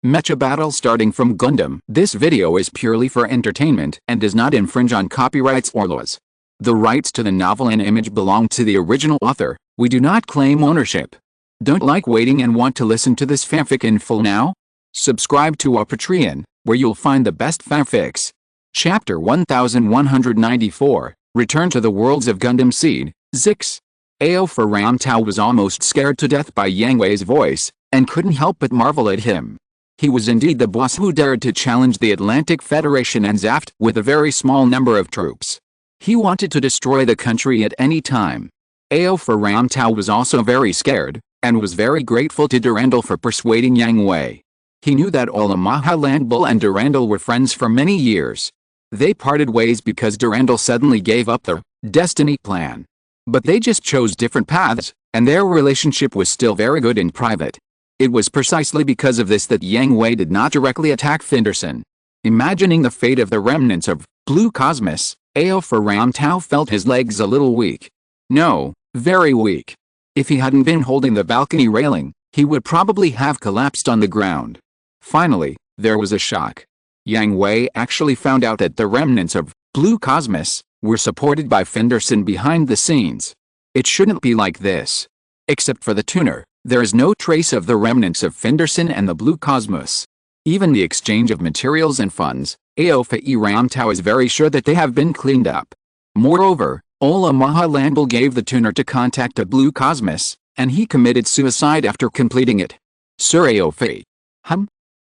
Mecha battle starting from Gundam. This video is purely for entertainment and does not infringe on copyrights or laws. The rights to the novel and image belong to the original author. We do not claim ownership. Don't like waiting and want to listen to this fanfic in full now? Subscribe to our Patreon, where you'll find the best fanfics. Chapter 1194, Return to the Worlds of Gundam Seed, Zix. Ao for Ram Tao was almost scared to death by Yang Hui's voice, and couldn't help but marvel at him. He was indeed the boss who dared to challenge the Atlantic Federation and Zaft with a very small number of troops. He wanted to destroy the country at any time. Ao for Ram Tao was also very scared, and was very grateful to Durandal for persuading Yang Hui. He knew that Olamaha Landbull and Durandal were friends for many years. They parted ways because Durandal suddenly gave up their destiny plan. But they just chose different paths, and their relationship was still very good in private. It was precisely because of this that Yang Hui did not directly attack Fenderson. Imagining the fate of the remnants of Blue Cosmos, Ao for Ram Tao felt his legs a little weak. No, very weak. If he hadn't been holding the balcony railing, he would probably have collapsed on the ground. Finally, there was a shock. Yang Hui actually found out that the remnants of Blue Cosmos were supported by Fenderson behind the scenes. It shouldn't be like this. Except for the tuner, there is no trace of the remnants of Fenderson and the Blue Cosmos. Even the exchange of materials and funds, Ao for Ram Tao is very sure that they have been cleaned up. Moreover, Olamaha Landbull gave the tuner to contact a Blue Cosmos, and he committed suicide after completing it. Sir Ao for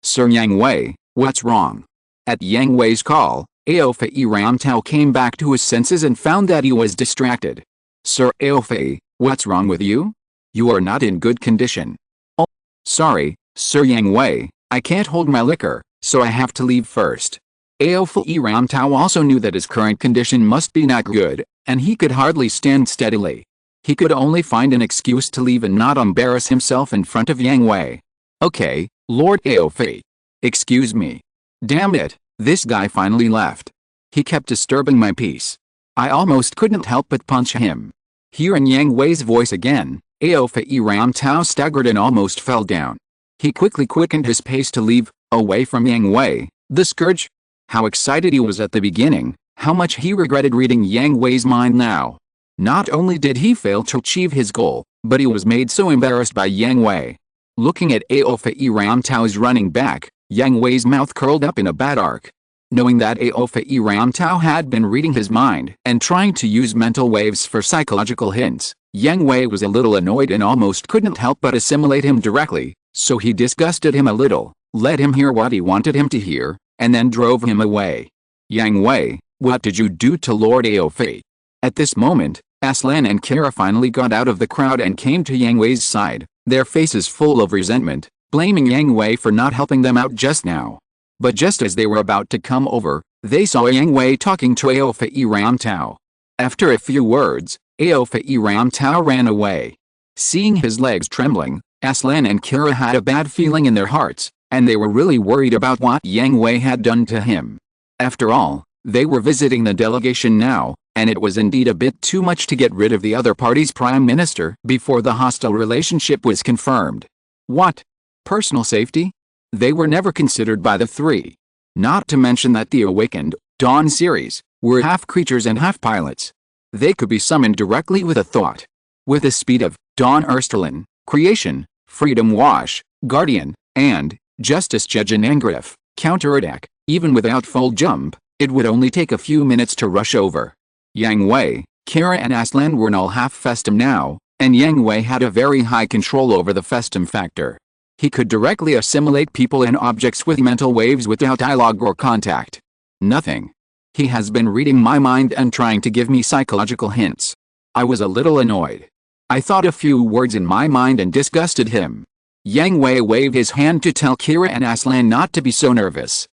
Sir Yang Hui, what's wrong? At Yang Hui's call, Ao for Ram Tao came back to his senses and found that he was distracted. Sir Ao for, what's wrong with you? You are not in good condition. Oh, sorry, Sir Yang Hui, I can't hold my liquor, so I have to leave first. Ao for Ram Tao also knew that his current condition must be not good, and he could hardly stand steadily. He could only find an excuse to leave and not embarrass himself in front of Yang Hui. Okay, Lord Ao for. Excuse me. Damn it, this guy finally left. He kept disturbing my peace. I almost couldn't help but punch him. Hearing Yang Hui's voice again, Ao for Ram Tao staggered and almost fell down. He quickly quickened his pace to leave, away from Yang Hui, the scourge. How excited he was at the beginning, how much he regretted reading Yang Hui's mind now. Not only did he fail to achieve his goal, but he was made so embarrassed by Yang Hui. Looking at Ao for Ram Tao's running back, Yang Hui's mouth curled up in a bad arc. Knowing that Ao for Ram Tao had been reading his mind and trying to use mental waves for psychological hints, Yang Hui was a little annoyed and almost couldn't help but assimilate him directly, so he disgusted him a little, let him hear what he wanted him to hear, and then drove him away. Yang Hui, what did you do to Lord Ao for? At this moment, Aslan and Kira finally got out of the crowd and came to Yang Hui's side, their faces full of resentment, blaming Yang Hui for not helping them out just now. But just as they were about to come over, they saw Yang Hui talking to Ao for Ram Tao. After a few words, Ao for Ram Tao ran away. Seeing his legs trembling, Aslan and Kira had a bad feeling in their hearts, and they were really worried about what Yang Hui had done to him. After all, they were visiting the delegation now, and it was indeed a bit too much to get rid of the other party's prime minister before the hostile relationship was confirmed. What? Personal safety? They were never considered by the three. Not to mention that the Awakened, Dawn series, were half creatures and half pilots. They could be summoned directly with a thought. With the speed of Dawn Erstelen, Creation, Freedom Wash, Guardian, and Justice Judge and Angrif, counterattack, even without full jump, it would only take a few minutes to rush over. Yang Hui, Kira and Aslan were all half Festum now, and Yang Hui had a very high control over the Festum factor. He could directly assimilate people and objects with mental waves without dialogue or contact. Nothing. He has been reading my mind and trying to give me psychological hints. I was a little annoyed. I thought a few words in my mind and disgusted him. Yang Hui waved his hand to tell Kira and Aslan not to be so nervous.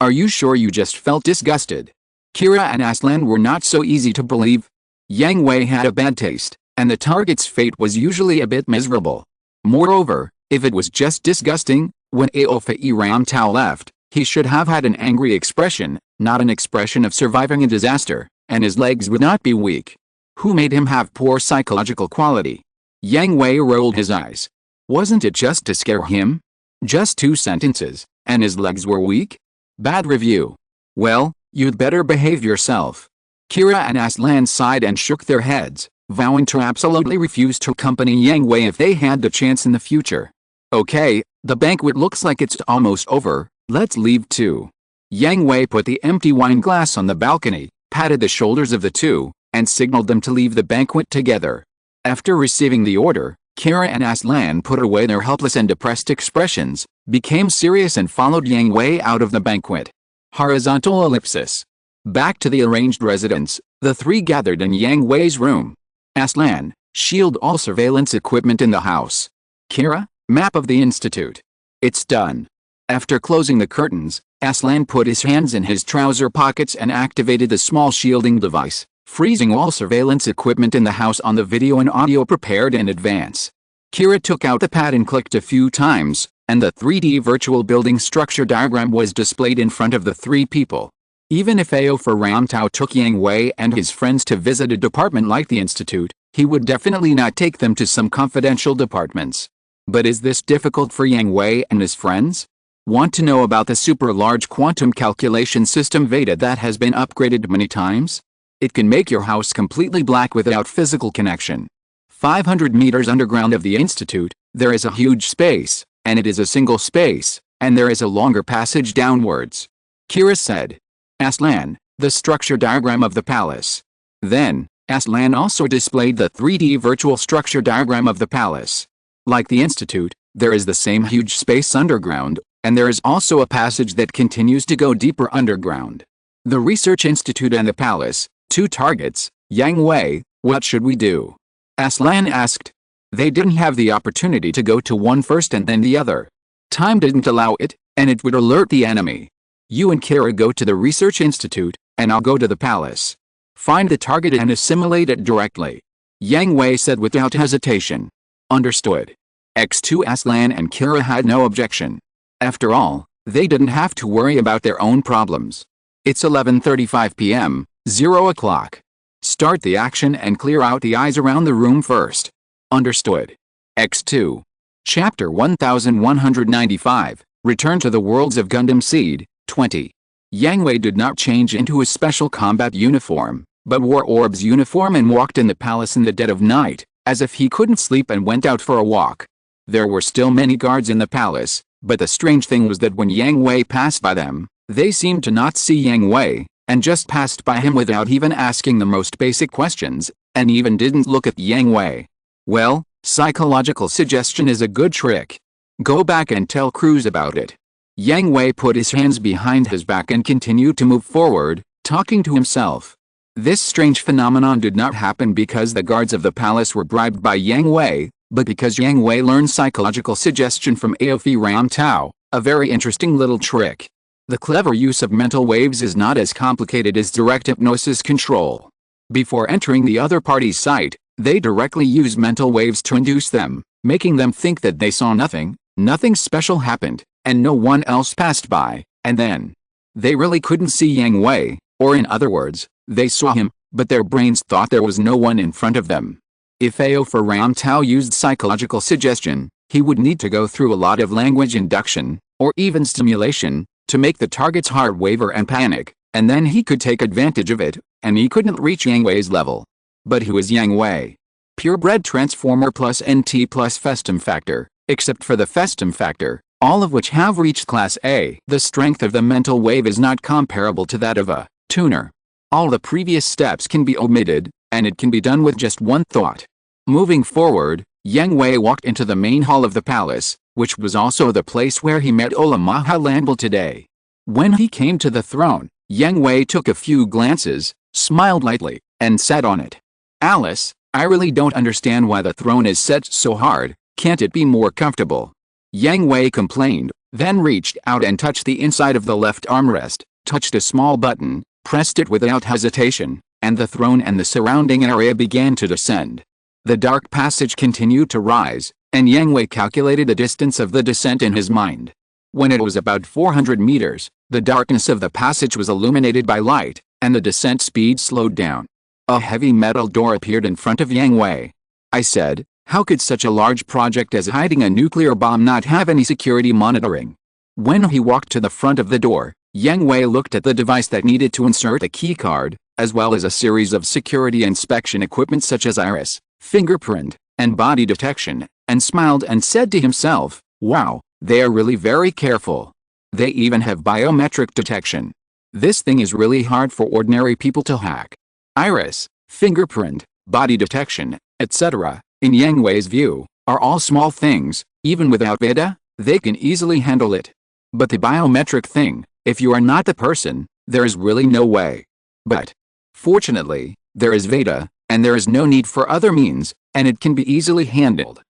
Are you sure you just felt disgusted? Kira and Aslan were not so easy to believe. Yang Hui had a bad taste, and the target's fate was usually a bit miserable. Moreover, if it was just disgusting, when Ao for Ram Tao left, he should have had an angry expression, not an expression of surviving a disaster, and his legs would not be weak. Who made him have poor psychological quality? Yang Hui rolled his eyes. Wasn't it just to scare him? Just 2 sentences, and his legs were weak? Bad review. Well, you'd better behave yourself. Kira and Aslan sighed and shook their heads, vowing to absolutely refuse to accompany Yang Hui if they had the chance in the future. Okay, the banquet looks like it's almost over, let's leave too. Yang Hui put the empty wine glass on the balcony, patted the shoulders of the two, and signaled them to leave the banquet together. After receiving the order, Kira and Aslan put away their helpless and depressed expressions, became serious and followed Yang Hui out of the banquet. Horizontal ellipsis. Back to the arranged residence, the three gathered in Yang Hui's room. Aslan, shield all surveillance equipment in the house. Kira, map of the institute. It's done. After closing the curtains, Aslan put his hands in his trouser pockets and activated the small shielding device, freezing all surveillance equipment in the house on the video and audio prepared in advance. Kira took out the pad and clicked a few times, and the 3D virtual building structure diagram was displayed in front of the three people. Even if AO for Ramtao took Yang Hui and his friends to visit a department like the Institute, he would definitely not take them to some confidential departments. But is this difficult for Yang Hui and his friends? Want to know about the super-large quantum calculation system Veda that has been upgraded many times? It can make your house completely black without physical connection. 500 meters underground of the Institute, there is a huge space, and it is a single space, and there is a longer passage downwards. Kira said. Aslan, the structure diagram of the palace. Then, Aslan also displayed the 3D virtual structure diagram of the palace. Like the Institute, there is the same huge space underground, and there is also a passage that continues to go deeper underground. The Research Institute and the palace, 2 targets. Yang Hui, what should we do? Aslan asked. They didn't have the opportunity to go to one first and then the other. Time didn't allow it, and it would alert the enemy. You and Kira go to the Research Institute, and I'll go to the palace. Find the target and assimilate it directly. Yang Hui said without hesitation. Understood. X2 Aslan and Kira had no objection. After all, they didn't have to worry about their own problems. It's 11:35 p.m., 0 o'clock. Start the action and clear out the eyes around the room first. Understood. X2. Chapter 1195, Return to the Worlds of Gundam Seed, 20. Yang Hui did not change into his special combat uniform, but wore Orb's uniform and walked in the palace in the dead of night, as if he couldn't sleep and went out for a walk. There were still many guards in the palace, but the strange thing was that when Yang Hui passed by them, they seemed to not see Yang Hui, and just passed by him without even asking the most basic questions, and even didn't look at Yang Hui. Well, psychological suggestion is a good trick. Go back and tell Cruz about it. Yang Hui put his hands behind his back and continued to move forward, talking to himself. This strange phenomenon did not happen because the guards of the palace were bribed by Yang Hui, but because Yang Hui learned psychological suggestion from AOF Ramtao, a very interesting little trick. The clever use of mental waves is not as complicated as direct hypnosis control. Before entering the other party's sight, they directly use mental waves to induce them, making them think that they saw nothing special happened, and no one else passed by, and then they really couldn't see Yang Hui, or in other words, they saw him, but their brains thought there was no one in front of them. If AO for Ramtao used psychological suggestion, he would need to go through a lot of language induction, or even stimulation, to make the target's heart waver and panic, and then he could take advantage of it, and he couldn't reach Yang Hui's level. But who is Yang Hui? Purebred Transformer plus NT plus Festum Factor, except for the Festum Factor, all of which have reached Class A. The strength of the mental wave is not comparable to that of a tuner. All the previous steps can be omitted, and it can be done with just one thought. Moving forward, Yang Hui walked into the main hall of the palace, which was also the place where he met Olamaha Landel today. When he came to the throne, Yang Hui took a few glances, smiled lightly, and sat on it. Alice, I really don't understand why the throne is set so hard, can't it be more comfortable? Yang Hui complained, then reached out and touched the inside of the left armrest, touched a small button, pressed it without hesitation, and the throne and the surrounding area began to descend. The dark passage continued to rise, and Yang Hui calculated the distance of the descent in his mind. When it was about 400 meters, the darkness of the passage was illuminated by light, and the descent speed slowed down. A heavy metal door appeared in front of Yang Hui. I said, How could such a large project as hiding a nuclear bomb not have any security monitoring? When he walked to the front of the door, Yang Hui looked at the device that needed to insert a keycard, as well as a series of security inspection equipment such as iris, fingerprint, and body detection, and smiled and said to himself, "Wow, they are really very careful. They even have biometric detection. This thing is really hard for ordinary people to hack." Iris, fingerprint, body detection, etc., in Yang Hui's view, are all small things. Even without Veda, they can easily handle it. But the biometric thing, if you are not the person, there is really no way. But fortunately, there is Veda, and there is no need for other means, and it can be easily handled.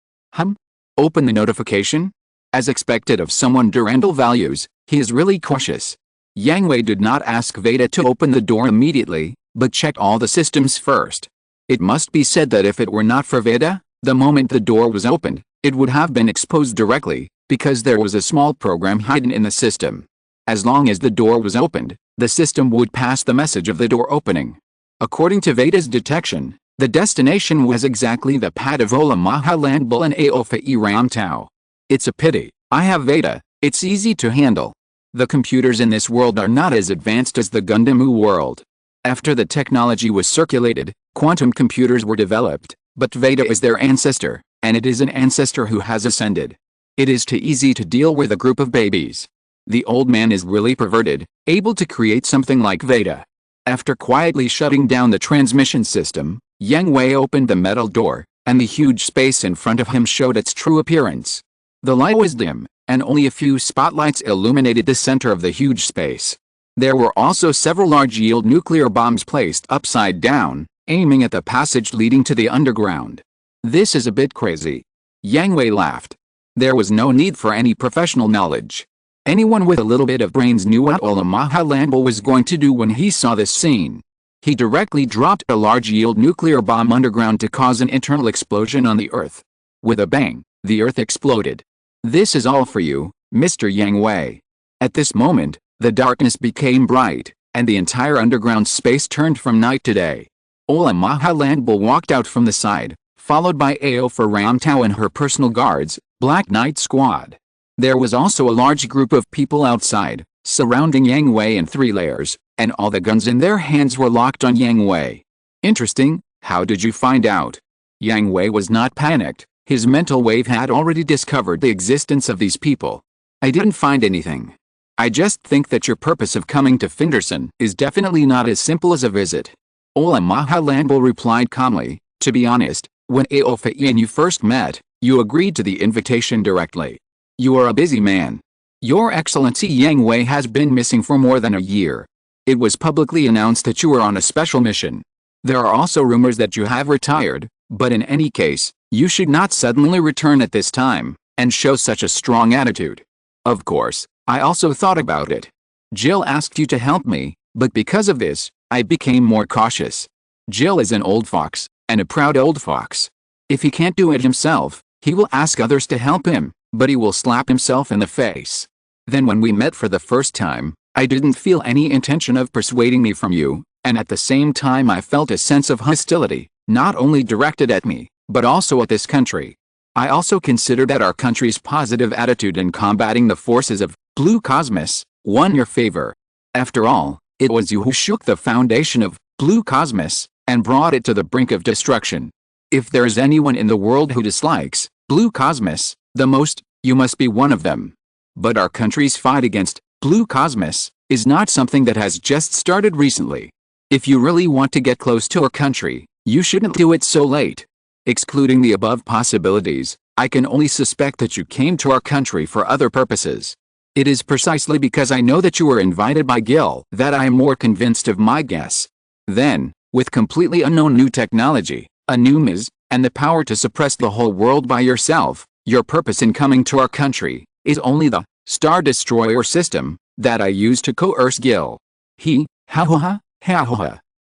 Open the notification? As expected of someone Durandal values, he is really cautious. Yang Hui did not ask Veda to open the door immediately, but checked all the systems first. It must be said that if it were not for Veda, the moment the door was opened, it would have been exposed directly, because there was a small program hidden in the system. As long as the door was opened, the system would pass the message of the door opening. According to Veda's detection, the destination was exactly the pad of Ola Maha Landball and Aofa Ram Tau. It's a pity. I have Veda, it's easy to handle. The computers in this world are not as advanced as the Gundam world. After the technology was circulated, quantum computers were developed, but Veda is their ancestor, and it is an ancestor who has ascended. It is too easy to deal with a group of babies. The old man is really perverted, able to create something like Veda. After quietly shutting down the transmission system, Yang Hui opened the metal door, and the huge space in front of him showed its true appearance. The light was dim, and only a few spotlights illuminated the center of the huge space. There were also several large-yield nuclear bombs placed upside down, aiming at the passage leading to the underground. This is a bit crazy. Yang Hui laughed. There was no need for any professional knowledge. Anyone with a little bit of brains knew what Ola Maha Landball was going to do when he saw this scene. He directly dropped a large-yield nuclear bomb underground to cause an internal explosion on the Earth. With a bang, the Earth exploded. This is all for you, Mr. Yang Hui. At this moment, the darkness became bright, and the entire underground space turned from night to day. Ola Maha Landball walked out from the side, followed by Aofa Ram Tau and her personal guards, Black Knight Squad. There was also a large group of people outside, surrounding Yang Hui in 3 layers, and all the guns in their hands were locked on Yang Hui. Interesting, how did you find out? Yang Hui was not panicked, his mental wave had already discovered the existence of these people. I didn't find anything. I just think that your purpose of coming to Fenderson is definitely not as simple as a visit. Ola Maha Landball replied calmly, to be honest, when Aofa and you first met, you agreed to the invitation directly. You are a busy man. Your Excellency Yang Hui has been missing for more than a year. It was publicly announced that you were on a special mission. There are also rumors that you have retired, but in any case, you should not suddenly return at this time, and show such a strong attitude. Of course, I also thought about it. Jill asked you to help me, but because of this, I became more cautious. Jill is an old fox, and a proud old fox. If he can't do it himself, he will ask others to help him, but he will slap himself in the face. Then when we met for the first time, I didn't feel any intention of persuading me from you, and at the same time I felt a sense of hostility, not only directed at me, but also at this country. I also consider that our country's positive attitude in combating the forces of Blue Cosmos won your favor. After all, it was you who shook the foundation of Blue Cosmos and brought it to the brink of destruction. If there is anyone in the world who dislikes Blue Cosmos the most, you must be one of them. But our country's fight against Blue Cosmos is not something that has just started recently. If you really want to get close to our country, you shouldn't do it so late. Excluding the above possibilities, I can only suspect that you came to our country for other purposes. It is precisely because I know that you were invited by Gil that I am more convinced of my guess. Then, with completely unknown new technology, a new Ms, and the power to suppress the whole world by yourself, your purpose in coming to our country is only the Star Destroyer system that I used to coerce Gil. He, ha.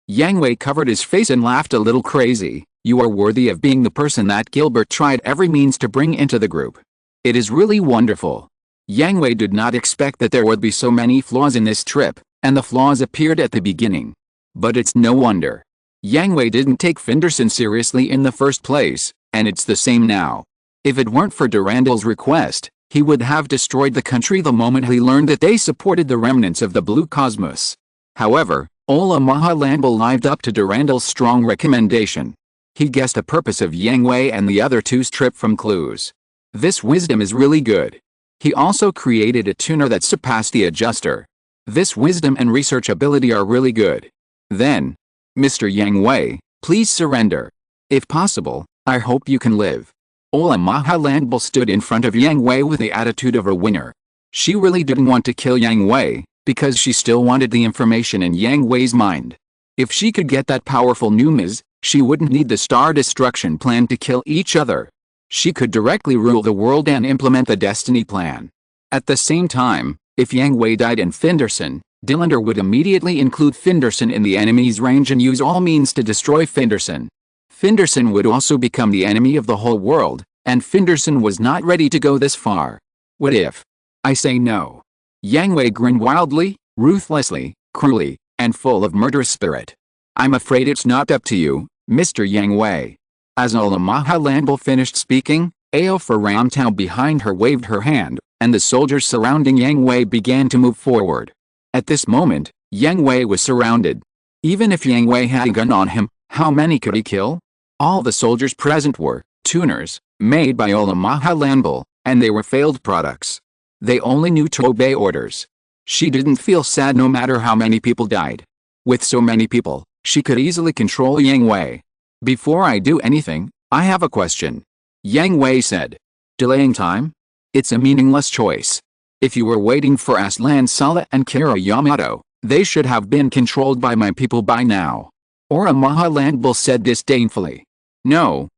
Yang Hui covered his face and laughed a little crazy. You are worthy of being the person that Gilbert tried every means to bring into the group. It is really wonderful. Yang Hui did not expect that there would be so many flaws in this trip, and the flaws appeared at the beginning. But it's no wonder. Yang Hui didn't take Fenderson seriously in the first place, And it's the same now. If it weren't for Durandal's request, he would have destroyed the country the moment he learned that they supported the remnants of the Blue Cosmos. However, Ola Mahalandal lived up to Durandal's strong recommendation. He guessed the purpose of Yang Hui and the other two's trip from clues. This wisdom is really good. He also created a tuner that surpassed the adjuster. This wisdom and research ability are really good. Then, Mr. Yang Hui, please surrender. If possible, I hope you can live. Ola Mahalandal stood in front of Yang Hui with the attitude of a winner. She really didn't want to kill Yang Hui, because she still wanted the information in Yang Hui's mind. If she could get that powerful numas, she wouldn't need the Star Destruction plan to kill each other. She could directly rule the world and implement the Destiny plan. At the same time, if Yang Hui died in Fenderson, Dillinger would immediately include Fenderson in the enemy's range and use all means to destroy Fenderson. Fenderson would also become the enemy of the whole world, and Fenderson was not ready to go this far. What if? I say no. Yang Hui grinned wildly, ruthlessly, cruelly, and full of murderous spirit. I'm afraid it's not up to you, Mr. Yang Hui. As Ola Mahalandal finished speaking, Aofa Ramtau behind her waved her hand, and the soldiers surrounding Yang Hui began to move forward. At this moment, Yang Hui was surrounded. Even if Yang Hui had a gun on him, how many could he kill? All the soldiers present were tuners, made by Ola Mahalandal, and they were failed products. They only knew to obey orders. She didn't feel sad no matter how many people died. With so many people, she could easily control Yang Hui. Before I do anything, I have a question. Yang Hui said. Delaying time? It's a meaningless choice. If you were waiting for Aslan Sala and Kira Yamato, they should have been controlled by my people by now. Ola Mahalandal said disdainfully. No,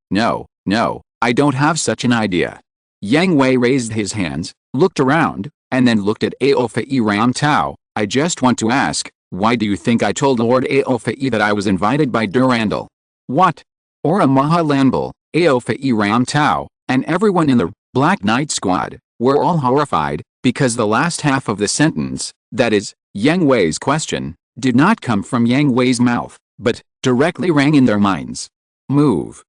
I don't have such an idea. Yang Hui raised his hands, looked around, and then looked at Aofa Ramtau. I just want to ask, why do you think I told Lord Aofa that I was invited by Durandal? What? Ola Mahalandal, Aofa Ramtau, and everyone in the Black Knight Squad were all horrified, because the last half of the sentence, that is, Yang Hui's question, did not come from Yang Hui's mouth, but directly rang in their minds. Move.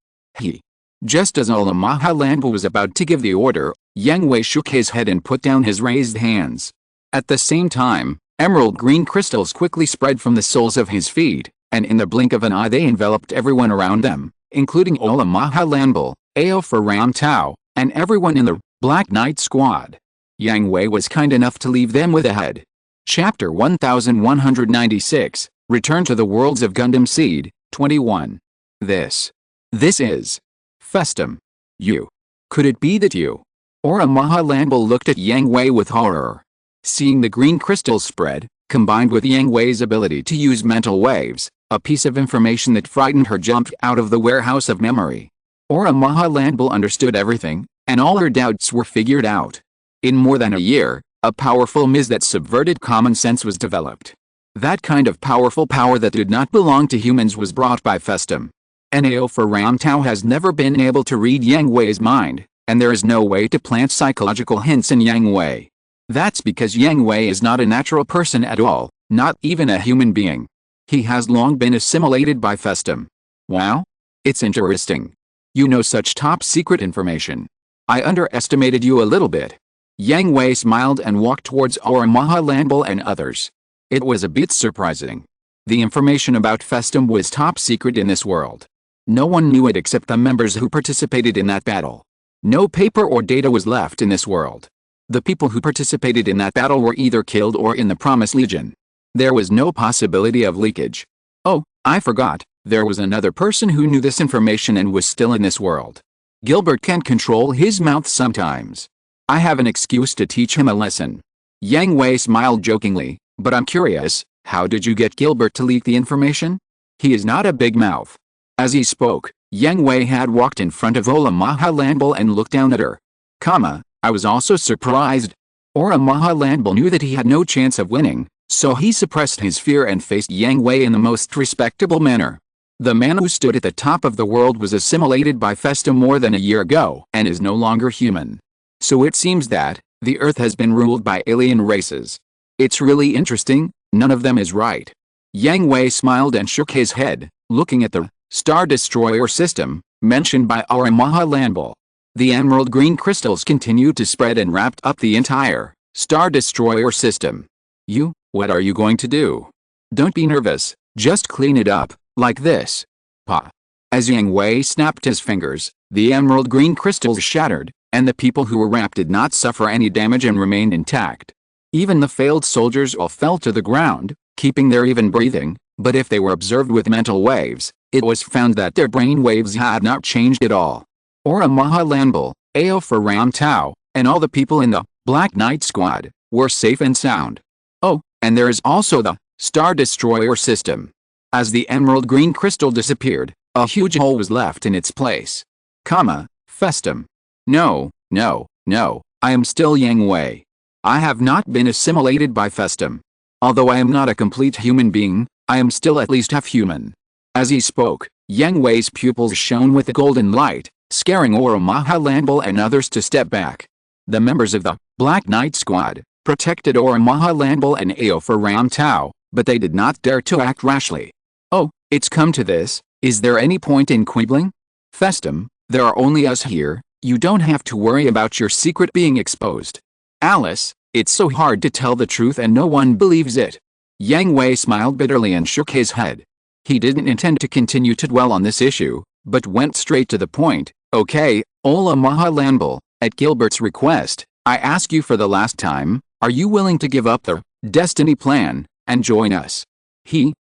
Just as Ola Mahalandal was about to give the order, Yang Hui shook his head and put down his raised hands. At the same time, emerald green crystals quickly spread from the soles of his feet, and in the blink of an eye they enveloped everyone around them, including Ola Mahalandal, Aofa Ramtau, and everyone in the Black Knight Squad. Yang Hui was kind enough to leave them with a head. Chapter 1196, Return to the Worlds of Gundam Seed, 21. This is Festum. You. Could it be that you? Ola Mahalandal looked at Yang Hui with horror. Seeing the green crystals spread, combined with Yang Hui's ability to use mental waves, a piece of information that frightened her jumped out of the warehouse of memory. Ola Mahalandal understood everything, and all her doubts were figured out. In more than a year, a powerful mis that subverted common sense was developed. That kind of powerful power that did not belong to humans was brought by Festum. Aofa Ramtau has never been able to read Yang Hui's mind, and there is no way to plant psychological hints in Yang Hui. That's because Yang Hui is not a natural person at all, not even a human being. He has long been assimilated by Festum. Wow? It's interesting. You know such top secret information. I underestimated you a little bit. Yang Hui smiled and walked towards Ola Mahalandal and others. It was a bit surprising. The information about Festum was top secret in this world. No one knew it except the members who participated in that battle. No paper or data was left in this world. The people who participated in that battle were either killed or in the Promised Legion. There was no possibility of leakage. Oh, I forgot, there was another person who knew this information and was still in this world. Gilbert can't control his mouth sometimes. I have an excuse to teach him a lesson. Yang Hui smiled jokingly, but I'm curious, how did you get Gilbert to leak the information? He is not a big mouth. As he spoke, Yang Hui had walked in front of Ola Mahalandal and looked down at her. I was also surprised. Ola Mahalandal knew that he had no chance of winning, so he suppressed his fear and faced Yang Hui in the most respectable manner. The man who stood at the top of the world was assimilated by Festum more than a year ago and is no longer human. So it seems that the Earth has been ruled by alien races. It's really interesting, none of them is right. Yang Hui smiled and shook his head, looking at the Star Destroyer system, mentioned by Arakuma Landball. The emerald green crystals continued to spread and wrapped up the entire Star Destroyer system. What are you going to do? Don't be nervous, just clean it up, like this. Pa. As Yang Hui snapped his fingers, the emerald green crystals shattered, and the people who were wrapped did not suffer any damage and remained intact. Even the failed soldiers all fell to the ground, keeping their even breathing, but if they were observed with mental waves, it was found that their brain waves had not changed at all. Arakuma Landball, Ao for Ram Tao, and all the people in the Black Knight Squad were safe and sound. Oh, and there is also the Star Destroyer system. As the emerald green crystal disappeared, a huge hole was left in its place. Festum. No, I am still Yang Hui. I have not been assimilated by Festum. Although I am not a complete human being, I am still at least half human. As he spoke, Yang Hui's pupils shone with a golden light, scaring Arakuma Landball and others to step back. The members of the Black Knight Squad protected Arakuma Landball and Ao for Ram Tao, but they did not dare to act rashly. Oh, it's come to this, is there any point in quibbling? Festum, there are only us here, you don't have to worry about your secret being exposed. Alice, it's so hard to tell the truth and no one believes it. Yang Hui smiled bitterly and shook his head. He didn't intend to continue to dwell on this issue, but went straight to the point. Okay, Arakuma Landball, at Gilbert's request, I ask you for the last time, are you willing to give up the destiny plan and join us?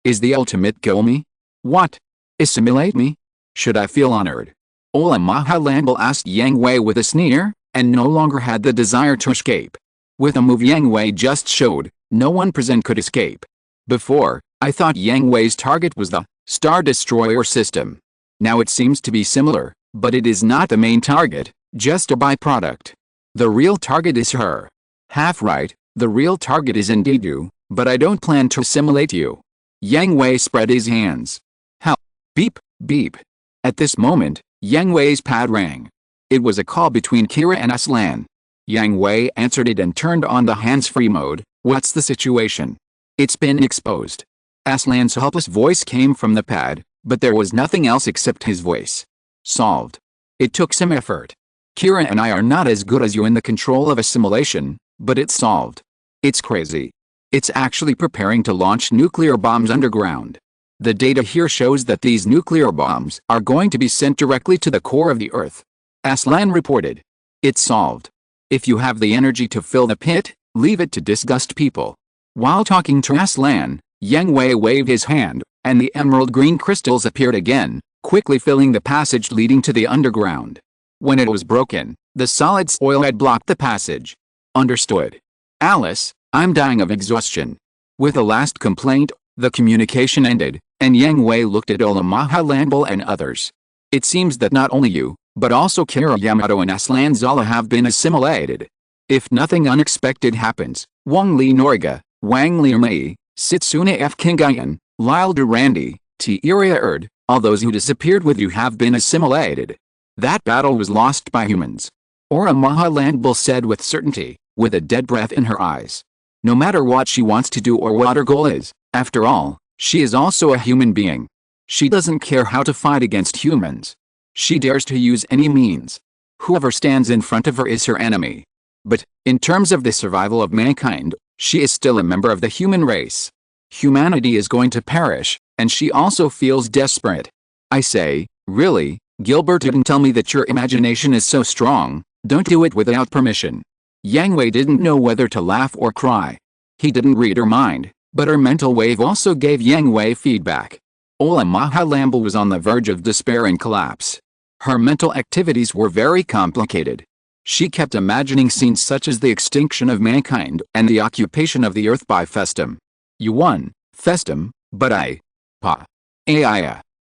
Is the ultimate kill me? What? Assimilate me? Should I feel honored? Arakuma Landball asked Yang Hui with a sneer, and no longer had the desire to escape. With a move Yang Hui just showed, no one present could escape. Before, I thought Yang Hui's target was the Star Destroyer system. Now it seems to be similar, but it is not the main target, just a byproduct. The real target is her. Half right, the real target is indeed you, but I don't plan to assimilate you. Yang Hui spread his hands. Help! Beep, beep. At this moment, Yang Hui's pad rang. It was a call between Kira and Aslan. Yang Hui answered it and turned on the hands-free mode. What's the situation? It's been exposed. Aslan's helpless voice came from the pad, but there was nothing else except his voice. Solved. It took some effort. Kira and I are not as good as you in the control of assimilation, but it's solved. It's crazy. It's actually preparing to launch nuclear bombs underground. The data here shows that these nuclear bombs are going to be sent directly to the core of the Earth. Aslan reported. It's solved. If you have the energy to fill the pit, leave it to disgust people. While talking to Aslan, Yang Hui waved his hand, and the emerald green crystals appeared again, quickly filling the passage leading to the underground. When it was broken, the solid soil had blocked the passage. Understood. Alice, I'm dying of exhaustion. With the last complaint, the communication ended, and Yang Hui looked at Arakuma Landball and others. It seems that not only you, but also Kira Yamato and Aslan Zala have been assimilated. If nothing unexpected happens, Wang Li Norga, Wang Li Mei, Sitsuna F. Kingayan, Lyle Durandi, T-Iria Erd, all those who disappeared with you have been assimilated. That battle was lost by humans. Arakuma Landball said with certainty, with a dead breath in her eyes. No matter what she wants to do or what her goal is, after all, she is also a human being. She doesn't care how to fight against humans. She dares to use any means. Whoever stands in front of her is her enemy. But, in terms of the survival of mankind, she is still a member of the human race. Humanity is going to perish, and she also feels desperate. I say, really, Gilbert didn't tell me that your imagination is so strong, don't do it without permission. Yang Hui didn't know whether to laugh or cry. He didn't read her mind, but her mental wave also gave Yang Hui feedback. Arakuma Landball was on the verge of despair and collapse. Her mental activities were very complicated. She kept imagining scenes such as the extinction of mankind and the occupation of the Earth by Festum. You won, Festum, but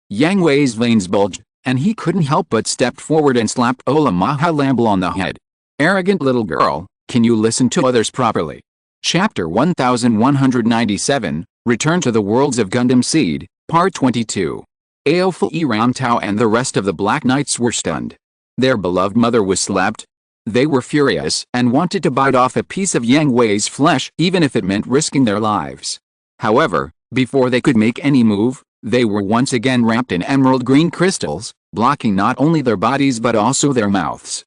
Yang Hui's veins bulged, and he couldn't help but stepped forward and slapped Arakuma Landball on the head. Arrogant little girl, can you listen to others properly? Chapter 1197, Return to the Worlds of Gundam Seed, Part 22. Ao for Ram Tao and the rest of the Black Knights were stunned. Their beloved mother was slapped. They were furious and wanted to bite off a piece of Yang Hui's flesh even if it meant risking their lives. However, before they could make any move, they were once again wrapped in emerald green crystals, blocking not only their bodies but also their mouths.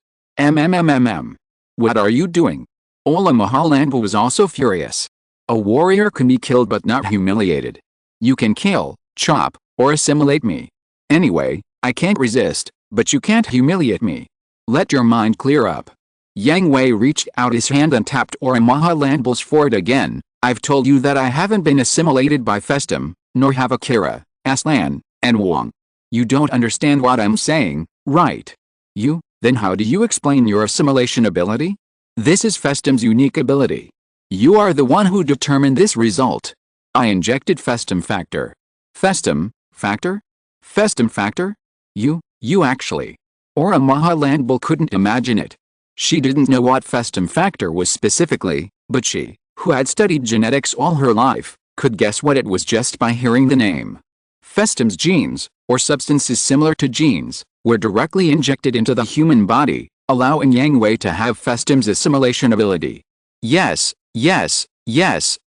What are you doing? Ola Mahalanbal was also furious. A warrior can be killed but not humiliated. You can kill, chop, or assimilate me. Anyway, I can't resist, but you can't humiliate me. Let your mind clear up. Yang Hui reached out his hand and tapped Ola Mahalanbal's forehead again. I've told you that I haven't been assimilated by Festum, nor have Akira, Aslan, and Wong. You don't understand what I'm saying, right? Then how do you explain your assimilation ability? This is Festum's unique ability. You are the one who determined this result. I injected Festum factor. Festum factor? Festum factor? You actually. Ola Mahalanbal couldn't imagine it. She didn't know what Festum factor was specifically, but she, who had studied genetics all her life, could guess what it was just by hearing the name. Festum's genes, or substances similar to genes, were directly injected into the human body, allowing Yang Hui to have Festum's assimilation ability. Yes,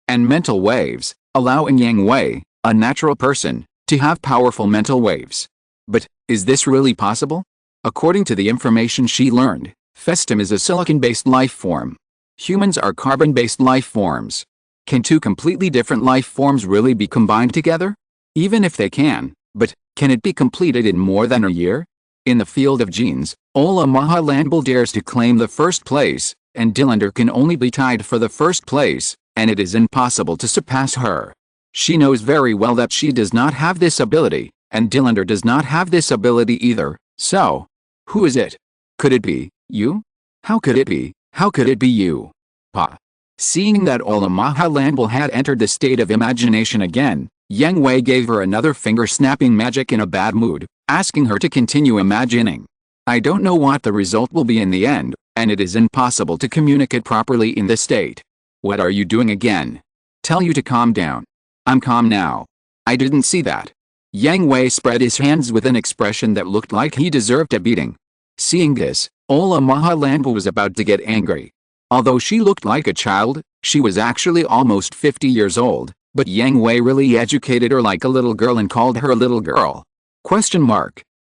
and mental waves, allowing Yang Hui, a natural person, to have powerful mental waves. But, is this really possible? According to the information she learned, Festum is a silicon-based life form. Humans are carbon-based life forms. Can two completely different life forms really be combined together? Even if they can, but, can it be completed in more than a year? In the field of genes, Ola Mahalanbal dares to claim the first place, and Dillinger can only be tied for the first place, and it is impossible to surpass her. She knows very well that she does not have this ability, and Dillinger does not have this ability either, so, who is it? Could it be you? How could it be? How could it be you? Pa. Seeing that Ola Mahalanbal had entered the state of imagination again, Yang Hui gave her another finger-snapping magic in a bad mood, asking her to continue imagining. I don't know what the result will be in the end, and it is impossible to communicate properly in this state. What are you doing again? Tell you to calm down. I'm calm now. I didn't see that. Yang Hui spread his hands with an expression that looked like he deserved a beating. Seeing this, Ola Mahalanbal was about to get angry. Although she looked like a child, she was actually almost 50 years old, but Yang Hui really educated her like a little girl and called her a little girl. ?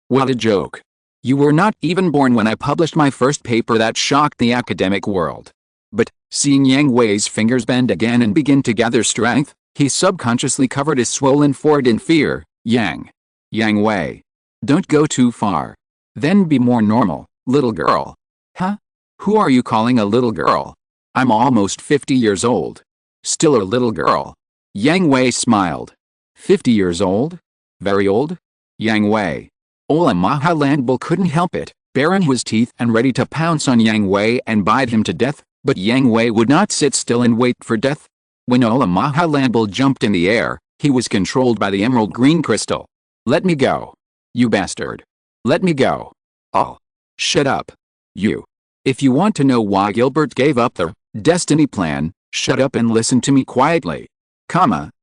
What a joke. You were not even born when I published my first paper that shocked the academic world. But, seeing Yang Hui's fingers bend again and begin to gather strength, he subconsciously covered his swollen forehead in fear. Yang Hui. Don't go too far. Then be more normal, little girl. Huh? Who are you calling a little girl? I'm almost 50 years old. Still a little girl. Yang Hui smiled. 50 years old? Very old? Yang Hui. Ola Mahalanbal couldn't help it, baring his teeth and ready to pounce on Yang Hui and bite him to death, but Yang Hui would not sit still and wait for death. When Ola Mahalanbal jumped in the air, he was controlled by the emerald green crystal. Let me go. You bastard. Let me go. Oh. Shut up. You. If you want to know why Gilbert gave up the destiny plan, shut up and listen to me quietly.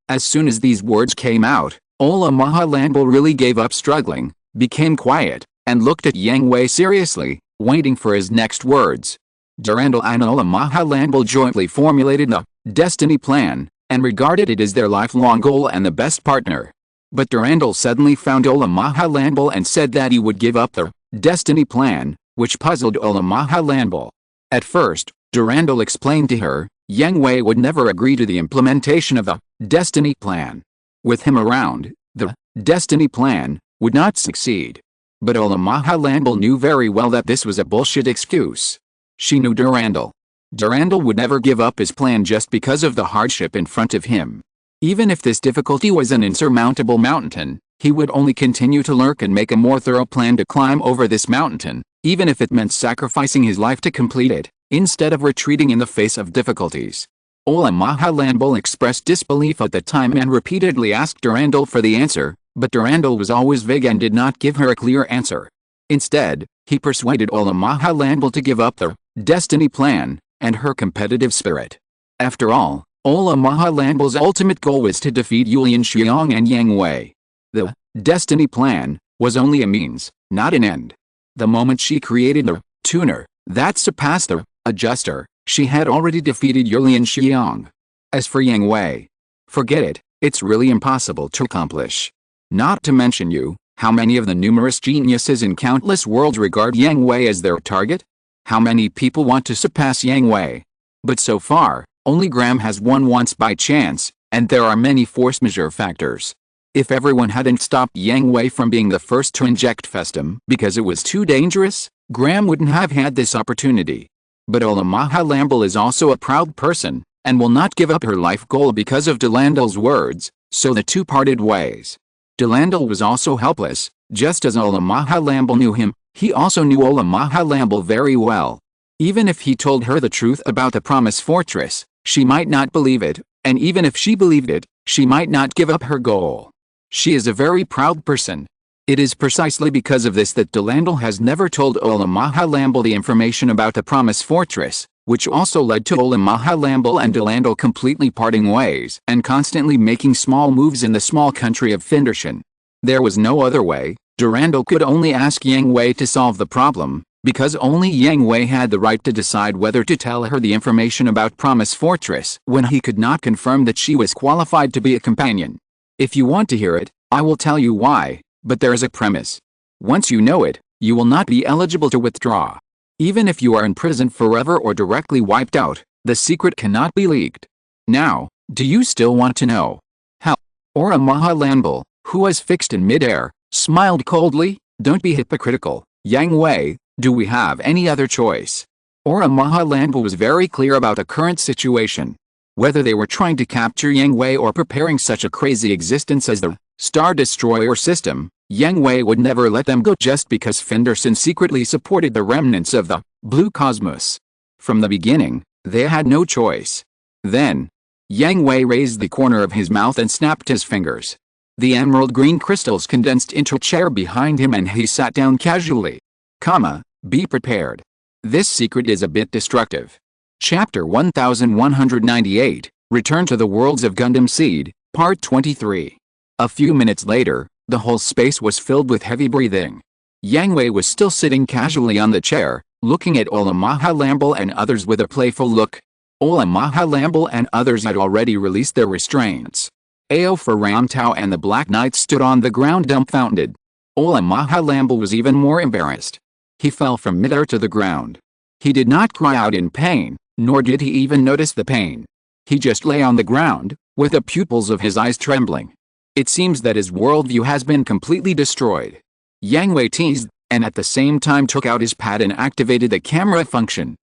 As soon as these words came out, Ola Mahalanbal really gave up struggling, became quiet, and looked at Yang Hui seriously, waiting for his next words. Durandal and Ola Mahalanbal jointly formulated the destiny plan, and regarded it as their lifelong goal and the best partner. But Durandal suddenly found Ola Mahalanbal and said that he would give up the destiny plan, which puzzled Ola Mahalanbal. At first, Durandal explained to her, Yang Hui would never agree to the implementation of the destiny plan. With him around, the destiny plan would not succeed. But Ola Mahalanbal knew very well that this was a bullshit excuse. She knew Durandal. Durandal would never give up his plan just because of the hardship in front of him. Even if this difficulty was an insurmountable mountain, he would only continue to lurk and make a more thorough plan to climb over this mountain, even if it meant sacrificing his life to complete it, instead of retreating in the face of difficulties. Ola Mahalanbal expressed disbelief at the time and repeatedly asked Durandal for the answer, but Durandal was always vague and did not give her a clear answer. Instead, he persuaded Ola Mahalanbal to give up the destiny plan, and her competitive spirit. After all, Ola Mahalanbal's ultimate goal was to defeat Yulian Xiang and Yang Hui. The destiny plan was only a means, not an end. The moment she created the tuner that surpassed the adjuster, she had already defeated Yulian Xiang. As for Yang Hui, forget it, it's really impossible to accomplish. Not to mention you, How many of the numerous geniuses in countless worlds regard Yang Hui as their target? How many people want to surpass Yang Hui? But so far, only Graham has won once by chance, and there are many force majeure factors. If everyone hadn't stopped Yang Hui from being the first to inject Festum because it was too dangerous, Graham wouldn't have had this opportunity. But Olamaha Lamble is also a proud person, and will not give up her life goal because of Delandle's words, so the two parted ways. Delandle was also helpless, just as Olamaha Lamble knew him. He also knew Olamaha Lamble very well. Even if he told her the truth about the Promise Fortress, she might not believe it, and even if she believed it, she might not give up her goal. She is a very proud person. It is precisely because of this that Delandle has never told Olamaha Lamble the information about the Promise Fortress, which also led to Olamaha Lamble and Delandle completely parting ways and constantly making small moves in the small country of Fendershan. There was no other way. Delandle could only ask Yang Hui to solve the problem, because only Yang Hui had the right to decide whether to tell her the information about Promise Fortress when he could not confirm that she was qualified to be a companion. If you want to hear it, I will tell you why, but there is a premise. Once you know it, you will not be eligible to withdraw. Even if you are in prison forever or directly wiped out, the secret cannot be leaked. Now, do you still want to know? How? Olamaha Lamble, who was fixed in midair, smiled coldly. Don't be hypocritical, Yang Hui, do we have any other choice? Olamaha Lamble was very clear about the current situation. Whether they were trying to capture Yang Hui or preparing such a crazy existence as the Star Destroyer system, Yang Hui would never let them go just because Fenderson secretly supported the remnants of the Blue Cosmos. From the beginning, they had no choice. Then, Yang Hui raised the corner of his mouth and snapped his fingers. The emerald green crystals condensed into a chair behind him and he sat down casually. Be prepared. This secret is a bit destructive. Chapter 1198, Return to the Worlds of Gundam Seed, Part 23. A few minutes later, the whole space was filled with heavy breathing. Yang Hui was still sitting casually on the chair, looking at Olamaha Lamble and others with a playful look. Olamaha Lamble and others had already released their restraints. Ao for Ramtao and the Black Knight stood on the ground dumbfounded. Olamaha Lamble was even more embarrassed. He fell from midair to the ground. He did not cry out in pain, nor did he even notice the pain. He just lay on the ground, with the pupils of his eyes trembling. It seems that his worldview has been completely destroyed. Yang Hui teased, and at the same time took out his pad and activated the camera function.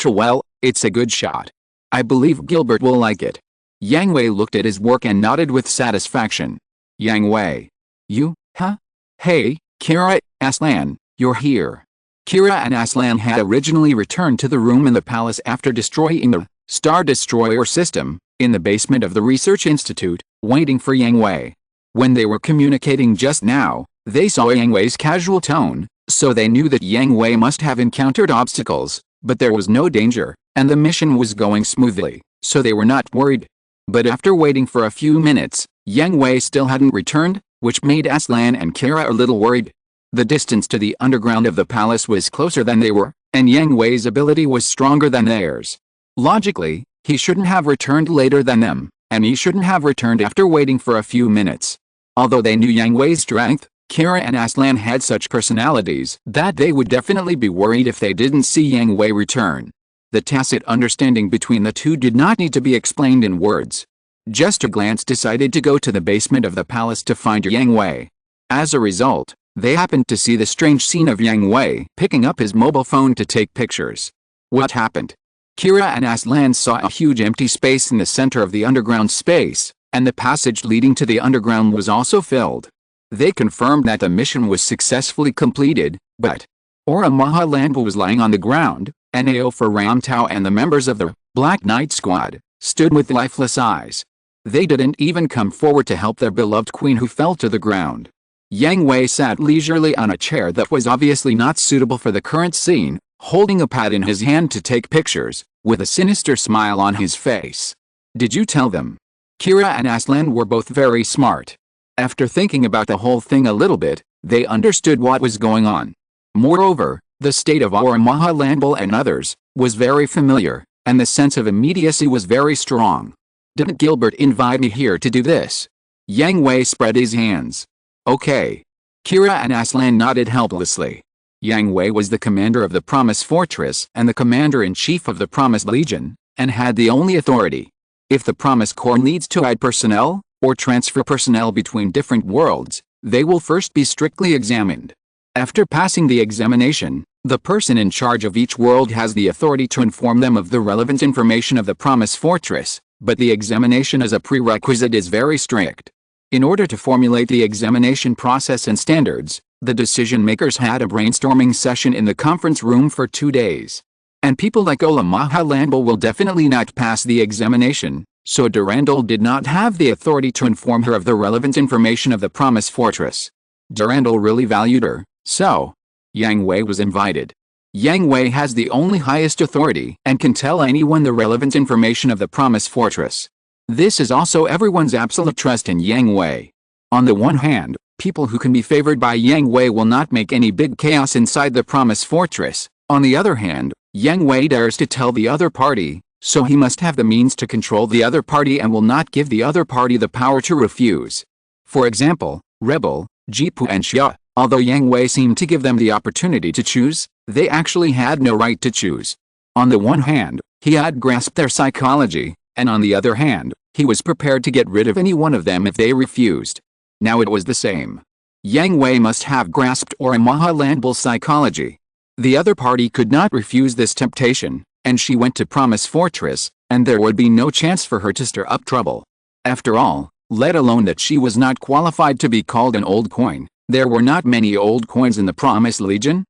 Well, it's a good shot. I believe Gilbert will like it. Yang Hui looked at his work and nodded with satisfaction. Yang Hui. You, huh? Hey, Kira, Aslan, you're here. Kira and Aslan had originally returned to the room in the palace after destroying the Star Destroyer system, in the basement of the Research Institute, waiting for Yang Hui. When they were communicating just now, they saw Yang Hui's casual tone, so they knew that Yang Hui must have encountered obstacles, but there was no danger, and the mission was going smoothly, so they were not worried. But after waiting for a few minutes, Yang Hui still hadn't returned, which made Aslan and Kira a little worried. The distance to the underground of the palace was closer than they were, and Yang Hui's ability was stronger than theirs. Logically, he shouldn't have returned later than them, and he shouldn't have returned after waiting for a few minutes. Although they knew Yang Hui's strength, Kira and Aslan had such personalities that they would definitely be worried if they didn't see Yang Hui return. The tacit understanding between the two did not need to be explained in words. Just a glance decided to go to the basement of the palace to find Yang Hui. As a result, they happened to see the strange scene of Yang Hui picking up his mobile phone to take pictures. What happened? Kira and Aslan saw a huge empty space in the center of the underground space, and the passage leading to the underground was also filled. They confirmed that the mission was successfully completed, but Olamaha Lamble was lying on the ground, and Ao for Ramtao and the members of the Black Knight Squad stood with lifeless eyes. They didn't even come forward to help their beloved queen who fell to the ground. Yang Hui sat leisurely on a chair that was obviously not suitable for the current scene, holding a pad in his hand to take pictures, with a sinister smile on his face. Did you tell them? Kira and Aslan were both very smart. After thinking about the whole thing a little bit, they understood what was going on. Moreover, the state of Olamaha Lamble and others was very familiar, and the sense of immediacy was very strong. Didn't Gilbert invite me here to do this? Yang Hui spread his hands. Okay. Kira and Aslan nodded helplessly. Yang Hui was the commander of the Promise Fortress and the commander-in-chief of the Promise Legion, and had the only authority. If the Promise Corps needs to add personnel, or transfer personnel between different worlds, they will first be strictly examined. After passing the examination, the person in charge of each world has the authority to inform them of the relevant information of the Promise Fortress, but the examination as a prerequisite is very strict. In order to formulate the examination process and standards, the decision-makers had a brainstorming session in the conference room for 2 days. And people like Ola Mahalandal will definitely not pass the examination, so Durandal did not have the authority to inform her of the relevant information of the Promise Fortress. Durandal really valued her, so Yang Hui was invited. Yang Hui has the only highest authority and can tell anyone the relevant information of the Promise Fortress. This is also everyone's absolute trust in Yang Hui. On the one hand, people who can be favored by Yang Hui will not make any big chaos inside the Promise Fortress. On the other hand, Yang Hui dares to tell the other party, so he must have the means to control the other party and will not give the other party the power to refuse. For example, Rebel, Jipu and Xia, although Yang Hui seemed to give them the opportunity to choose, they actually had no right to choose. On the one hand, he had grasped their psychology, and on the other hand, he was prepared to get rid of any one of them if they refused. Now it was the same. Yang Hui must have grasped Ola Mahalandal's psychology. The other party could not refuse this temptation, and she went to Promise Fortress, and there would be no chance for her to stir up trouble. After all, let alone that she was not qualified to be called an old coin, there were not many old coins in the Promise Legion.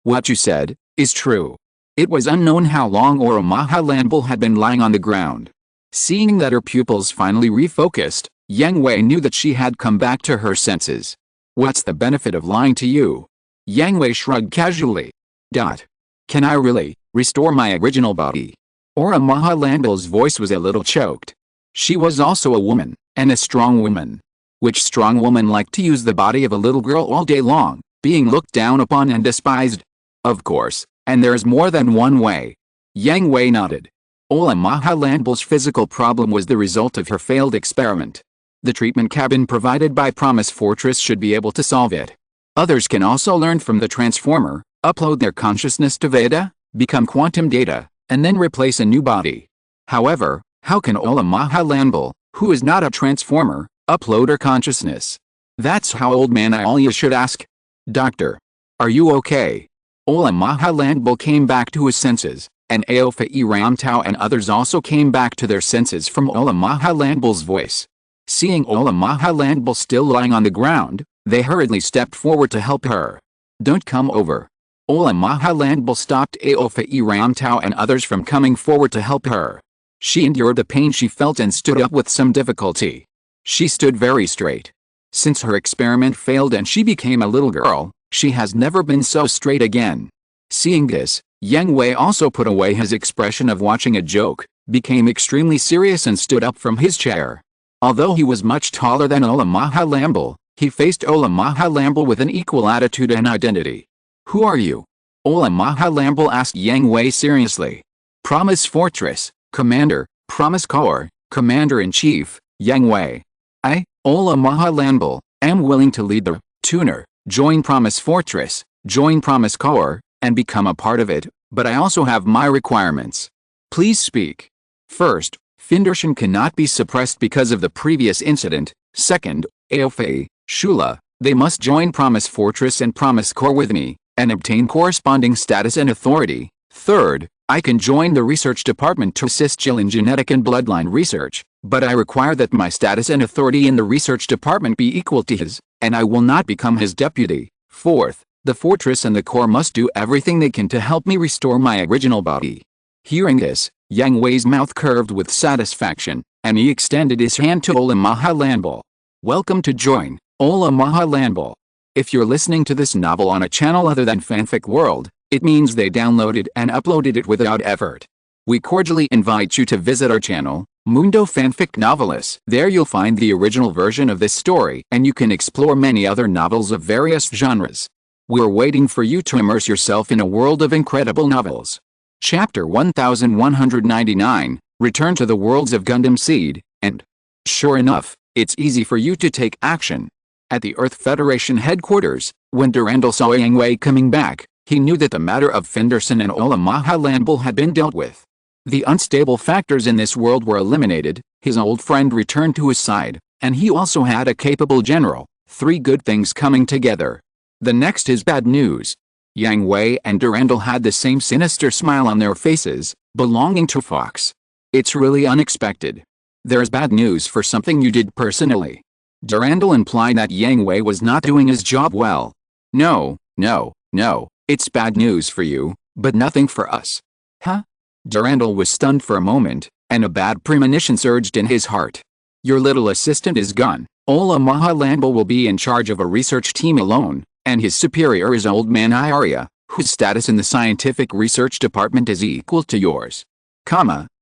What you said, is true. It was unknown how long Ola Mahalandal had been lying on the ground. Seeing that her pupils finally refocused, Yang Hui knew that she had come back to her senses. What's the benefit of lying to you? Yang Hui shrugged casually. Can I really restore my original body? Ola Mahalandal's voice was a little choked. She was also a woman, and a strong woman. Which strong woman liked to use the body of a little girl all day long, being looked down upon and despised? Of course, and there's more than one way. Yang Hui nodded. Ola Mahalandal's physical problem was the result of her failed experiment. The treatment cabin provided by Promise Fortress should be able to solve it. Others can also learn from the transformer, upload their consciousness to Veda, become quantum data, and then replace a new body. However, how can Ola Mahalandal, who is not a transformer, upload her consciousness? That's how Old Man Alia should ask. Doctor, are you okay? Ola Mahalandal came back to his senses, and Aofa Ramtao and others also came back to their senses from Ola Mahalandal's voice. Seeing Ola Mahalandal still lying on the ground, they hurriedly stepped forward to help her. Don't come over. Ola Mahalandal stopped Aofa Ramtao and others from coming forward to help her. She endured the pain she felt and stood up with some difficulty. She stood very straight. Since her experiment failed and she became a little girl, she has never been so straight again. Seeing this, Yang Hui also put away his expression of watching a joke, became extremely serious and stood up from his chair. Although he was much taller than Ola Mahalandal, he faced Ola Mahalandal with an equal attitude and identity. Who are you? Ola Mahalandal asked Yang Hui seriously. Promise Fortress, Commander, Promise Corps, Commander-in-Chief, Yang Hui. I, Ola Mahalandal, am willing to lead the tuner, join Promise Fortress, join Promise Corps, and become a part of it, but I also have my requirements. Please speak. First, Findershan cannot be suppressed because of the previous incident. Second, Aofa, Shula, they must join Promise Fortress and Promise Corps with me, and obtain corresponding status and authority. Third, I can join the research department to assist Jill in genetic and bloodline research, but I require that my status and authority in the research department be equal to his, and I will not become his deputy. Fourth, the Fortress and the Corps must do everything they can to help me restore my original body. Hearing this, Yang Hui's mouth curved with satisfaction, and he extended his hand to Ola Mahalandal. Welcome to join, Ola Mahalandal. If you're listening to this novel on a channel other than Fanfic World, it means they downloaded and uploaded it without effort. We cordially invite you to visit our channel, Mundo Fanfic Novelist. There you'll find the original version of this story, and you can explore many other novels of various genres. We're waiting for you to immerse yourself in a world of incredible novels. Chapter 1199, Return to the Worlds of Gundam Seed, and sure enough, it's easy for you to take action. At the Earth Federation headquarters, when Durandal saw Yang Hui coming back, he knew that the matter of Fenderson and Olamaha Landball had been dealt with. The unstable factors in this world were eliminated, his old friend returned to his side, and he also had a capable general. 3 good things coming together. The next is bad news. Yang Hui and Durandal had the same sinister smile on their faces, belonging to Fox. It's really unexpected. There's bad news for something you did personally. Durandal implied that Yang Hui was not doing his job well. No, it's bad news for you, but nothing for us. Huh? Durandal was stunned for a moment, and a bad premonition surged in his heart. Your little assistant is gone. Olamaha Landball will be in charge of a research team alone, and his superior is Old Man Iaria, whose status in the scientific research department is equal to yours.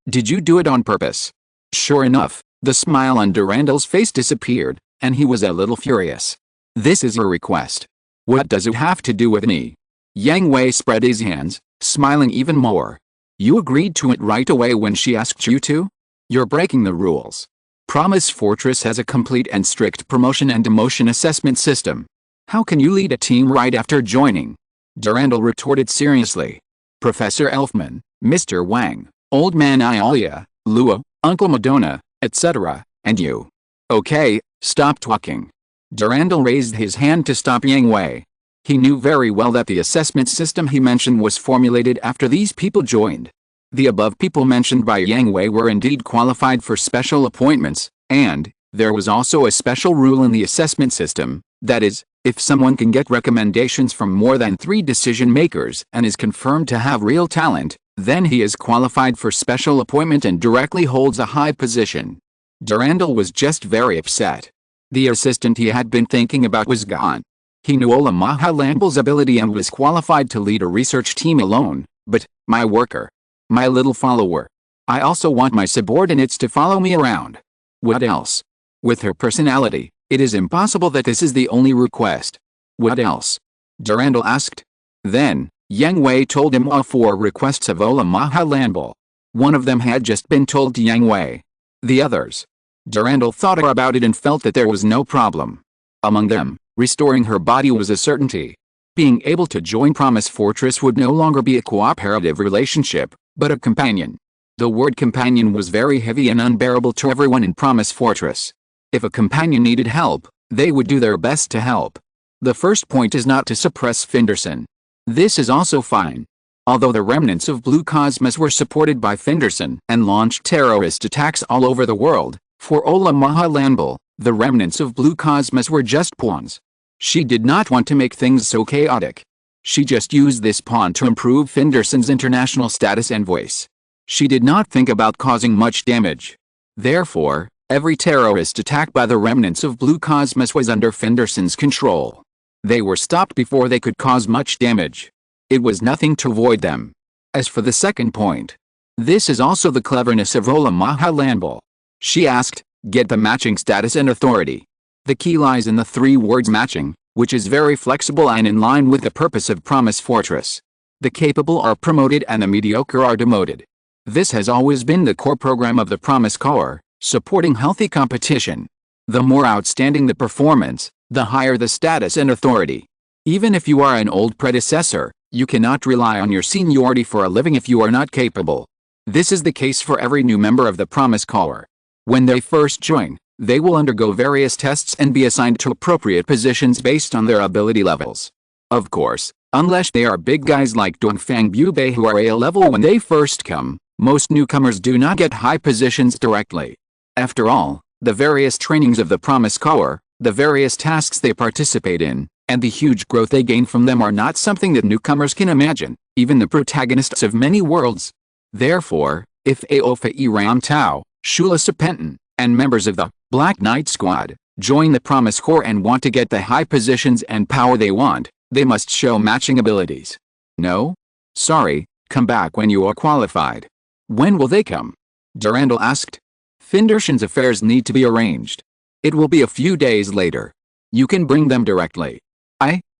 Did you do it on purpose? Sure enough, the smile on Durandal's face disappeared, and he was a little furious. This is a request. What does it have to do with me? Yang Hui spread his hands, smiling even more. You agreed to it right away when she asked you to? You're breaking the rules. Promise Fortress has a complete and strict promotion and demotion assessment system. How can you lead a team right after joining? Durandal retorted seriously. Professor Elfman, Mr. Wang, Old Man Ialia, Lua, Uncle Madonna, etc., and you. Okay, stop talking. Durandal raised his hand to stop Yang Hui. He knew very well that the assessment system he mentioned was formulated after these people joined. The above people mentioned by Yang Hui were indeed qualified for special appointments, and there was also a special rule in the assessment system, that is, if someone can get recommendations from more than 3 decision makers and is confirmed to have real talent, then he is qualified for special appointment and directly holds a high position. Durandal was just very upset. The assistant he had been thinking about was gone. He knew Olamaha Landball's ability and was qualified to lead a research team alone, but, my worker. My little follower. I also want my subordinates to follow me around. What else? With her personality, it is impossible that this is the only request. What else? Durandal asked. Then, Yang Hui told him all 4 requests of Olamaha Landball. One of them had just been told to Yang Hui. The others. Durandal thought about it and felt that there was no problem. Among them, restoring her body was a certainty. Being able to join Promise Fortress would no longer be a cooperative relationship, but a companion. The word companion was very heavy and unbearable to everyone in Promise Fortress. If a companion needed help, they would do their best to help. The first point is not to suppress Fenderson. This is also fine. Although the remnants of Blue Cosmos were supported by Fenderson and launched terrorist attacks all over the world, for Olamaha Landball, the remnants of Blue Cosmos were just pawns. She did not want to make things so chaotic. She just used this pawn to improve Fenderson's international status and voice. She did not think about causing much damage. Therefore, every terrorist attack by the remnants of Blue Cosmos was under Fenderson's control. They were stopped before they could cause much damage. It was nothing to avoid them. As for the second point, this is also the cleverness of Olamaha Landball. She asked, get the matching status and authority. The key lies in the 3 words matching, which is very flexible and in line with the purpose of Promise Fortress. The capable are promoted and the mediocre are demoted. This has always been the core program of the Promise Corps, supporting healthy competition. The more outstanding the performance, the higher the status and authority. Even if you are an old predecessor, you cannot rely on your seniority for a living if you are not capable. This is the case for every new member of the Promise Corps. When they first join, they will undergo various tests and be assigned to appropriate positions based on their ability levels. Of course, unless they are big guys like Dongfang Bubei who are A level when they first come, most newcomers do not get high positions directly. After all, the various trainings of the Promise Corps, the various tasks they participate in, and the huge growth they gain from them are not something that newcomers can imagine, even the protagonists of many worlds. Therefore, if Aofa Ram Tao, Shula Serpentin, and members of the Black Knight Squad join the Promise Corps and want to get the high positions and power they want, they must show matching abilities. No? Sorry, come back when you are qualified. When will they come? Durandal asked. Fenderson's affairs need to be arranged. It will be a few days later. You can bring them directly.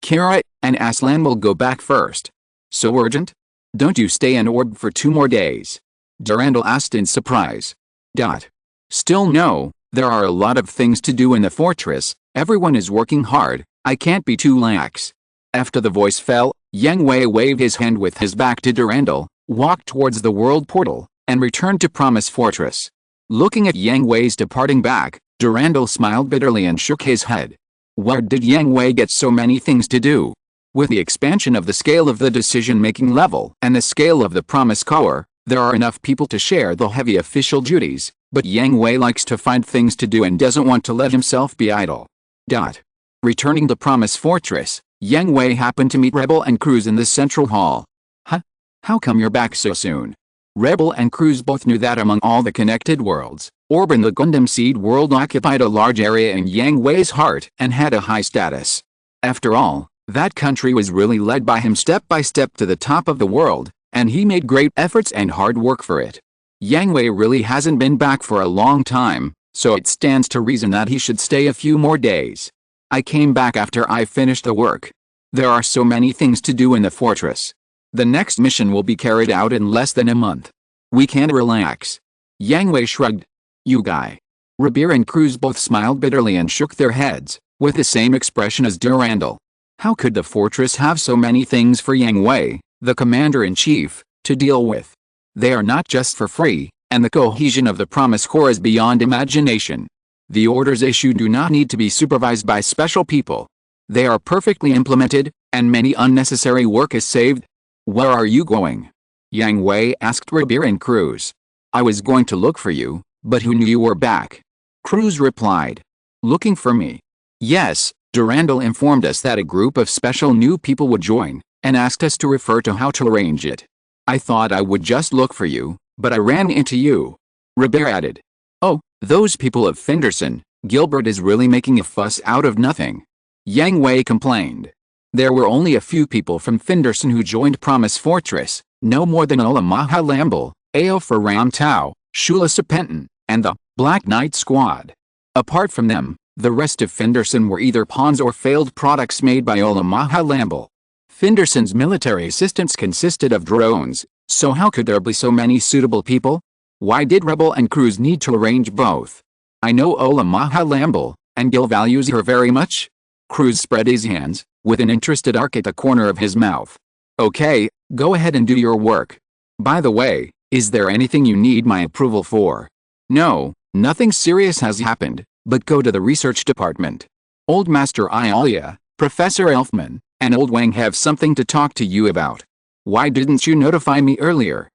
Kira, and Aslan will go back first. So urgent? Don't you stay in orb for 2 more days? Durandal asked in surprise. Still no, there are a lot of things to do in the fortress, Everyone is working hard, I can't be too lax. After the voice fell, Yang Hui waved his hand with his back to Durandal, walked towards the world portal, and returned to Promise Fortress. Looking at Yang Hui's departing back, Durandal smiled bitterly and shook his head. Where did Yang Hui get so many things to do? With the expansion of the scale of the decision-making level and the scale of the Promise Core, there are enough people to share the heavy official duties, but Yang Hui likes to find things to do and doesn't want to let himself be idle. Returning to Promise Fortress, Yang Hui happened to meet Rebel and Cruz in the central hall. Huh? How come you're back so soon? Rebel and Cruz both knew that among all the connected worlds, Orban the Gundam seed world occupied a large area in Yang Hui's heart and had a high status. After all, that country was really led by him step by step to the top of the world, and he made great efforts and hard work for it. Yang Hui really hasn't been back for a long time, so it stands to reason that he should stay a few more days. I came back after I finished the work. There are so many things to do in the fortress. The next mission will be carried out in less than a month. We can't relax. Yang Hui shrugged. You guy. Rabir and Cruz both smiled bitterly and shook their heads, with the same expression as Durandal. How could the fortress have so many things for Yang Hui, the commander-in-chief, to deal with? They are not just for free, and the cohesion of the Promise Core is beyond imagination. The orders issued do not need to be supervised by special people. They are perfectly implemented, and many unnecessary work is saved. Where are you going? Yang Hui asked Rabir and Cruz. I was going to look for you, but who knew you were back? Cruz replied. Looking for me? Yes, Durandal informed us that a group of special new people would join, and asked us to refer to how to arrange it. I thought I would just look for you, but I ran into you. Rabir added. Oh, those people of Fenderson, Gilbert is really making a fuss out of nothing. Yang Hui complained. There were only a few people from Fenderson who joined Promise Fortress, no more than Ola Maha Lambel, Ao for Ram Tao, Shula Serpentin, and the Black Knight Squad. Apart from them, the rest of Fenderson were either pawns or failed products made by Ola Maha Lambel. Fenderson's military assistance consisted of drones, so how could there be so many suitable people? Why did Rebel and Cruz need to arrange both? I know Ola Maha Lambel, and Gil values her very much. Cruz spread his hands, with an interested arc at the corner of his mouth. Okay, go ahead and do your work. By the way, is there anything you need my approval for? No, nothing serious has happened, but go to the research department. Old Master Ialia, Professor Elfman, and Old Wang have something to talk to you about. Why didn't you notify me earlier?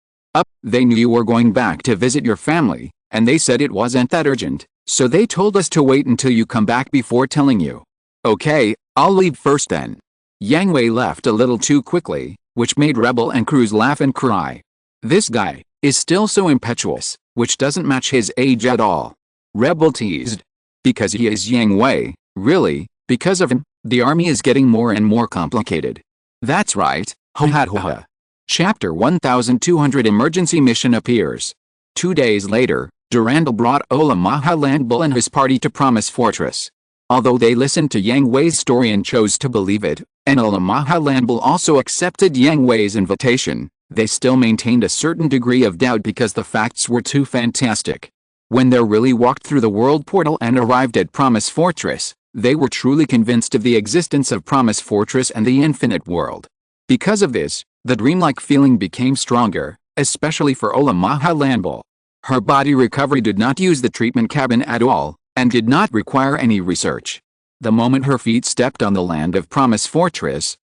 They knew you were going back to visit your family, and they said it wasn't that urgent, so they told us to wait until you come back before telling you. Okay, I'll leave first then. Yang Hui left a little too quickly, which made Rebel and Cruz laugh and cry. This guy is still so impetuous, which doesn't match his age at all. Rebel teased. Because he is Yang Hui, really, because of him, the army is getting more and more complicated. That's right, ho ha ho ha. Chapter 1200 Emergency Mission appears. 2 days later, Durandal brought Ola Maha Lambel and his party to Promise Fortress. Although they listened to Yang Hui's story and chose to believe it, and Ola Maha Lambel also accepted Yang Hui's invitation, they still maintained a certain degree of doubt because the facts were too fantastic. When they really walked through the world portal and arrived at Promise Fortress, they were truly convinced of the existence of Promise Fortress and the infinite world. Because of this, the dreamlike feeling became stronger, especially for Ola Maha Lambel. Her body recovery did not use the treatment cabin at all, and did not require any research. The moment her feet stepped on the land of Promise Fortress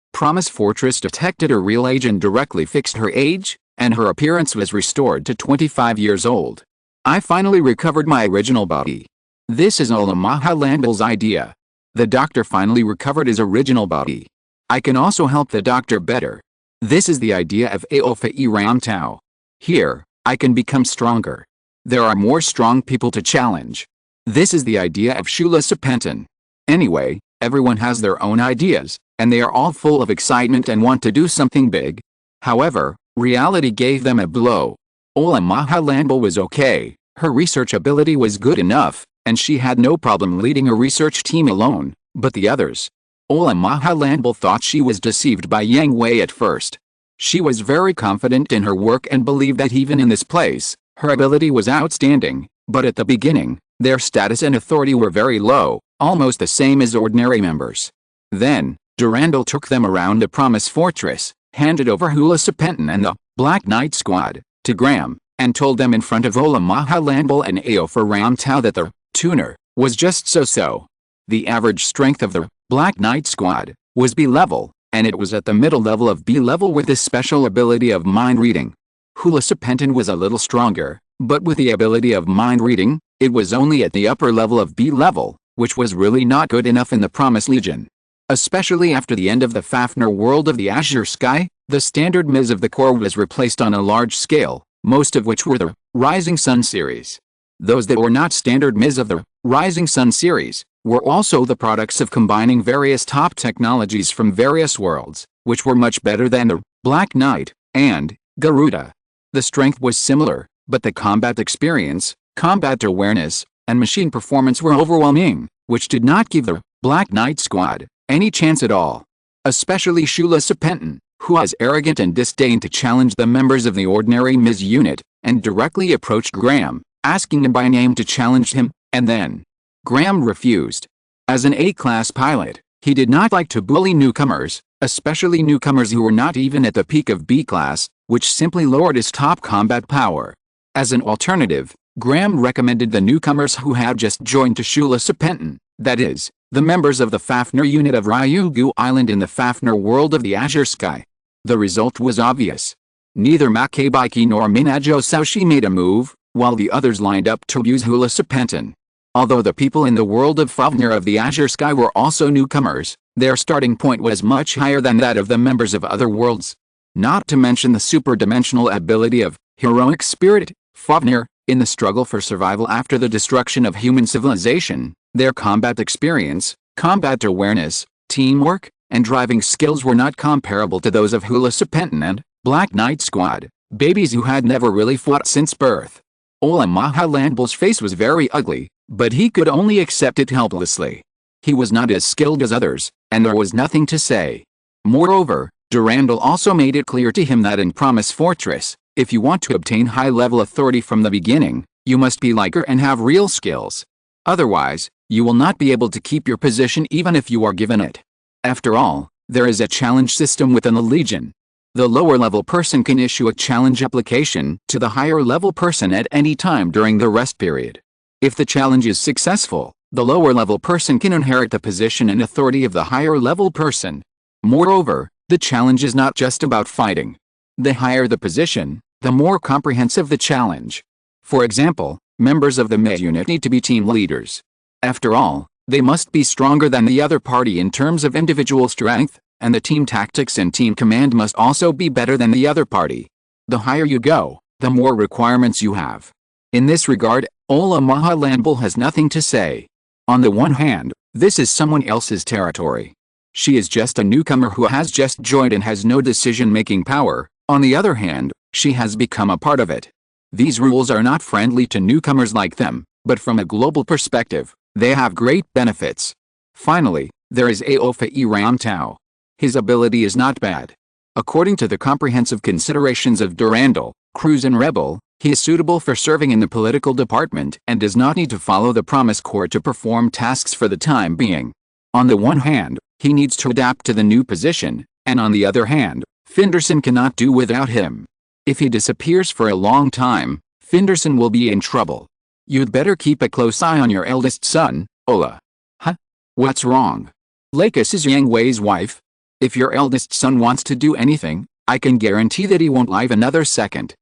detected her real age and directly fixed her age, and her appearance was restored to 25 years old. I finally recovered my original body. This is Ola Maha Lambel's idea. The doctor finally recovered his original body. I can also help the doctor better. This is the idea of Aofa Ram Tao. Here, I can become stronger. There are more strong people to challenge. This is the idea of Shula Serpentin. Anyway, everyone has their own ideas, and they are all full of excitement and want to do something big. However, reality gave them a blow. Ola Maha Lambel was okay, her research ability was good enough, and she had no problem leading a research team alone, but the others. Ola Maha Lambel thought she was deceived by Yang Hui at first. She was very confident in her work and believed that even in this place, her ability was outstanding, but at the beginning, their status and authority were very low, almost the same as ordinary members. Then, Durandal took them around the Promise Fortress, handed over Hula Serpentin and the Black Knight Squad to Graham, and told them in front of Ola Maha Landball and Ao for Ram Tau that the tuner was just so-so. The average strength of the Black Knight Squad was B level, and it was at the middle level of B level with the special ability of mind reading. Hula Serpentin was a little stronger, but with the ability of mind reading, it was only at the upper level of B level, which was really not good enough in the Promise Legion. Especially after the end of the Fafnir world of the Azure Sky, the standard Ms of the Corps was replaced on a large scale, most of which were the Rising Sun series. Those that were not standard Ms of the Rising Sun series were also the products of combining various top technologies from various worlds, which were much better than the Black Knight and Garuda. The strength was similar, but the combat experience, combat awareness, and machine performance were overwhelming, which did not give the Black Knight Squad any chance at all. Especially Hula Serpentin, who was arrogant and disdained to challenge the members of the ordinary Ms unit, and directly approached Graham, asking him by name to challenge him, and then Graham refused. As an A-class pilot, he did not like to bully newcomers, especially newcomers who were not even at the peak of B-class, which simply lowered his top combat power. As an alternative, Graham recommended the newcomers who had just joined to Hula Serpentin, that is, the members of the Fafnir unit of Ryugu Island in the Fafnir world of the Azure Sky. The result was obvious. Neither Makabaiki nor Minajo Saushi made a move, while the others lined up to use Hula Serpentin. Although the people in the world of Fafnir of the Azure Sky were also newcomers, their starting point was much higher than that of the members of other worlds. Not to mention the super-dimensional ability of heroic spirit, Fafnir, in the struggle for survival after the destruction of human civilization. Their combat experience, combat awareness, teamwork, and driving skills were not comparable to those of Hula Serpentin and Black Knight Squad, babies who had never really fought since birth. Ola Maha Landball's face was very ugly, but he could only accept it helplessly. He was not as skilled as others, and there was nothing to say. Moreover, Durandal also made it clear to him that in Promise Fortress, if you want to obtain high-level authority from the beginning, you must be like her and have real skills. Otherwise, you will not be able to keep your position even if you are given it. After all, there is a challenge system within the Legion. The lower-level person can issue a challenge application to the higher-level person at any time during the rest period. If the challenge is successful, the lower-level person can inherit the position and authority of the higher-level person. Moreover, the challenge is not just about fighting. The higher the position, the more comprehensive the challenge. For example, members of the Mecha unit need to be team leaders. After all, they must be stronger than the other party in terms of individual strength, and the team tactics and team command must also be better than the other party. The higher you go, the more requirements you have. In this regard, Ola Maha Landball has nothing to say. On the one hand, this is someone else's territory. She is just a newcomer who has just joined and has no decision-making power. On the other hand, she has become a part of it. These rules are not friendly to newcomers like them, but from a global perspective, they have great benefits. Finally, there is Aofa Ram Tau. His ability is not bad. According to the comprehensive considerations of Durandal, Cruz and Rebel, he is suitable for serving in the political department and does not need to follow the Promise Corps to perform tasks for the time being. On the one hand, he needs to adapt to the new position, and on the other hand, Finderson cannot do without him. If he disappears for a long time, Finderson will be in trouble. You'd better keep a close eye on your eldest son, Ola. Huh? What's wrong? Lakis is Yang Hui's wife. If your eldest son wants to do anything, I can guarantee that he won't live another second.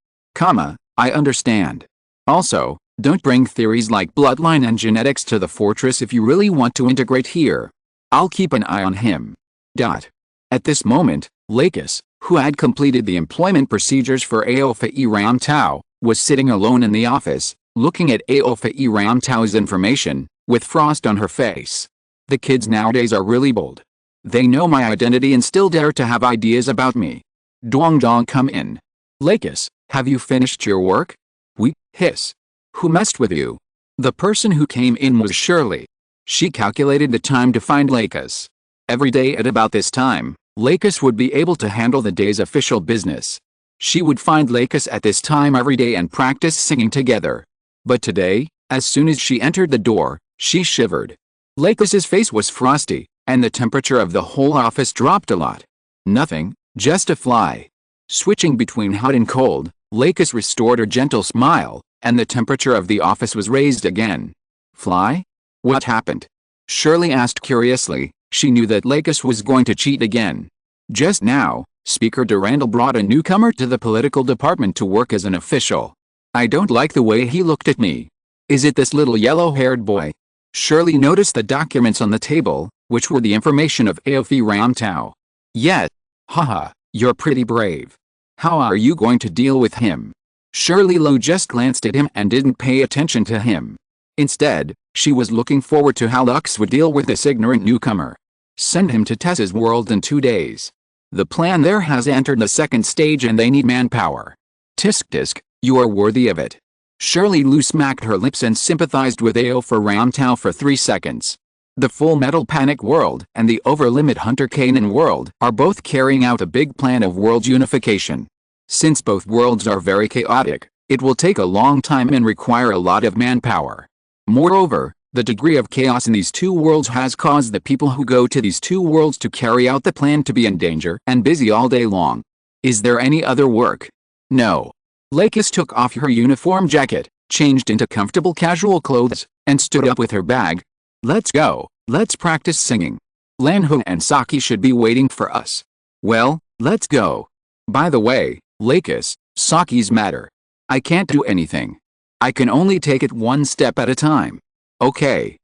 I understand. Also, don't bring theories like bloodline and genetics to the fortress if you really want to integrate here. I'll keep an eye on him. At this moment, Lakis, who had completed the employment procedures for Aofa Ram Tau, was sitting alone in the office, looking at Aofa Ram Tau's information, with frost on her face. The kids nowadays are really bold. They know my identity and still dare to have ideas about me. Dong, come in. Lakis, have you finished your work? We, hiss. Who messed with you? The person who came in was Shirley. She calculated the time to find Lakis. Every day at about this time, Lakis would be able to handle the day's official business. She would find Lakis at this time every day and practice singing together. But today, as soon as she entered the door, she shivered. Lakis's face was frosty, and the temperature of the whole office dropped a lot. Nothing, just a fly. Switching between hot and cold, Lakis restored her gentle smile, and the temperature of the office was raised again. Fly? What happened? Shirley asked curiously. She knew that Lakis was going to cheat again. Just now, Speaker Durandal brought a newcomer to the political department to work as an official. I don't like the way he looked at me. Is it this little yellow-haired boy? Shirley noticed the documents on the table, which were the information of Aofi Ramtao. Yes. Haha, you're pretty brave. How are you going to deal with him? Shirley Lowe just glanced at him and didn't pay attention to him. Instead, she was looking forward to how Lux would deal with this ignorant newcomer. Send him to Tessa's world in 2 days. The plan there has entered the second stage and they need manpower. Tisk tisk, you are worthy of it. Shirley Lowe smacked her lips and sympathized with Aofi Ramtao for 3 seconds. The Full Metal Panic world and the Overlimit Hunter Kanan world are both carrying out a big plan of world unification. Since both worlds are very chaotic, it will take a long time and require a lot of manpower. Moreover, the degree of chaos in these 2 worlds has caused the people who go to these 2 worlds to carry out the plan to be in danger and busy all day long. Is there any other work? No. Lakis took off her uniform jacket, changed into comfortable casual clothes, and stood up with her bag. Let's go, let's practice singing. Lanho and Saki should be waiting for us. Well, let's go. By the way, Lakis, Saki's matter. I can't do anything. I can only take it 1 step at a time. Okay.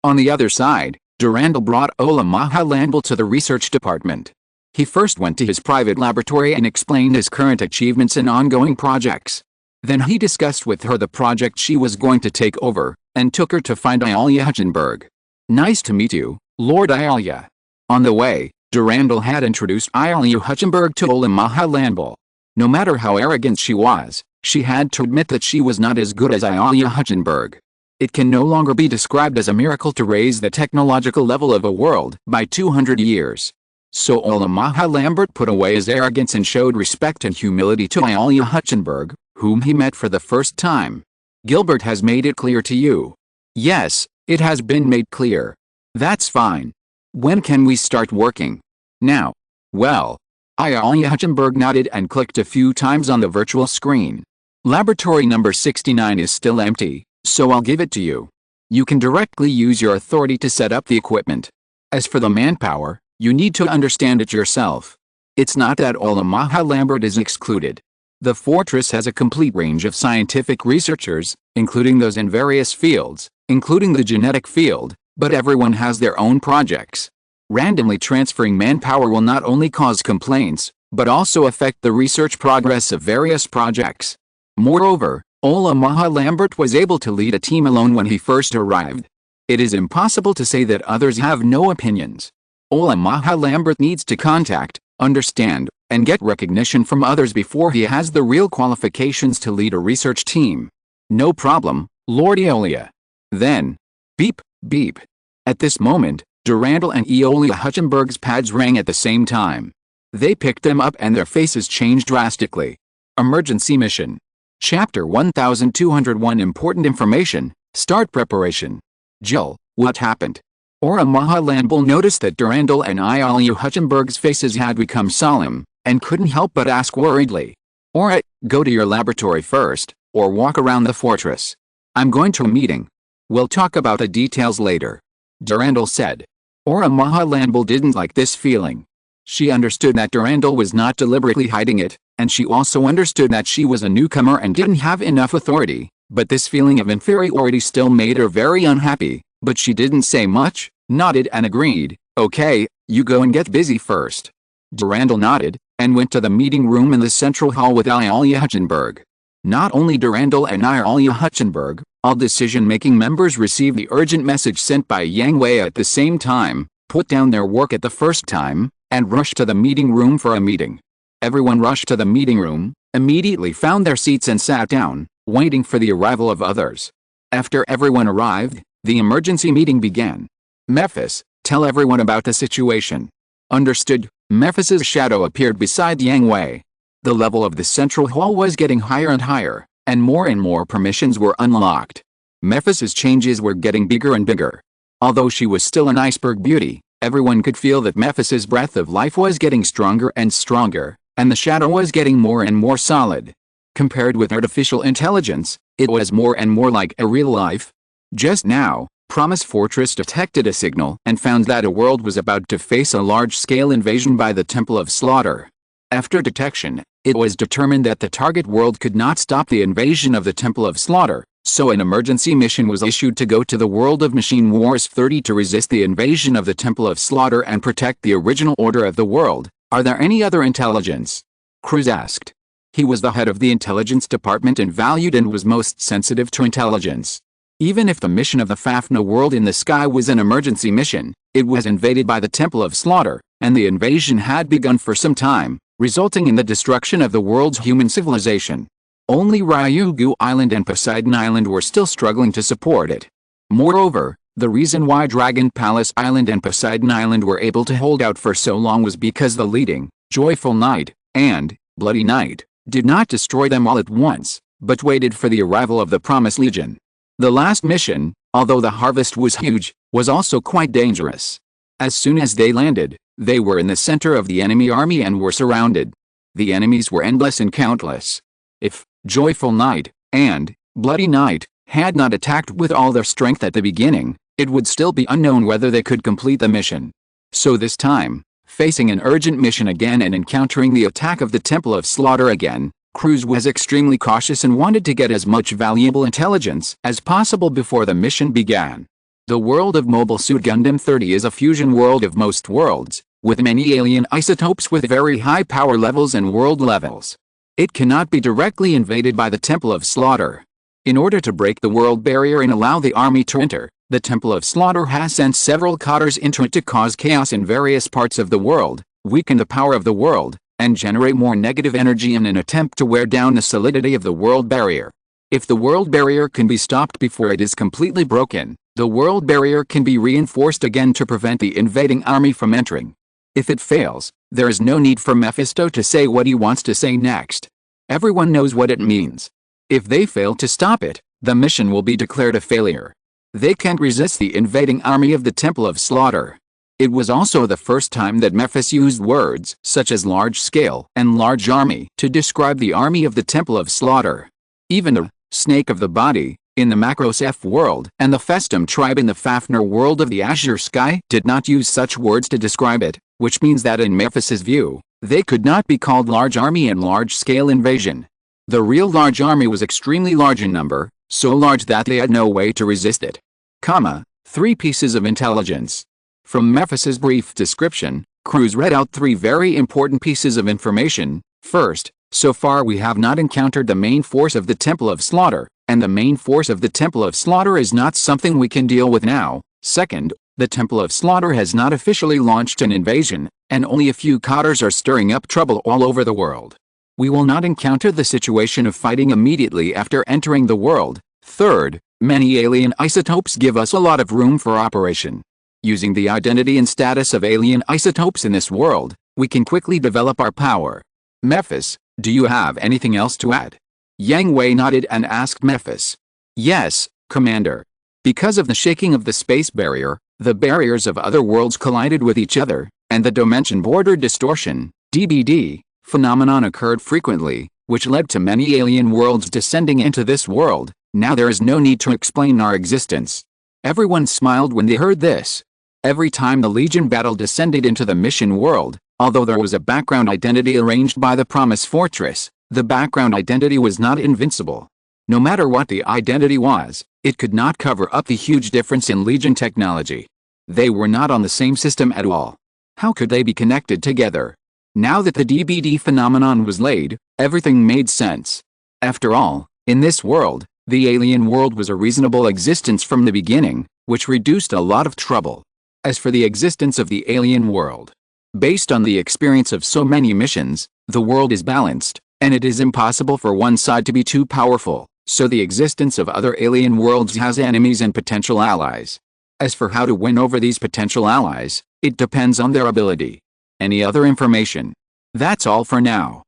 On the other side, Durandal brought Ola Mahalandal to the research department. He first went to his private laboratory and explained his current achievements and ongoing projects. Then he discussed with her the project she was going to take over, and took her to find Ayalia Hutchenberg. Nice to meet you, Lord Ayalia. On the way, Durandal had introduced Ayalia Hutchenberg to Ola Mahalandal. No matter how arrogant she was, she had to admit that she was not as good as Ayalia Hutchenberg. It can no longer be described as a miracle to raise the technological level of a world by 200 years. So Ola Mahalandal put away his arrogance and showed respect and humility to Ayalia Hutchenberg, whom he met for the first time. Gilbert has made it clear to you. Yes, it has been made clear. That's fine. When can we start working? Now. Well. Ayalia Hutchenberg nodded and clicked a few times on the virtual screen. Laboratory number 69 is still empty, so I'll give it to you. You can directly use your authority to set up the equipment. As for the manpower, you need to understand it yourself. It's not that Ola Mahalandal is excluded. The fortress has a complete range of scientific researchers, including those in various fields, including the genetic field, but everyone has their own projects. Randomly transferring manpower will not only cause complaints, but also affect the research progress of various projects. Moreover, Ola Mahalandal was able to lead a team alone when he first arrived. It is impossible to say that others have no opinions. Ola Mahalandal needs to contact, understand, and get recognition from others before he has the real qualifications to lead a research team. No problem, Lord Eolia. Then, beep, beep. At this moment, Durandal and Eolia Hutchenberg's pads rang at the same time. They picked them up and their faces changed drastically. Emergency mission. Chapter 1201 Important Information, Start Preparation. Jill, what happened? Ola Mahalandal noticed that Durandal and Ayalia Hutchenberg's faces had become solemn, and couldn't help but ask worriedly. Alright, go to your laboratory first, or walk around the fortress. I'm going to a meeting. We'll talk about the details later. Durandal said. Ola Mahalandal didn't like this feeling. She understood that Durandal was not deliberately hiding it, and she also understood that she was a newcomer and didn't have enough authority, but this feeling of inferiority still made her very unhappy, but she didn't say much, nodded and agreed, okay, you go and get busy first. Durandal nodded, and went to the meeting room in the central hall with Ayalia Hutchenberg. Not only Durandal and Ayalia Hutchenberg, all decision-making members received the urgent message sent by Yang Hui at the same time, put down their work at the first time, and rushed to the meeting room for a meeting. Everyone rushed to the meeting room, immediately found their seats and sat down, waiting for the arrival of others. After everyone arrived, the emergency meeting began. Mephis, tell everyone about the situation. Understood. Mephis's shadow appeared beside Yang Hui. The level of the central hall was getting higher and higher, and more permissions were unlocked. Mephis's changes were getting bigger and bigger. Although she was still an iceberg beauty, everyone could feel that Mephis's breath of life was getting stronger and stronger, and the shadow was getting more and more solid. Compared with artificial intelligence, it was more and more like a real life. Just now, Promise Fortress detected a signal and found that a world was about to face a large-scale invasion by the Temple of Slaughter. After detection, it was determined that the target world could not stop the invasion of the Temple of Slaughter, so an emergency mission was issued to go to the world of Machine Wars 30 to resist the invasion of the Temple of Slaughter and protect the original order of the world. Are there any other intelligence? Cruz asked. He was the head of the intelligence department and valued and was most sensitive to intelligence. Even if the mission of the Fafnir world in the sky was an emergency mission, it was invaded by the Temple of Slaughter, and the invasion had begun for some time, resulting in the destruction of the world's human civilization. Only Ryugu Island and Poseidon Island were still struggling to support it. Moreover, the reason why Dragon Palace Island and Poseidon Island were able to hold out for so long was because the leading, Joyful Knight, and Bloody Knight did not destroy them all at once, but waited for the arrival of the Promised Legion. The last mission, although the harvest was huge, was also quite dangerous. As soon as they landed, they were in the center of the enemy army and were surrounded. The enemies were endless and countless. If Joyful Knight and Bloody Knight had not attacked with all their strength at the beginning, it would still be unknown whether they could complete the mission. So this time, facing an urgent mission again and encountering the attack of the Temple of Slaughter again, Cruz was extremely cautious and wanted to get as much valuable intelligence as possible before the mission began. The world of Mobile Suit Gundam 30 is a fusion world of most worlds, with many alien isotopes with very high power levels and world levels. It cannot be directly invaded by the Temple of Slaughter. In order to break the world barrier and allow the army to enter, the Temple of Slaughter has sent several Cotters into it to cause chaos in various parts of the world, weaken the power of the world, and generate more negative energy in an attempt to wear down the solidity of the world barrier. If the world barrier can be stopped before it is completely broken, the world barrier can be reinforced again to prevent the invading army from entering. If it fails, there is no need for Mephisto to say what he wants to say next. Everyone knows what it means. If they fail to stop it, the mission will be declared a failure. They can't resist the invading army of the Temple of Slaughter. It was also the first time that Mephis used words such as large scale and large army to describe the army of the Temple of Slaughter. Even the Snake of the Body in the Macros F world and the Festum tribe in the Fafnir world of the Azure Sky did not use such words to describe it, which means that in Mephis's view, they could not be called large army and large-scale invasion. The real large army was extremely large in number, so large that they had no way to resist it. 3 pieces of intelligence. From Mephis's brief description, Cruz read out 3 very important pieces of information. First, so far we have not encountered the main force of the Temple of Slaughter, and the main force of the Temple of Slaughter is not something we can deal with now. Second, the Temple of Slaughter has not officially launched an invasion, and only a few Cotters are stirring up trouble all over the world. We will not encounter the situation of fighting immediately after entering the world. Third, many alien isotopes give us a lot of room for operation. Using the identity and status of alien isotopes in this world, we can quickly develop our power. Mephis, do you have anything else to add? Yang Hui nodded and asked Mephis. Yes, Commander. Because of the shaking of the space barrier, the barriers of other worlds collided with each other, and the dimension border distortion, DBD, phenomenon occurred frequently, which led to many alien worlds descending into this world. Now there is no need to explain our existence. Everyone smiled when they heard this. Every time the Legion battle descended into the mission world, although there was a background identity arranged by the Promise Fortress, the background identity was not invincible. No matter what the identity was, it could not cover up the huge difference in Legion technology. They were not on the same system at all. How could they be connected together? Now that the DBD phenomenon was laid, everything made sense. After all, in this world, the alien world was a reasonable existence from the beginning, which reduced a lot of trouble. As for the existence of the alien world, based on the experience of so many missions, the world is balanced, and it is impossible for one side to be too powerful, so the existence of other alien worlds has enemies and potential allies. As for how to win over these potential allies, it depends on their ability. Any other information? That's all for now.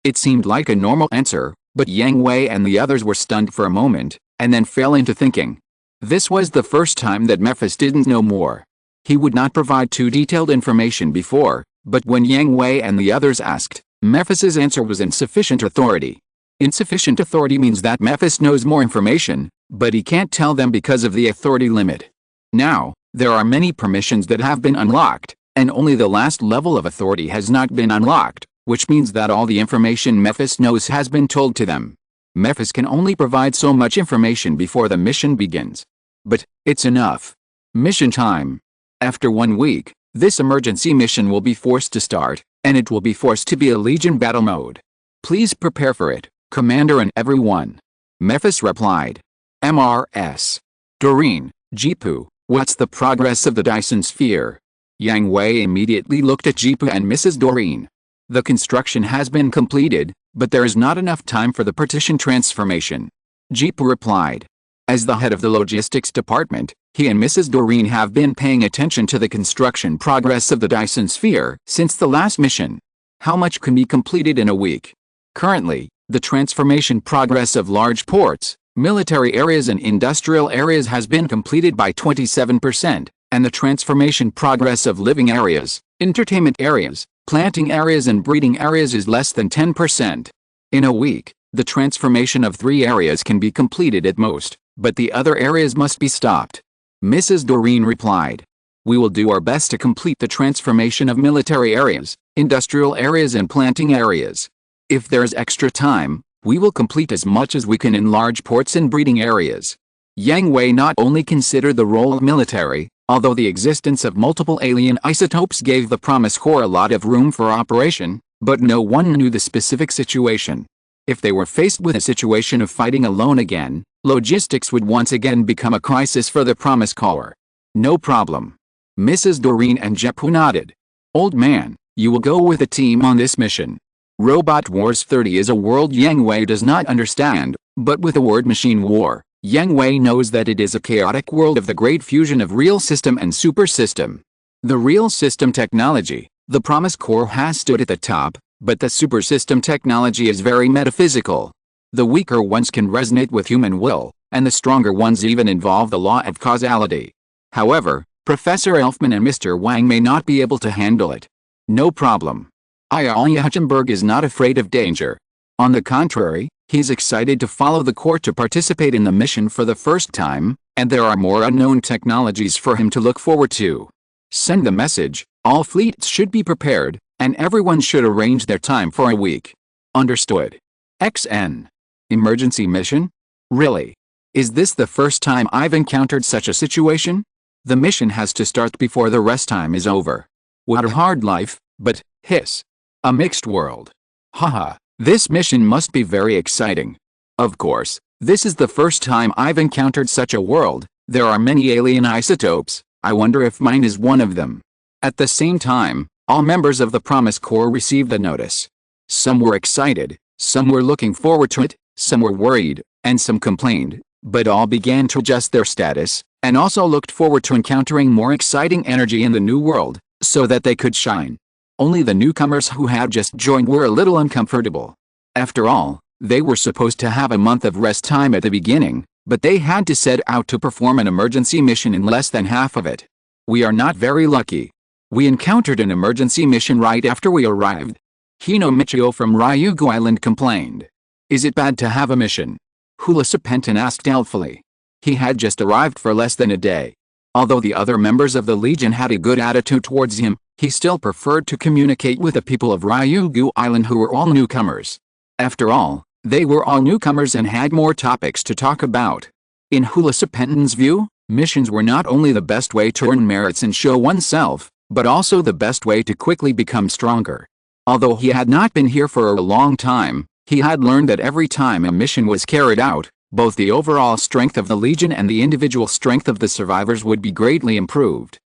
It seemed like a normal answer, but Yang Hui and the others were stunned for a moment, and then fell into thinking. This was the first time that Memphis didn't know more. He would not provide too detailed information before, but when Yang Hui and the others asked, Memphis's answer was insufficient authority. Insufficient authority means that Memphis knows more information, but he can't tell them because of the authority limit. Now, there are many permissions that have been unlocked, and only the last level of authority has not been unlocked, which means that all the information Memphis knows has been told to them. Memphis can only provide so much information before the mission begins. But it's enough. Mission time. After 1 week, this emergency mission will be forced to start, and it will be forced to be a Legion battle mode. Please prepare for it, Commander and everyone. Memphis replied. MRS. Doreen, Jipu, what's the progress of the Dyson sphere? Yang Hui immediately looked at Jipu and Mrs. Doreen. The construction has been completed, but there is not enough time for the partition transformation. Jipu replied. As the head of the logistics department, he and Mrs. Doreen have been paying attention to the construction progress of the Dyson sphere since the last mission. How much can be completed in a week? Currently, the transformation progress of large ports, military areas and industrial areas has been completed by 27%, and the transformation progress of living areas, entertainment areas, planting areas and breeding areas is less than 10%. In a week, the transformation of 3 areas can be completed at most, but the other areas must be stopped. Mrs. Doreen replied. We will do our best to complete the transformation of military areas, industrial areas and planting areas. If there's extra time, we will complete as much as we can in large ports and breeding areas. Yang Hui not only considered the role of military, although the existence of multiple alien isotopes gave the Promise Corps a lot of room for operation, but no one knew the specific situation. If they were faced with a situation of fighting alone again, logistics would once again become a crisis for the Promise Corps. No problem. Mrs. Doreen and Jipu nodded. Old man, you will go with the team on this mission. Robot Wars 30 is a world Yang Hui does not understand, but with the word machine war, Yang Hui knows that it is a chaotic world of the great fusion of real system and super system. The real system technology, the Promise Corps has stood at the top, but the super system technology is very metaphysical. The weaker ones can resonate with human will, and the stronger ones even involve the law of causality. However, Professor Elfman and Mr. Wang may not be able to handle it. No problem. Ayala Hutchenberg is not afraid of danger. On the contrary, he's excited to follow the Corps to participate in the mission for the first time, and there are more unknown technologies for him to look forward to. Send the message, all fleets should be prepared, and everyone should arrange their time for a week. Understood. XN. Emergency mission? Really? Is this the first time I've encountered such a situation? The mission has to start before the rest time is over. What a hard life, but, hiss. A mixed world. Haha, this mission must be very exciting. Of course, this is the first time I've encountered such a world. There are many alien isotopes. I wonder if mine is one of them. At the same time, all members of the Promise Corps received the notice. Some were excited, some were looking forward to it, some were worried, and some complained, but all began to adjust their status, and also looked forward to encountering more exciting energy in the new world, so that they could shine. Only the newcomers who had just joined were a little uncomfortable. After all, they were supposed to have a month of rest time at the beginning, but they had to set out to perform an emergency mission in less than half of it. We are not very lucky. We encountered an emergency mission right after we arrived. Hino Michio from Ryugu Island complained. Is it bad to have a mission? Hula Serpentin asked doubtfully. He had just arrived for less than a day. Although the other members of the Legion had a good attitude towards him, he still preferred to communicate with the people of Ryugu Island who were all newcomers. After all, they were all newcomers and had more topics to talk about. In Hula Serpentin's view, missions were not only the best way to earn merits and show oneself, but also the best way to quickly become stronger. Although he had not been here for a long time, he had learned that every time a mission was carried out, both the overall strength of the Legion and the individual strength of the survivors would be greatly improved.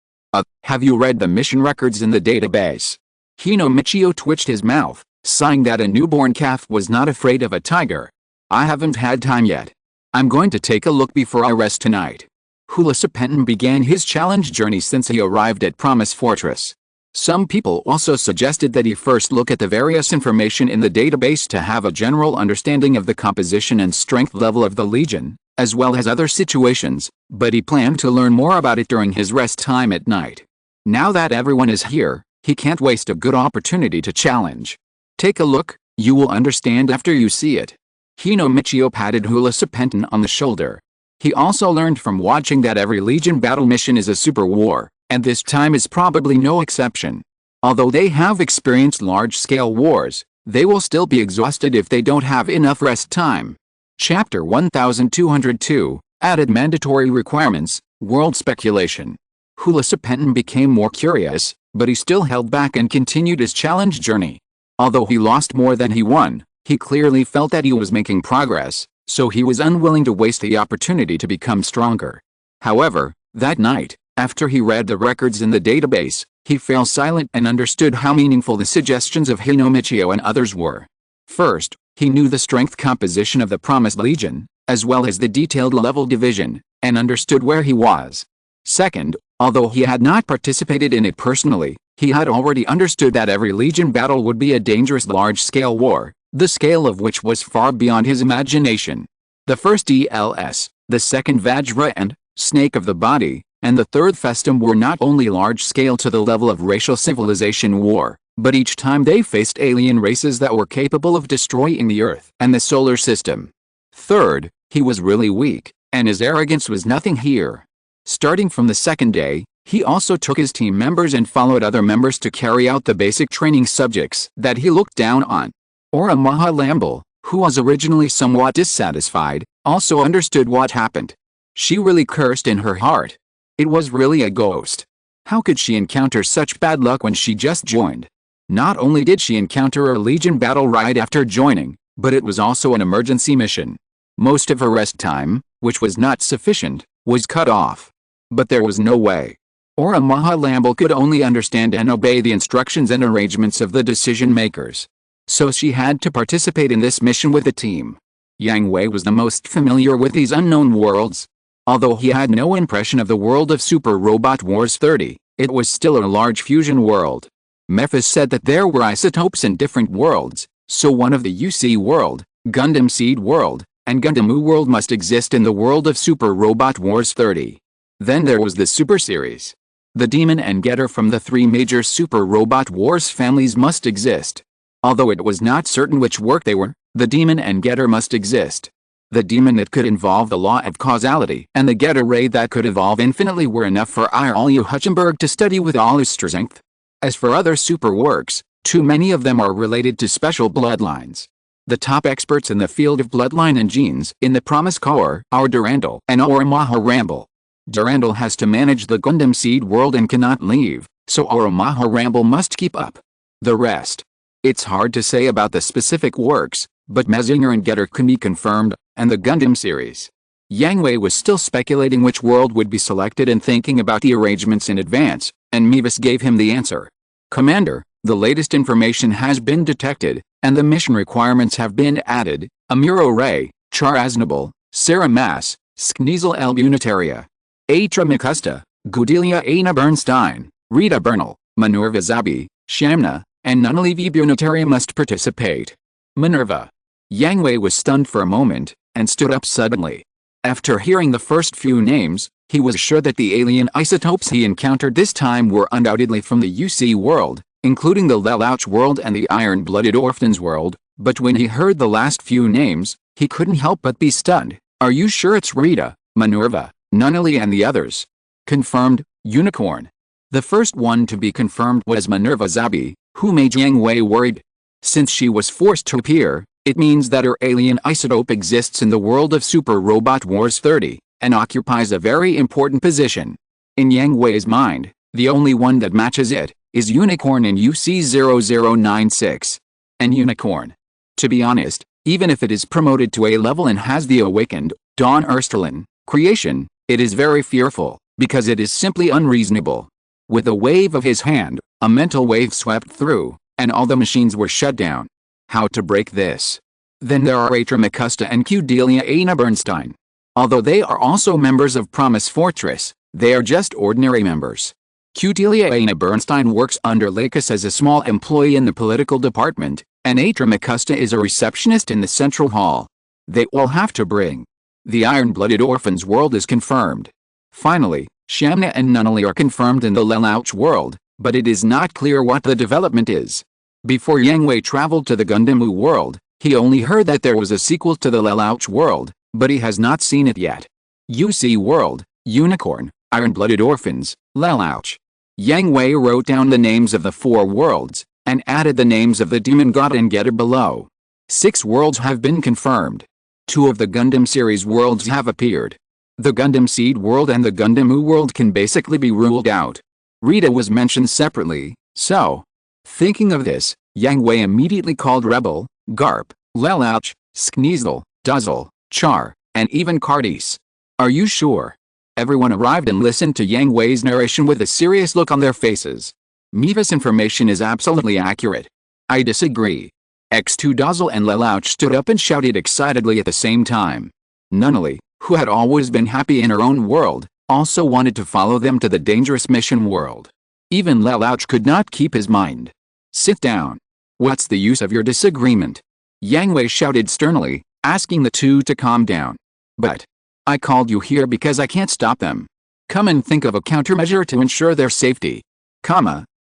Have you read the mission records in the database? Hino Michio twitched his mouth, sighing that a newborn calf was not afraid of a tiger. I haven't had time yet. I'm going to take a look before I rest tonight. Hula Serpentin began his challenge journey since he arrived at Promise Fortress. Some people also suggested that he first look at the various information in the database to have a general understanding of the composition and strength level of the Legion, as well as other situations, but he planned to learn more about it during his rest time at night. Now that everyone is here, he can't waste a good opportunity to challenge. Take a look, you will understand after you see it. Hino Michio patted Hula Serpentin on the shoulder. He also learned from watching that every Legion battle mission is a super war, and this time is probably no exception. Although they have experienced large-scale wars, they will still be exhausted if they don't have enough rest time. Chapter 1202, Added Mandatory Requirements, World Speculation. Hula Serpentin became more curious, but he still held back and continued his challenge journey. Although he lost more than he won, he clearly felt that he was making progress, so he was unwilling to waste the opportunity to become stronger. However, that night, after he read the records in the database, he fell silent and understood how meaningful the suggestions of Hino Michio and others were. First, he knew the strength composition of the Promised Legion, as well as the detailed level division, and understood where he was. Second, although he had not participated in it personally, he had already understood that every Legion battle would be a dangerous large-scale war, the scale of which was far beyond his imagination. The first ELS, the second Vajra and Snake of the Body, and the third Festum were not only large-scale to the level of racial civilization war, but each time they faced alien races that were capable of destroying the Earth and the solar system. Third, he was really weak, and his arrogance was nothing here. Starting from the second day, he also took his team members and followed other members to carry out the basic training subjects that he looked down on. Arakuma Lamble, who was originally somewhat dissatisfied, also understood what happened. She really cursed in her heart. It was really a ghost. How could she encounter such bad luck when she just joined? Not only did she encounter a Legion battle right after joining, but it was also an emergency mission. Most of her rest time, which was not sufficient, was cut off. But there was no way. Arakuma Lamble could only understand and obey the instructions and arrangements of the decision makers. So she had to participate in this mission with the team. Yang Hui was the most familiar with these unknown worlds. Although he had no impression of the world of Super Robot Wars 30, it was still a large fusion world. Mecha said that there were isotopes in different worlds, so one of the UC world, Gundam Seed world, and Gundam U world must exist in the world of Super Robot Wars 30. Then there was the Super Series. The Demon and Getter from the three major Super Robot Wars families must exist. Although it was not certain which work they were, the Demon and Getter must exist. The Demon that could involve the law of causality and the Getter ray that could evolve infinitely were enough for Irlu Hutchenberg to study with all his strength. As for other super works, too many of them are related to special bloodlines. The top experts in the field of bloodline and genes in the Promise Corps are Durandal and Arakuma Lamble. Durandal has to manage the Gundam Seed world and cannot leave, so Arakuma Lamble must keep up. The rest. It's hard to say about the specific works, but Mazinger and Getter can be confirmed, and the Gundam series. Yang Hui was still speculating which world would be selected and thinking about the arrangements in advance, and Mevis gave him the answer. Commander, the latest information has been detected, and the mission requirements have been added. Amuro Ray, Char Aznable, Sarah Mass, Sknizel El Unitaria, Atra Mikusta, Gudelia Aina Bernstein, Rita Bernal, Minerva Zabi, Shamna, and Nunalevi Unitaria must participate. Minerva. Yang Hui was stunned for a moment, and stood up suddenly. After hearing the first few names, he was sure that the alien isotopes he encountered this time were undoubtedly from the UC world, including the Lelouch world and the Iron-Blooded Orphans world, but when he heard the last few names, he couldn't help but be stunned. Are you sure it's Rita, Minerva, Nunali and the others? Confirmed, Unicorn. The first one to be confirmed was Minerva Zabi, who made Yang Hui worried. Since she was forced to appear, it means that her alien isotope exists in the world of Super Robot Wars 30, and occupies a very important position. In Yang Hui's mind, the only one that matches it is Unicorn in UC0096. And Unicorn. To be honest, even if it is promoted to A level and has the awakened, Dawn Erstelen, creation, it is very fearful, because it is simply unreasonable. With a wave of his hand, a mental wave swept through, and all the machines were shut down. How to break this? Then there are Atra Mikusta and Gudelia Aina Bernstein. Although they are also members of Promise Fortress, they are just ordinary members. Gudelia Aina Bernstein works under Lakis as a small employee in the political department, and Atra Mikusta is a receptionist in the central hall. They all have to bring The iron-blooded orphans world is confirmed. Finally, Shamna and Nunnally are confirmed in the Lelouch world, but it is not clear what the development is. Before Yang Hui traveled to the Gundam world, he only heard that there was a sequel to the Lelouch world, but he has not seen it yet. UC World, Unicorn, Iron-Blooded Orphans, Lelouch. Yang Hui wrote down the names of the 4 worlds, and added the names of the demon god and getter below. 6 worlds have been confirmed. 2 of the Gundam series worlds have appeared. The Gundam Seed world and the Gundam world can basically be ruled out. Rita was mentioned separately, so. Thinking of this, Yang Hui immediately called Rebel, Garp, Lelouch, Skneasel, Duzzle, Char, and even Cardis. Are you sure? Everyone arrived and listened to Yang Hui's narration with a serious look on their faces. Miva's information is absolutely accurate. I disagree. X2 Duzzle and Lelouch stood up and shouted excitedly at the same time. Nunnally, who had always been happy in her own world, also wanted to follow them to the dangerous mission world. Even Lelouch could not keep his mind. Sit down. What's the use of your disagreement? Yang Hui shouted sternly, asking the 2 to calm down. But I called you here because I can't stop them. Come and think of a countermeasure to ensure their safety.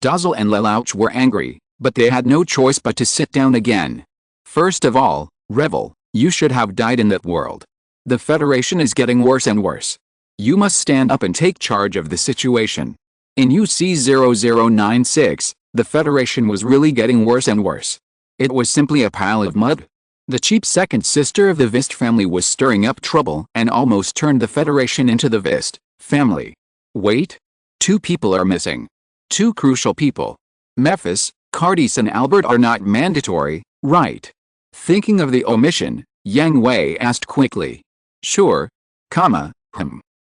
Duzzle and Lelouch were angry, but they had no choice but to sit down again. First of all, Revel, you should have died in that world. The Federation is getting worse and worse. You must stand up and take charge of the situation. In UC0096, the Federation was really getting worse and worse. It was simply a pile of mud. The cheap second sister of the Vist family was stirring up trouble and almost turned the Federation into the Vist family. Wait. 2 people are missing. 2 crucial people. Memphis, Cardis and Albert are not mandatory, right? Thinking of the omission, Yang Hui asked quickly. Sure.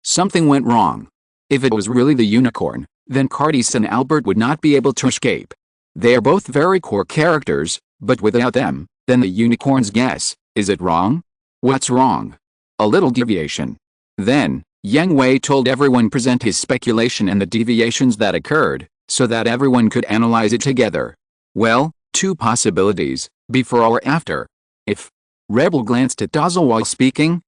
Something went wrong. If it was really the unicorn, then Cardis and Albert would not be able to escape. They are both very core characters, but without them, then the unicorn's guess, is it wrong? What's wrong? A little deviation. Then, Yang Hui told everyone present his speculation and the deviations that occurred, so that everyone could analyze it together. Well, 2 possibilities, before or after. If Rebel glanced at Duzzle while speaking,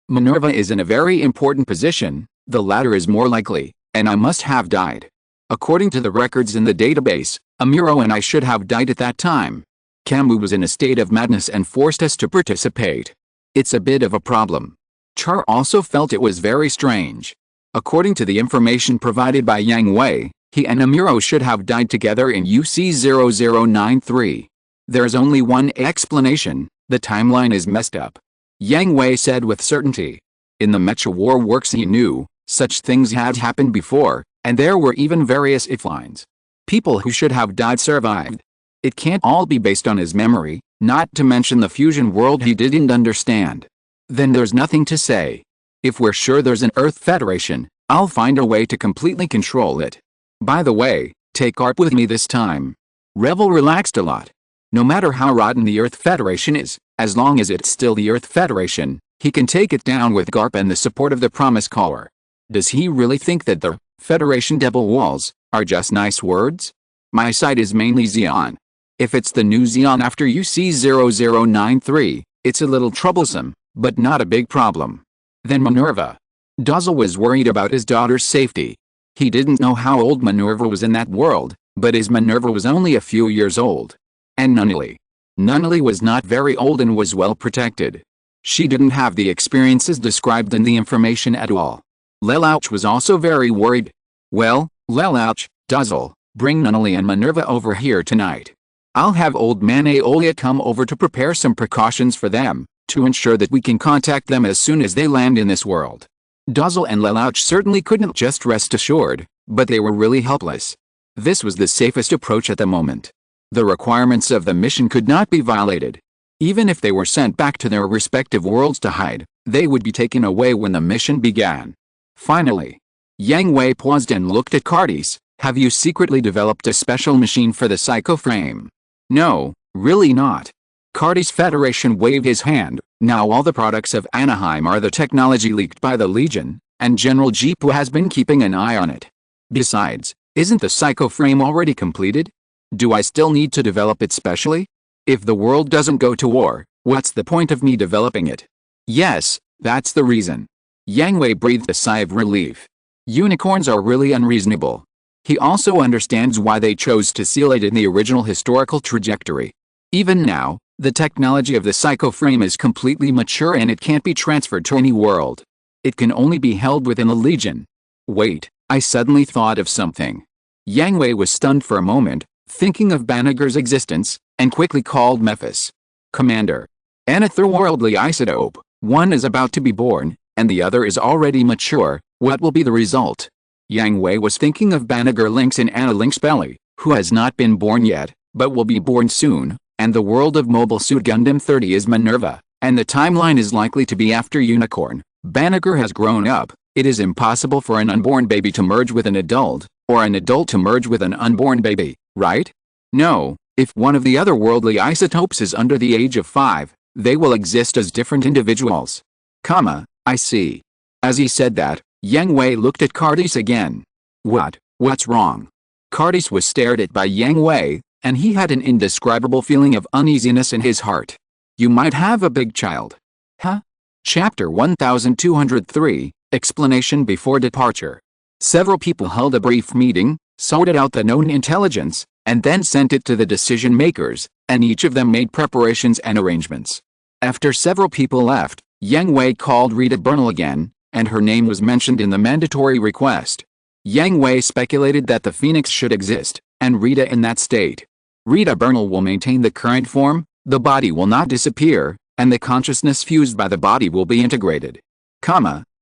Minerva is in a very important position, the latter is more likely, and I must have died. According to the records in the database, Amuro and I should have died at that time. Camus was in a state of madness and forced us to participate. It's a bit of a problem. Char also felt it was very strange. According to the information provided by Yang Hui, he and Amuro should have died together in UC0093. There's only one explanation, the timeline is messed up. Yang Hui said with certainty. In the Mecha War works he knew, such things had happened before, and there were even various if-lines. People who should have died survived. It can't all be based on his memory, not to mention the fusion world he didn't understand. Then there's nothing to say. If we're sure there's an Earth Federation, I'll find a way to completely control it. By the way, take Garp with me this time. Revel relaxed a lot. No matter how rotten the Earth Federation is, as long as it's still the Earth Federation, he can take it down with Garp and the support of the Promise Caller. Does he really think that the Federation Devil Walls are just nice words? My side is mainly Xeon. If it's the new Xeon after UC0093, it's a little troublesome, but not a big problem. Then Minerva. Duzzle was worried about his daughter's safety. He didn't know how old Minerva was in that world, but his Minerva was only a few years old. And Nunnally. Nunnally was not very old and was well protected. She didn't have the experiences described in the information at all. Lelouch was also very worried. Well, Lelouch, Duzzle, bring Nunnally and Minerva over here tonight. I'll have old man Aeolia come over to prepare some precautions for them, to ensure that we can contact them as soon as they land in this world. Duzzle and Lelouch certainly couldn't just rest assured, but they were really helpless. This was the safest approach at the moment. The requirements of the mission could not be violated. Even if they were sent back to their respective worlds to hide, they would be taken away when the mission began. Finally, Yang Hui paused and looked at Cardis. Have you secretly developed a special machine for the psycho frame? No, really not. Cardis Federation waved his hand. Now all the products of Anaheim are the technology leaked by the Legion, and General Jipu has been keeping an eye on it. Besides, isn't the psycho frame already completed? Do I still need to develop it specially? If the world doesn't go to war, what's the point of me developing it? Yes, That's the reason. Yang Hui breathed a sigh of relief. Unicorns are really unreasonable. He also understands why they chose to seal it in the original historical trajectory. Even now, the technology of the psychoframe is completely mature and it can't be transferred to any world. It can only be held within the Legion. Wait, I suddenly thought of something. Yang Hui was stunned for a moment, thinking of Banagher's existence, and quickly called Memphis. Commander. An otherworldly isotope, one is about to be born, and the other is already mature. What will be the result? Yang Hui was thinking of Banagher Lynx in Anna Lynx's belly, who has not been born yet, but will be born soon, and the world of Mobile Suit Gundam 30 is Minerva, and the timeline is likely to be after Unicorn. Banagher has grown up. It is impossible for an unborn baby to merge with an adult, or an adult to merge with an unborn baby, right? No, if one of the otherworldly isotopes is under the age of 5, they will exist as different individuals. I see. As he said that, Yang Hui looked at Cardis again. What's wrong? Cardis was stared at by Yang Hui, and he had an indescribable feeling of uneasiness in his heart. You might have a big child. Huh? Chapter 1203, Explanation before departure. Several people held a brief meeting, sorted out the known intelligence, and then sent it to the decision makers, and each of them made preparations and arrangements. After several people left, Yang Hui called Rita Bernal again, and her name was mentioned in the mandatory request. Yang Hui speculated that the Phoenix should exist, and Rita in that state. Rita Bernal will maintain the current form, the body will not disappear, and the consciousness fused by the body will be integrated.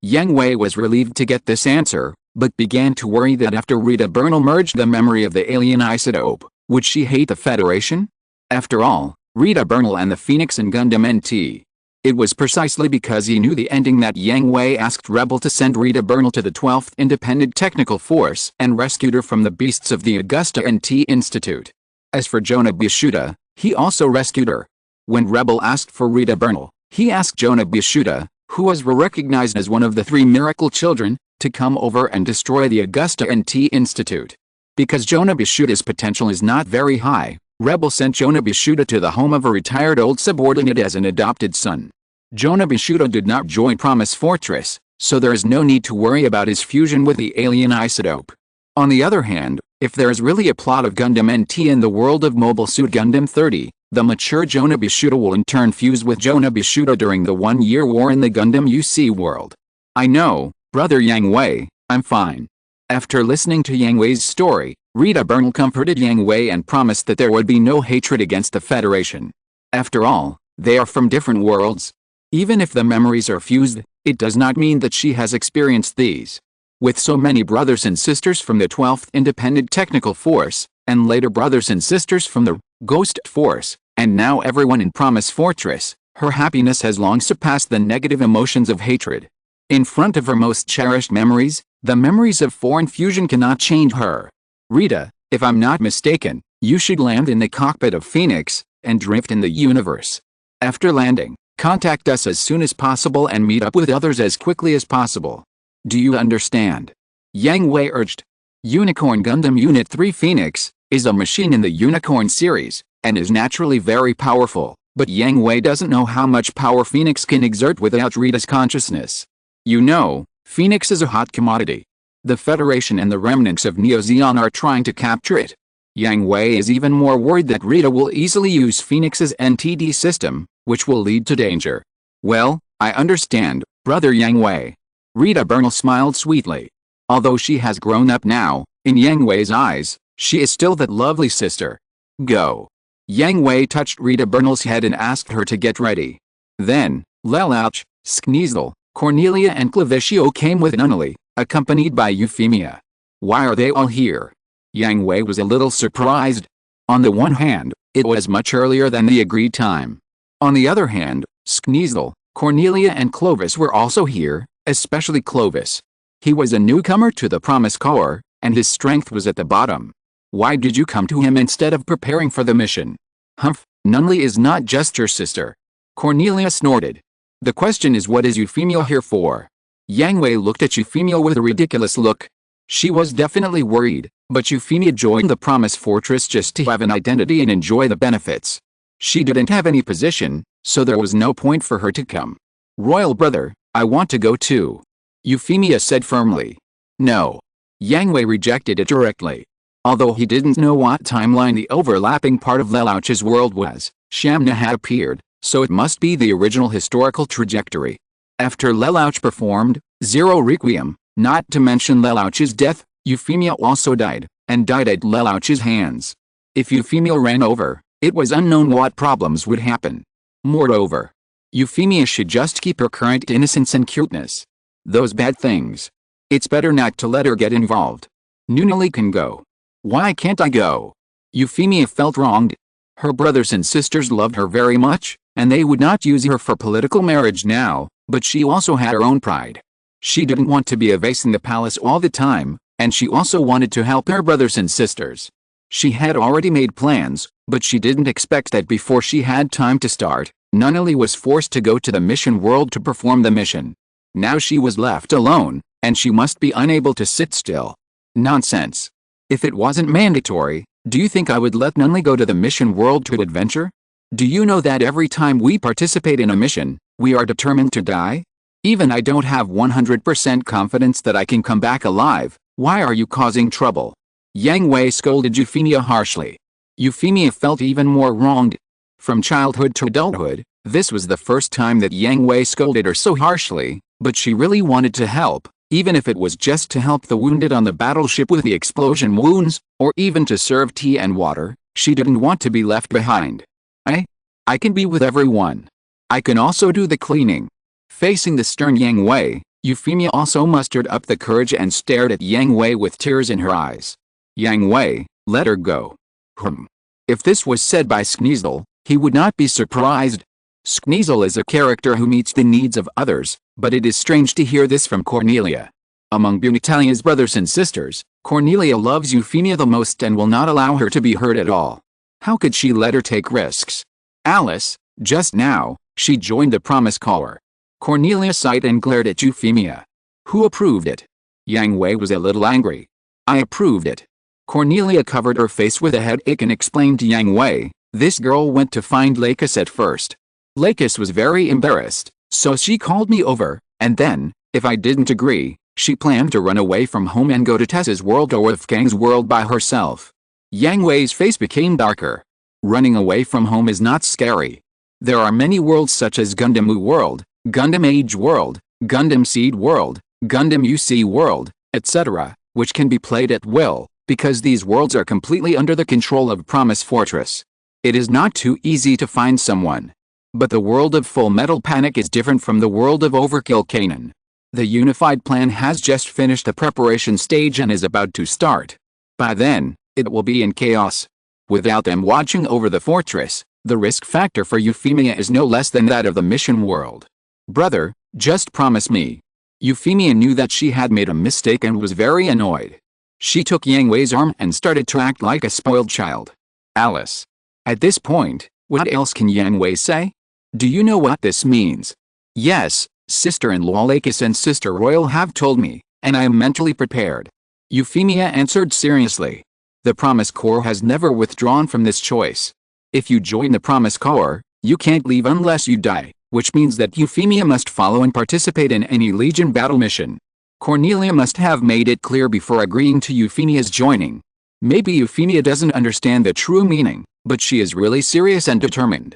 Yang Hui was relieved to get this answer, but began to worry that after Rita Bernal merged the memory of the alien isotope, would she hate the Federation? After all, Rita Bernal and the Phoenix in Gundam NT. It was precisely because he knew the ending that Yang Hui asked Rebel to send Rita Bernal to the 12th Independent Technical Force and rescued her from the beasts of the Augusta NT Institute. As for Jonah Bishuda, he also rescued her. When Rebel asked for Rita Bernal, he asked Jonah Bishuda, who was recognized as one of the 3 miracle children, to come over and destroy the Augusta NT Institute. Because Jonah Bishuda's potential is not very high, Rebel sent Jonah Bishuda to the home of a retired old subordinate as an adopted son. Jonah Bishuda did not join Promise Fortress, so there is no need to worry about his fusion with the alien isotope. On the other hand, if there is really a plot of Gundam NT in the world of Mobile Suit Gundam 30, the mature Jonah Bishuda will in turn fuse with Jonah Bishuda during the 1-year war in the Gundam UC world. I know, brother Yang Hui, I'm fine. After listening to Yang Hui's story, Rita Bernal comforted Yang Hui and promised that there would be no hatred against the Federation. After all, they are from different worlds. Even if the memories are fused, it does not mean that she has experienced these. With so many brothers and sisters from the 12th Independent Technical Force, and later brothers and sisters from the Ghost Force, and now everyone in Promise Fortress, her happiness has long surpassed the negative emotions of hatred. In front of her most cherished memories, the memories of foreign fusion cannot change her. Rita, if I'm not mistaken, you should land in the cockpit of Phoenix, and drift in the universe. After landing, contact us as soon as possible and meet up with others as quickly as possible. Do you understand? Yang Hui urged. Unicorn Gundam Unit 3 Phoenix is a machine in the Unicorn series, and is naturally very powerful, but Yang Hui doesn't know how much power Phoenix can exert without Rita's consciousness. You know, Phoenix is a hot commodity. The Federation and the remnants of Neo-Zeon are trying to capture it. Yang Hui is even more worried that Rita will easily use Phoenix's NTD system, which will lead to danger. Well, I understand, brother Yang Hui. Rita Bernal smiled sweetly. Although she has grown up now, in Yang Hui's eyes, she is still that lovely sister. Go. Yang Hui touched Rita Bernal's head and asked her to get ready. Then, Lelouch, Skneasel, Cornelia and Clavicchio came with Nunnally, accompanied by Euphemia. Why are they all here? Yang Hui was a little surprised. On the one hand, it was much earlier than the agreed time. On the other hand, Skneasel, Cornelia and Clovis were also here, especially Clovis. He was a newcomer to the Promise Corps, and his strength was at the bottom. Why did you come to him instead of preparing for the mission? Humph, Nunnally is not just your sister. Cornelia snorted. The question is, what is Euphemia here for? Yang Hui looked at Euphemia with a ridiculous look. She was definitely worried, but Euphemia joined the Promise Fortress just to have an identity and enjoy the benefits. She didn't have any position, so there was no point for her to come. Royal brother, I want to go too. Euphemia said firmly. No. Yang Hui rejected it directly. Although he didn't know what timeline the overlapping part of Lelouch's world was, Shamna had appeared, so it must be the original historical trajectory. After Lelouch performed Zero Requiem, not to mention Lelouch's death, Euphemia also died, and died at Lelouch's hands. If Euphemia ran over, it was unknown what problems would happen. Moreover, Euphemia should just keep her current innocence and cuteness. Those bad things. It's better not to let her get involved. Nunali can go. Why can't I go? Euphemia felt wronged. Her brothers and sisters loved her very much, and they would not use her for political marriage now, but she also had her own pride. She didn't want to be a vase in the palace all the time, and she also wanted to help her brothers and sisters. She had already made plans, but she didn't expect that before she had time to start, Nunali was forced to go to the mission world to perform the mission. Now she was left alone, and she must be unable to sit still. Nonsense. If it wasn't mandatory, do you think I would let Nunali go to the mission world to adventure? Do you know that every time we participate in a mission, we are determined to die? Even I don't have 100% confidence that I can come back alive. Why are you causing trouble? Yang Hui scolded Euphemia harshly. Euphemia felt even more wronged. From childhood to adulthood, this was the first time that Yang Hui scolded her so harshly, but she really wanted to help, even if it was just to help the wounded on the battleship with the explosion wounds, or even to serve tea and water. She didn't want to be left behind. I can be with everyone. I can also do the cleaning. Facing the stern Yang Hui, Euphemia also mustered up the courage and stared at Yang Hui with tears in her eyes. Yang Hui, let her go. If this was said by Skneasel, he would not be surprised. Skneasel is a character who meets the needs of others, but it is strange to hear this from Cornelia. Among Bunitalia's brothers and sisters, Cornelia loves Euphemia the most and will not allow her to be hurt at all. How could she let her take risks? Alice, just now, she joined the promise caller. Cornelia sighed and glared at Euphemia. Who approved it? Yang Hui was a little angry. I approved it. Cornelia covered her face with a headache and explained to Yang Hui, this girl went to find Lakis at first. Lakis was very embarrassed, so she called me over, and then, if I didn't agree, she planned to run away from home and go to Tessa's world or Wolfgang's world by herself. Yang Hui's face became darker. Running away from home is not scary. There are many worlds such as Gundam U world, Gundam Age world, Gundam Seed world, Gundam UC world, etc., which can be played at will, because these worlds are completely under the control of Promise Fortress. It is not too easy to find someone. But the world of Full Metal Panic is different from the world of Overkill Kanan. The unified plan has just finished the preparation stage and is about to start. By then, it will be in chaos. Without them watching over the fortress, the risk factor for Euphemia is no less than that of the mission world. Brother, just promise me. Euphemia knew that she had made a mistake and was very annoyed. She took Yang Hui's arm and started to act like a spoiled child. Alice. At this point, what else can Yang Hui say? Do you know what this means? Yes, sister-in-law Lakis and Sister Royal have told me, and I am mentally prepared. Euphemia answered seriously. The Promise Corps has never withdrawn from this choice. If you join the Promise Corps, you can't leave unless you die, which means that Euphemia must follow and participate in any Legion battle mission. Cornelia must have made it clear before agreeing to Euphemia's joining. Maybe Euphemia doesn't understand the true meaning, but she is really serious and determined.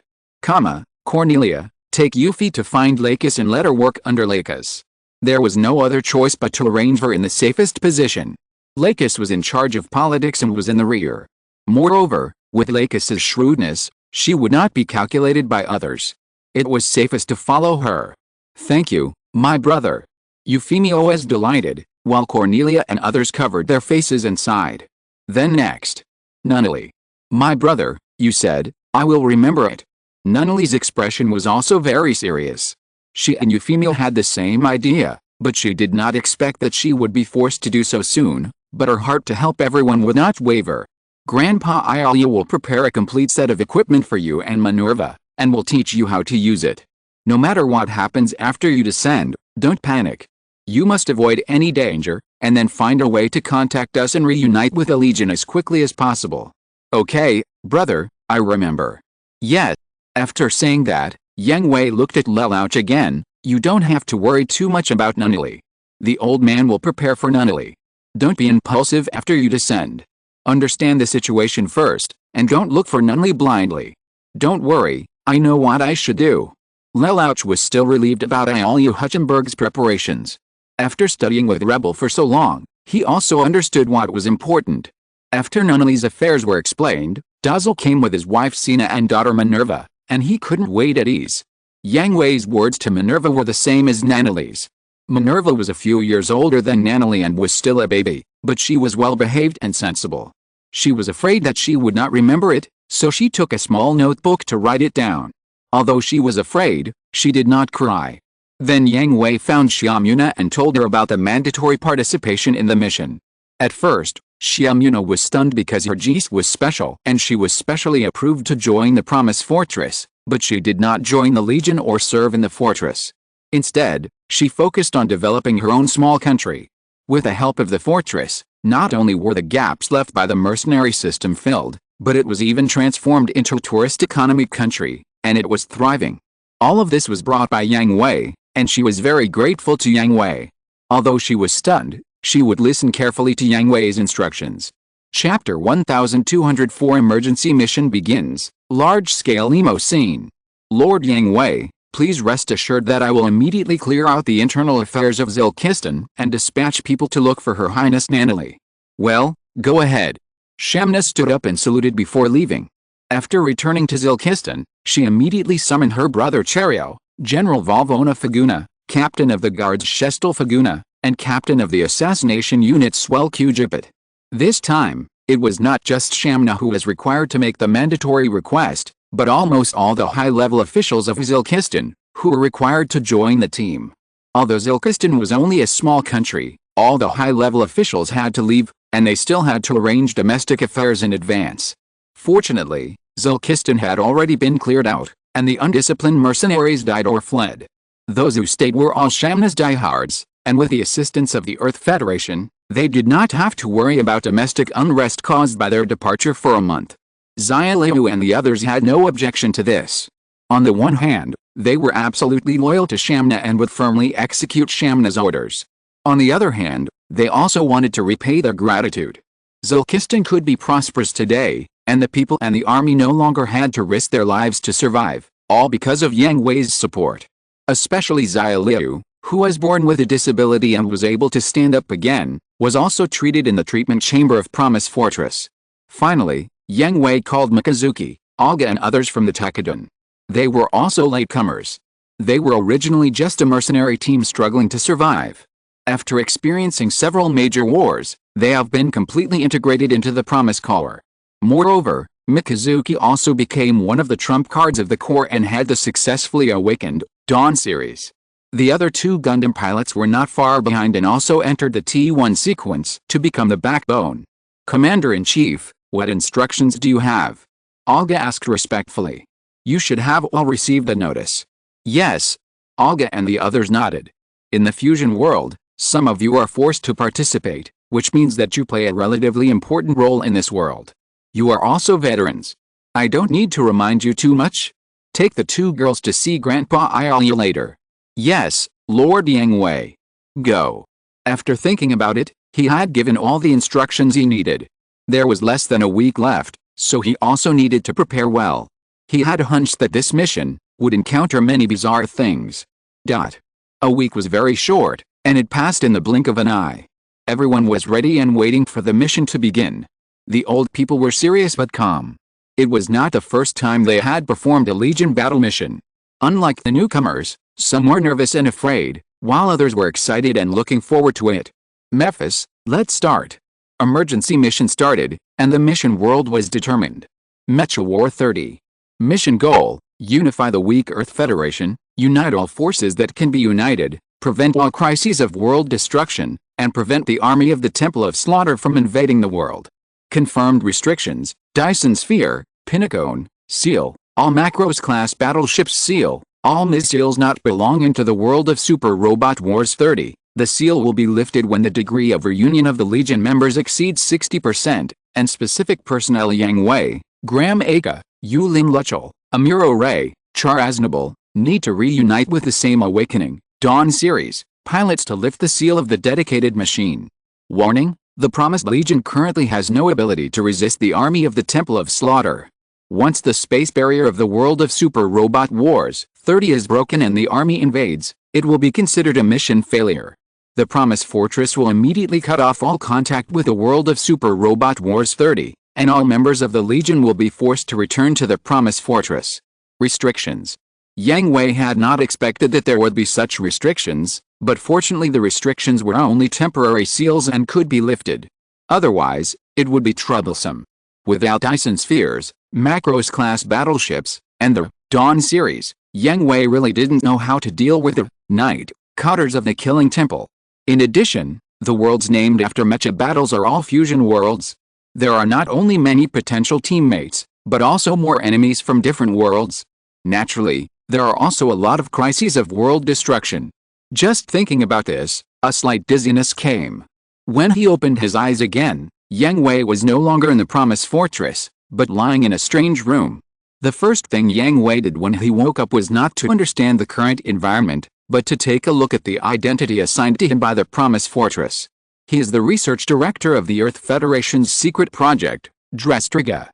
Cornelia, take Euphy to find Lakis and let her work under Lakis. There was no other choice but to arrange her in the safest position. Lakis was in charge of politics and was in the rear. Moreover, with Lakis's shrewdness, she would not be calculated by others. It was safest to follow her. Thank you, my brother. Euphemia was delighted, while Cornelia and others covered their faces and sighed. Then next. Nunali. My brother, you said, I will remember it. Nunali's expression was also very serious. She and Euphemia had the same idea, but she did not expect that she would be forced to do so soon, but her heart to help everyone would not waver. Grandpa Ilia will prepare a complete set of equipment for you and Minerva, and will teach you how to use it. No matter what happens after you descend, don't panic. You must avoid any danger, and then find a way to contact us and reunite with the Legion as quickly as possible. Okay, brother, I remember. Yes. After saying that, Yang Hui looked at Lelouch again, You don't have to worry too much about Nunnally. The old man will prepare for Nunnally. Don't be impulsive after you descend. Understand the situation first, and don't look for Nunnally blindly. Don't worry, I know what I should do. Lelouch was still relieved about Iolu Hutchenberg's preparations. After studying with Rebel for so long, he also understood what was important. After Nunnally's affairs were explained, Dazzle came with his wife Sina and daughter Minerva, and he couldn't wait at ease. Yang Hui's words to Minerva were the same as Nunnally's. Minerva was a few years older than Nunnally and was still a baby, but she was well behaved and sensible. She was afraid that she would not remember it, so she took a small notebook to write it down. Although she was afraid, she did not cry. Then Yang Hui found Xiaomuna and told her about the mandatory participation in the mission. At first, Xiaomuna was stunned because her geese was special and she was specially approved to join the Promise Fortress, but she did not join the Legion or serve in the fortress. Instead, she focused on developing her own small country. With the help of the fortress, not only were the gaps left by the mercenary system filled, but it was even transformed into a tourist economy country, and it was thriving. All of this was brought by Yang Hui, and she was very grateful to Yang Hui. Although she was stunned, she would listen carefully to Yang Hui's instructions. Chapter 1204 Emergency Mission begins. Large-scale emo scene. Lord Yang Hui, please rest assured that I will immediately clear out the internal affairs of Zilkistan and dispatch people to look for Her Highness Nunnally. Well, go ahead. Shamna stood up and saluted before leaving. After returning to Zilkistan, she immediately summoned her brother Cherio, General Valvona Faguna, Captain of the Guards Shestal Faguna, and Captain of the Assassination Unit Swell Kujipit. This time, it was not just Shamna who was required to make the mandatory request, but almost all the high-level officials of Zilkistan, who were required to join the team. Although Zilkistan was only a small country, all the high-level officials had to leave, and they still had to arrange domestic affairs in advance. Fortunately, Zilkistan had already been cleared out, and the undisciplined mercenaries died or fled. Those who stayed were all Shamna's diehards, and with the assistance of the Earth Federation, they did not have to worry about domestic unrest caused by their departure for a month. Xiaoliu and the others had no objection to this. On the one hand, they were absolutely loyal to Shamna and would firmly execute Shamna's orders. On the other hand, they also wanted to repay their gratitude. Zilkistan could be prosperous today, and the people and the army no longer had to risk their lives to survive, all because of Yang Hui's support. Especially Xiaoliu, who was born with a disability and was able to stand up again, was also treated in the treatment chamber of Promise Fortress. Finally, Yang Hui called Mikazuki, Olga and others from the Tekadon. They were also latecomers. They were originally just a mercenary team struggling to survive. After experiencing several major wars, they have been completely integrated into the Promise Corps. Moreover, Mikazuki also became one of the trump cards of the Corps and had the successfully awakened Dawn series. The other two Gundam pilots were not far behind and also entered the T1 sequence to become the backbone. Commander-in-Chief, what instructions do you have? Olga asked respectfully. You should have all received the notice. Yes. Olga and the others nodded. In the fusion world, some of you are forced to participate, which means that you play a relatively important role in this world. You are also veterans. I don't need to remind you too much. Take the two girls to see Grandpa Iolu later. Yes, Lord Yang Hui. Go. After thinking about it, he had given all the instructions he needed. There was less than a week left, so he also needed to prepare well. He had a hunch that this mission would encounter many bizarre things. A week was very short, and it passed in the blink of an eye. Everyone was ready and waiting for the mission to begin. The old people were serious but calm. It was not the first time they had performed a Legion battle mission. Unlike the newcomers, some were nervous and afraid, while others were excited and looking forward to it. Memphis, let's start. Emergency mission started, and the mission world was determined. Mecha War 30. Mission goal, unify the weak Earth Federation, unite all forces that can be united, prevent all crises of world destruction, and prevent the army of the Temple of Slaughter from invading the world. Confirmed restrictions, Dyson Sphere, Pinnacone, Seal, all Macros-class battleships Seal, all missiles not belonging to the world of Super Robot Wars 30. The seal will be lifted when the degree of reunion of the Legion members exceeds 60%, and specific personnel Yang Hui, Graham Aka, Yulin Luchel, Amuro Ray, Char Aznable, Need to reunite with the same awakening, Dawn series, pilots to lift the seal of the dedicated machine. Warning, the Promised Legion currently has no ability to resist the army of the Temple of Slaughter. Once the space barrier of the world of Super Robot Wars 30 is broken and the army invades, it will be considered a mission failure. The Promise Fortress will immediately cut off all contact with the world of Super Robot Wars 30, and all members of the Legion will be forced to return to the Promise Fortress. Restrictions. Yang Hui had not expected that there would be such restrictions, but fortunately the restrictions were only temporary seals and could be lifted. Otherwise, it would be troublesome. Without Dyson spheres, Macros-class battleships, and the Dawn series, Yang Hui really didn't know how to deal with the Night Cutters of the Killing Temple. In addition, the worlds named after Mecha battles are all fusion worlds. There are not only many potential teammates, but also more enemies from different worlds. Naturally, there are also a lot of crises of world destruction. Just thinking about this, a slight dizziness came. When he opened his eyes again, Yang Hui was no longer in the Promise Fortress, but lying in a strange room. The first thing Yang Hui did when he woke up was not to understand the current environment, but to take a look at the identity assigned to him by the Promise Fortress. He is the research director of the Earth Federation's secret project, Drestriga.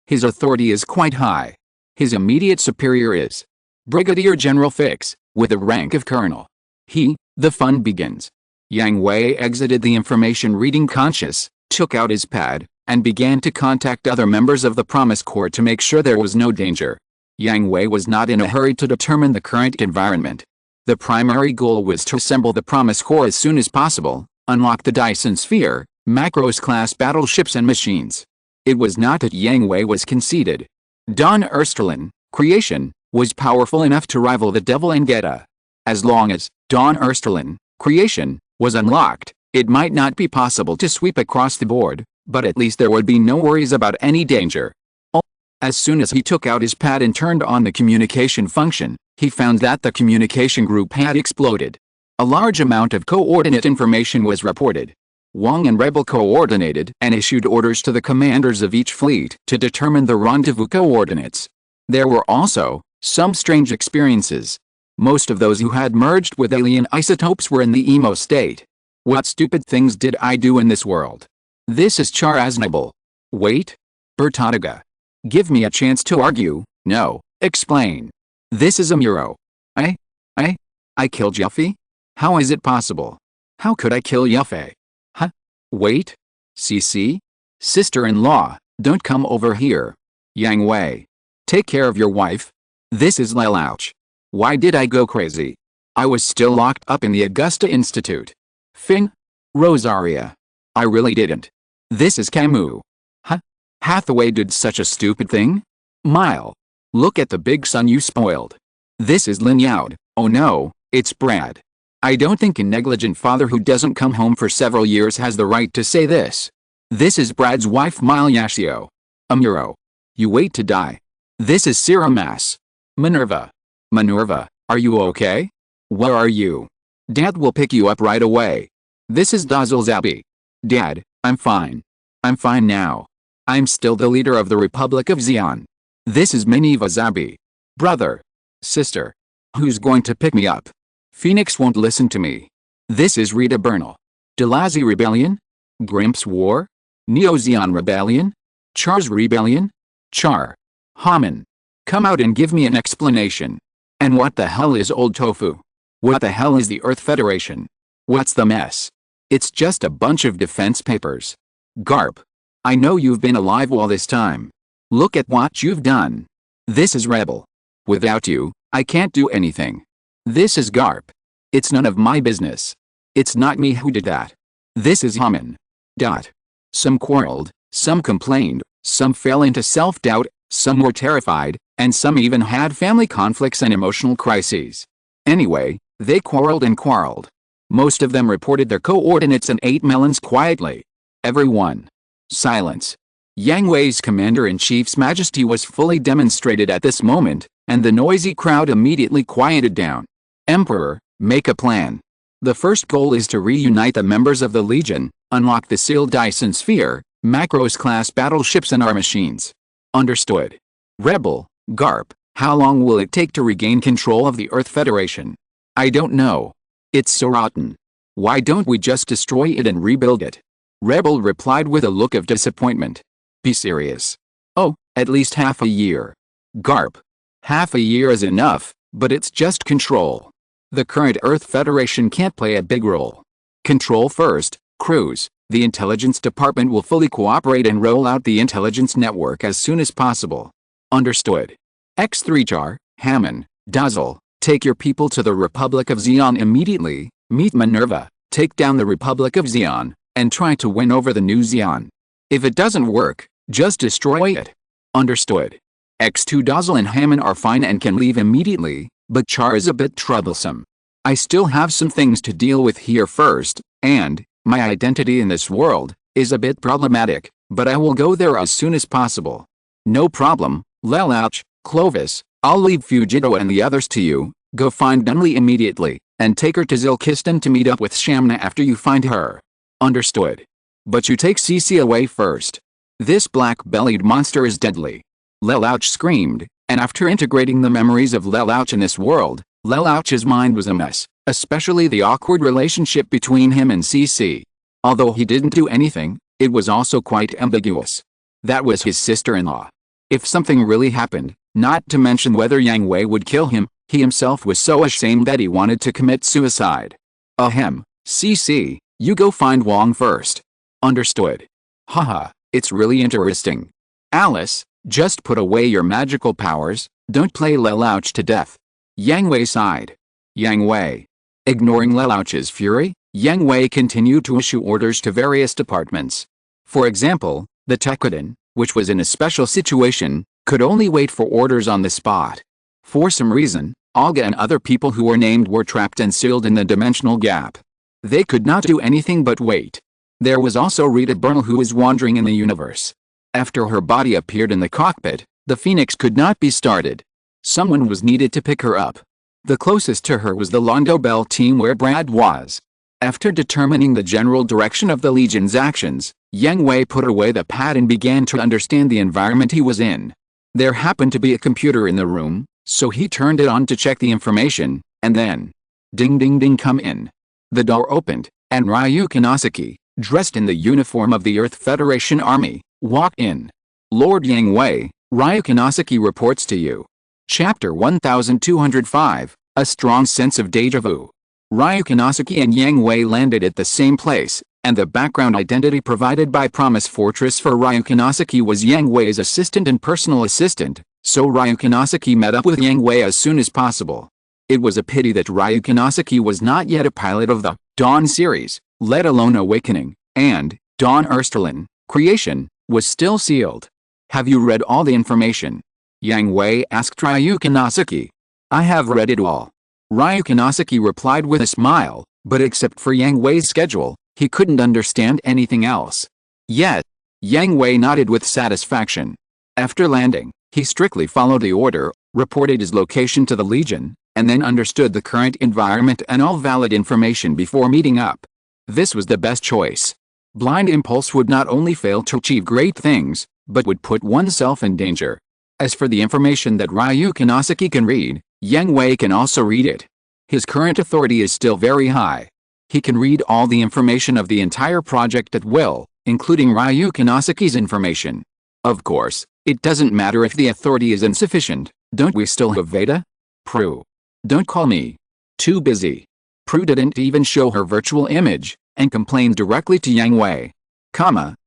His authority is quite high. His immediate superior is Brigadier General Fix, with the rank of Colonel. The fun begins. Yang Hui exited the information reading conscious, took out his pad, and began to contact other members of the Promise Corps to make sure there was no danger. Yang Hui was not in a hurry to determine the current environment. The primary goal was to assemble the Promise Corps as soon as possible, unlock the Dyson Sphere, Macros-class battleships and machines. It was not that Yang Hui was conceited. Don Ersterlin, creation, was powerful enough to rival the Devil and Geta. As long as Don Ersterlin, creation, was unlocked, it might not be possible to sweep across the board, but at least there would be no worries about any danger. As soon as he took out his pad and turned on the communication function, he found that the communication group had exploded. A large amount of coordinate information was reported. Wang and Rebel coordinated and issued orders to the commanders of each fleet to determine the rendezvous coordinates. There were also some strange experiences. Most of those who had merged with alien isotopes were in the emo state. What stupid things did I do in this world? This is Charaznable. Wait. Bertadaga. Give me a chance to argue. No. Explain. This is a Muro. I killed Yuffie? How is it possible? How could I kill Yuffie? Huh? Wait. CC? Sister-in-law, don't come over here. Yang Hui. Take care of your wife. This is Lelouch. Why did I go crazy? I was still locked up in the Augusta Institute. Fing? Rosaria. I really didn't. This is Camus. Huh? Hathaway did such a stupid thing? Mile. Look at the big son you spoiled. This is Lin Yaud. Oh no, it's Brad. I don't think a negligent father who doesn't come home for several years has the right to say this. This is Brad's wife Mile Yashio. Amuro. You wait to die. This is Siramas. Minerva. Minerva, are you okay? Where are you? Dad will pick you up right away. This is Dazzle Zabi. Dad, I'm fine. I'm fine now. I'm still the leader of the Republic of Xi'an. This is Miniva Zabi. Brother. Sister. Who's going to pick me up? Phoenix won't listen to me. This is Rita Bernal. Delazi Rebellion? Grimps War? Neo-Xi'an Rebellion? Char's Rebellion? Char. Haman. Come out and give me an explanation. And what the hell is Old Tofu? What the hell is the Earth Federation? What's the mess? It's just a bunch of defense papers. Garp. I know you've been alive all this time. Look at what you've done. This is Rebel. Without you, I can't do anything. This is Garp. It's none of my business. It's not me who did that. This is Haman. Some quarreled, some complained, some fell into self-doubt, some were terrified, and some even had family conflicts and emotional crises. Anyway, they quarreled and quarreled. Most of them reported their coordinates and ate melons quietly. Everyone. Silence. Yang Hui's Commander-in-Chief's majesty was fully demonstrated at this moment, and the noisy crowd immediately quieted down. Emperor, make a plan. The first goal is to reunite the members of the Legion, unlock the sealed Dyson Sphere, Macros-class battleships and our machines. Understood. Rebel, Garp, How long will it take to regain control of the Earth Federation? I don't know. It's so rotten. Why don't we just destroy it and rebuild it? Rebel replied with a look of disappointment. Be serious. Oh, at least half a year. Garp. Half a year is enough, but it's just control. The current Earth Federation can't play a big role. Control first, Cruz. The intelligence department will fully cooperate and roll out the intelligence network as soon as possible. Understood. X3-Jar, Hammond, Dazzle, take your people to the Republic of Zeon immediately, meet Minerva, take down the Republic of Zeon, and try to win over the new Zeon. If it doesn't work, just destroy it. Understood. X2 Dazzle and Hammond are fine and can leave immediately, but Char is a bit troublesome. I still have some things to deal with here first, and my identity in this world is a bit problematic, but I will go there as soon as possible. No problem, Lelouch, Clovis, I'll leave Fujito and the others to you. Go find Dunley immediately, and take her to Zilkistan to meet up with Shamna after you find her. Understood. But you take Cece away first. This black-bellied monster is deadly. Lelouch screamed, and after integrating the memories of Lelouch in this world, Lelouch's mind was a mess, especially the awkward relationship between him and Cece. Although he didn't do anything, it was also quite ambiguous. That was his sister-in-law. If something really happened, not to mention whether Yang Hui would kill him, he himself was so ashamed that he wanted to commit suicide. Ahem, Cece, you go find Wong first. Understood. Haha, it's really interesting. Alice, just put away your magical powers, don't play Lelouch to death. Yang Hui sighed. Yang Hui. Ignoring Lelouch's fury, Yang Hui continued to issue orders to various departments. For example, the Tekkadan, which was in a special situation, could only wait for orders on the spot. For some reason, Olga and other people who were named were trapped and sealed in the dimensional gap. They could not do anything but wait. There was also Rita Bernal, who was wandering in the universe. After her body appeared in the cockpit, the Phoenix could not be started. Someone was needed to pick her up. The closest to her was the Londo Bell team where Brad was. After determining the general direction of the Legion's actions, Yang Hui put away the pad and began to understand the environment he was in. There happened to be a computer in the room, so he turned it on to check the information, and then, ding ding ding, come in. The door opened, and Ryu Kanasaki, dressed in the uniform of the Earth Federation Army, walked in. Lord Yang Hui, Ryu Kanasaki reports to you. Chapter 1205, A Strong Sense of Deja Vu. Ryu Kanasaki and Yang Hui landed at the same place, and the background identity provided by Promise Fortress for Ryu Kanasaki was Yang Hui's assistant and personal assistant, so Ryu Kanasaki met up with Yang Hui as soon as possible. It was a pity that Ryu Kanasaki was not yet a pilot of the Dawn series, let alone Awakening, and Dawn Ersterlin, Creation, was still sealed. Have you read all the information? Yang Hui asked Ryu Kanasaki. I have read it all. Ryu Kanasaki replied with a smile, but except for Yang Hui's schedule, he couldn't understand anything else. Yet, Yang Hui nodded with satisfaction. After landing, he strictly followed the order, reported his location to the Legion, and then understood the current environment and all valid information before meeting up. This was the best choice. Blind impulse would not only fail to achieve great things, but would put oneself in danger. As for the information that Ryu Kanasaki can read, Yang Hui can also read it. His current authority is still very high. He can read all the information of the entire project at will, including Ryu Kanasaki's information. Of course, it doesn't matter if the authority is insufficient. Don't we still have Veda? Prue. Don't call me. Too busy. Prue didn't even show her virtual image, and complained directly to Yang Hui.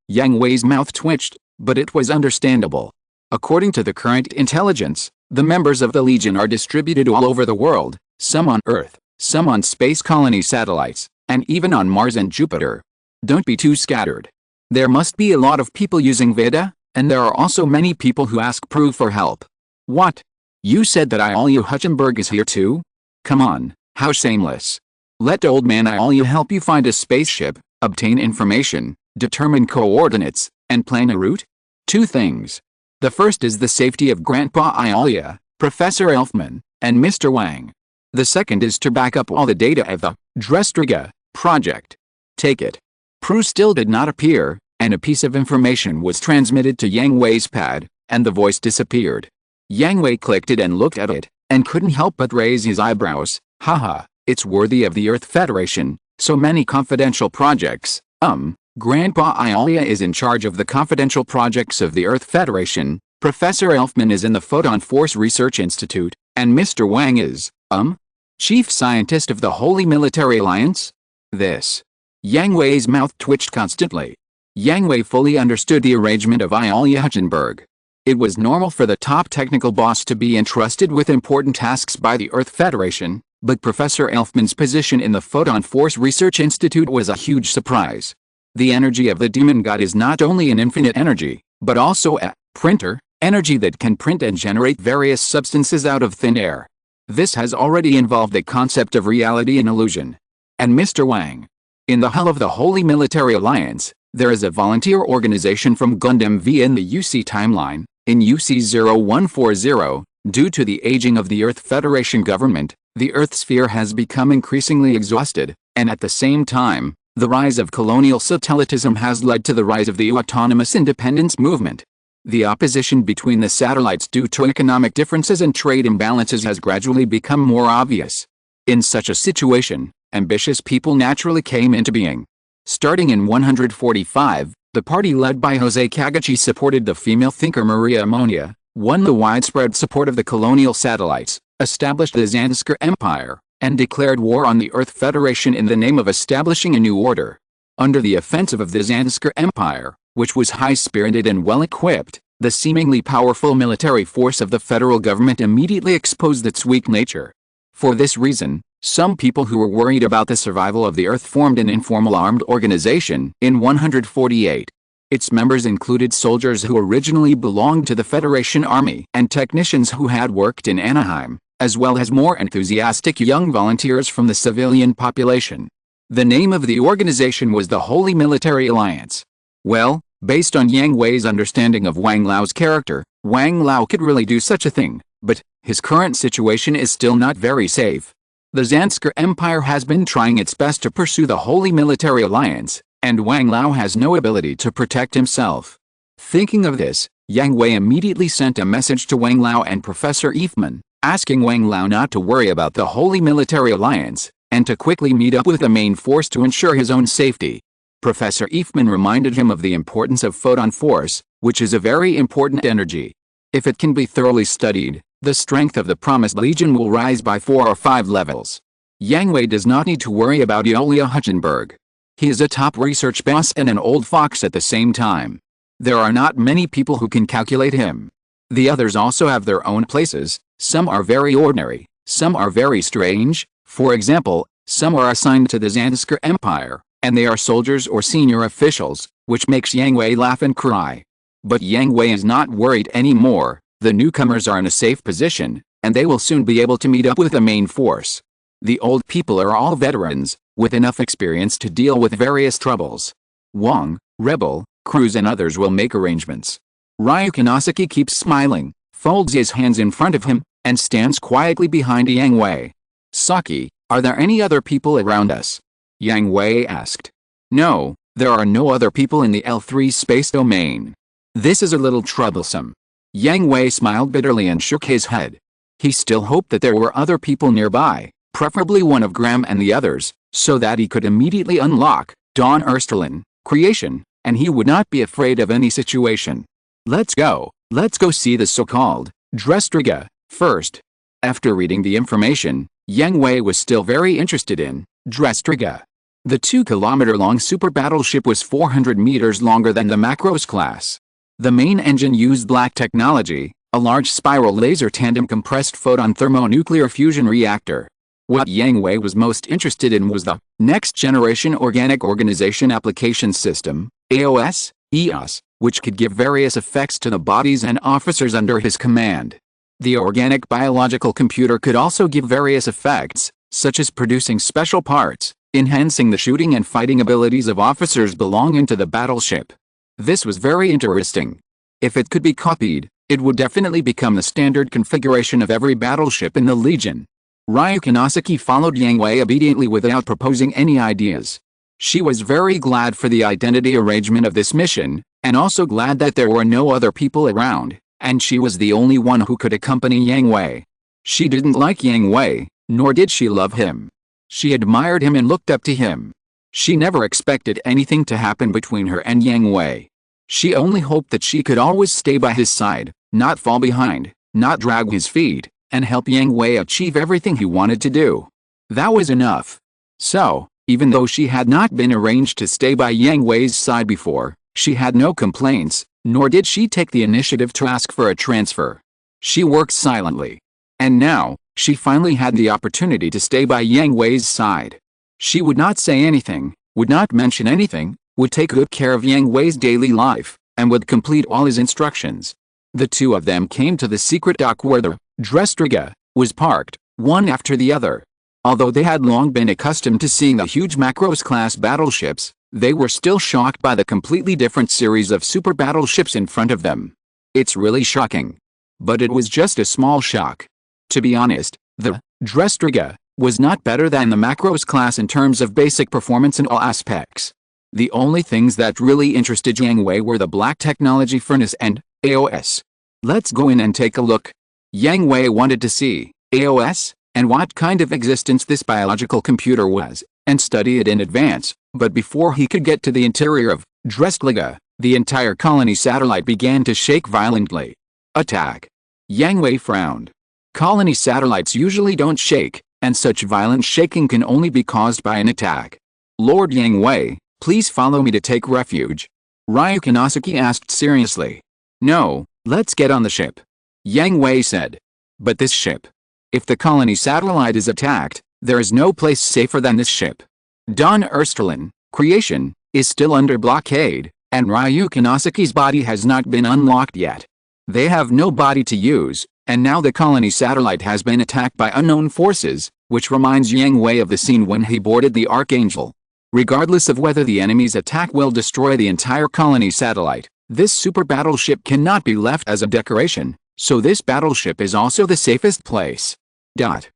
Yang Hui's mouth twitched, but it was understandable. According to the current intelligence, the members of the Legion are distributed all over the world, some on Earth, some on space colony satellites, and even on Mars and Jupiter. Don't be too scattered. There must be a lot of people using Veda, and there are also many people who ask Prue for help. What? You said that Iolio Hutchenberg is here too? Come on, how shameless. Let old man Iolio help you find a spaceship, obtain information, determine coordinates, and plan a route? Two things. The first is the safety of Grandpa Iolio, Professor Elfman, and Mr. Wang. The second is to back up all the data of the Drestriga project. Take it. Prue still did not appear, and a piece of information was transmitted to Yang Hui's pad, and the voice disappeared. Yang Hui clicked it and looked at it, and couldn't help but raise his eyebrows. Haha, it's worthy of the Earth Federation, so many confidential projects. Grandpa Iolia is in charge of the confidential projects of the Earth Federation, Professor Elfman is in the Photon Force Research Institute, and Mr. Wang is, chief scientist of the Holy Military Alliance? This. Yang Hui's mouth twitched constantly. Yang Hui fully understood the arrangement of Iolia Huchenberg. It was normal for the top technical boss to be entrusted with important tasks by the Earth Federation, but Professor Elfman's position in the Photon Force Research Institute was a huge surprise. The energy of the demon god is not only an infinite energy, but also a printer, energy that can print and generate various substances out of thin air. This has already involved the concept of reality and illusion. And Mr. Wang. In the hull of the Holy Military Alliance, there is a volunteer organization from Gundam V in the UC timeline, in UC-0140, due to the aging of the Earth Federation government, the Earth sphere has become increasingly exhausted, and at the same time, the rise of colonial satellitism has led to the rise of the autonomous independence movement. The opposition between the satellites due to economic differences and trade imbalances has gradually become more obvious. In such a situation, ambitious people naturally came into being. Starting in 145, the party led by Jose Kagachi supported the female thinker Maria Ammonia, won the widespread support of the colonial satellites, established the Zanskar Empire, and declared war on the Earth Federation in the name of establishing a new order. Under the offensive of the Zanskar Empire, which was high-spirited and well-equipped, the seemingly powerful military force of the federal government immediately exposed its weak nature. For this reason, some people who were worried about the survival of the Earth formed an informal armed organization in 148. Its members included soldiers who originally belonged to the Federation Army and technicians who had worked in Anaheim, as well as more enthusiastic young volunteers from the civilian population. The name of the organization was the Holy Military Alliance. Well, based on Yang Hui's understanding of Wang Lao's character, Wang Lao could really do such a thing, but his current situation is still not very safe. The Zanskar Empire has been trying its best to pursue the Holy Military Alliance, and Wang Lao has no ability to protect himself. Thinking of this, Yang Hui immediately sent a message to Wang Lao and Professor Elfman, asking Wang Lao not to worry about the Holy Military Alliance, and to quickly meet up with the main force to ensure his own safety. Professor Elfman reminded him of the importance of photon force, which is a very important energy. If it can be thoroughly studied, the strength of the Promised Legion will rise by 4 or 5 levels. Yang Hui does not need to worry about Iolia Huchenberg. He is a top research boss and an old fox at the same time. There are not many people who can calculate him. The others also have their own places, some are very ordinary, some are very strange. For example, some are assigned to the Zanskar Empire, and they are soldiers or senior officials, which makes Yang Hui laugh and cry. But Yang Hui is not worried anymore. The newcomers are in a safe position, and they will soon be able to meet up with the main force. The old people are all veterans, with enough experience to deal with various troubles. Wang, Rebel, Cruz and others will make arrangements. Ryu Konosaki keeps smiling, folds his hands in front of him, and stands quietly behind Yang Hui. Saki, are there any other people around us? Yang Hui asked. No, there are no other people in the L3 space domain. This is a little troublesome. Yang Hui smiled bitterly and shook his head. He still hoped that there were other people nearby, preferably one of Graham and the others, so that he could immediately unlock Dawn Ersterlin, creation, and he would not be afraid of any situation. Let's go see the so-called Drestriga first. After reading the information, Yang Hui was still very interested in Drestriga. The 2-kilometer-long super battleship was 400 meters longer than the Macros class. The main engine used black technology, a large spiral laser tandem compressed photon thermonuclear fusion reactor. What Yang Hui was most interested in was the Next Generation Organic Organization Application System, AOS, EOS, which could give various effects to the bodies and officers under his command. The organic biological computer could also give various effects, such as producing special parts, enhancing the shooting and fighting abilities of officers belonging to the battleship. This was very interesting. If it could be copied, it would definitely become the standard configuration of every battleship in the Legion. Ryu Konosaki followed Yang Hui obediently without proposing any ideas. She was very glad for the identity arrangement of this mission, and also glad that there were no other people around. and she was the only one who could accompany Yang Hui. She didn't like Yang Hui, nor did she love him. She admired him and looked up to him. She never expected anything to happen between her and Yang Hui. She only hoped that she could always stay by his side, not fall behind, not drag his feet, and help Yang Hui achieve everything he wanted to do. That was enough. So, even though she had not been arranged to stay by Yang Hui's side before, she had no complaints, nor did she take the initiative to ask for a transfer. She worked silently. And now, she finally had the opportunity to stay by Yang Hui's side. She would not say anything, would not mention anything, would take good care of Yang Hui's daily life, and would complete all his instructions. The two of them came to the secret dock where the Drestriga was parked, one after the other. Although they had long been accustomed to seeing the huge Macros-class battleships, they were still shocked by the completely different series of super battleships in front of them. It's really shocking. But it was just a small shock. To be honest, the Drestriga was not better than the Macros class in terms of basic performance in all aspects. The only things that really interested Yang Hui were the black technology furnace and AOS. Let's go in and take a look. Yang Hui wanted to see AOS and what kind of existence this biological computer was, and study it in advance, but before he could get to the interior of Drestriga, the entire colony satellite began to shake violently. Attack! Yang Hui frowned. Colony satellites usually don't shake, and such violent shaking can only be caused by an attack. Lord Yang Hui, please follow me to take refuge. Ryukinosaki asked seriously. No, let's get on the ship. Yang Hui said. But this ship? If the colony satellite is attacked, there is no place safer than this ship. Don Ersterlin, creation, is still under blockade, and Ryukinosaki's body has not been unlocked yet. They have no body to use, and now the colony satellite has been attacked by unknown forces, which reminds Yang Hui of the scene when he boarded the Archangel. Regardless of whether the enemy's attack will destroy the entire colony satellite, this super battleship cannot be left as a decoration, so this battleship is also the safest place. Got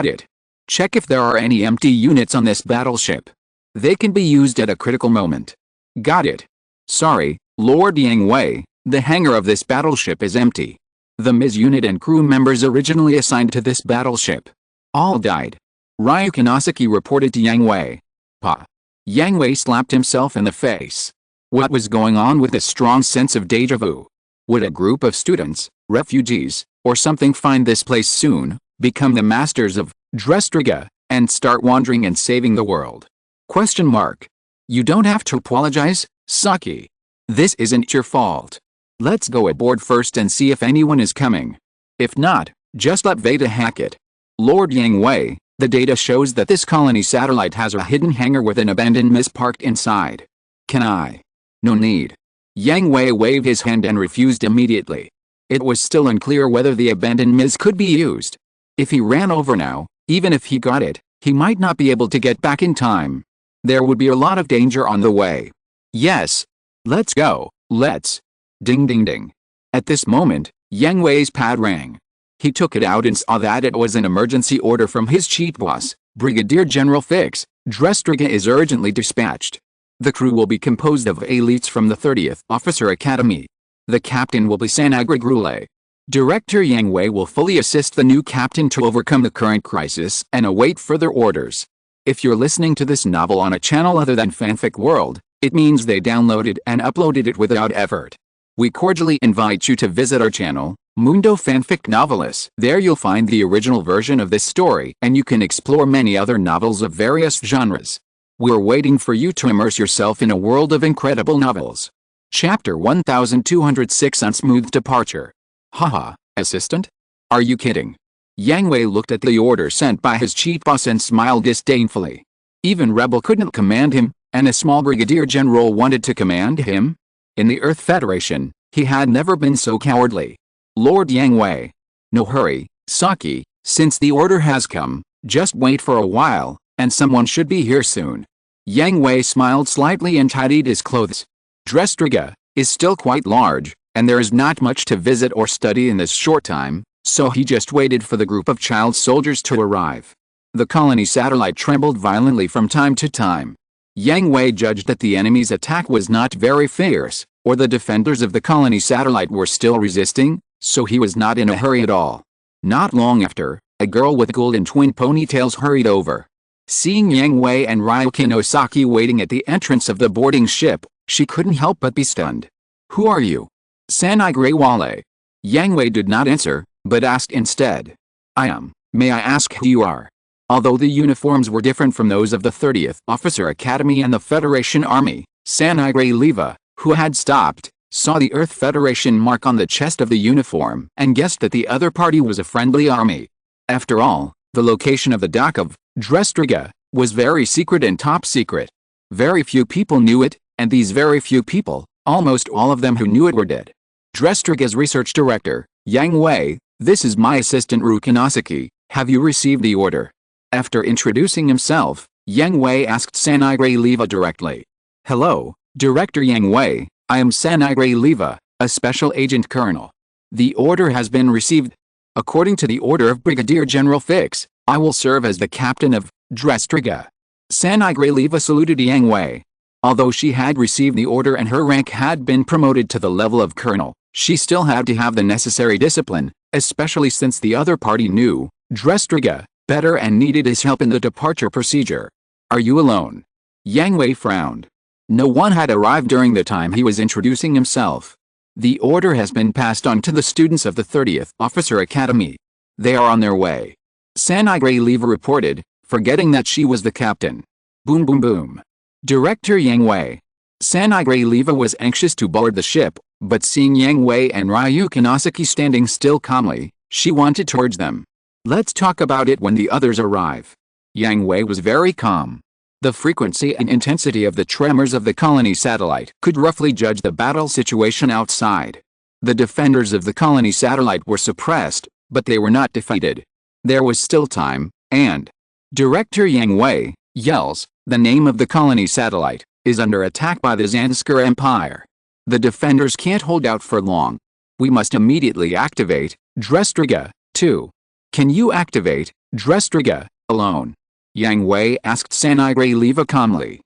it. Check if there are any empty units on this battleship. They can be used at a critical moment. Got it. Sorry, Lord Yang Hui, the hangar of this battleship is empty. The MIS unit and crew members originally assigned to this battleship all died. Ryukinosaki reported to Yang Hui. Pa. Yang Hui slapped himself in the face. What was going on with this strong sense of deja vu? Would a group of students, refugees, or something find this place soon, become the masters of Drestriga, and start wandering and saving the world? Question mark. You don't have to apologize, Saki. This isn't your fault. Let's go aboard first and see if anyone is coming. If not, just let Veda hack it. Lord Yang Hui, the data shows that this colony satellite has a hidden hangar with an abandoned MIS parked inside. Can I? No need. Yang Hui waved his hand and refused immediately. It was still unclear whether the abandoned MIS could be used. If he ran over now, even if he got it, he might not be able to get back in time. There would be a lot of danger on the way. Yes. Let's go, let's. Ding ding ding. At this moment, Yang Hui's pad rang. He took it out and saw that it was an emergency order from his chief boss, Brigadier General Fix. Drestriga is urgently dispatched. The crew will be composed of elites from the 30th Officer Academy. The captain will be Sanagra Grule. Director Yang Hui will fully assist the new captain to overcome the current crisis and await further orders. If you're listening to this novel on a channel other than Fanfic World, it means they downloaded and uploaded it without effort. We cordially invite you to visit our channel, Mundo Fanfic Novelis. There you'll find the original version of this story and you can explore many other novels of various genres. We're waiting for you to immerse yourself in a world of incredible novels. Chapter 1206 Unsmooth Departure. Haha, assistant? Are you kidding? Yang Hui looked at the order sent by his chief boss and smiled disdainfully. Even Rebel couldn't command him, and a small brigadier general wanted to command him? In the Earth Federation, he had never been so cowardly. Lord Yang Hui. No hurry, Saki, since the order has come, just wait for a while, and someone should be here soon. Yang Hui smiled slightly and tidied his clothes. Drestriga is still quite large, and there is not much to visit or study in this short time, so he just waited for the group of child soldiers to arrive. The colony satellite trembled violently from time to time. Yang Hui judged that the enemy's attack was not very fierce, Or the defenders of the colony satellite were still resisting, so he was not in a hurry at all. Not long after, a girl with golden twin ponytails hurried over. Seeing Yang Hui and Ryukin Osaki waiting at the entrance of the boarding ship, she couldn't help but be stunned. "Who are you?" "Sanai Greywale." Yang Hui did not answer, but asked instead. "I am. May I ask who you are?" Although the uniforms were different from those of the 30th Officer Academy and the Federation Army, Sanai Greywale, who had stopped, saw the Earth Federation mark on the chest of the uniform and guessed that the other party was a friendly army. After all, the location of the dock of Drestriga was very secret and top secret. Very few people knew it, and these very few people, almost all of them who knew it, were dead. Drestriga's research director, Yang Hui, "This is my assistant Rukinosaki, have you received the order?" After introducing himself, Yang Hui asked Sanai Greywale directly. "Hello, Director Yang Hui, I am Sanai Greywale, a special agent colonel. The order has been received. According to the order of Brigadier General Fix, I will serve as the captain of Drestriga." Sanai Greywale saluted Yang Hui. Although she had received the order and her rank had been promoted to the level of colonel, she still had to have the necessary discipline, especially since the other party knew Drestriga better and needed his help in the departure procedure. "Are you alone?" Yang Hui frowned. No one had arrived during the time he was introducing himself. "The order has been passed on to the students of the 30th Officer Academy. They are on their way," Sanai Greywale reported, forgetting that she was the captain. Boom boom boom. Director Yang Hui. Sanai Greywale was anxious to board the ship, but seeing Yang Hui and Ryukin Osaki standing still calmly, she wanted to urge them. "Let's talk about it when the others arrive." Yang Hui was very calm. The frequency and intensity of the tremors of the colony satellite could roughly judge the battle situation outside. The defenders of the colony satellite were suppressed, but they were not defeated. There was still time, and Director Yang Hui yells, "The name of the colony satellite is under attack by the Zanskar Empire. The defenders can't hold out for long. We must immediately activate Drestriga, too." "Can you activate Drestriga alone?" Yang Hui asked Sanai Greywale calmly.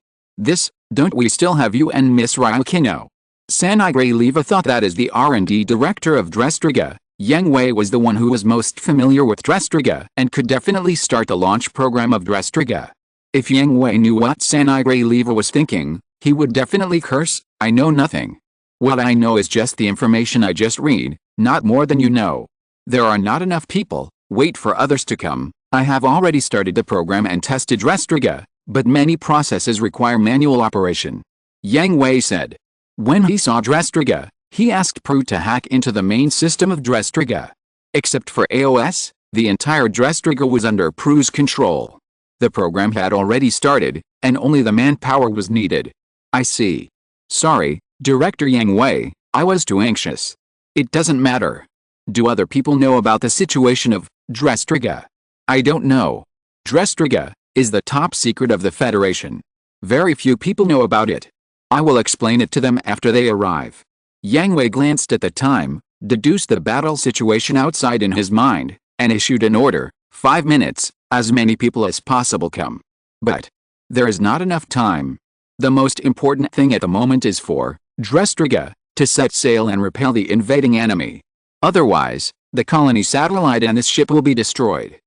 Don't we still have you and Miss Ryukino?" Sanai Greywale thought that as the R&D director of Drestriga, Yang Hui was the one who was most familiar with Drestriga and could definitely start the launch program of Drestriga. If Yang Hui knew what Sanai Greywale was thinking, he would definitely curse, "I know nothing. What I know is just the information I just read, not more than you know. There are not enough people, wait for others to come. I have already started the program and tested Drestriga, but many processes require manual operation," Yang Hui said. When he saw Drestriga, he asked Prue to hack into the main system of Drestriga. Except for AOS, the entire Drestriga was under Prue's control. The program had already started, and only the manpower was needed. "I see. Sorry, Director Yang Hui, I was too anxious. It doesn't matter. Do other people know about the situation of Drestriga?" "I don't know. Drestriga is the top secret of the Federation. Very few people know about it. I will explain it to them after they arrive." Yang Hui glanced at the time, deduced the battle situation outside in his mind, and issued an order, 5 minutes, as many people as possible come. But there is not enough time. The most important thing at the moment is for Drestriga to set sail and repel the invading enemy. Otherwise, the colony satellite and this ship will be destroyed.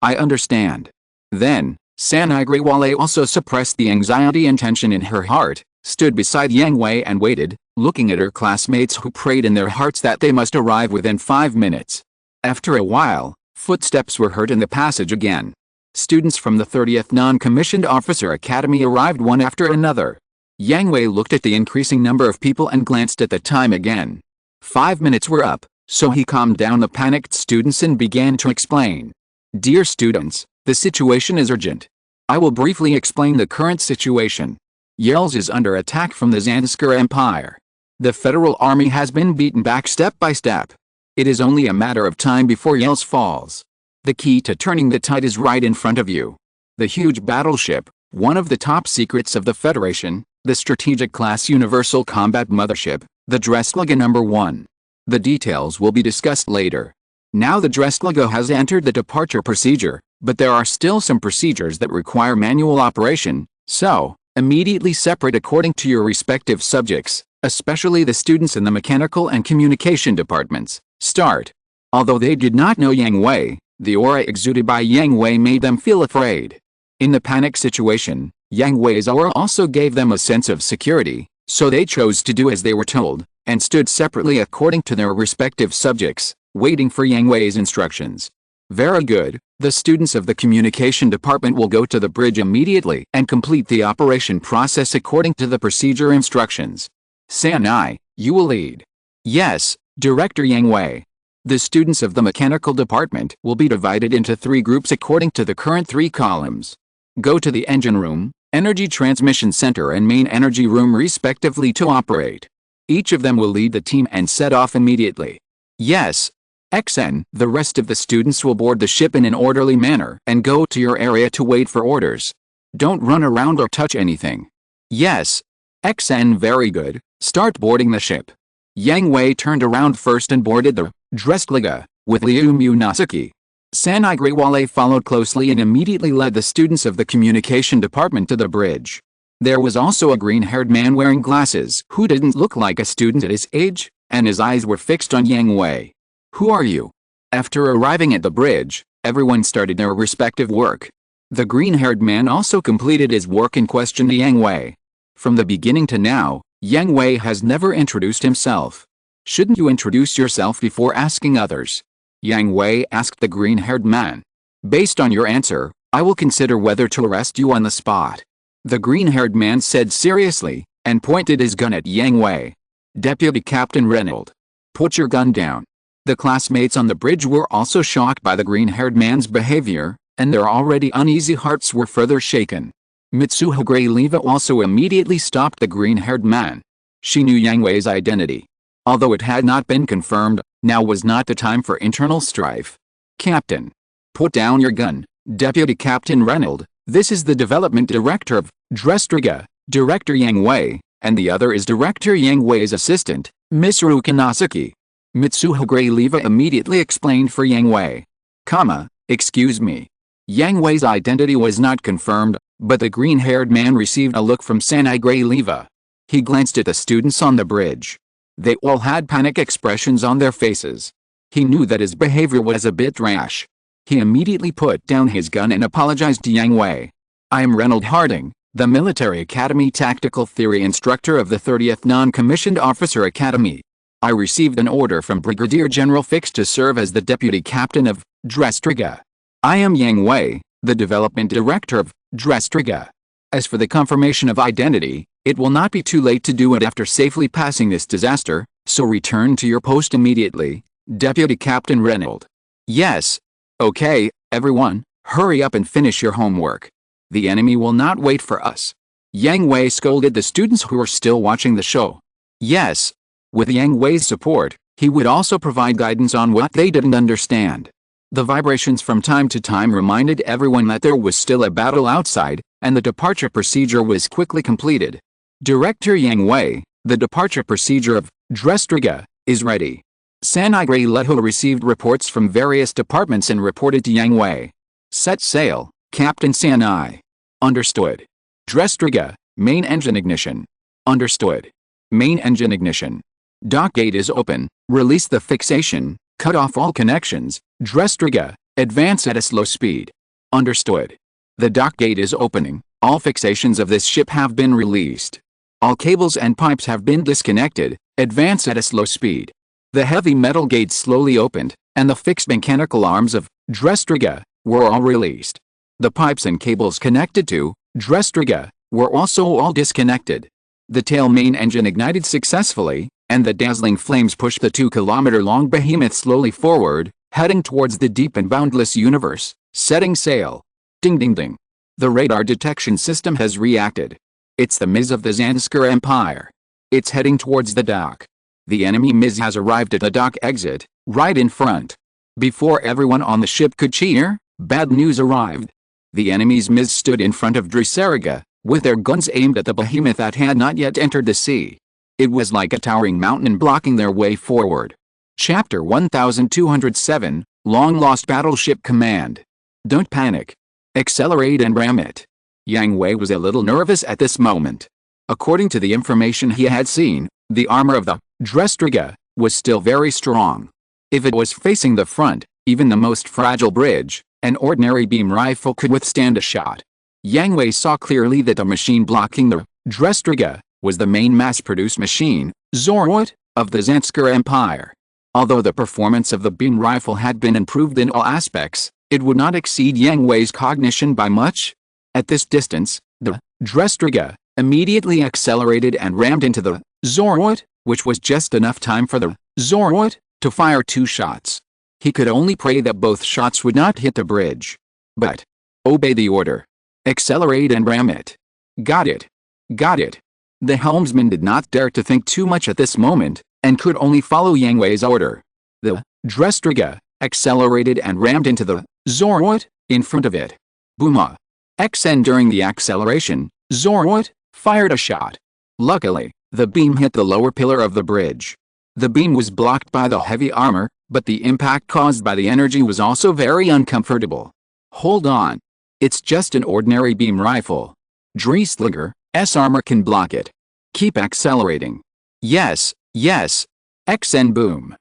I understand. Then, Sanai Greywale also suppressed the anxiety and tension in her heart, stood beside Yang Hui and waited, looking at her classmates who prayed in their hearts that they must arrive within 5 minutes. After a while, footsteps were heard in the passage again. Students from the 30th Non-Commissioned Officer Academy arrived one after another. Yang Hui looked at the increasing number of people and glanced at the time again. 5 minutes were up, so he calmed down the panicked students and began to explain. "Dear students, the situation is urgent. I will briefly explain the current situation. Yells is under attack from the Zanskar Empire. The Federal Army has been beaten back step by step. It is only a matter of time before Yells falls. The key to turning the tide is right in front of you. The huge battleship, one of the top secrets of the Federation, the strategic class Universal Combat Mothership, the Drestriga No. 1. The details will be discussed later. Now the Drestriga has entered the departure procedure, but there are still some procedures that require manual operation, so, Immediately separate according to your respective subjects, especially the students in the mechanical and communication departments. Start. Although they did not know Yang Hui, the aura exuded by Yang Hui made them feel afraid. In the panic situation, Yang Hui's aura also gave them a sense of security, so they chose to do as they were told, and stood separately according to their respective subjects, waiting for Yang Hui's instructions. Very good, the students of the communication department will go to the bridge immediately and complete the operation process according to the procedure instructions. Sanai, you will lead. Yes, Director Yang Hui. The students of the mechanical department will be divided into 3 groups according to the current 3 columns. Go to the engine room, energy transmission center and main energy room respectively to operate. Each of them will lead the team and set off immediately. Yes, XN. The rest of the students will board the ship in an orderly manner and go to your area to wait for orders. Don't run around or touch anything. Yes, XN. Very good, start boarding the ship. Yang Hui turned around first and boarded the Drestliga with Liu Munasuki. Sanai Grewale followed closely and immediately led the students of the communication department to the bridge. There was also a green-haired man wearing glasses who didn't look like a student at his age, and his eyes were fixed on Yang Hui. Who are you? After arriving at the bridge, everyone started their respective work. The green-haired man also completed his work and questioned Yang Hui. From the beginning to now, Yang Hui has never introduced himself. Shouldn't you introduce yourself before asking others? Yang Hui asked the green-haired man. Based on your answer, I will consider whether to arrest you on the spot. The green-haired man said seriously, and pointed his gun at Yang Hui. Deputy Captain Reynolds. Put your gun down. The classmates on the bridge were also shocked by the green-haired man's behavior, and their already uneasy hearts were further shaken. Mitsuha Grey-Leva also immediately stopped the green-haired man. She knew Yang Hui's identity. Although it had not been confirmed, now was not the time for internal strife. Captain. Put down your gun, Deputy Captain Reynolds. This is the development director of Drestliga, Director Yang Hui, and the other is Director Yang Hui's assistant, Miss Rukinasuki. Mitsuha Grey-Leva immediately explained for Yang Hui. Excuse me. Yang Hui's identity was not confirmed, but the green-haired man received a look from Sanai Grey-Leva. He glanced at the students on the bridge. They all had panic expressions on their faces. He knew that his behavior was a bit rash. He immediately put down his gun and apologized to Yang Hui. I am Reynold Harding, the Military Academy Tactical Theory Instructor of the 30th Non-Commissioned Officer Academy. I received an order from Brigadier General Fix to serve as the Deputy Captain of Drestliga. I am Yang Hui, the Development Director of Drestliga. As for the confirmation of identity, it will not be too late to do it after safely passing this disaster, so return to your post immediately, Deputy Captain Reynolds. Yes. Okay, everyone, hurry up and finish your homework. The enemy will not wait for us. Yang Hui scolded the students who were still watching the show. Yes. With Yang Hui's support, he would also provide guidance on what they didn't understand. The vibrations from time to time reminded everyone that there was still a battle outside, and the departure procedure was quickly completed. Director Yang Hui, the departure procedure of Drestliga is ready. Sanai Grey-Leva received reports from various departments and reported to Yang Hui. Set sail, Captain Sanai. Understood. Drestliga, main engine ignition. Understood. Main engine ignition. Dock gate is open, release the fixation, cut off all connections, Drestliga, advance at a slow speed. Understood. The dock gate is opening, all fixations of this ship have been released. All cables and pipes have been disconnected, advance at a slow speed. The heavy metal gate slowly opened, and the fixed mechanical arms of Drestliga were all released. The pipes and cables connected to Drestliga were also all disconnected. The tail main engine ignited successfully, and the dazzling flames pushed the 2-kilometer-long behemoth slowly forward, heading towards the deep and boundless universe, setting sail. Ding ding ding. The radar detection system has reacted. It's the Miz of the Zanskar Empire. It's heading towards the dock. The enemy Miz has arrived at the dock exit, right in front. Before everyone on the ship could cheer, bad news arrived. The enemy's Miz stood in front of Dressariga, with their guns aimed at the behemoth that had not yet entered the sea. It was like a towering mountain blocking their way forward. Chapter 1207, Long Lost Battleship Command. Don't panic. Accelerate and ram it. Yang Hui was a little nervous at this moment. According to the information he had seen, the armor of the Drestriga was still very strong. If it was facing the front, even the most fragile bridge, an ordinary beam rifle could withstand a shot. Yang Hui saw clearly that the machine blocking the Drestriga was the main mass-produced machine, Zorwat, of the Zanskar Empire. Although the performance of the beam rifle had been improved in all aspects, it would not exceed Yang Hui's cognition by much. At this distance, the Drestriga immediately accelerated and rammed into the Zorwat, which was just enough time for the Zorwat to fire 2 shots. He could only pray that both shots would not hit the bridge. But obey the order. Accelerate and ram it. Got it. Got it. The helmsman did not dare to think too much at this moment, and could only follow Yang Hui's order. The Drestriga accelerated and rammed into the Zorwat in front of it. Booma! XN during the acceleration, Zorwat fired a shot. Luckily, the beam hit the lower pillar of the bridge. The beam was blocked by the heavy armor, but the impact caused by the energy was also very uncomfortable. Hold on. It's just an ordinary beam rifle. Drestriga's armor can block it. Keep accelerating. Yes, yes. XN boom.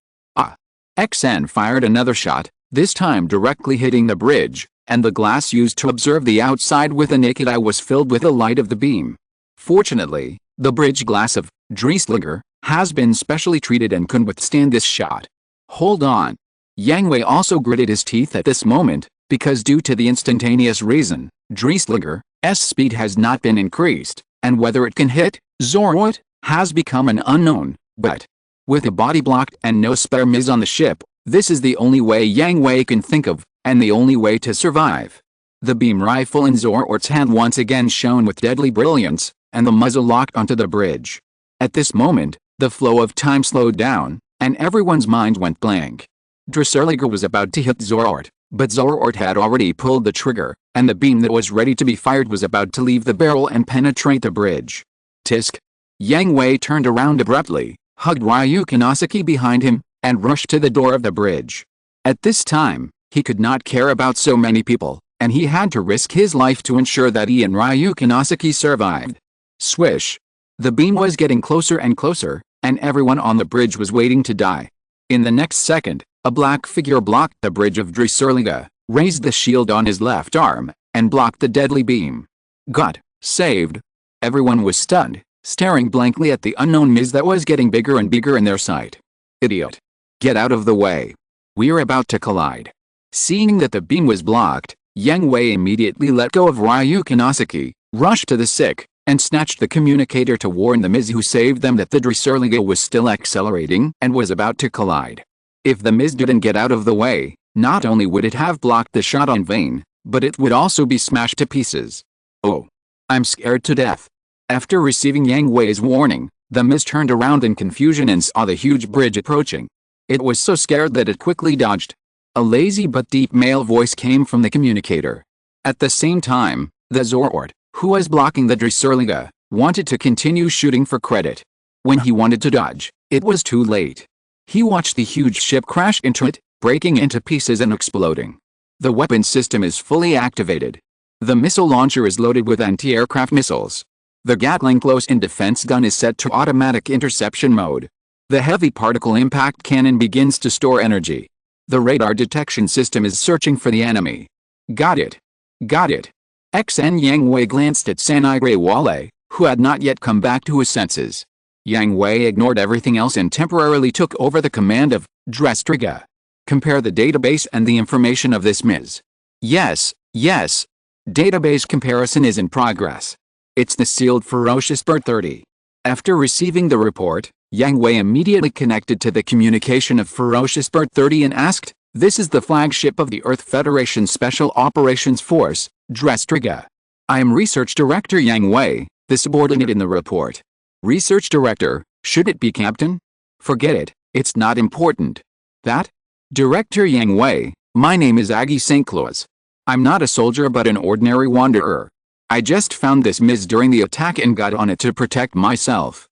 XN fired another shot, this time directly hitting the bridge, and the glass used to observe the outside with the naked eye was filled with the light of the beam. Fortunately, the bridge glass of Drestriga has been specially treated and can withstand this shot. Hold on. Yang Hui also gritted his teeth at this moment, because due to the instantaneous reason, Drestriga's speed has not been increased, and whether it can hit Zorwat has become an unknown, but with a body blocked and no spare missiles on the ship, this is the only way Yang Hui can think of, and the only way to survive. The beam rifle in Zorwat's hand once again shone with deadly brilliance, and the muzzle locked onto the bridge. At this moment, the flow of time slowed down, and everyone's mind went blank. Drestriga was about to hit Zorwat, but Zorwat had already pulled the trigger, and the beam that was ready to be fired was about to leave the barrel and penetrate the bridge. Tisk! Yang Hui turned around abruptly, hugged Ryu Kanosaki behind him, and rushed to the door of the bridge. At this time, he could not care about so many people, and he had to risk his life to ensure that he and Ryu Kanosaki survived. Swish! The beam was getting closer and closer, and everyone on the bridge was waiting to die. In the next second, a black figure blocked the bridge of Drestriga, raised the shield on his left arm, and blocked the deadly beam. Got saved. Everyone was stunned, staring blankly at the unknown mist that was getting bigger and bigger in their sight. Idiot! Get out of the way. We're about to collide. Seeing that the beam was blocked, Yang Hui immediately let go of Ryu Kanosaki, rushed to the sick, and snatched the communicator to warn the Miz who saved them that the Drestriga was still accelerating and was about to collide. If the Miz didn't get out of the way, not only would it have blocked the shot in vain, but it would also be smashed to pieces. Oh! I'm scared to death. After receiving Yang Hui's warning, the Miz turned around in confusion and saw the huge bridge approaching. It was so scared that it quickly dodged. A lazy but deep male voice came from the communicator. At the same time, the Zorwat, who was blocking the Drestriga, wanted to continue shooting for credit. When he wanted to dodge, it was too late. He watched the huge ship crash into it, breaking into pieces and exploding. The weapon system is fully activated. The missile launcher is loaded with anti-aircraft missiles. The Gatling close-in defense gun is set to automatic interception mode. The heavy particle impact cannon begins to store energy. The radar detection system is searching for the enemy. Got it. Got it. XN Yang Hui glanced at Sanigre Wale, who had not yet come back to his senses. Yang Hui ignored everything else and temporarily took over the command of Drestriga. Compare the database and the information of this Ms. Yes, yes. Database comparison is in progress. It's the sealed Ferocious Bird 30. After receiving the report, Yang Hui immediately connected to the communication of Ferocious Bird 30 and asked, "This is the flagship of the Earth Federation Special Operations Force, Drestriga. I am Research Director Yang Hui, the subordinate in the report." Research Director, should it be Captain? Forget it, it's not important. That? Director Yang Hui, my name is Aggie St. Claus. I'm not a soldier but an ordinary wanderer. I just found this Ms during the attack and got on it to protect myself.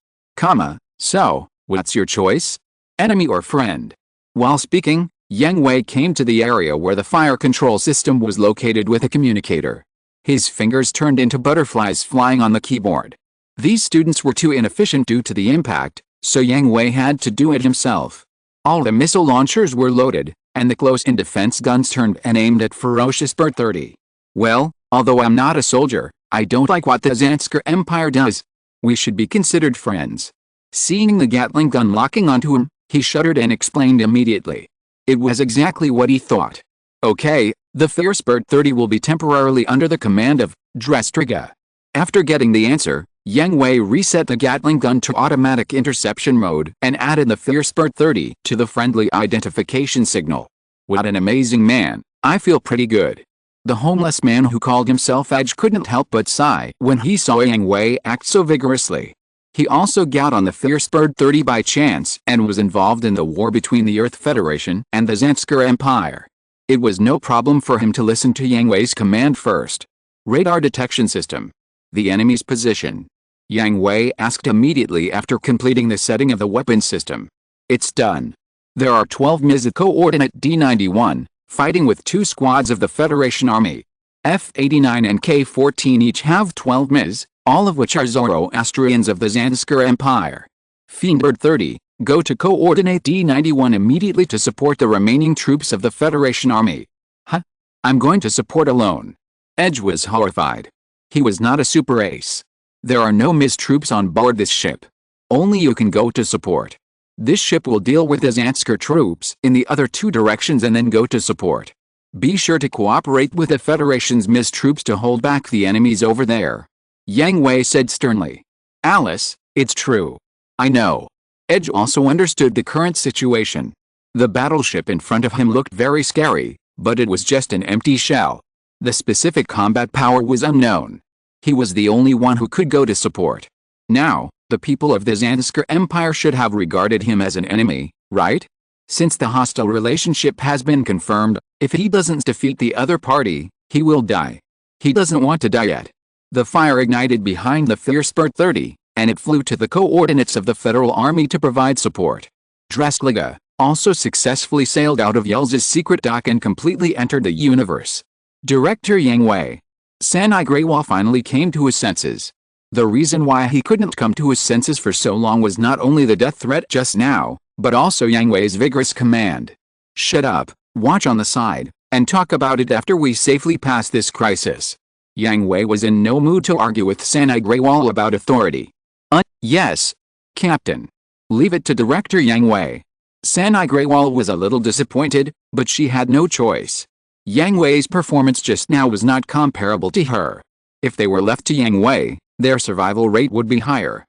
So, what's your choice? Enemy or friend? While speaking, Yang Hui came to the area where the fire control system was located with a communicator. His fingers turned into butterflies flying on the keyboard. These students were too inefficient due to the impact, so Yang Hui had to do it himself. All the missile launchers were loaded, and the close-in defense guns turned and aimed at ferocious Bird 30. Well, although I'm not a soldier, I don't like what the Zansker Empire does. We should be considered friends. Seeing the Gatling gun locking onto him, he shuddered and explained immediately. It was exactly what he thought. Okay, the fierce Bird 30 will be temporarily under the command of Drestriga. After getting the answer, Yang Hui reset the Gatling gun to automatic interception mode and added the fierce Bird 30 to the friendly identification signal. What an amazing man, I feel pretty good. The homeless man who called himself Edge couldn't help but sigh when he saw Yang Hui act so vigorously. He also got on the fierce Bird 30 by chance and was involved in the war between the Earth Federation and the Zansker Empire. It was no problem for him to listen to Yang Hui's command first. Radar detection system. The enemy's position. Yang Hui asked immediately after completing the setting of the weapon system. It's done. There are 12 MIs at coordinate D91, fighting with 2 squads of the Federation Army. F-89 and K-14 each have 12 MIs, all of which are Zoroastrians of the Zansker Empire. Fiendbird 30, go to coordinate D91 immediately to support the remaining troops of the Federation Army. Huh? I'm going to support alone. Edge was horrified. He was not a super ace. There are no MIS troops on board this ship. Only you can go to support. This ship will deal with the Zansker troops in the other 2 directions and then go to support. Be sure to cooperate with the Federation's MIS troops to hold back the enemies over there. Yang Hui said sternly. Alice, it's true. I know. Edge also understood the current situation. The battleship in front of him looked very scary, but it was just an empty shell. The specific combat power was unknown. He was the only one who could go to support. Now, the people of the Zansker Empire should have regarded him as an enemy, right? Since the hostile relationship has been confirmed, if he doesn't defeat the other party, he will die. He doesn't want to die yet. The fire ignited behind the fierce Bird 30, and it flew to the coordinates of the Federal Army to provide support. Drestriga also successfully sailed out of Yelz's secret dock and completely entered the universe. Director Yang Hui. Sanai Greywall finally came to his senses. The reason why he couldn't come to his senses for so long was not only the death threat just now, but also Yang Hui's vigorous command. Shut up, watch on the side, and talk about it after we safely pass this crisis. Yang Hui was in no mood to argue with Sanai Greywall about authority. Yes, Captain. Leave it to Director Yang Hui. Sanai Greywall was a little disappointed, but she had no choice. Yang Hui's performance just now was not comparable to her. If they were left to Yang Hui, their survival rate would be higher.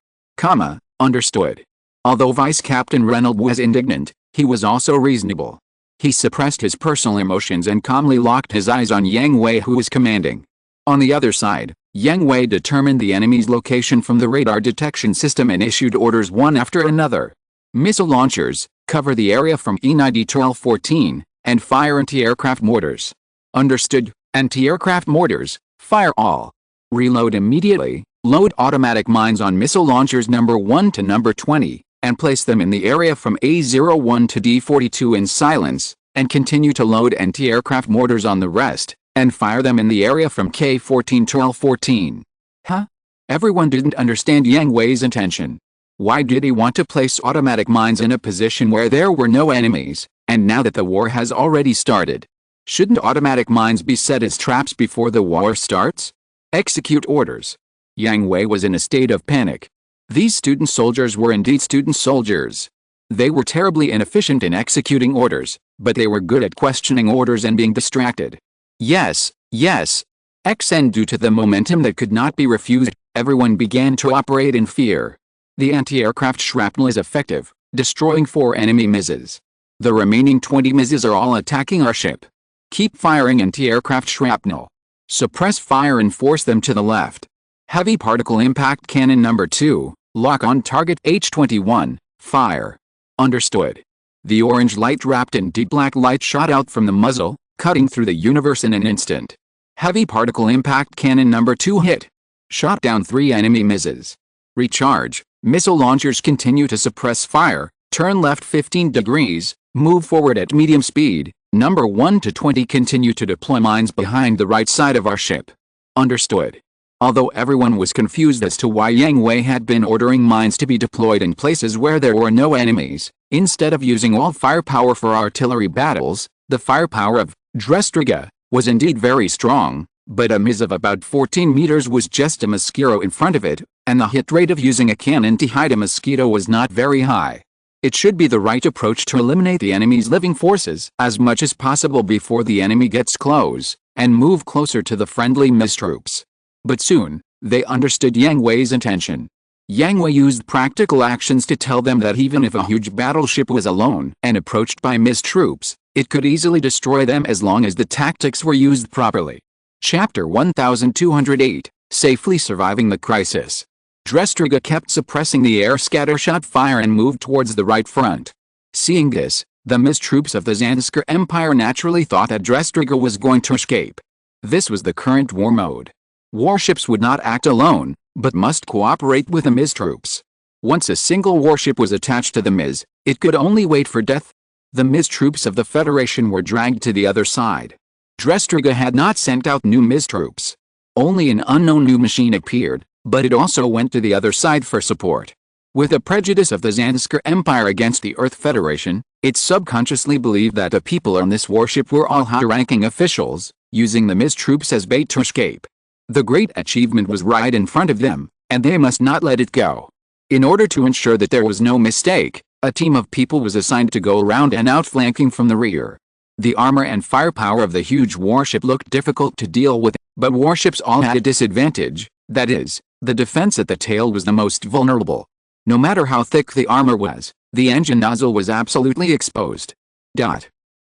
Understood. Although Vice Captain Reynolds was indignant, he was also reasonable. He suppressed his personal emotions and calmly locked his eyes on Yang Hui, who was commanding. On the other side, Yang Hui determined the enemy's location from the radar detection system and issued orders one after another. Missile launchers, cover the area from E90-1214, and fire anti-aircraft mortars. Understood. Anti-aircraft mortars, fire all. Reload immediately, load automatic mines on missile launchers number 1 to number 20, and place them in the area from A01 to D42 in silence, and continue to load anti-aircraft mortars on the rest, and fire them in the area from K14 to L14. Huh? Everyone didn't understand Yang Hui's intention. Why did he want to place automatic mines in a position where there were no enemies, and now that the war has already started? Shouldn't automatic mines be set as traps before the war starts? Execute orders. Yang Hui was in a state of panic. These student soldiers were indeed student soldiers. They were terribly inefficient in executing orders, but they were good at questioning orders and being distracted. Yes. And due to the momentum that could not be refused, everyone began to operate in fear. The anti-aircraft shrapnel is effective, destroying 4 enemy MISs. The remaining 20 MISs are all attacking our ship. Keep firing anti-aircraft shrapnel. Suppress fire and force them to the left. Heavy particle impact cannon number 2, lock on target H21, fire. Understood. The orange light wrapped in deep black light shot out from the muzzle, cutting through the universe in an instant. Heavy particle impact cannon number 2 hit. Shot down 3 enemy MISs. Recharge. Missile launchers continue to suppress fire, turn left 15 degrees, move forward at medium speed. Number 1 to 20 continue to deploy mines behind the right side of our ship. Understood. Although everyone was confused as to why Yang Hui had been ordering mines to be deployed in places where there were no enemies, instead of using all firepower for artillery battles, the firepower of Drestriga was indeed very strong, but a miss of about 14 meters was just a mosquito in front of it, and the hit rate of using a cannon to hide a mosquito was not very high. It should be the right approach to eliminate the enemy's living forces as much as possible before the enemy gets close, and move closer to the friendly Miss troops. But soon, they understood Yang Hui's intention. Yang Hui used practical actions to tell them that even if a huge battleship was alone and approached by Miss troops, it could easily destroy them as long as the tactics were used properly. Chapter 1208, Safely Surviving the Crisis. Drestriga kept suppressing the air scattershot fire and moved towards the right front. Seeing this, the Miss troops of the Zanskar Empire naturally thought that Drestriga was going to escape. This was the current war mode. Warships would not act alone, but must cooperate with the Miss troops. Once a single warship was attached to the Miss, it could only wait for death. The Miss troops of the Federation were dragged to the other side. Drestriga had not sent out new Miss troops. Only an unknown new machine appeared, but it also went to the other side for support. With the prejudice of the Zanskar Empire against the Earth Federation, it subconsciously believed that the people on this warship were all high-ranking officials, using the Miss troops as bait to escape. The great achievement was right in front of them, and they must not let it go. In order to ensure that there was no mistake, a team of people was assigned to go around and outflanking from the rear. The armor and firepower of the huge warship looked difficult to deal with, but warships all had a disadvantage, that is, the defense at the tail was the most vulnerable. No matter how thick the armor was, the engine nozzle was absolutely exposed.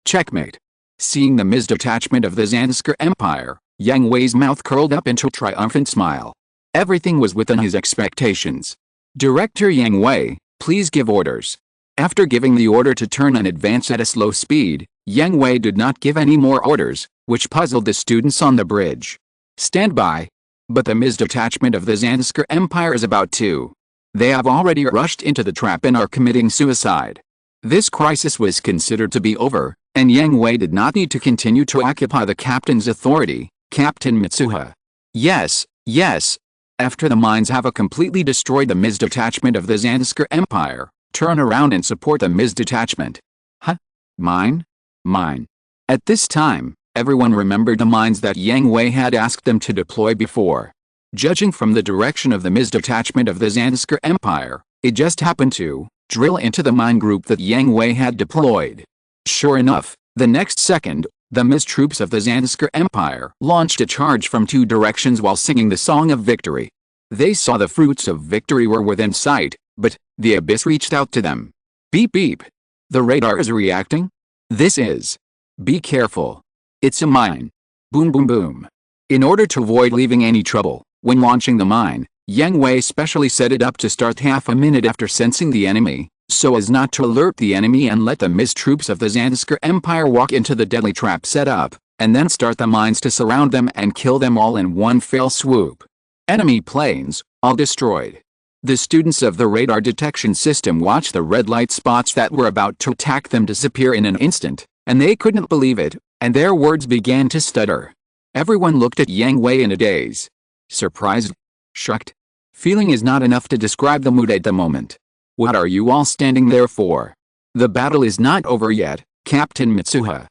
Checkmate. Seeing the Miss detachment of the Zanskar Empire, Yang Hui's mouth curled up into a triumphant smile. Everything was within his expectations. Director Yang Hui, please give orders. After giving the order to turn and advance at a slow speed, Yang Hui did not give any more orders, which puzzled the students on the bridge. Stand by. But the Miss detachment of the Zanskar Empire is about to. They have already rushed into the trap and are committing suicide. This crisis was considered to be over, and Yang Hui did not need to continue to occupy the captain's authority. Captain Mitsuha. Yes, yes. After the mines have completely destroyed the Miss detachment of the Zanskar Empire, turn around and support the Miss detachment. Huh? Mine? Mine. At this time, everyone remembered the mines that Yang Hui had asked them to deploy before. Judging from the direction of the Miss detachment of the Zanskar Empire, it just happened to drill into the mine group that Yang Hui had deployed. Sure enough, the next second, the Miss troops of the Zanskar Empire launched a charge from two directions while singing the Song of Victory. They saw the fruits of victory were within sight, but the abyss reached out to them. Beep beep. The radar is reacting? This is. Be careful. It's a mine. Boom boom boom. In order to avoid leaving any trouble, when launching the mine, Yang Hui specially set it up to start half a minute after sensing the enemy, so as not to alert the enemy and let the Miss troops of the Zanskar Empire walk into the deadly trap set up, and then start the mines to surround them and kill them all in one fell swoop. Enemy planes, all destroyed. The students of the radar detection system watched the red light spots that were about to attack them disappear in an instant, and they couldn't believe it, and their words began to stutter. Everyone looked at Yang Hui in a daze. Surprised? Shocked? Feeling is not enough to describe the mood at the moment. What are you all standing there for? The battle is not over yet, Captain Mitsuha.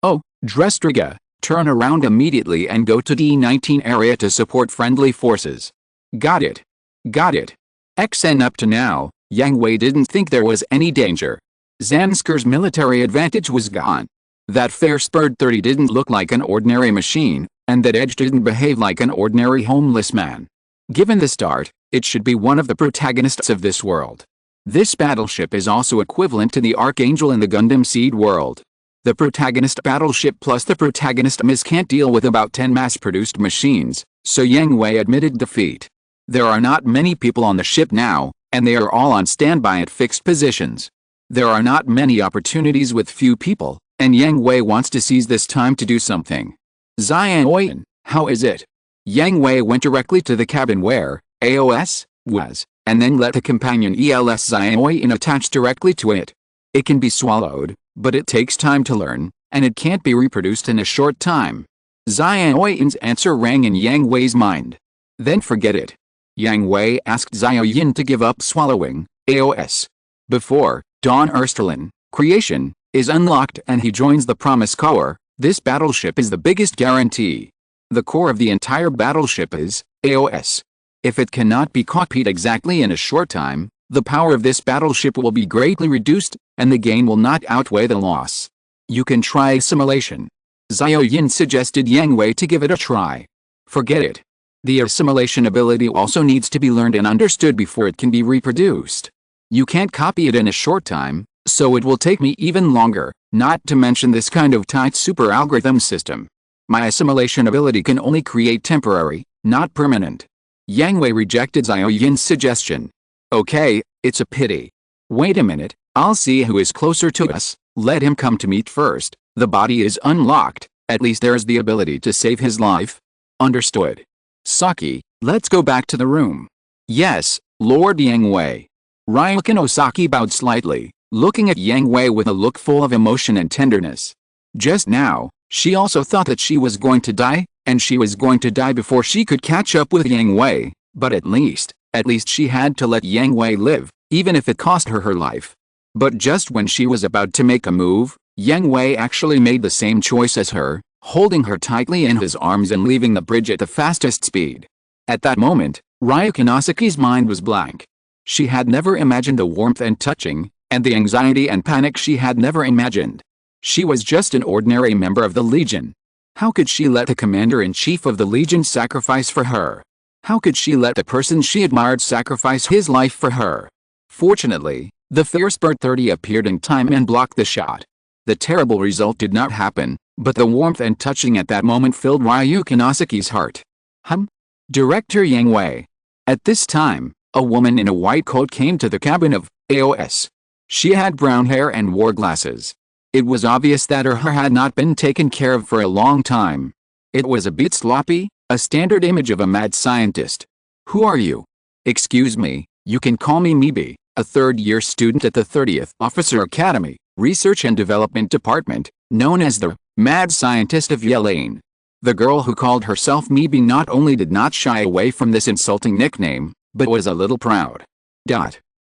Oh, Drestriga, turn around immediately and go to D-19 area to support friendly forces. Got it. Got it. XN up to now, Yang Hui didn't think there was any danger. Zanskar's military advantage was gone. That fair spurred 30 didn't look like an ordinary machine, and that Edge didn't behave like an ordinary homeless man. Given the start, it should be one of the protagonists of this world. This battleship is also equivalent to the Archangel in the Gundam Seed world. The protagonist battleship plus the protagonist Miss can't deal with about 10 mass-produced machines, so Yang Hui admitted defeat. There are not many people on the ship now, and they are all on standby at fixed positions. There are not many opportunities with few people, and Yang Hui wants to seize this time to do something. Xian, how is it? Yang Hui went directly to the cabin where AOS was, and then let the companion ELS Xian attach directly to it. It can be swallowed, but it takes time to learn, and it can't be reproduced in a short time. Xiaoyin's answer rang in Yang Wei's mind. Then forget it. Yang Hui asked Xiaoyin to give up swallowing, AOS. Before Dawn Ersterlin, creation, is unlocked and he joins the Promise Corps, this battleship is the biggest guarantee. The core of the entire battleship is AOS. If it cannot be copied exactly in a short time, the power of this battleship will be greatly reduced, and the gain will not outweigh the loss. You can try assimilation. Xiaoyin suggested Yang Hui to give it a try. Forget it. The assimilation ability also needs to be learned and understood before it can be reproduced. You can't copy it in a short time, so it will take me even longer, not to mention this kind of tight super algorithm system. My assimilation ability can only create temporary, not permanent. Yang Hui rejected Xiaoyin's suggestion. Okay, it's a pity. Wait a minute, I'll see who is closer to us, let him come to meet first. The body is unlocked, at least there's the ability to save his life. Understood. Saki, let's go back to the room. Yes, Lord Yang Hui. Ryukin Osaki bowed slightly, looking at Yang Hui with a look full of emotion and tenderness. Just now, she also thought that she was going to die, and she was going to die before she could catch up with Yang Hui, but at least she had to let Yang Hui live, even if it cost her her life. But just when she was about to make a move, Yang Hui actually made the same choice as her, holding her tightly in his arms and leaving the bridge at the fastest speed. At that moment, Ryukin Osaki's mind was blank. She had never imagined the warmth and touching, and the anxiety and panic she had never imagined. She was just an ordinary member of the Legion. How could she let the commander-in-chief of the Legion sacrifice for her? How could she let the person she admired sacrifice his life for her? Fortunately, the fierce bird 30 appeared in time and blocked the shot. The terrible result did not happen, but the warmth and touching at that moment filled Ryukin Osaki's heart. Director Yang Hui. At this time, a woman in a white coat came to the cabin of AOS. She had brown hair and wore glasses. It was obvious that her hair had not been taken care of for a long time. It was a bit sloppy, a standard image of a mad scientist. Who are you? Excuse me, you can call me Mibi, a third-year student at the 30th Officer Academy, Research and Development Department, known as the Mad Scientist of Yelane. The girl who called herself Mibi not only did not shy away from this insulting nickname, but was a little proud.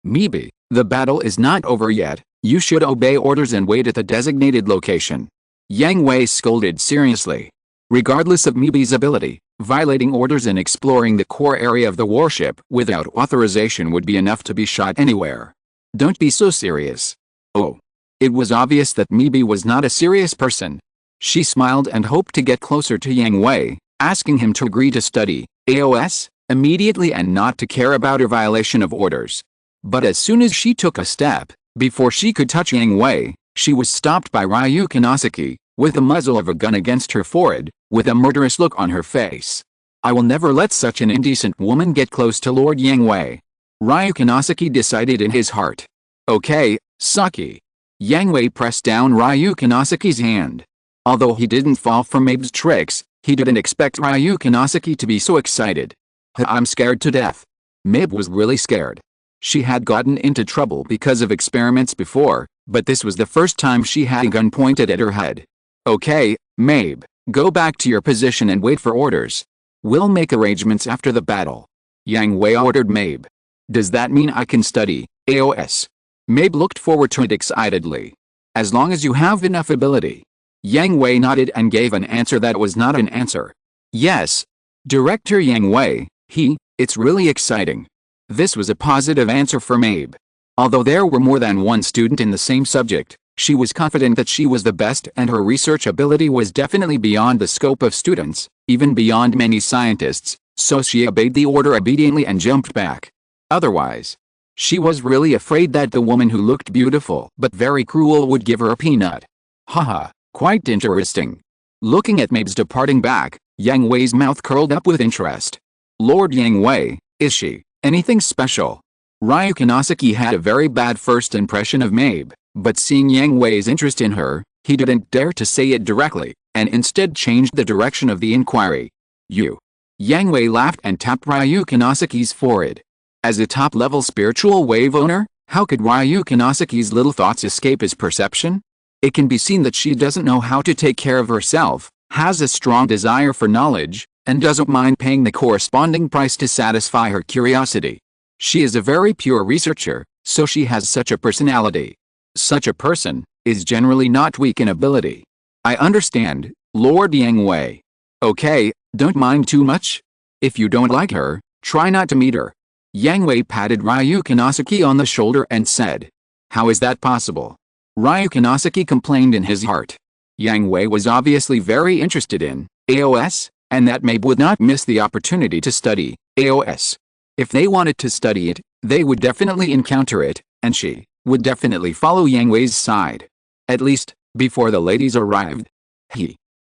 Mibi, the battle is not over yet, you should obey orders and wait at the designated location. Yang Hui scolded seriously. Regardless of Mibi's ability, violating orders and exploring the core area of the warship without authorization would be enough to be shot anywhere. Don't be so serious. Oh. It was obvious that Mibi was not a serious person. She smiled and hoped to get closer to Yang Hui, asking him to agree to study AOS immediately and not to care about her violation of orders. But as soon as she took a step, before she could touch Yang Hui, she was stopped by Ryukin Osaki, with the muzzle of a gun against her forehead, with a murderous look on her face. I will never let such an indecent woman get close to Lord Yang Hui. Ryukin Osaki decided in his heart. Okay, Saki. Yang Hui pressed down Ryukin Osaki's hand. Although he didn't fall for Mabe's tricks, he didn't expect Ryukin Osaki to be so excited. I'm scared to death. Mabe was really scared. She had gotten into trouble because of experiments before, but this was the first time she had a gun pointed at her head. Okay, Mabe, go back to your position and wait for orders. We'll make arrangements after the battle. Yang Hui ordered Mabe. Does that mean I can study AOS? Mabe looked forward to it excitedly. As long as you have enough ability. Yang Hui nodded and gave an answer that was not an answer. Yes. Director Yang Hui, it's really exciting. This was a positive answer for Mabe. Although there were more than one student in the same subject, she was confident that she was the best and her research ability was definitely beyond the scope of students, even beyond many scientists, so she obeyed the order obediently and jumped back. Otherwise, she was really afraid that the woman who looked beautiful but very cruel would give her a peanut. Haha, quite interesting. Looking at Mabe's departing back, Yang Hui's mouth curled up with interest. Lord Yang Hui, is she anything special? Ryukin Osaki had a very bad first impression of Mabe, but seeing Yang Hui's interest in her, he didn't dare to say it directly, and instead changed the direction of the inquiry. You. Yang Hui laughed and tapped Ryukin Osaki's forehead. As a top-level spiritual wave owner, how could Ryukin Osaki's little thoughts escape his perception? It can be seen that she doesn't know how to take care of herself, has a strong desire for knowledge, and doesn't mind paying the corresponding price to satisfy her curiosity. She is a very pure researcher, so she has such a personality. Such a person is generally not weak in ability. I understand, Lord Yang Hui. Okay, don't mind too much. If you don't like her, try not to meet her. Yang Hui patted Ryu Konosaki on the shoulder and said. How is that possible? Ryu Konosaki complained in his heart. Yang Hui was obviously very interested in AOS, and that Mabe would not miss the opportunity to study AOS. If they wanted to study it, they would definitely encounter it, and she would definitely follow Yang Hui's side. At least, before the ladies arrived.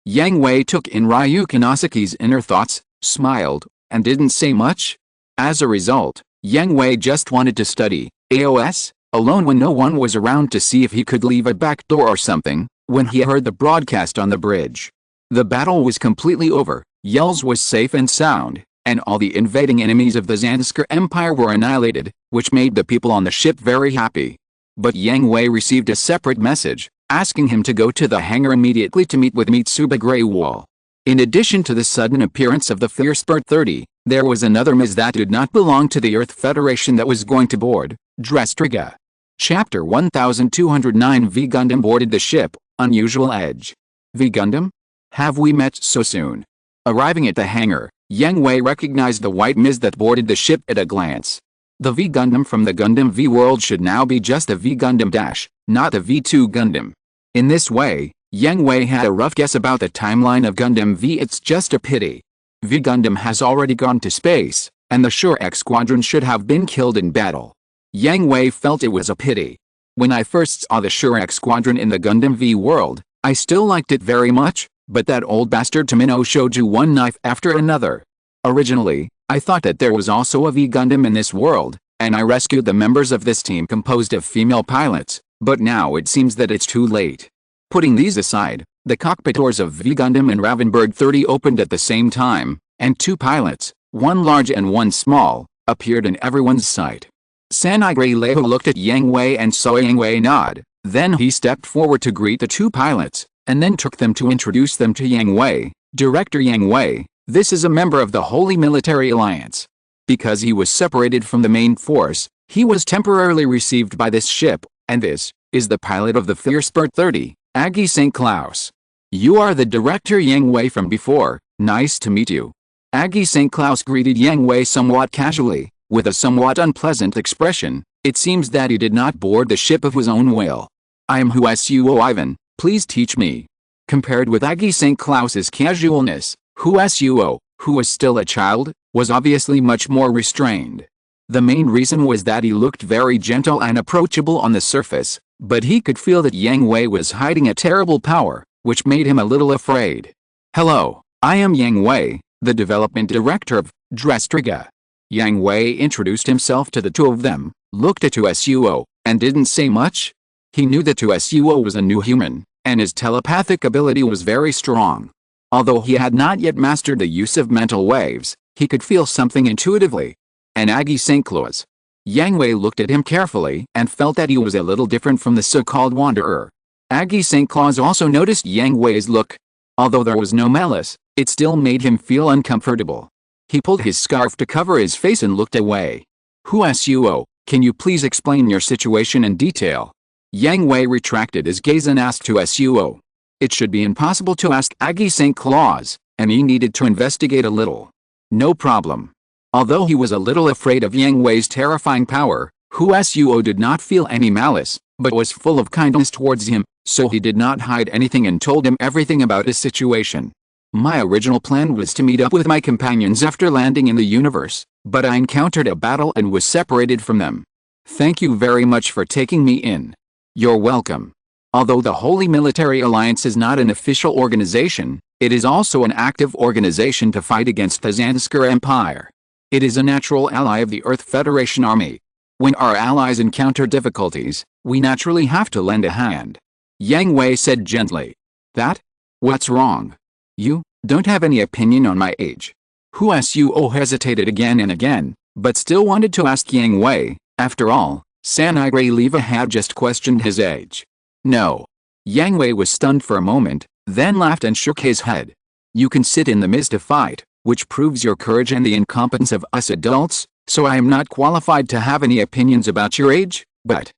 Yang Hui took in Ryu Konosaki's inner thoughts, smiled, and didn't say much. As a result, Yang Hui just wanted to study AOS alone when no one was around to see if he could leave a back door or something. When he heard the broadcast on the bridge, the battle was completely over, Yells was safe and sound, and all the invading enemies of the Zanskar Empire were annihilated, which made the people on the ship very happy. But Yang Hui received a separate message, asking him to go to the hangar immediately to meet with Mitsuba Greywall. In addition to the sudden appearance of the Fierce Bird 30, there was another Ms that did not belong to the Earth Federation that was going to board, Drestriga. Chapter 1209 V Gundam boarded the ship. Unusual edge. V Gundam? Have we met so soon? Arriving at the hangar, Yang Hui recognized the white Ms that boarded the ship at a glance. The V Gundam from the Gundam V world should now be just a V Gundam dash, not a V2 Gundam. In this way, Yang Hui had a rough guess about the timeline of Gundam V. It's just a pity. V Gundam has already gone to space, and the Shure X Squadron should have been killed in battle. Yang Hui felt it was a pity. When I first saw the Shure X Squadron in the Gundam V world, I still liked it very much, but that old bastard Tomino showed you one knife after another. Originally, I thought that there was also a V Gundam in this world, and I rescued the members of this team composed of female pilots, but now it seems that it's too late. Putting these aside, the cockpit doors of V Gundam and Ravenberg 30 opened at the same time, and two pilots, one large and one small, appeared in everyone's sight. Sanigre Leho looked at Yang Hui and saw Yang Hui nod, then he stepped forward to greet the two pilots, and then took them to introduce them to Yang Hui. Director Yang Hui, this is a member of the Holy Military Alliance. Because he was separated from the main force, he was temporarily received by this ship, and this is the pilot of the Fierce Bird 30, Aggie St. Claus. You are the director Yang Hui from before, nice to meet you. Aggie St. Claus greeted Yang Hui somewhat casually, with a somewhat unpleasant expression. It seems that he did not board the ship of his own will. I am Husuo Ivan, please teach me. Compared with Aggie St. Claus's casualness, Husuo, who was still a child, was obviously much more restrained. The main reason was that he looked very gentle and approachable on the surface, but he could feel that Yang Hui was hiding a terrible power, which made him a little afraid. Hello, I am Yang Hui, the development director of Drestriga. Yang Hui introduced himself to the two of them, looked at Husuo, and didn't say much. He knew that Husuo was a new human, and his telepathic ability was very strong. Although he had not yet mastered the use of mental waves, he could feel something intuitively. And Aggie St. Claus. Yang Hui looked at him carefully and felt that he was a little different from the so-called wanderer. Aggie St. Claus also noticed Yang Hui's look. Although there was no malice, it still made him feel uncomfortable. He pulled his scarf to cover his face and looked away. Husuo, can you please explain your situation in detail? Yang Hui retracted his gaze and asked Husuo. It should be impossible to ask Aggie St. Claus, and he needed to investigate a little. No problem. Although he was a little afraid of Yang Hui's terrifying power, Husuo did not feel any malice, but was full of kindness towards him, so he did not hide anything and told him everything about his situation. My original plan was to meet up with my companions after landing in the universe, but I encountered a battle and was separated from them. Thank you very much for taking me in. You're welcome. Although the Holy Military Alliance is not an official organization, it is also an active organization to fight against the Zanskar Empire. It is a natural ally of the Earth Federation Army. When our allies encounter difficulties, we naturally have to lend a hand. Yang Hui said gently. That? What's wrong? You don't have any opinion on my age. Husuo hesitated again and again, but still wanted to ask Yang Hui. After all, Sanigre Leva had just questioned his age. No. Yang Hui was stunned for a moment, then laughed and shook his head. You can sit in the midst of fight, which proves your courage and the incompetence of us adults, so I am not qualified to have any opinions about your age, but.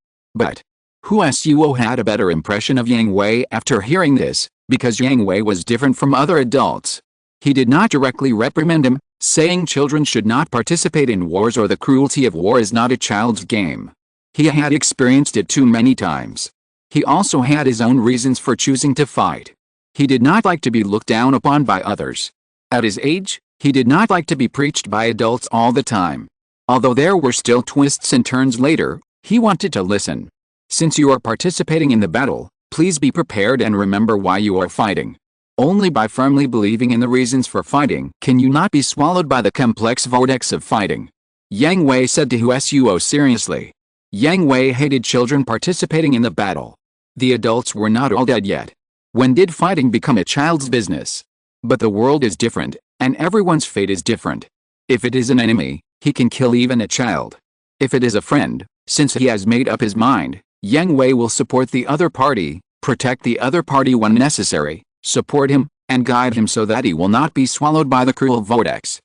Huasuo had a better impression of Yang Hui after hearing this, because Yang Hui was different from other adults. He did not directly reprimand him, saying children should not participate in wars or the cruelty of war is not a child's game. He had experienced it too many times. He also had his own reasons for choosing to fight. He did not like to be looked down upon by others. At his age, he did not like to be preached by adults all the time. Although there were still twists and turns later, he wanted to listen. Since you are participating in the battle, please be prepared and remember why you are fighting. Only by firmly believing in the reasons for fighting can you not be swallowed by the complex vortex of fighting. Yang Hui said to Huasuo seriously. Yang Hui hated children participating in the battle. The adults were not all dead yet. When did fighting become a child's business? But the world is different, and everyone's fate is different. If it is an enemy, he can kill even a child. If it is a friend, since he has made up his mind, Yang Hui will support the other party, protect the other party when necessary, support him, and guide him so that he will not be swallowed by the cruel vortex.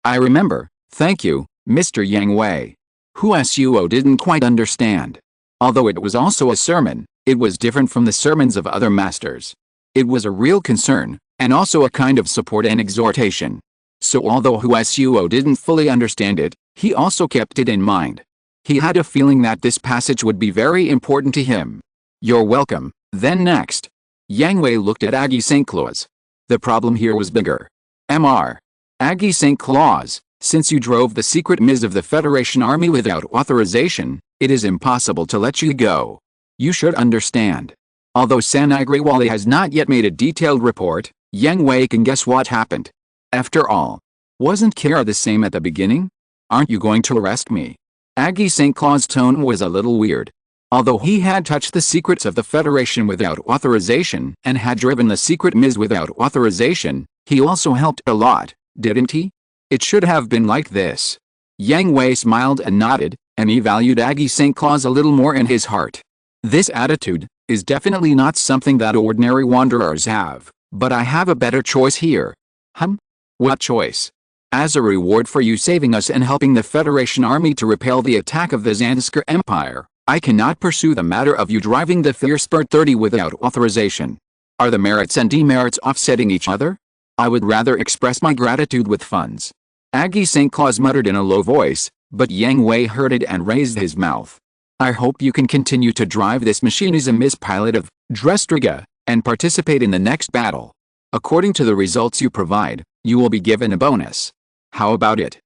I remember, thank you, Mr. Yang Hui. Huasuo didn't quite understand. Although it was also a sermon, it was different from the sermons of other masters. It was a real concern, and also a kind of support and exhortation. So although Huasuo didn't fully understand it, he also kept it in mind. He had a feeling that this passage would be very important to him. You're welcome. Then next. Yang Hui looked at Aggie St. Claus. The problem here was bigger. Mr. Aggie St. Claus, since you drove the secret mise of the Federation Army without authorization, it is impossible to let you go. You should understand. Although Sanagriwali has not yet made a detailed report, Yang Hui can guess what happened. After all, wasn't Kara the same at the beginning? Aren't you going to arrest me? Aggie St. Claus' tone was a little weird. Although he had touched the secrets of the Federation without authorization and had driven the secret mise without authorization, he also helped a lot, didn't he? It should have been like this. Yang Hui smiled and nodded, and he valued Aggie St. Claus a little more in his heart. This attitude is definitely not something that ordinary wanderers have, but I have a better choice here. What choice? As a reward for you saving us and helping the Federation Army to repel the attack of the Zanskar Empire, I cannot pursue the matter of you driving the Fiercepert 30 without authorization. Are the merits and demerits offsetting each other? I would rather express my gratitude with funds. Aggie St. Claus muttered in a low voice, but Yang Hui heard it and raised his mouth. I hope you can continue to drive this machine as a Miss Pilot of Drestriga, and participate in the next battle. According to the results you provide, you will be given a bonus. How about it?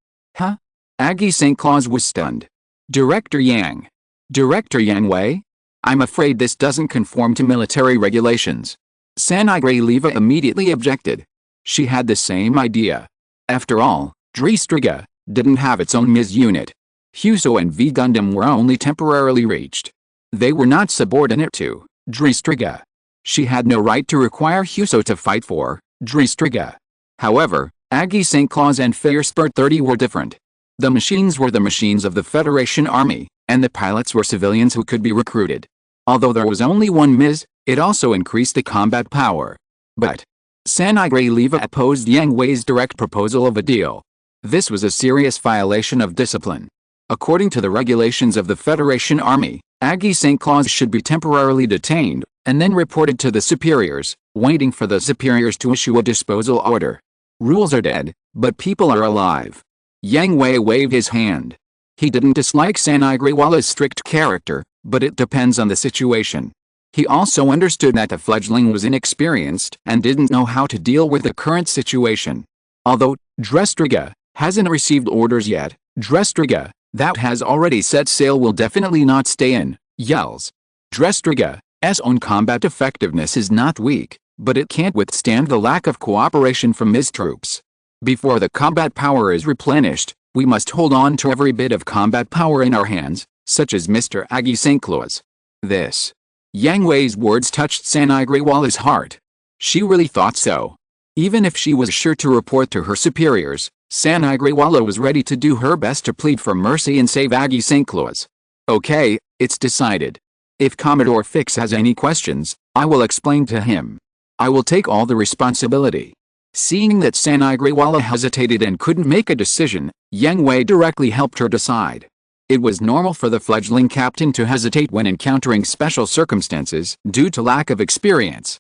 Aggie St. Claus was stunned. Director Yang Hui? I'm afraid this doesn't conform to military regulations. Sanigre Leva immediately objected. She had the same idea. After all, Drestriga didn't have its own MIS unit. Huso and V Gundam were only temporarily reached. They were not subordinate to Drestriga. She had no right to require Huso to fight for Drestriga. However, Aggie St. Claus and Fiercepert 30 were different. The machines were the machines of the Federation Army, and the pilots were civilians who could be recruited. Although there was only one MIS, it also increased the combat power. But Sanigre Leva opposed Yang Hui's direct proposal of a deal. This was a serious violation of discipline. According to the regulations of the Federation Army, Aggie St. Claus should be temporarily detained, and then reported to the superiors, waiting for the superiors to issue a disposal order. Rules are dead, but people are alive. Yang Hui waved his hand. He didn't dislike Sanigriwala's strict character, but it depends on the situation. He also understood that the fledgling was inexperienced and didn't know how to deal with the current situation. Although Drestriga hasn't received orders yet, Drestriga that has already set sail will definitely not stay in yells. Drestriga's own combat effectiveness is not weak, but it can't withstand the lack of cooperation from his troops. Before the combat power is replenished, we must hold on to every bit of combat power in our hands, such as Mr. Aggie St. Claus. This. Yang Hui's words touched Sanigriwala's heart. She really thought so. Even if she was sure to report to her superiors, Sanigriwala was ready to do her best to plead for mercy and save Aggie St. Claus. Okay, it's decided. If Commodore Fix has any questions, I will explain to him. I will take all the responsibility. Seeing that Sanagriwala hesitated and couldn't make a decision, Yang Hui directly helped her decide. It was normal for the fledgling captain to hesitate when encountering special circumstances due to lack of experience.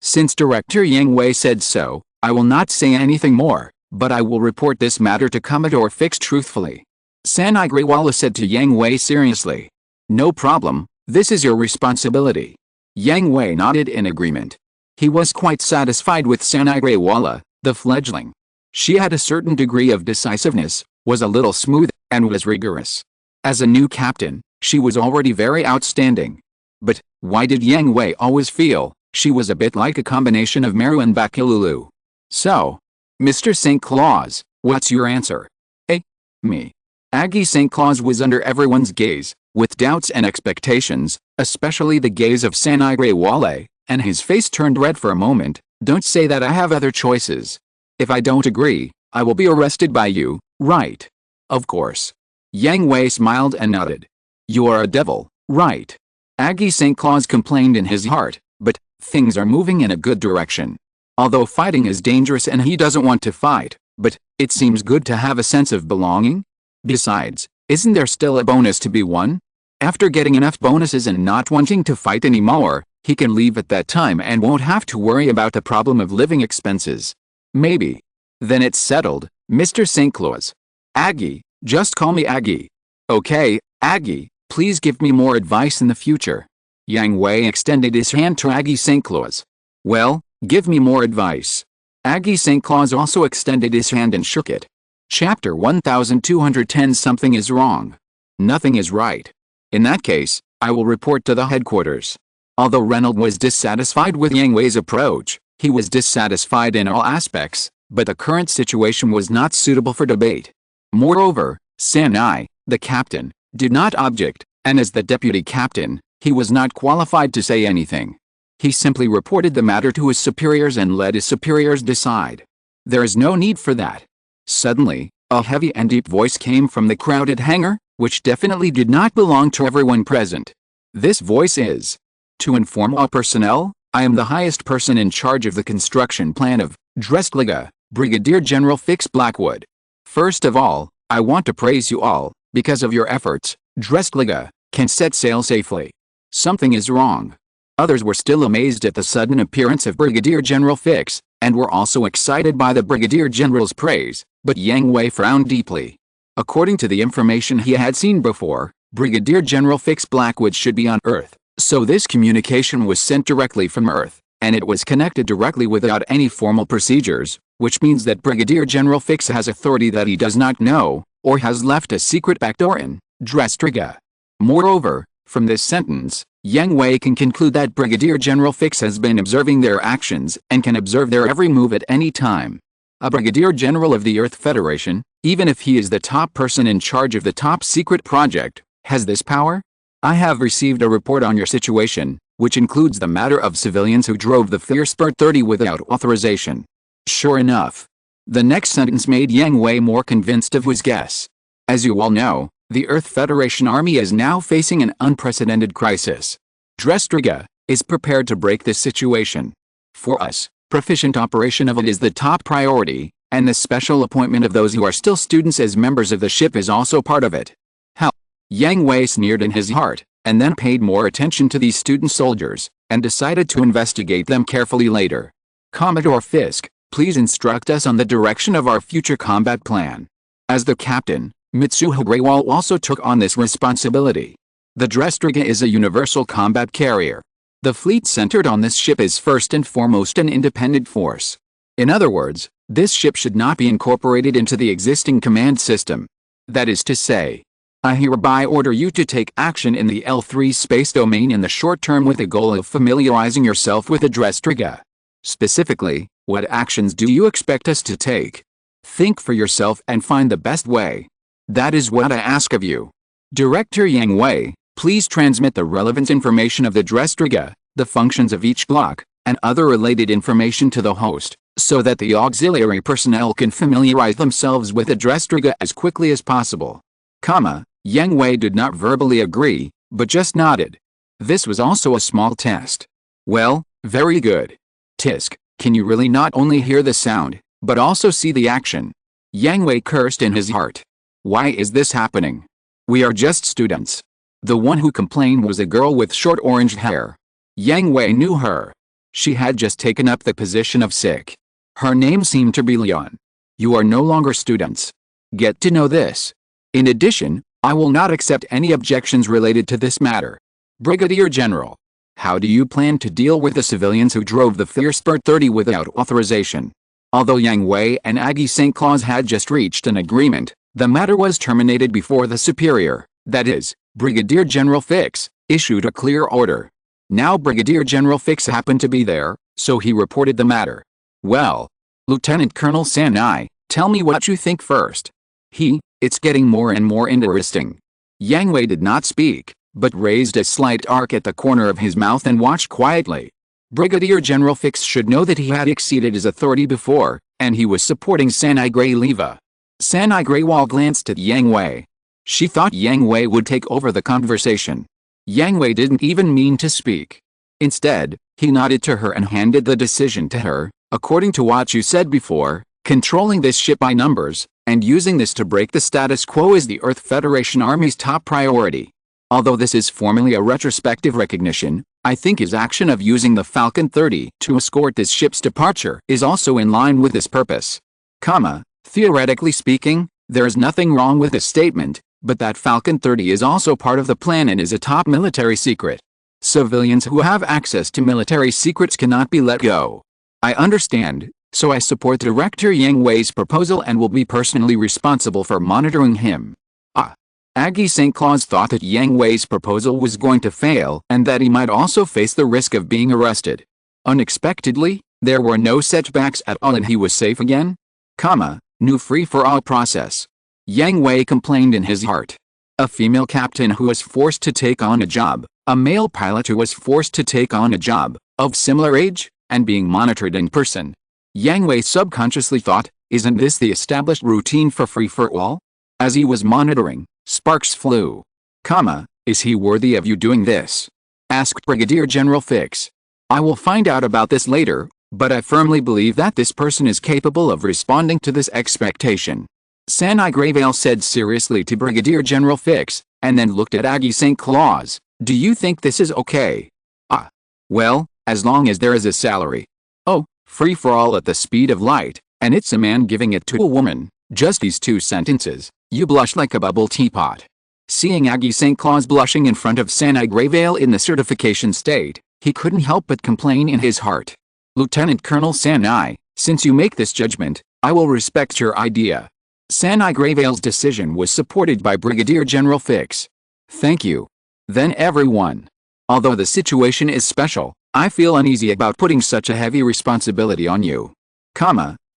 Since Director Yang Hui said so, I will not say anything more, but I will report this matter to Commodore Fix truthfully. Sanagriwala said to Yang Hui seriously. No problem, this is your responsibility. Yang Hui nodded in agreement. He was quite satisfied with Sanagriwala, the fledgling. She had a certain degree of decisiveness, was a little smooth, and was rigorous. As a new captain, she was already very outstanding. But why did Yang Hui always feel she was a bit like a combination of Meru and Bakilulu? So, Mr. St. Claus, what's your answer? Me. Aggie St. Claus was under everyone's gaze, with doubts and expectations, especially the gaze of Sanagriwala, and his face turned red for a moment. Don't say that, I have other choices. If I don't agree, I will be arrested by you, right? Of course. Yang Hui smiled and nodded. You are a devil, right? Aggie St. Claus complained in his heart, but things are moving in a good direction. Although fighting is dangerous and he doesn't want to fight, but it seems good to have a sense of belonging. Besides, isn't there still a bonus to be won? After getting enough bonuses and not wanting to fight anymore, he can leave at that time and won't have to worry about the problem of living expenses. Maybe. Then it's settled, Mr. St. Claus. Aggie, just call me Aggie. Okay, Aggie, please give me more advice in the future. Yang Hui extended his hand to Aggie St. Claus. Well, give me more advice. Aggie St. Claus also extended his hand and shook it. Chapter 1210. Something is wrong. Nothing is right. In that case, I will report to the headquarters. Although Reynold was dissatisfied with Yang Hui's approach, he was dissatisfied in all aspects, but the current situation was not suitable for debate. Moreover, Sanai, the captain, did not object, and as the deputy captain, he was not qualified to say anything. He simply reported the matter to his superiors and let his superiors decide. There is no need for that. Suddenly, a heavy and deep voice came from the crowded hangar, which definitely did not belong to everyone present. This voice is, to inform all personnel, I am the highest person in charge of the construction plan of Drestliga, Brigadier General Fix Blackwood. First of all, I want to praise you all, because of your efforts, Drestliga can set sail safely. Something is wrong. Others were still amazed at the sudden appearance of Brigadier General Fix, and were also excited by the Brigadier General's praise, but Yang Hui frowned deeply. According to the information he had seen before, Brigadier General Fix Blackwood should be on Earth, so this communication was sent directly from Earth, and it was connected directly without any formal procedures, which means that Brigadier General Fix has authority that he does not know, or has left a secret backdoor in Drestliga. Moreover, from this sentence, Yang Hui can conclude that Brigadier General Fix has been observing their actions and can observe their every move at any time. A Brigadier General of the Earth Federation, even if he is the top person in charge of the top secret project, has this power? I have received a report on your situation, which includes the matter of civilians who drove the Fiercepert 30 without authorization. Sure enough. The next sentence made Yang Hui more convinced of his guess. As you all know, the Earth Federation Army is now facing an unprecedented crisis. Drestliga is prepared to break this situation. For us, proficient operation of it is the top priority, and the special appointment of those who are still students as members of the ship is also part of it. How? Yang Hui sneered in his heart, and then paid more attention to these student soldiers, and decided to investigate them carefully later. Commodore Fisk, please instruct us on the direction of our future combat plan. As the captain, Mitsuho Greywall also took on this responsibility. The Drestliga is a universal combat carrier. The fleet centered on this ship is first and foremost an independent force. In other words, this ship should not be incorporated into the existing command system. That is to say, I hereby order you to take action in the L3 space domain in the short term with the goal of familiarizing yourself with the Drestliga. Specifically, what actions do you expect us to take? Think for yourself and find the best way. That is what I ask of you. Director Yang Hui, please transmit the relevant information of the Drestliga, the functions of each block, and other related information to the host, so that the auxiliary personnel can familiarize themselves with the Drestliga as quickly as possible. Yang Hui did not verbally agree, but just nodded. This was also a small test. Well, very good. Tisk, can you really not only hear the sound, but also see the action? Yang Hui cursed in his heart. Why is this happening? We are just students. The one who complained was a girl with short orange hair. Yang Hui knew her. She had just taken up the position of sick. Her name seemed to be Leon. You are no longer students. Get to know this. In addition, I will not accept any objections related to this matter. Brigadier General. How do you plan to deal with the civilians who drove the Fierce Bird 30 without authorization? Although Yang Hui and Aggie St. Claus had just reached an agreement, the matter was terminated before the superior, that is, Brigadier General Fix, issued a clear order. Now Brigadier General Fix happened to be there, so he reported the matter. Well, Lieutenant Colonel Sanai, tell me what you think first. It's getting more and more interesting. Yang Hui did not speak, but raised a slight arc at the corner of his mouth and watched quietly. Brigadier General Fix should know that he had exceeded his authority before, and he was supporting Sanai Grey-Leva. Sanai Greywall glanced at Yang Hui. She thought Yang Hui would take over the conversation. Yang Hui didn't even mean to speak. Instead, he nodded to her and handed the decision to her. According to what you said before, controlling this ship by numbers, and using this to break the status quo is the Earth Federation Army's top priority. Although this is formally a retrospective recognition, I think his action of using the Falcon 30 to escort this ship's departure is also in line with this purpose. Theoretically speaking, there is nothing wrong with this statement, but that Falcon 30 is also part of the plan and is a top military secret. Civilians who have access to military secrets cannot be let go. I understand, so I support Director Yang Hui's proposal and will be personally responsible for monitoring him. Aggie St. Claus thought that Yang Hui's proposal was going to fail and that he might also face the risk of being arrested. Unexpectedly, there were no setbacks at all and he was safe again? New free-for-all process. Yang Hui complained in his heart. A female captain who was forced to take on a job, a male pilot who was forced to take on a job, of similar age, and being monitored in person. Yang Hui subconsciously thought, isn't this the established routine for free-for-all? As he was monitoring, sparks flew. Is he worthy of you doing this? Asked Brigadier General Fix. I will find out about this later, but I firmly believe that this person is capable of responding to this expectation. Sanai Greyvale said seriously to Brigadier General Fix, and then looked at Aggie St. Claus. Do you think this is okay? Well, as long as there is a salary. Free for all at the speed of light, and it's a man giving it to a woman. Just these two sentences, you blush like a bubble teapot. Seeing Aggie St. Claus blushing in front of Sanai Greyvale in the certification state, he couldn't help but complain in his heart. Lieutenant Colonel Sanai, since you make this judgment, I will respect your idea. Sanai Greyvale's decision was supported by Brigadier General Fix. Thank you. Then everyone. Although the situation is special, I feel uneasy about putting such a heavy responsibility on you.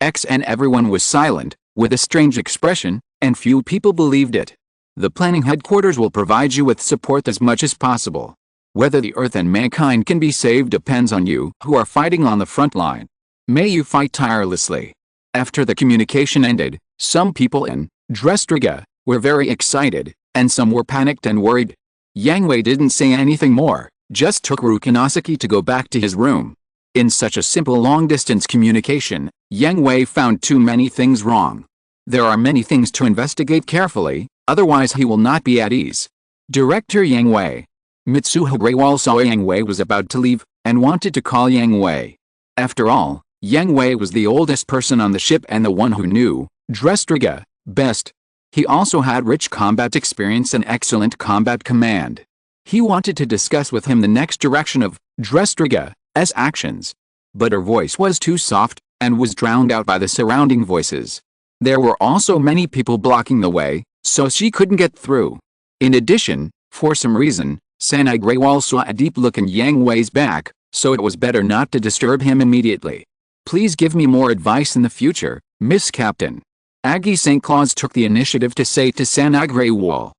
X and everyone was silent, with a strange expression, and few people believed it. The planning headquarters will provide you with support as much as possible. Whether the Earth and mankind can be saved depends on you who are fighting on the front line. May you fight tirelessly. After the communication ended, some people in Drestriga were very excited, and some were panicked and worried. Yang Hui didn't say anything more, just took Rukinosaki to go back to his room. In such a simple long-distance communication, Yang Hui found too many things wrong. There are many things to investigate carefully, otherwise he will not be at ease. Director Yang Hui. Mitsuho Greywall saw Yang Hui was about to leave, and wanted to call Yang Hui. After all, Yang Hui was the oldest person on the ship and the one who knew Drestriga best. He also had rich combat experience and excellent combat command. He wanted to discuss with him the next direction of Drestriga's actions. But her voice was too soft, and was drowned out by the surrounding voices. There were also many people blocking the way, so she couldn't get through. In addition, for some reason, Sanai Greywall saw a deep look in Yang Hui's back, so it was better not to disturb him immediately. Please give me more advice in the future, Miss Captain. Aggie St. Claus took the initiative to say to Sanai Greywall.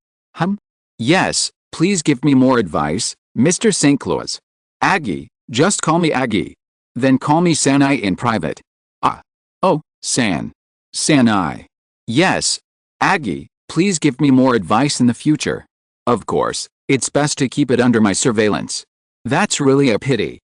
Yes, please give me more advice, Mr. St. Claus. Aggie, just call me Aggie. Then call me Sanai in private. Sanai. Yes, Aggie, please give me more advice in the future. Of course, it's best to keep it under my surveillance. That's really a pity.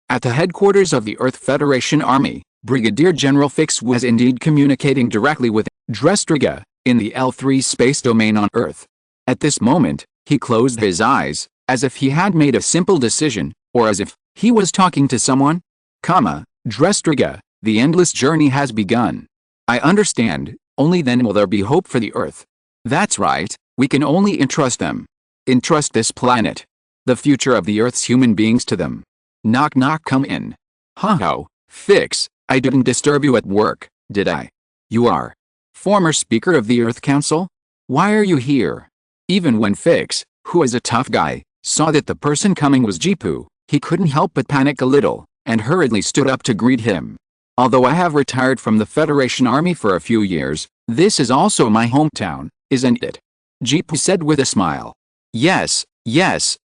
At the headquarters of the Earth Federation Army, Brigadier General Fix was indeed communicating directly with Drestriga in the L3 space domain on Earth. At this moment, he closed his eyes, as if he had made a simple decision, or as if he was talking to someone. Drestriga, the endless journey has begun. I understand, only then will there be hope for the Earth. That's right, we can only entrust them. Entrust this planet. The future of the Earth's human beings to them. Knock knock, come in. Ho, Fix, I didn't disturb you at work, did I? You are former Speaker of the Earth Council? Why are you here? Even when Fix, who is a tough guy, saw that the person coming was Jipu, he couldn't help but panic a little, and hurriedly stood up to greet him. Although I have retired from the Federation Army for a few years, this is also my hometown, isn't it? Jipu said with a smile. Yes,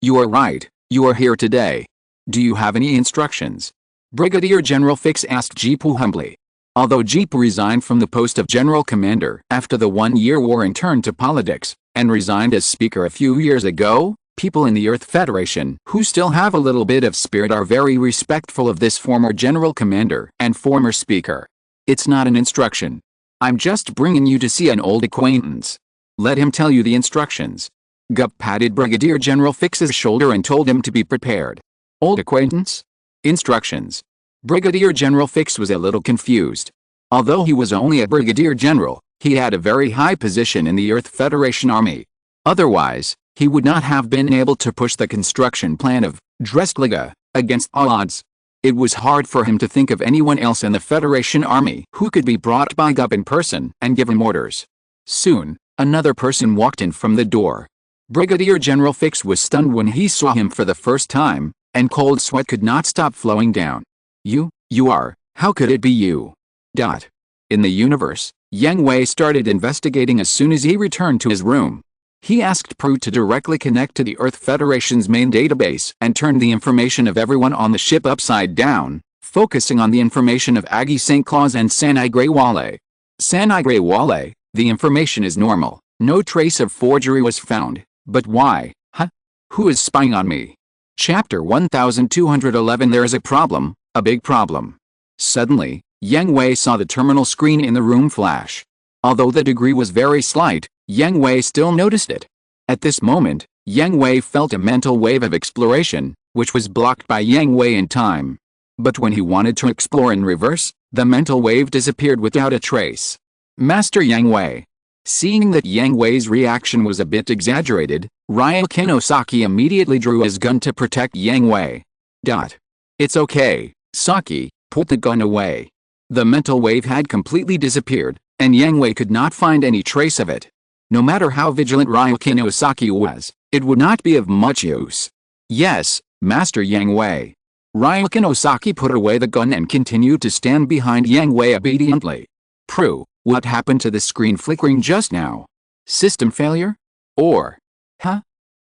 you are right, you are here today. Do you have any instructions? Brigadier General Fix asked Jipu humbly. Although Jipu resigned from the post of General Commander after the one-year war and turned to politics, and resigned as Speaker a few years ago, people in the Earth Federation who still have a little bit of spirit are very respectful of this former General Commander and former Speaker. It's not an instruction. I'm just bringing you to see an old acquaintance. Let him tell you the instructions. Gup patted Brigadier General Fix's shoulder and told him to be prepared. Old acquaintance? Instructions. Brigadier General Fix was a little confused. Although he was only a Brigadier General, he had a very high position in the Earth Federation Army. Otherwise, he would not have been able to push the construction plan of Drestriga against all odds. It was hard for him to think of anyone else in the Federation Army who could be brought by Gup in person and give him orders. Soon, another person walked in from the door. Brigadier General Fix was stunned when he saw him for the first time, and cold sweat could not stop flowing down. You are, how could it be you? In the universe, Yang Hui started investigating as soon as he returned to his room. He asked Prue to directly connect to the Earth Federation's main database and turned the information of everyone on the ship upside down, focusing on the information of Aggie St. Claus and Sanai Grey Wale. Sanai Grey Wale, the information is normal, no trace of forgery was found, but why? Who is spying on me? Chapter 1211. There is a problem, a big problem. Suddenly, Yang Hui saw the terminal screen in the room flash. Although the degree was very slight, Yang Hui still noticed it. At this moment, Yang Hui felt a mental wave of exploration, which was blocked by Yang Hui in time. But when he wanted to explore in reverse, the mental wave disappeared without a trace. Master Yang Hui. Seeing that Yang Hui's reaction was a bit exaggerated, Ryukin Saki immediately drew his gun to protect Yang Hui. It's okay, Saki, put the gun away. The mental wave had completely disappeared, and Yang Hui could not find any trace of it. No matter how vigilant Ryukin Saki was, it would not be of much use. Yes, Master Yang Hui. Ryukin Saki put away the gun and continued to stand behind Yang Hui obediently. Prue, what happened to the screen flickering just now? System failure? Or?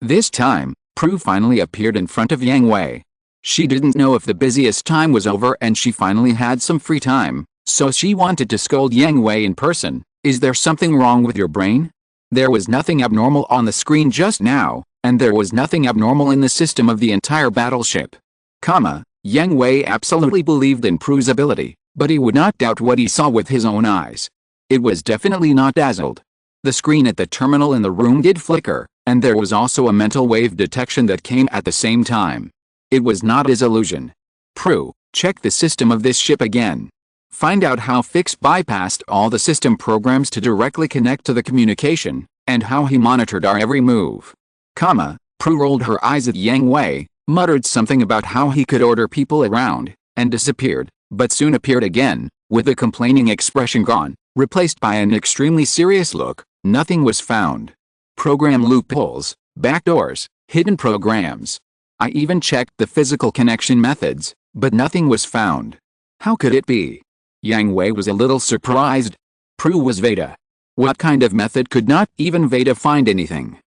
This time, Prue finally appeared in front of Yang Hui. She didn't know if the busiest time was over and she finally had some free time, so she wanted to scold Yang Hui in person. Is there something wrong with your brain? There was nothing abnormal on the screen just now, and there was nothing abnormal in the system of the entire battleship. Yang Hui absolutely believed in Prue's ability, but he would not doubt what he saw with his own eyes. It was definitely not dazzled. The screen at the terminal in the room did flicker, and there was also a mental wave detection that came at the same time. It was not his illusion. Prue, check the system of this ship again. Find out how Fix bypassed all the system programs to directly connect to the communication, and how he monitored our every move. Prue rolled her eyes at Yang Hui, muttered something about how he could order people around, and disappeared, but soon appeared again, with the complaining expression gone, replaced by an extremely serious look. Nothing was found. Program loopholes, backdoors, hidden programs. I even checked the physical connection methods, but nothing was found. How could it be? Yang Hui was a little surprised. Prue was Veda. What kind of method could not even Veda find anything?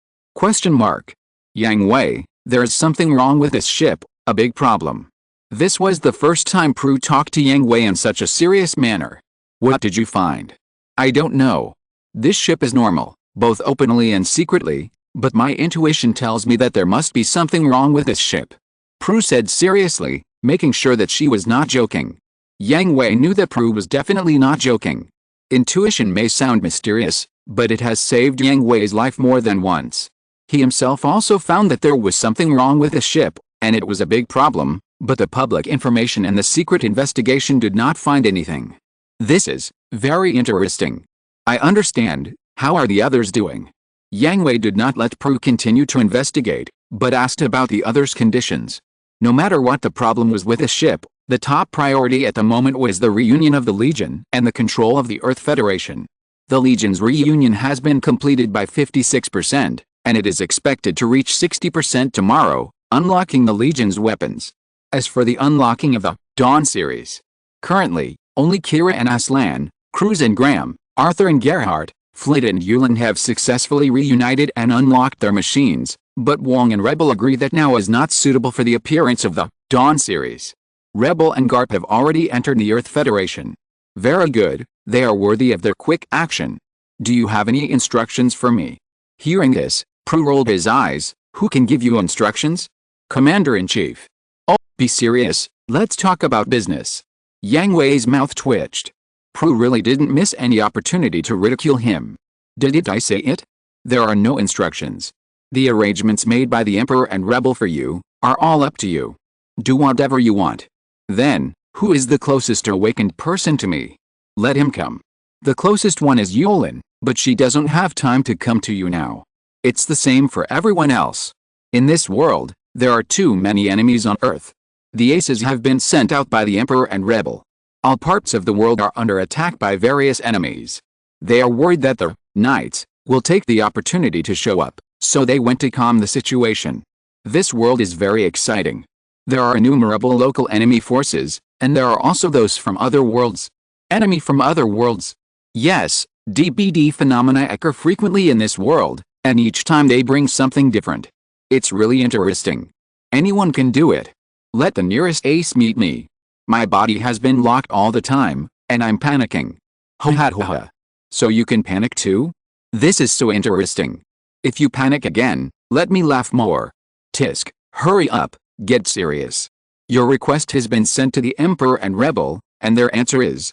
Yang Hui, there is something wrong with this ship, a big problem. This was the first time Prue talked to Yang Hui in such a serious manner. What did you find? I don't know. This ship is normal, both openly and secretly, but my intuition tells me that there must be something wrong with this ship. Prue said seriously, making sure that she was not joking. Yang Hui knew that Prue was definitely not joking. Intuition may sound mysterious, but it has saved Yang Hui's life more than once. He himself also found that there was something wrong with the ship, and it was a big problem, but the public information and the secret investigation did not find anything. This is very interesting. I understand. How are the others doing? Yang Hui did not let Prue continue to investigate, but asked about the others' conditions. No matter what the problem was with the ship, the top priority at the moment was the reunion of the Legion and the control of the Earth Federation. The Legion's reunion has been completed by 56%, and it is expected to reach 60% tomorrow, unlocking the Legion's weapons. As for the unlocking of the Dawn series, currently, only Kira and Aslan, Cruz and Graham, Arthur and Gerhardt, Flit and Yulin have successfully reunited and unlocked their machines, but Wong and Rebel agree that now is not suitable for the appearance of the Dawn series. Rebel and Garp have already entered the Earth Federation. Very good, they are worthy of their quick action. Do you have any instructions for me? Hearing this, Prue rolled his eyes. Who can give you instructions? Commander-in-Chief. Oh, be serious, let's talk about business. Yang Hui's mouth twitched. Prue really didn't miss any opportunity to ridicule him. Didn't I say it? There are no instructions. The arrangements made by the Emperor and Rebel for you are all up to you. Do whatever you want. Then, who is the closest awakened person to me? Let him come. The closest one is Yulin, but she doesn't have time to come to you now. It's the same for everyone else. In this world, there are too many enemies on Earth. The aces have been sent out by the Emperor and Rebel. All parts of the world are under attack by various enemies. They are worried that the Knights will take the opportunity to show up, so they went to calm the situation. This world is very exciting. There are innumerable local enemy forces, and there are also those from other worlds. Enemy from other worlds. Yes, DBD phenomena occur frequently in this world, and each time they bring something different. It's really interesting. Anyone can do it. Let the nearest ace meet me. My body has been locked all the time, and I'm panicking. Ho ha ho ha. So you can panic too? This is so interesting. If you panic again, let me laugh more. Tisk, hurry up, get serious. Your request has been sent to the Emperor and Rebel, and their answer is,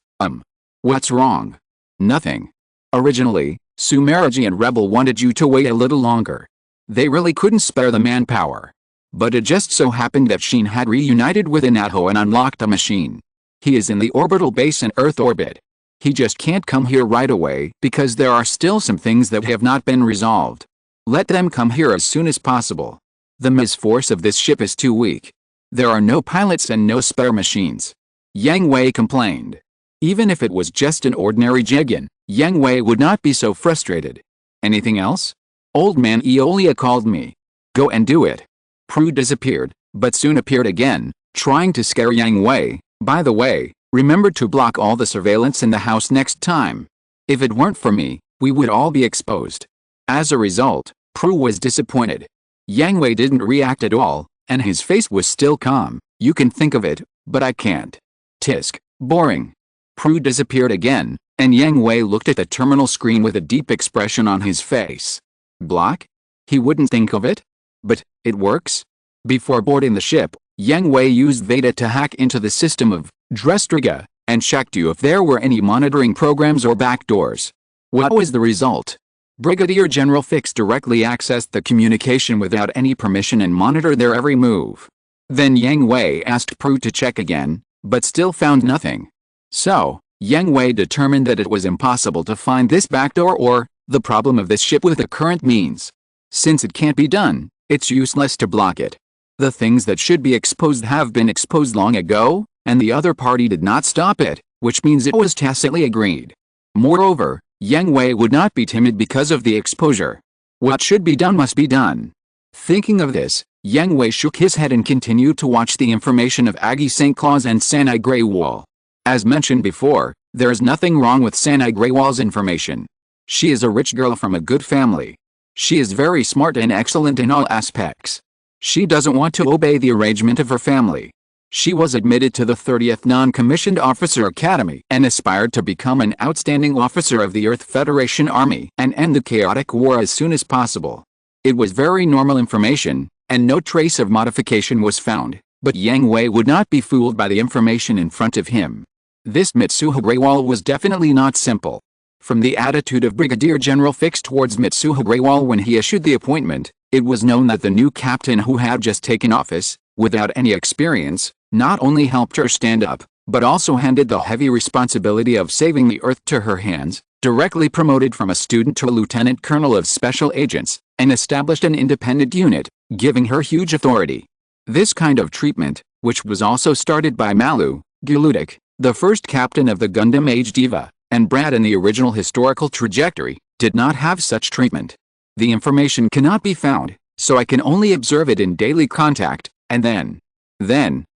what's wrong? Nothing. Originally, Sumeraji and Rebel wanted you to wait a little longer. They really couldn't spare the manpower. But it just so happened that Sheen had reunited with Inato and unlocked a machine. He is in the orbital base in Earth orbit. He just can't come here right away because there are still some things that have not been resolved. Let them come here as soon as possible. The mass force of this ship is too weak. There are no pilots and no spare machines. Yang Hui complained. Even if it was just an ordinary Jigen, Yang Hui would not be so frustrated. Anything else? Old man Eolia called me. Go and do it. Prue disappeared, but soon appeared again, trying to scare Yang Hui. By the way, remember to block all the surveillance in the house next time. If it weren't for me, we would all be exposed. As a result, Prue was disappointed. Yang Hui didn't react at all, and his face was still calm. You can think of it, but I can't. Tisk, boring. Prue disappeared again, and Yang Hui looked at the terminal screen with a deep expression on his face. Block? He wouldn't think of it? But it works? Before boarding the ship, Yang Hui used Veda to hack into the system of Drestriga, and checked you if there were any monitoring programs or backdoors. What was the result? Brigadier General Fix directly accessed the communication without any permission and monitored their every move. Then Yang Hui asked Prue to check again, but still found nothing. So, Yang Hui determined that it was impossible to find this backdoor or the problem of this ship with the current means. Since it can't be done, it's useless to block it. The things that should be exposed have been exposed long ago, and the other party did not stop it, which means it was tacitly agreed. Moreover, Yang Hui would not be timid because of the exposure. What should be done must be done. Thinking of this, Yang Hui shook his head and continued to watch the information of Aggie St. Claus and Sanai Greywall. As mentioned before, there is nothing wrong with Sanai Greywall's information. She is a rich girl from a good family. She is very smart and excellent in all aspects. She doesn't want to obey the arrangement of her family. She was admitted to the 30th Non-Commissioned Officer Academy and aspired to become an outstanding officer of the Earth Federation Army and end the chaotic war as soon as possible. It was very normal information, and no trace of modification was found. But Yang Hui would not be fooled by the information in front of him. This Mitsuha Greywall was definitely not simple. From the attitude of Brigadier General Fix towards Mitsuha Greywall when he issued the appointment, it was known that the new captain who had just taken office, without any experience, not only helped her stand up, but also handed the heavy responsibility of saving the Earth to her hands, directly promoted from a student to a lieutenant colonel of special agents, and established an independent unit, giving her huge authority. This kind of treatment, which was also started by Malu Guludik, the first captain of the Gundam Age Diva, and Brad in the original historical trajectory, did not have such treatment. The information cannot be found, so I can only observe it in daily contact, and then,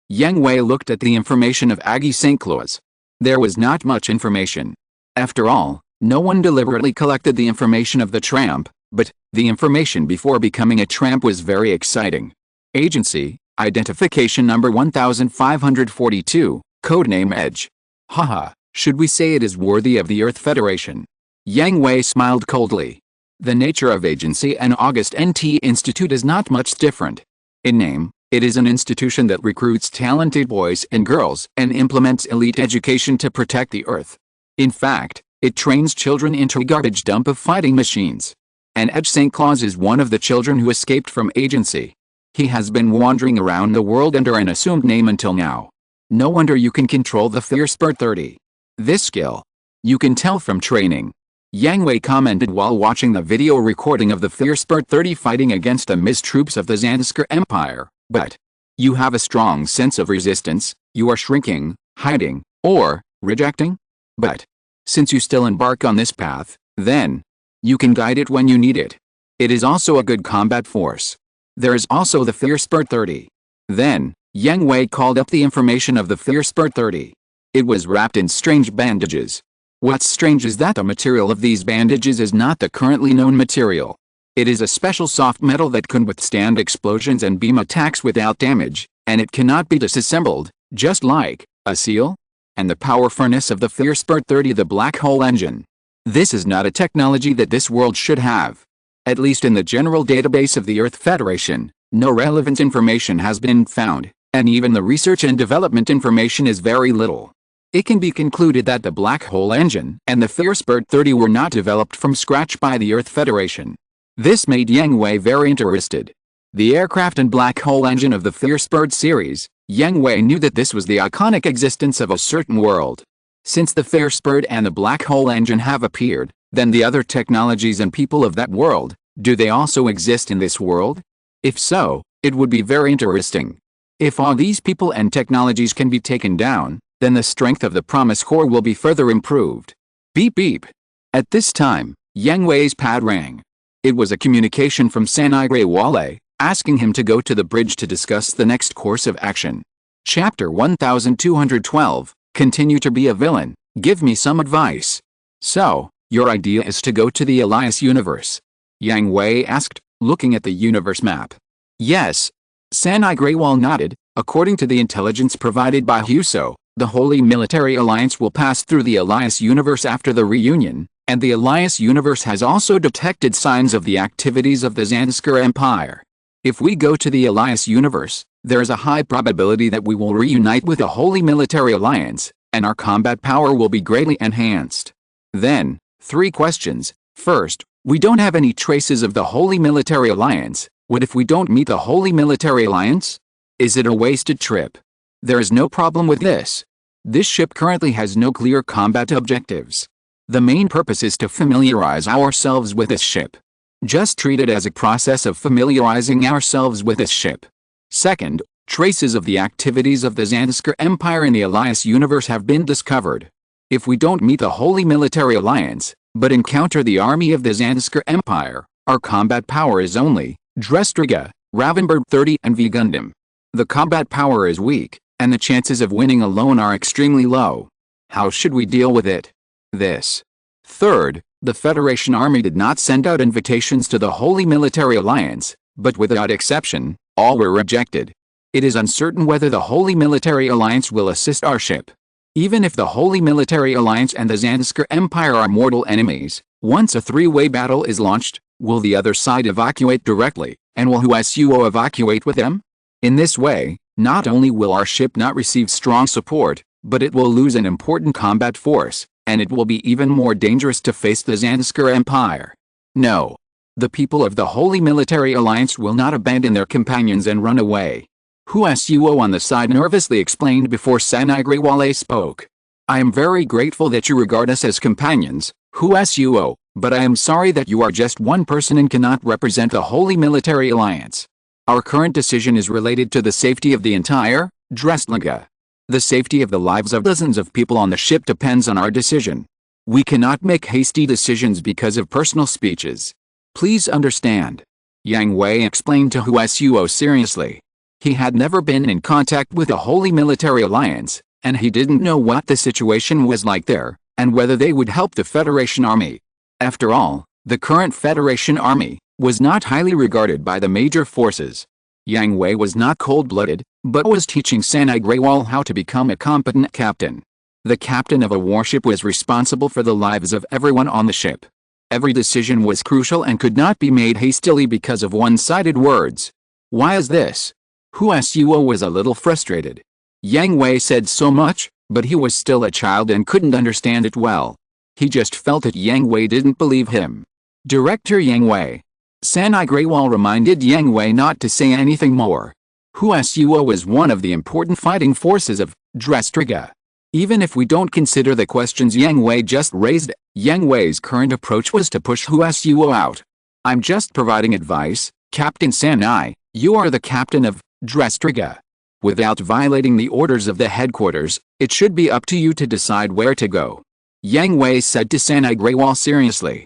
Yang Hui looked at the information of Aggie St. Claus. There was not much information. After all, no one deliberately collected the information of the tramp, but the information before becoming a tramp was very exciting. Agency, identification number 1542, codename Edge. Haha, should we say it is worthy of the Earth Federation? Yang Hui smiled coldly. The nature of agency and August NT Institute is not much different. In name, it is an institution that recruits talented boys and girls and implements elite education to protect the Earth. In fact, it trains children into a garbage dump of fighting machines. And Edge St. Claus is one of the children who escaped from agency. He has been wandering around the world under an assumed name until now. No wonder you can control the Fierce Bird 30. This skill, you can tell from training. Yang Hui commented while watching the video recording of the Fierce Bird 30 fighting against the mist troops of the Zanskar Empire. But you have a strong sense of resistance, you are shrinking, hiding, or rejecting? But since you still embark on this path, then you can guide it when you need it. It is also a good combat force. There is also the Fierce Bird 30. Then, Yang Hui called up the information of the Fierce Bird 30. It was wrapped in strange bandages. What's strange is that the material of these bandages is not the currently known material. It is a special soft metal that can withstand explosions and beam attacks without damage, and it cannot be disassembled, just like a seal? And the power furnace of the Fierce Bird 30, the black hole engine. This is not a technology that this world should have. At least in the general database of the Earth Federation, no relevant information has been found, and even the research and development information is very little. It can be concluded that the black hole engine and the Fierce Bird 30 were not developed from scratch by the Earth Federation. This made Yang Hui very interested. The aircraft and black hole engine of the Fierce Bird series, Yang Hui knew that this was the iconic existence of a certain world. Since the Fierce Bird and the black hole engine have appeared, then the other technologies and people of that world, do they also exist in this world? If so, it would be very interesting. If all these people and technologies can be taken down, then the strength of the Promise Corps will be further improved. Beep beep. At this time, Yang Hui's pad rang. It was a communication from Sanai Greywale, asking him to go to the bridge to discuss the next course of action. Chapter 1212, Continue to be a villain, give me some advice. So, your idea is to go to the Elias universe? Yang Hui asked, looking at the universe map. Yes. Sanai Greywall nodded. According to the intelligence provided by Huso, the Holy Military Alliance will pass through the Elias universe after the reunion, and the Elias universe has also detected signs of the activities of the Zanskar Empire. If we go to the Elias universe, there is a high probability that we will reunite with the Holy Military Alliance, and our combat power will be greatly enhanced. Then, 3 questions. First, we don't have any traces of the Holy Military Alliance. What if we don't meet the Holy Military Alliance? Is it a wasted trip? There is no problem with this. This ship currently has no clear combat objectives. The main purpose is to familiarize ourselves with this ship. Just treat it as a process of familiarizing ourselves with this ship. Second, traces of the activities of the Zanskar Empire in the Elias universe have been discovered. If we don't meet the Holy Military Alliance, but encounter the army of the Zanskar Empire, our combat power is only Drestriga, Ravenbird 30 and V Gundam. The combat power is weak, and the chances of winning alone are extremely low. How should we deal with it? This. Third, the Federation Army did not send out invitations to the Holy Military Alliance, but without exception, all were rejected. It is uncertain whether the Holy Military Alliance will assist our ship. Even if the Holy Military Alliance and the Zanskar Empire are mortal enemies, once a 3-way battle is launched, will the other side evacuate directly, and will Husuo evacuate with them? In this way, Not only will our ship not receive strong support, but it will lose an important combat force, and it will be even more dangerous to face the Zanskar Empire. No. The people of the Holy Military Alliance will not abandon their companions and run away. Huasuo on the side nervously explained before Sanagrewale spoke. I am very grateful that you regard us as companions, Huasuo, but I am sorry that you are just one person and cannot represent the Holy Military Alliance. Our current decision is related to the safety of the entire Dressliga. The safety of the lives of dozens of people on the ship depends on our decision. We cannot make hasty decisions because of personal speeches. Please understand. Yang Hui explained to Huasuo seriously. He had never been in contact with the Holy Military Alliance, and he didn't know what the situation was like there, and whether they would help the Federation Army. After all, the current Federation Army was not highly regarded by the major forces. Yang Hui was not cold-blooded, but was teaching Sanagrewal how to become a competent captain. The captain of a warship was responsible for the lives of everyone on the ship. Every decision was crucial and could not be made hastily because of one-sided words. Why is this? Huasuo was a little frustrated. Yang Hui said so much, but he was still a child and couldn't understand it well. He just felt that Yang Hui didn't believe him. Director Yang Hui. Sanagrewal reminded Yang Hui not to say anything more. Huasuo was one of the important fighting forces of Dressliga. Even if we don't consider the questions Yang Hui just raised, Yang Hui's current approach was to push Huasuo out. I'm just providing advice, Captain Sanai, you are the captain of Dressliga. Without violating the orders of the headquarters, it should be up to you to decide where to go. Yang Hui said to Sanagrewal seriously.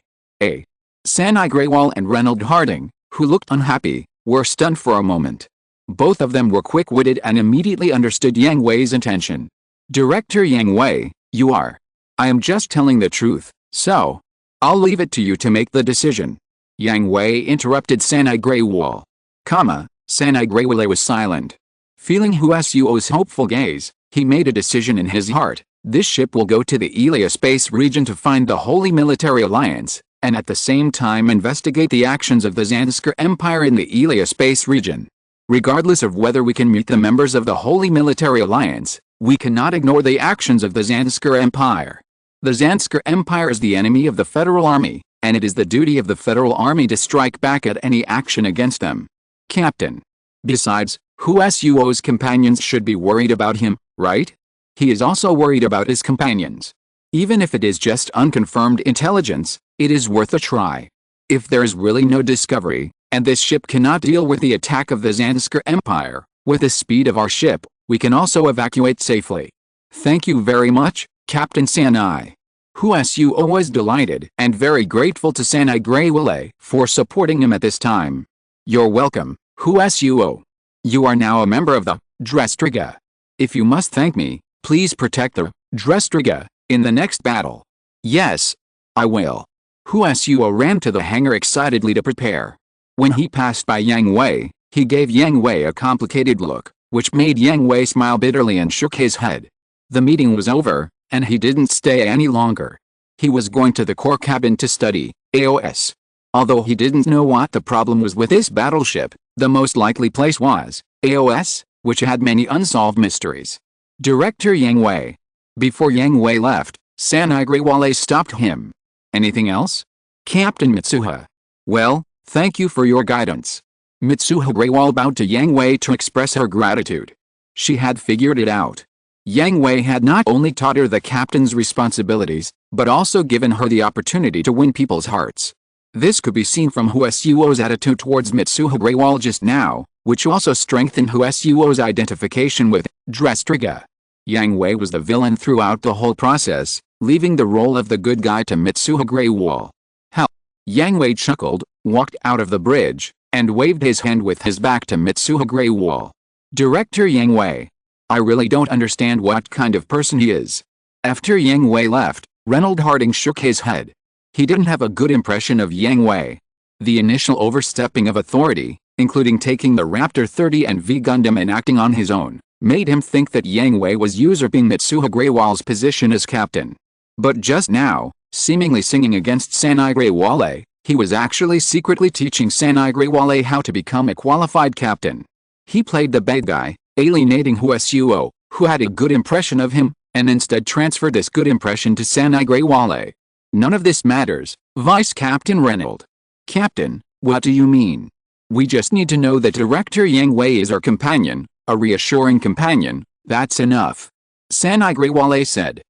Sanagrewal and Reynold Harding, who looked unhappy, were stunned for a moment. Both of them were quick-witted and immediately understood Yang Hui's intention. Director Yang Hui, you are. I am just telling the truth, so I'll leave it to you to make the decision. Yang Hui interrupted Sanagrewal. Sanagrewal was silent. Feeling Huasuo's hopeful gaze, he made a decision in his heart. This ship will go to the Elia space region to find the Holy Military Alliance, and at the same time investigate the actions of the Zanskar Empire in the Elia space region. Regardless of whether we can meet the members of the Holy Military Alliance, we cannot ignore the actions of the Zanskar Empire. The Zanskar Empire is the enemy of the Federal Army, and it is the duty of the Federal Army to strike back at any action against them. Captain. Besides, Huasuo's companions should be worried about him, right? He is also worried about his companions. Even if it is just unconfirmed intelligence, it is worth a try. If there is really no discovery, and this ship cannot deal with the attack of the Zanskar Empire, with the speed of our ship, we can also evacuate safely. Thank you very much, Captain Sanai. Huasuo was delighted and very grateful to Sanagrewal for supporting him at this time. You're welcome, Huasuo. You are now a member of the Dressliga. If you must thank me, please protect the Dressliga in the next battle. Yes, I will. Huasuo ran to the hangar excitedly to prepare. When he passed by Yang Hui, he gave Yang Hui a complicated look, which made Yang Hui smile bitterly and shook his head. The meeting was over, and he didn't stay any longer. He was going to the core cabin to study AOS. Although he didn't know what the problem was with this battleship, the most likely place was AOS, which had many unsolved mysteries. Director Yang Hui. Before Yang Hui left, Sanagrewal stopped him. Anything else? Captain Mitsuha. Well, thank you for your guidance. Mitsuha Grewal bowed to Yang Hui to express her gratitude. She had figured it out. Yang Hui had not only taught her the captain's responsibilities, but also given her the opportunity to win people's hearts. This could be seen from Huasuo's attitude towards Mitsuha Grewal just now, which also strengthened Huasuo's identification with Dressliga. Yang Hui was the villain throughout the whole process, leaving the role of the good guy to Mitsuha Grewal. Hell. Yang Hui chuckled, walked out of the bridge, and waved his hand with his back to Mitsuha Grewal. Director Yang Hui. I really don't understand what kind of person he is. After Yang Hui left, Reynold Harding shook his head. He didn't have a good impression of Yang Hui. The initial overstepping of authority, including taking the Raptor 30 and V Gundam and acting on his own, made him think that Yang Hui was usurping Mitsuha Grewal's position as captain. But just now, seemingly singing against Sanagrewal, he was actually secretly teaching Sanagrewal how to become a qualified captain. He played the bad guy, alienating Husuo, who had a good impression of him, and instead transferred this good impression to Sanigre. None of this matters, Vice Captain Reynolds. Captain, what do you mean? We just need to know that Director Yang Hui is our companion, a reassuring companion, that's enough. Sanigre said.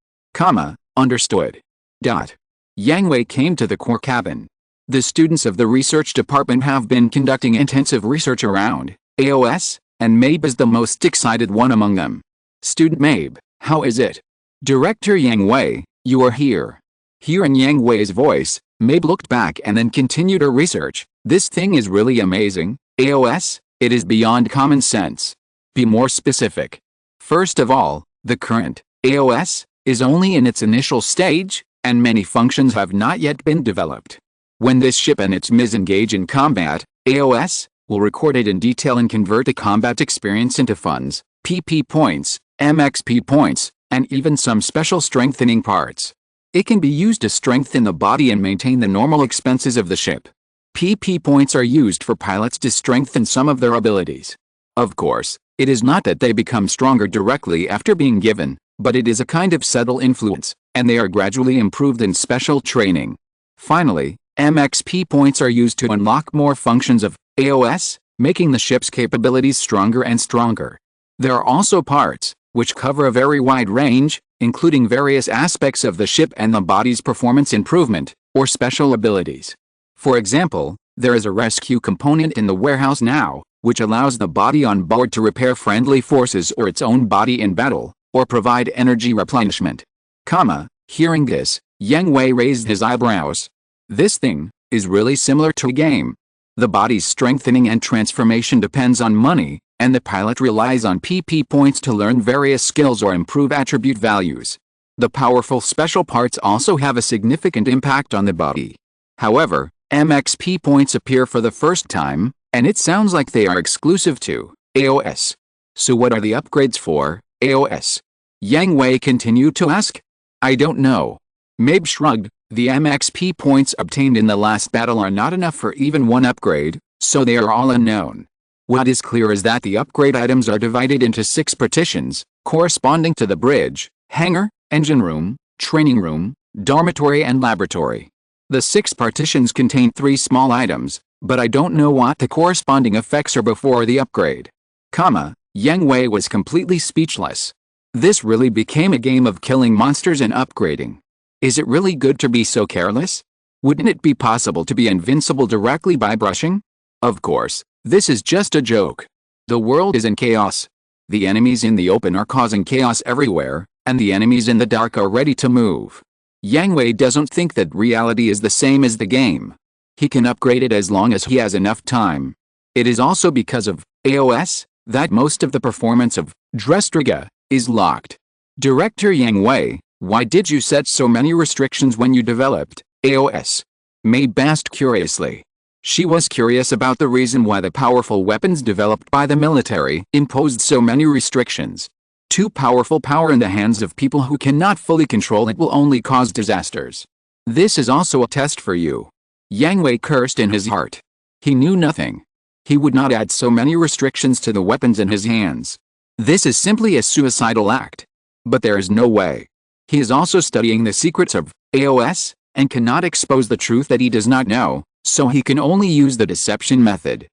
Understood. Yang Hui came to the core cabin. The students of the research department have been conducting intensive research around AOS, and Mabe is the most excited one among them. Student Mabe, how is it? Director Yang Hui, you are here. Hearing Yang Hui's voice, Mabe looked back and then continued her research. This thing is really amazing. AOS, it is beyond common sense. Be more specific. First of all, the current AOS is only in its initial stage, and many functions have not yet been developed. When this ship and its MIS engage in combat, AOS will record it in detail and convert the combat experience into funds, PP points, MXP points, and even some special strengthening parts. It can be used to strengthen the body and maintain the normal expenses of the ship. PP points are used for pilots to strengthen some of their abilities. Of course, it is not that they become stronger directly after being given, but it is a kind of subtle influence, and they are gradually improved in special training. Finally, MXP points are used to unlock more functions of AOS, making the ship's capabilities stronger and stronger. There are also parts, which cover a very wide range, including various aspects of the ship and the body's performance improvement, or special abilities. For example, there is a rescue component in the warehouse now, which allows the body on board to repair friendly forces or its own body in battle, or provide energy replenishment. Hearing this, Yang Hui raised his eyebrows. This thing is really similar to a game. The body's strengthening and transformation depends on money, and the pilot relies on PP points to learn various skills or improve attribute values. The powerful special parts also have a significant impact on the body. However, MXP points appear for the first time, and it sounds like they are exclusive to AOS. So what are the upgrades for AOS? Yang Hui continued to ask. I don't know. Mabe shrugged. The MXP points obtained in the last battle are not enough for even one upgrade, so they are all unknown. What is clear is that the upgrade items are divided into 6 partitions, corresponding to the bridge, hangar, engine room, training room, dormitory and laboratory. The 6 partitions contain 3 small items, but I don't know what the corresponding effects are before the upgrade. Yang Hui was completely speechless. This really became a game of killing monsters and upgrading. Is it really good to be so careless? Wouldn't it be possible to be invincible directly by brushing? Of course, this is just a joke. The world is in chaos. The enemies in the open are causing chaos everywhere, and the enemies in the dark are ready to move. Yang Hui doesn't think that reality is the same as the game. He can upgrade it as long as he has enough time. It is also because of AOS that most of the performance of Drestriga is locked. Director Yang Hui, why did you set so many restrictions when you developed AOS? Mabe asked curiously. She was curious about the reason why the powerful weapons developed by the military imposed so many restrictions. Too powerful power in the hands of people who cannot fully control it will only cause disasters. This is also a test for you. Yang Hui cursed in his heart. He knew nothing. He would not add so many restrictions to the weapons in his hands. This is simply a suicidal act. But there is no way. He is also studying the secrets of AOS, and cannot expose the truth that he does not know, so he can only use the deception method.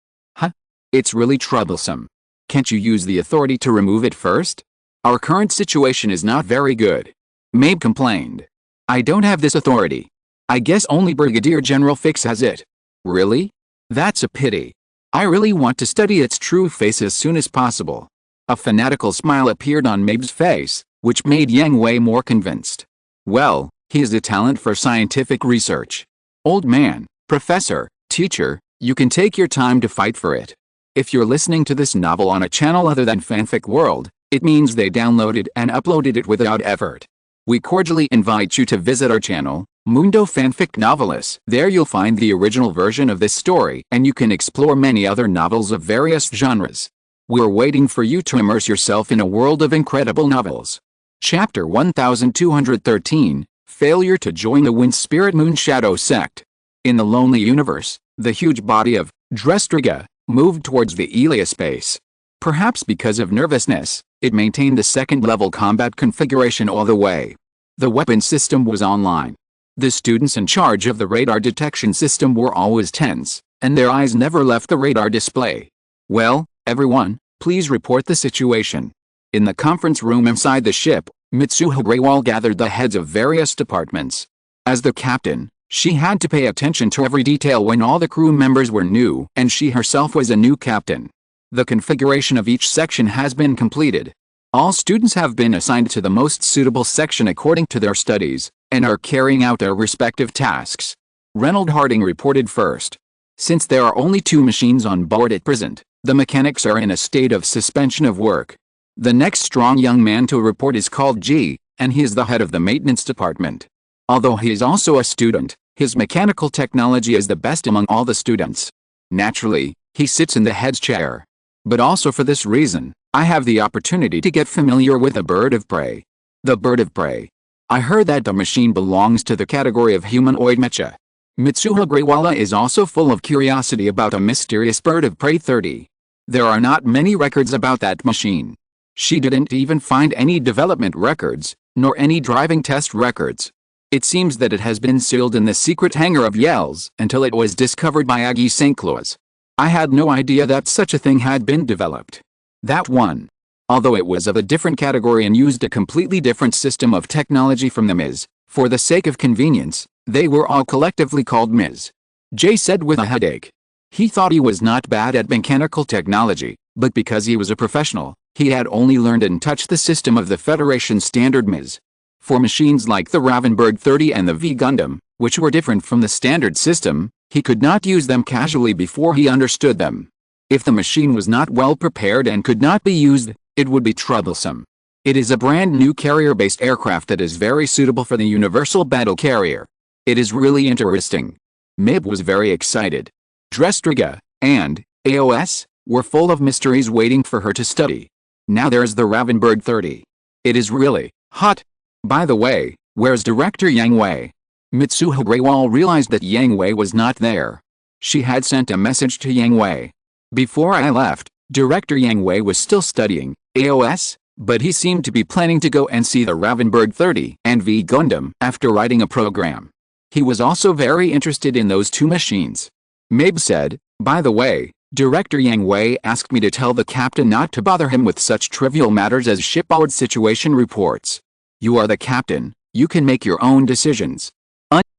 It's really troublesome. Can't you use the authority to remove it first? Our current situation is not very good. Mabe complained. I don't have this authority. I guess only Brigadier General Fix has it. Really? That's a pity. I really want to study its true face as soon as possible. A fanatical smile appeared on Mabe's face, which made Yang Hui more convinced. Well, he has a talent for scientific research. Old man, professor, teacher, you can take your time to fight for it. If you're listening to this novel on a channel other than Fanfic World, it means they downloaded and uploaded it without effort. We cordially invite you to visit our channel, Mundo Fanfic Novelis. There you'll find the original version of this story, and you can explore many other novels of various genres. We're waiting for you to immerse yourself in a world of incredible novels. Chapter 1213, Failure to Join the Wind Spirit Moon Shadow Sect. In the lonely universe, the huge body of Drestriga moved towards the Elia space. Perhaps because of nervousness, it maintained the second-level combat configuration all the way. The weapon system was online. The students in charge of the radar detection system were always tense, and their eyes never left the radar display. "Well, everyone, please report the situation." In the conference room inside the ship, Mitsuha Greywall gathered the heads of various departments. As the captain, she had to pay attention to every detail when all the crew members were new and she herself was a new captain. The configuration of each section has been completed. All students have been assigned to the most suitable section according to their studies, and are carrying out their respective tasks. Reynold Harding reported first. Since there are only 2 machines on board at present, the mechanics are in a state of suspension of work. The next strong young man to report is called G, and he is the head of the maintenance department. Although he is also a student, his mechanical technology is the best among all the students. Naturally, he sits in the head's chair. But also for this reason, I have the opportunity to get familiar with a bird of prey. The bird of prey. I heard that the machine belongs to the category of humanoid mecha. Mitsuha Greywall is also full of curiosity about a mysterious bird of prey 30. There are not many records about that machine. She didn't even find any development records, nor any driving test records. It seems that it has been sealed in the secret hangar of Yells until it was discovered by Aggie St. Claus. I had no idea that such a thing had been developed. That one. Although it was of a different category and used a completely different system of technology from the MIS, for the sake of convenience, they were all collectively called MIS. Jay said with a headache. He thought he was not bad at mechanical technology, but because he was a professional, he had only learned and touched the system of the Federation standard MIS. For machines like the Ravensburg 30 and the V Gundam, which were different from the standard system, he could not use them casually before he understood them. If the machine was not well prepared and could not be used, it would be troublesome. It is a brand new carrier-based aircraft that is very suitable for the Universal Battle Carrier. It is really interesting. Mib was very excited. Drestriga and AOS were full of mysteries waiting for her to study. Now there's the Ravensburg 30. It is really hot. By the way, where's Director Yang Hui? Mitsuha Greywall realized that Yang Hui was not there. She had sent a message to Yang Hui. Before I left, Director Yang Hui was still studying AOS, but he seemed to be planning to go and see the Ravensburg 30 and V Gundam after writing a program. He was also very interested in those 2 machines. Mabe said, "By the way, Director Yang Hui asked me to tell the captain not to bother him with such trivial matters as shipboard situation reports. You are the captain, you can make your own decisions.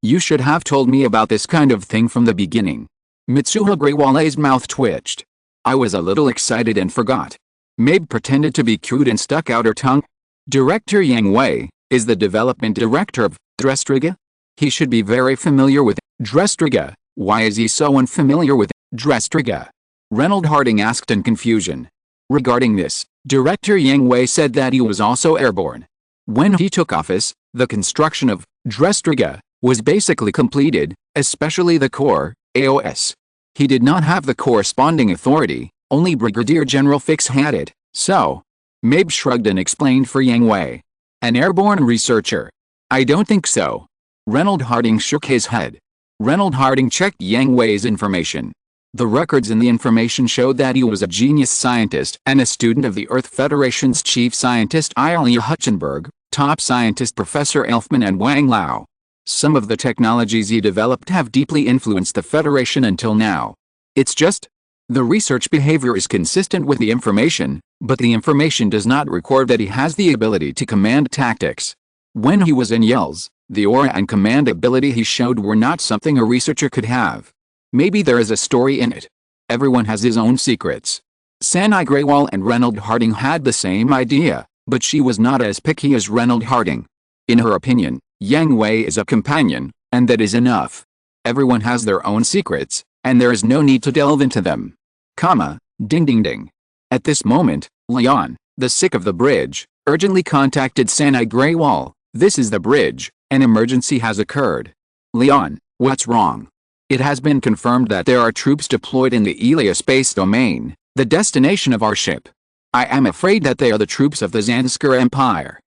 You should have told me about this kind of thing from the beginning." Mitsuha Greywall's mouth twitched. I was a little excited and forgot. Mabe pretended to be cute and stuck out her tongue. Director Yang Hui is the development director of Drestriga. He should be very familiar with Drestriga. Why is he so unfamiliar with Drestriga? Reynold Harding asked in confusion. Regarding this, Director Yang Hui said that he was also airborne. When he took office, the construction of Drestriga was basically completed, especially the core, AOS. He did not have the corresponding authority, only Brigadier General Fix had it, so. Mabe shrugged and explained for Yang Hui. An airborne researcher? I don't think so. Reynold Harding shook his head. Reynold Harding checked Yang Hui's information. The records in the information showed that he was a genius scientist and a student of the Earth Federation's chief scientist Ilya Hutchenberg, top scientist Professor Elfman and Wang Lao. Some of the technologies he developed have deeply influenced the Federation until now. It's just, the research behavior is consistent with the information, but the information does not record that he has the ability to command tactics. When he was in Yells, the aura and command ability he showed were not something a researcher could have. Maybe there is a story in it. Everyone has his own secrets. Sanai Greywall and Reynold Harding had the same idea, but she was not as picky as Reynold Harding. In her opinion, Yang Hui is a companion, and that is enough. Everyone has their own secrets, and there is no need to delve into them. Ding ding ding. At this moment, Leon, the sick of the bridge, urgently contacted Sanai Greywall. This is the bridge, an emergency has occurred. Leon, what's wrong? It has been confirmed that there are troops deployed in the Elia space domain, the destination of our ship. I am afraid that they are the troops of the Zanskar Empire.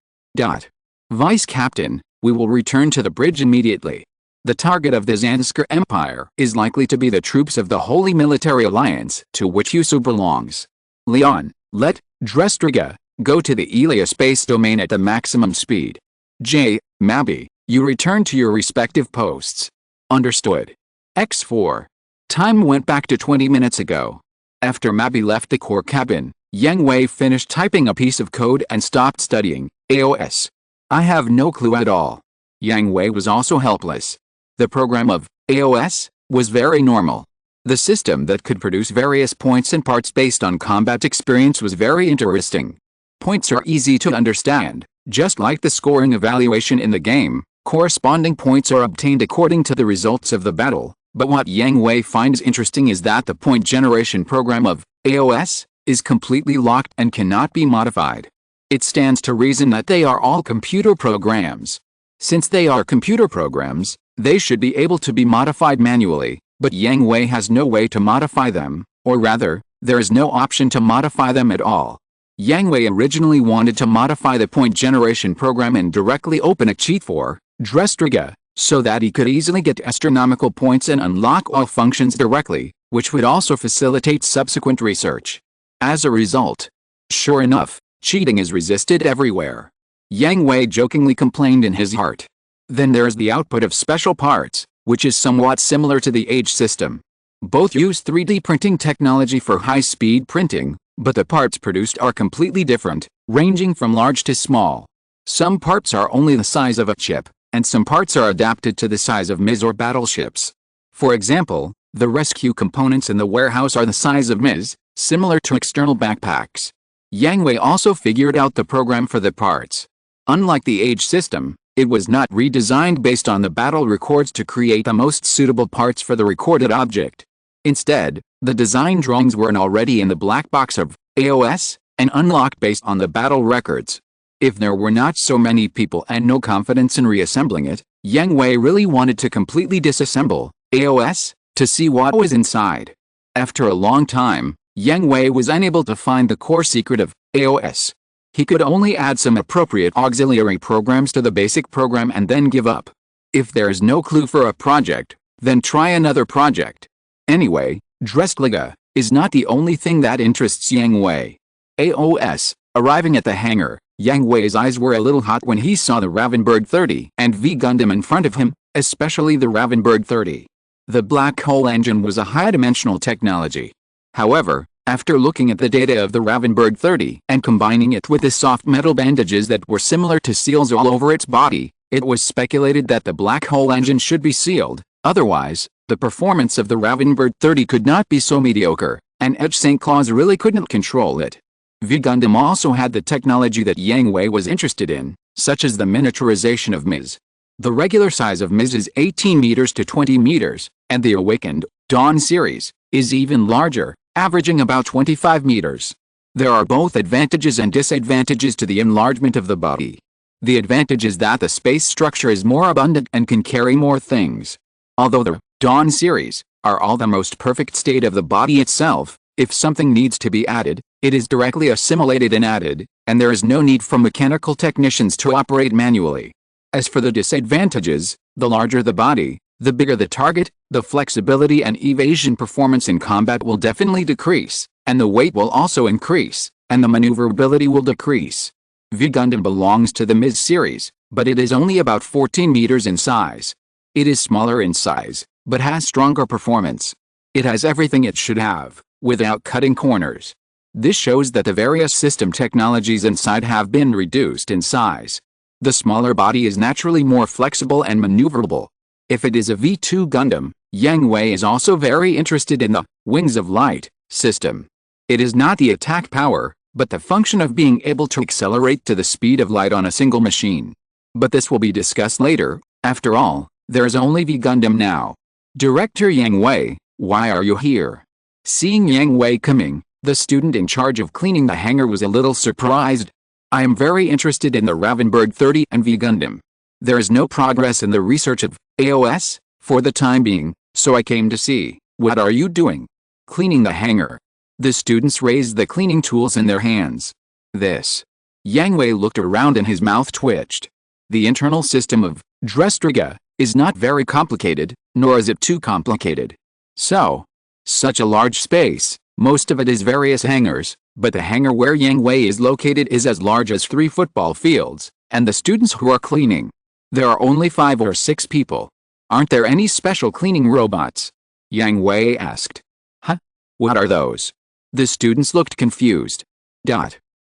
Vice Captain, we will return to the bridge immediately. The target of the Zanskar Empire is likely to be the troops of the Holy Military Alliance, to which Yusu belongs. Leon, Let Drestriga go to the Elia space domain at the maximum speed. J. Mabi, you return to your respective posts. Understood. X4. Time went back to 20 minutes ago. After Mabi left the core cabin, Yang Hui finished typing a piece of code and stopped studying AOS. I have no clue at all. Yang Hui was also helpless. The program of AOS was very normal. The system that could produce various points and parts based on combat experience was very interesting. Points are easy to understand, just like the scoring evaluation in the game. Corresponding points are obtained according to the results of the battle, but what Yang Hui finds interesting is that the point generation program of AOS is completely locked and cannot be modified. It stands to reason that they are all computer programs. Since they are computer programs, they should be able to be modified manually, but Yang Hui has no way to modify them, or rather, there is no option to modify them at all. Yang Hui originally wanted to modify the point generation program and directly open a cheat for Drestriga, so that he could easily get astronomical points and unlock all functions directly, which would also facilitate subsequent research. As a result, sure enough, cheating is resisted everywhere. Yang Hui jokingly complained in his heart. Then there is the output of special parts, which is somewhat similar to the age system. Both use 3D printing technology for high-speed printing, but the parts produced are completely different, ranging from large to small. Some parts are only the size of a chip, and some parts are adapted to the size of MIS or battleships. For example, the rescue components in the warehouse are the size of MIS, similar to external backpacks. Yang Hui also figured out the program for the parts. Unlike the age system, it was not redesigned based on the battle records to create the most suitable parts for the recorded object. Instead, the design drawings were already in the black box of AOS and unlocked based on the battle records. If there were not so many people and no confidence in reassembling it, Yang Hui really wanted to completely disassemble AOS to see what was inside. After a long time, Yang Hui was unable to find the core secret of AOS. He could only add some appropriate auxiliary programs to the basic program and then give up. If there is no clue for a project, then try another project. Anyway, Drestriga is not the only thing that interests Yang Hui. AOS, arriving at the hangar, Yang Hui's eyes were a little hot when he saw the Ravenbird 30 and V Gundam in front of him, especially the Ravenbird 30. The black hole engine was a high-dimensional technology. However, after looking at the data of the Ravenbird 30 and combining it with the soft metal bandages that were similar to seals all over its body, it was speculated that the black hole engine should be sealed. Otherwise, the performance of the Ravenbird 30 could not be so mediocre, and Edge St. Claus really couldn't control it. V Gundam also had the technology that Yang Hui was interested in, such as the miniaturization of MIS. The regular size of MIS is 18 meters to 20 meters, and the Awakened Dawn series is even larger, averaging about 25 meters. There are both advantages and disadvantages to the enlargement of the body. The advantage is that the space structure is more abundant and can carry more things. Although the Dawn series are all the most perfect state of the body itself, if something needs to be added, it is directly assimilated and added, and there is no need for mechanical technicians to operate manually. As for the disadvantages, the larger the body, the bigger the target, the flexibility and evasion performance in combat will definitely decrease, and the weight will also increase, and the maneuverability will decrease. V Gundam belongs to the MIS series, but it is only about 14 meters in size. It is smaller in size, but has stronger performance. It has everything it should have, without cutting corners. This shows that the various system technologies inside have been reduced in size. The smaller body is naturally more flexible and maneuverable. If it is a V2 Gundam, Yang Hui is also very interested in the Wings of Light system. It is not the attack power, but the function of being able to accelerate to the speed of light on a single machine. But this will be discussed later. After all, there is only V Gundam now. Director Yang Hui, why are you here? Seeing Yang Hui coming, the student in charge of cleaning the hangar was a little surprised. I am very interested in the Ravenbird 30 and V Gundam. There is no progress in the research of AOS, for the time being, so I came to see. What are you doing? Cleaning the hangar. The students raised the cleaning tools in their hands. This. Yang Hui looked around and his mouth twitched. The internal system of Drestriga is not very complicated, nor is it too complicated. So, such a large space, Most of it is various hangars, but the hangar where Yang Hui is located is as large as 3 football fields, and the students who are cleaning. There are only 5 or 6 people. Aren't there any special cleaning robots? Yang Hui asked. Huh? What are those? The students looked confused.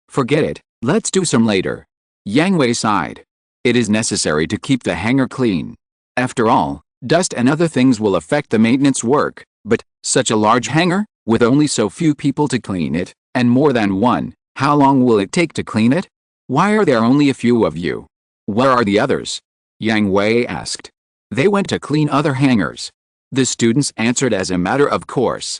Forget it, let's do some later. Yang Hui sighed. It is necessary to keep the hangar clean. After all, dust and other things will affect the maintenance work, but such a large hangar, with only so few people to clean it, and more than one, how long will it take to clean it? Why are there only a few of you? Where are the others? Yang Hui asked. They went to clean other hangars. The students answered as a matter of course.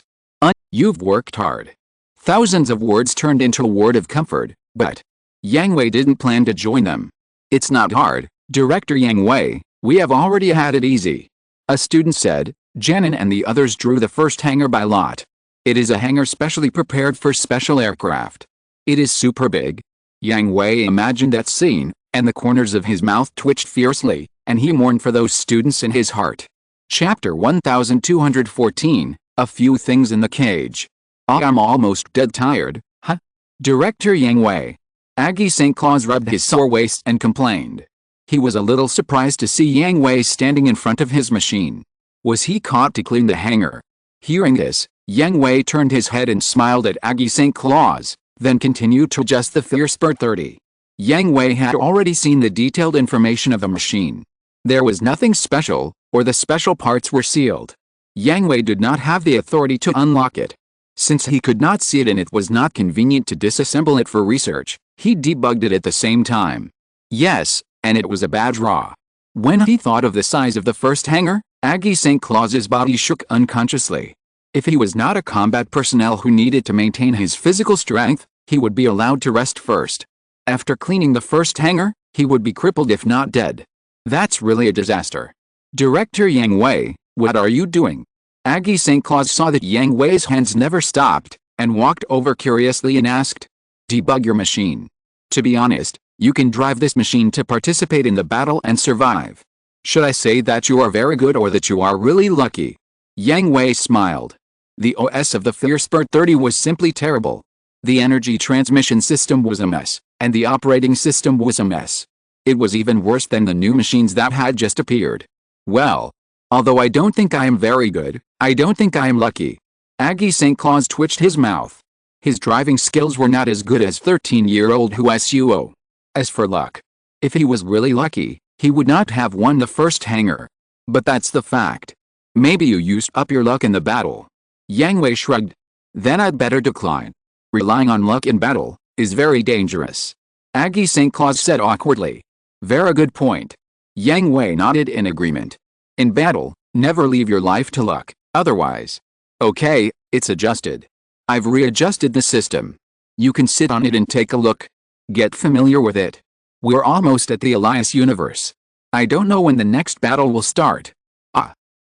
You've worked hard. Thousands of words turned into a word of comfort, but Yang Hui didn't plan to join them. It's not hard, Director Yang Hui, we have already had it easy. A student said. Janin and the others drew the first hangar by lot. It is a hangar specially prepared for special aircraft. It is super big. Yang Hui imagined that scene, and the corners of his mouth twitched fiercely, and he mourned for those students in his heart. Chapter 1214, A Few Things in the Cage. I'm almost dead tired, huh? Director Yang Hui. Aggie St. Claus rubbed his sore waist and complained. He was a little surprised to see Yang Hui standing in front of his machine. Was he caught to clean the hangar? Hearing this, Yang Hui turned his head and smiled at Aggie St. Claus, then continued to adjust the Fiercepert 30. Yang Hui had already seen the detailed information of the machine. There was nothing special, or the special parts were sealed. Yang Hui did not have the authority to unlock it. Since he could not see it and it was not convenient to disassemble it for research, he debugged it at the same time. Yes, and it was a bad draw. When he thought of the size of the first hangar, Aggie St. Claus's body shook unconsciously. If he was not a combat personnel who needed to maintain his physical strength, he would be allowed to rest first. After cleaning the first hangar, he would be crippled if not dead. That's really a disaster. Director Yang Hui, what are you doing? Aggie St. Claus saw that Yang Hui's hands never stopped, and walked over curiously and asked. Debug your machine. To be honest, you can drive this machine to participate in the battle and survive. Should I say that you are very good or that you are really lucky? Yang Hui smiled. The OS of the Fiercepert 30 was simply terrible. The energy transmission system was a mess, and the operating system was a mess. It was even worse than the new machines that had just appeared. Well, although I don't think I am very good, I don't think I am lucky. Aggie St. Claus twitched his mouth. His driving skills were not as good as 13-year-old Husuo. As for luck, if he was really lucky, he would not have won the first hangar. But that's the fact. Maybe you used up your luck in the battle. Yang Hui shrugged. Then I'd better decline. Relying on luck in battle is very dangerous. Aggie St. Claus said awkwardly. Very good point. Yang Hui nodded in agreement. In battle, never leave your life to luck, otherwise. Okay, it's adjusted. I've readjusted the system. You can sit on it and take a look. Get familiar with it. We're almost at the Elias universe. I don't know when the next battle will start.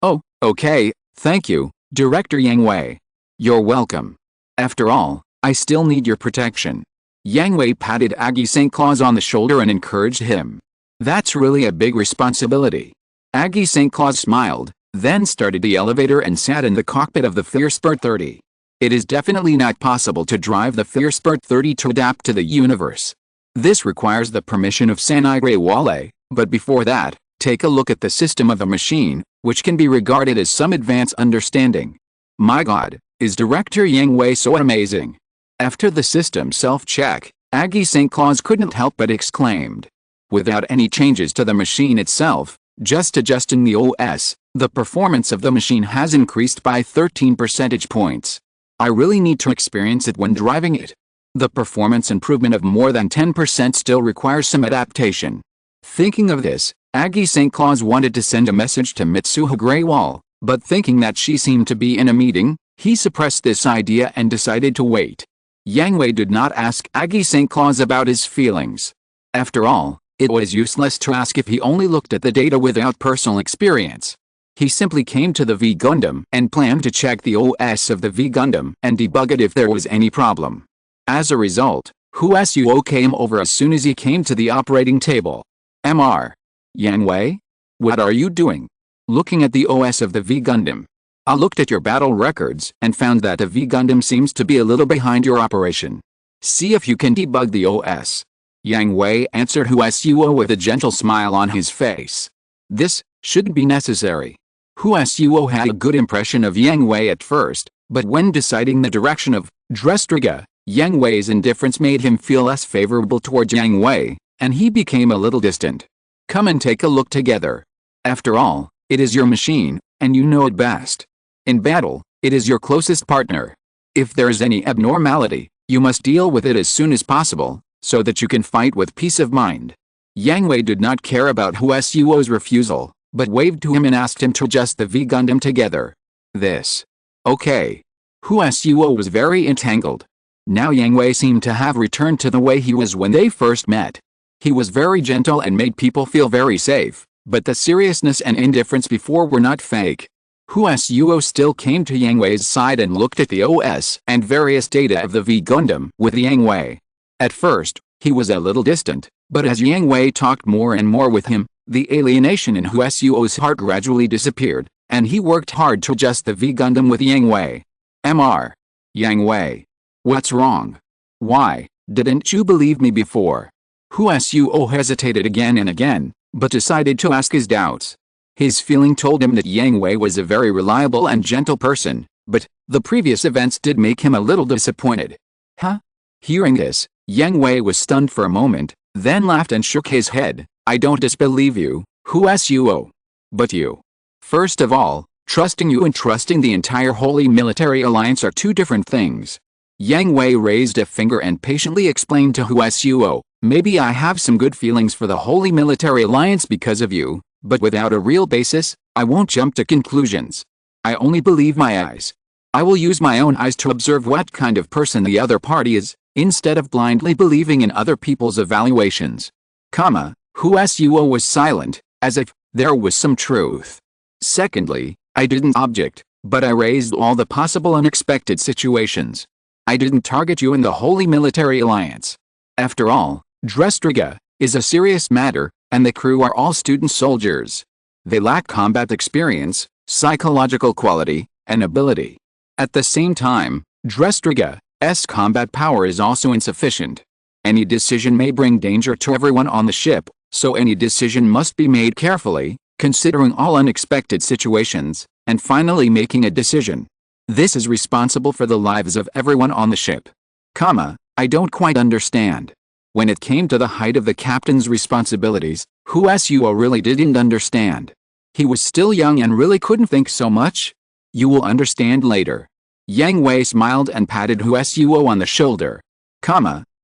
Oh, okay, thank you, Director Yang Hui. You're welcome. After all, I still need your protection. Yang Hui patted Aggie St. Claus on the shoulder and encouraged him. That's really a big responsibility. Aggie St. Claus smiled, then started the elevator and sat in the cockpit of the Fiercepert 30. It is definitely not possible to drive the Fiercepert 30 to adapt to the universe. This requires the permission of Sanigre Wale, but before that, take a look at the system of the machine, which can be regarded as some advanced understanding. My God, is Director Yang Hui so amazing? After the system self-check, Aggie St. Claus couldn't help but exclaimed. Without any changes to the machine itself, just adjusting the OS, the performance of the machine has increased by 13 percentage points. I really need to experience it when driving it. The performance improvement of more than 10% still requires some adaptation. Thinking of this, Aggie St. Claus wanted to send a message to Mitsuha Greywall, but thinking that she seemed to be in a meeting, he suppressed this idea and decided to wait. Yang Hui did not ask Aggie St. Claus about his feelings. After all, it was useless to ask if he only looked at the data without personal experience. He simply came to the V Gundam and planned to check the OS of the V Gundam and debug it if there was any problem. As a result, Husuo came over as soon as he came to the operating table. Mr. Yang Hui? What are you doing? Looking at the OS of the V Gundam. I looked at your battle records and found that the V Gundam seems to be a little behind your operation. See if you can debug the OS. Yang Hui answered Husuo with a gentle smile on his face. This shouldn't be necessary. Husuo had a good impression of Yang Hui at first, but when deciding the direction of Drestriga, Yang Hui's indifference made him feel less favorable towards Yang Hui, and he became a little distant. Come and take a look together. After all, it is your machine, and you know it best. In battle, it is your closest partner. If there is any abnormality, you must deal with it as soon as possible, so that you can fight with peace of mind. Yang Hui did not care about Husuo's refusal, but waved to him and asked him to adjust the V Gundam together. This. Okay. Husuo was very entangled. Now Yang Hui seemed to have returned to the way he was when they first met. He was very gentle and made people feel very safe, but the seriousness and indifference before were not fake. Husuo still came to Yang Hui's side and looked at the OS and various data of the V Gundam with Yang Hui. At first, he was a little distant, but as Yang Hui talked more and more with him, the alienation in Husuo's heart gradually disappeared, and he worked hard to adjust the V Gundam with Yang Hui. Mr. Yang Hui. What's wrong? Why didn't you believe me before? Husuo hesitated again and again, but decided to ask his doubts. His feeling told him that Yang Hui was a very reliable and gentle person, but the previous events did make him a little disappointed. Huh? Hearing this, Yang Hui was stunned for a moment, then laughed and shook his head. I don't disbelieve you, Husuo. But you. First of all, trusting you and trusting the entire Holy Military Alliance are two different things. Yang Hui raised a finger and patiently explained to Husuo, maybe I have some good feelings for the Holy Military Alliance because of you, but without a real basis, I won't jump to conclusions. I only believe my eyes. I will use my own eyes to observe what kind of person the other party is, instead of blindly believing in other people's evaluations. Husuo was silent, as if there was some truth. Secondly, I didn't object, but I raised all the possible unexpected situations. I didn't target you in the Holy Military Alliance. After all, Drestriga is a serious matter, and the crew are all student soldiers. They lack combat experience, psychological quality, and ability. At the same time, Drestriga's combat power is also insufficient. Any decision may bring danger to everyone on the ship, so any decision must be made carefully, considering all unexpected situations, and finally making a decision. This is responsible for the lives of everyone on the ship. I don't quite understand. When it came to the height of the captain's responsibilities, Husuo really didn't understand. He was still young and really couldn't think so much. You will understand later. Yang Hui smiled and patted Husuo on the shoulder.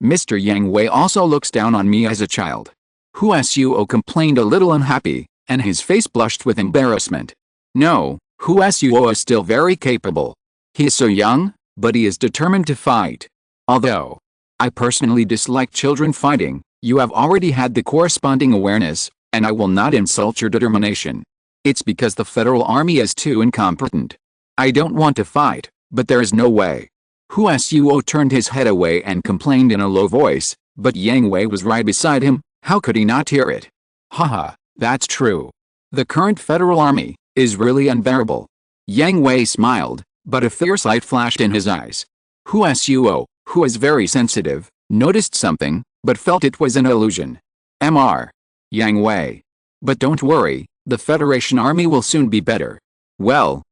Mr. Yang Hui also looks down on me as a child. Husuo complained a little unhappy, and his face blushed with embarrassment. No, Husuo is still very capable. He is so young, but he is determined to fight. Although I personally dislike children fighting, you have already had the corresponding awareness, and I will not insult your determination. It's because the Federal Army is too incompetent. I don't want to fight, but there is no way. Husuo turned his head away and complained in a low voice, but Yang Hui was right beside him. How could he not hear it? Haha, that's true. The current Federal Army is really unbearable. Yang Hui smiled, but a fierce light flashed in his eyes. Husuo, who is very sensitive, noticed something, but felt it was an illusion. Mr. Yang Hui. But don't worry, the Federation Army will soon be better. Well,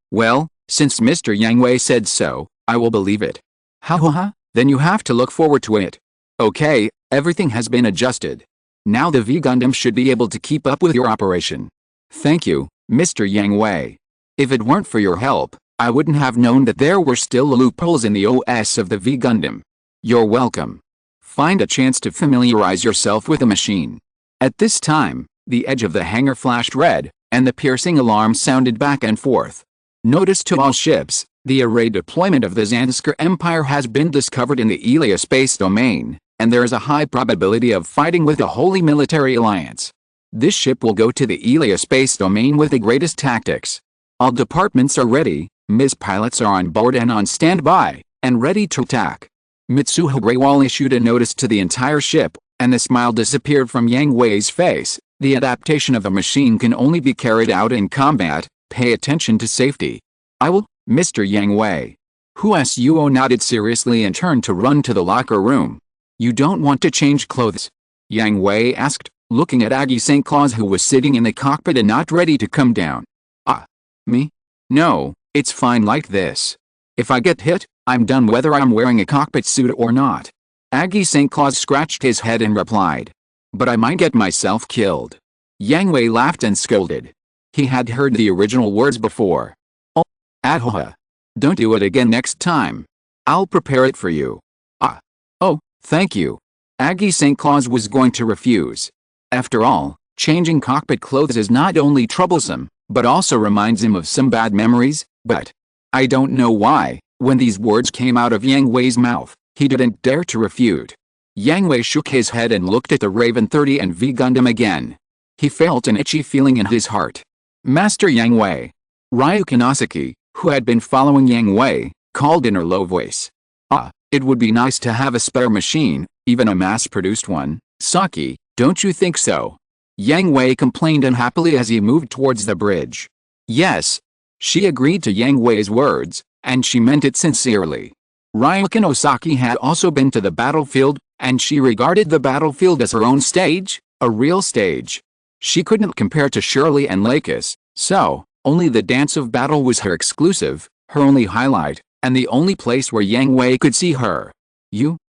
since Mr. Yang Hui said so, I will believe it. Then you have to look forward to it. Okay, everything has been adjusted. Now the V Gundam should be able to keep up with your operation. Thank you, Mr. Yang Hui. If it weren't for your help, I wouldn't have known that there were still loopholes in the OS of the V Gundam. You're welcome. Find a chance to familiarize yourself with the machine. At this time, the edge of the hangar flashed red, and the piercing alarm sounded back and forth. Notice to all ships, the array deployment of the Zanskar Empire has been discovered in the Elia space domain, and there is a high probability of fighting with the Holy Military Alliance. This ship will go to the Elia space domain with the greatest tactics. All departments are ready, Ms. Pilots are on board and on standby, and ready to attack. Mitsuho Greywall issued a notice to the entire ship, and the smile disappeared from Yang Hui's face. The adaptation of a machine can only be carried out in combat. Pay attention to safety. I will, Mr. Yang Hui. Husuo nodded seriously and turned to run to the locker room. You don't want to change clothes? Yang Hui asked, looking at Aggie St. Claus, who was sitting in the cockpit and not ready to come down. Me? No, it's fine like this. If I get hit, I'm done whether I'm wearing a cockpit suit or not. Aggie St. Claus scratched his head and replied. But I might get myself killed. Yang Hui laughed and scolded. He had heard the original words before. Oh, Adhoha. Don't do it again next time. I'll prepare it for you. Oh, thank you. Aggie St. Claus was going to refuse. After all, changing cockpit clothes is not only troublesome, but also reminds him of some bad memories, but I don't know why, when these words came out of Yang Hui's mouth, he didn't dare to refute. Yang Hui shook his head and looked at the Raven 30 and V Gundam again. He felt an itchy feeling in his heart. Master Yang Hui. Ryu Kanosaki, who had been following Yang Hui, called in her low voice. It would be nice to have a spare machine, even a mass-produced one. Saki, don't you think so? Yang Hui complained unhappily as he moved towards the bridge. Yes. She agreed to Yang Hui's words, and she meant it sincerely. Ryu Kanosaki had also been to the battlefield, and she regarded the battlefield as her own stage, a real stage. She couldn't compare to Shirley and Lakis, so only the dance of battle was her exclusive, her only highlight, and the only place where Yang Hui could see her.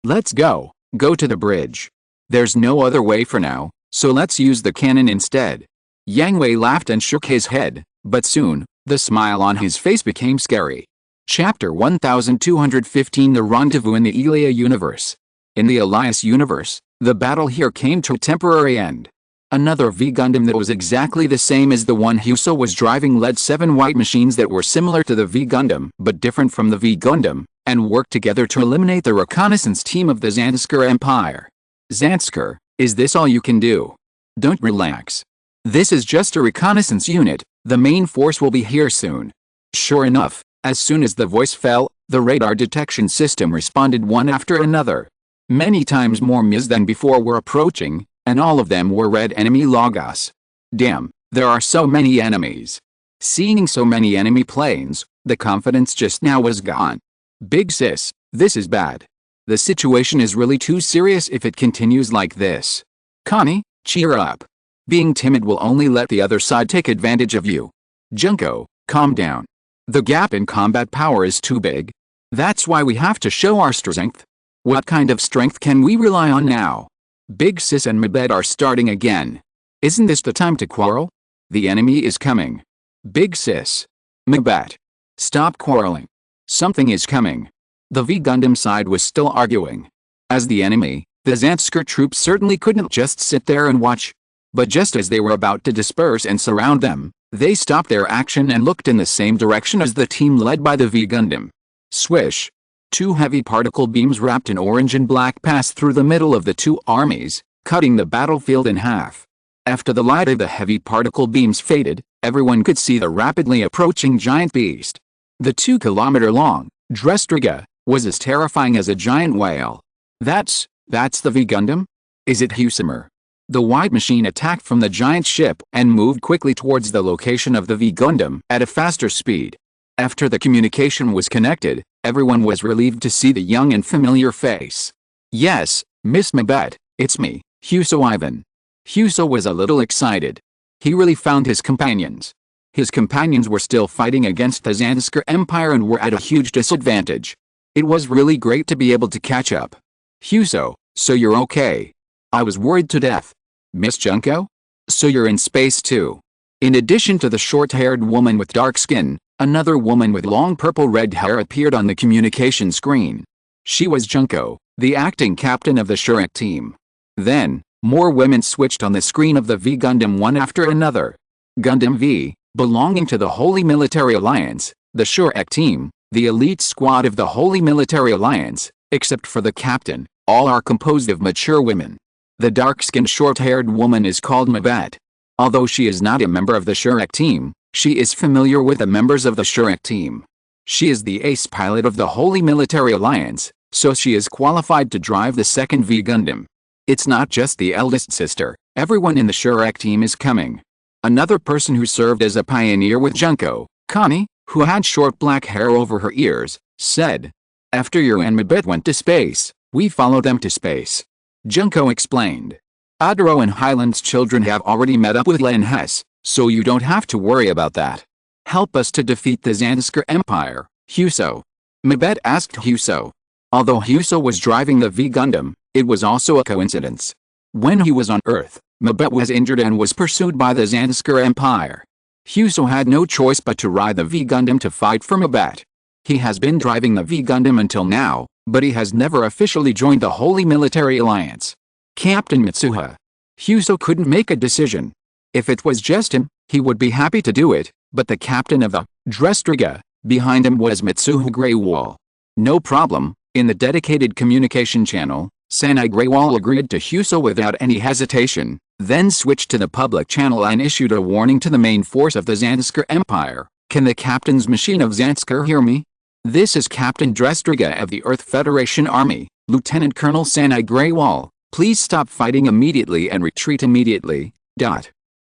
Let's go to the bridge. There's no other way for now, so let's use the cannon instead. Yang Hui laughed and shook his head, but soon, the smile on his face became scary. Chapter 1215 The Rendezvous in the Elia Universe. In the Elias universe, the battle here came to a temporary end. Another V Gundam that was exactly the same as the one Huso was driving led 7 white machines that were similar to the V Gundam but different from the V Gundam, and worked together to eliminate the reconnaissance team of the Zanskar Empire. Zanskar, is this all you can do? Don't relax. This is just a reconnaissance unit, the main force will be here soon. Sure enough, as soon as the voice fell, the radar detection system responded one after another. Many times more Ms than before were approaching, and all of them were red enemy logos. Damn, there are so many enemies. Seeing so many enemy planes, the confidence just now was gone. Big sis, this is bad. The situation is really too serious if it continues like this. Connie, cheer up. Being timid will only let the other side take advantage of you. Junko, calm down. The gap in combat power is too big. That's why we have to show our strength. What kind of strength can we rely on now? Big Sis and Mabed are starting again. Isn't this the time to quarrel? The enemy is coming. Big Sis. Mabed. Stop quarreling. Something is coming. The V Gundam side was still arguing. As the enemy, the Zanskar troops certainly couldn't just sit there and watch. But just as they were about to disperse and surround them, they stopped their action and looked in the same direction as the team led by the V Gundam. Swish. 2 heavy particle beams wrapped in orange and black passed through the middle of the 2 armies, cutting the battlefield in half. After the light of the heavy particle beams faded, everyone could see the rapidly approaching giant beast. The 2-kilometer-long Drestriga was as terrifying as a giant whale. That's the V Gundam? Is it Husimer? The white machine attacked from the giant ship and moved quickly towards the location of the V Gundam at a faster speed. After the communication was connected, everyone was relieved to see the young and familiar face. Yes, Miss Mabet, it's me, Huso Ivan. Huso was a little excited. He really found his companions. His companions were still fighting against the Zanskar Empire and were at a huge disadvantage. It was really great to be able to catch up. Huso, so you're okay? I was worried to death. Miss Junko? So you're in space too. In addition to the short-haired woman with dark skin, another woman with long purple-red hair appeared on the communication screen. She was Junko, the acting captain of the Shurek team. Then, more women switched on the screen of the V Gundam one after another. Gundam V, belonging to the Holy Military Alliance, the Shurek team, the elite squad of the Holy Military Alliance, except for the captain, all are composed of mature women. The dark-skinned short-haired woman is called Mabet. Although she is not a member of the Shurek team, she is familiar with the members of the Shurek team. She is the ace pilot of the Holy Military Alliance, so she is qualified to drive the second V Gundam. It's not just the eldest sister, everyone in the Shurek team is coming. Another person who served as a pioneer with Junko, Connie, who had short black hair over her ears, said. After you and Mabet went to space, we followed them to space. Junko explained. Adoro and Highland's children have already met up with Len Hess, so you don't have to worry about that. Help us to defeat the Zanskar Empire, Huso. Mabet asked Huso. Although Huso was driving the V Gundam, it was also a coincidence. When he was on Earth, Mabet was injured and was pursued by the Zanskar Empire. Huso had no choice but to ride the V Gundam to fight for Mabet. He has been driving the V Gundam until now, but he has never officially joined the Holy Military Alliance. Captain Mitsuha. Huso couldn't make a decision. If it was just him, he would be happy to do it, but the captain of the Drestriga behind him was Mitsuha Greywall. No problem. In the dedicated communication channel, Sanai Greywall agreed to Huso without any hesitation, then switched to the public channel and issued a warning to the main force of the Zanskar Empire. Can the captain's machine of Zanskar hear me? This is Captain Drestriga of the Earth Federation Army, Lieutenant Colonel Sanai Greywall. Please stop fighting immediately and retreat immediately.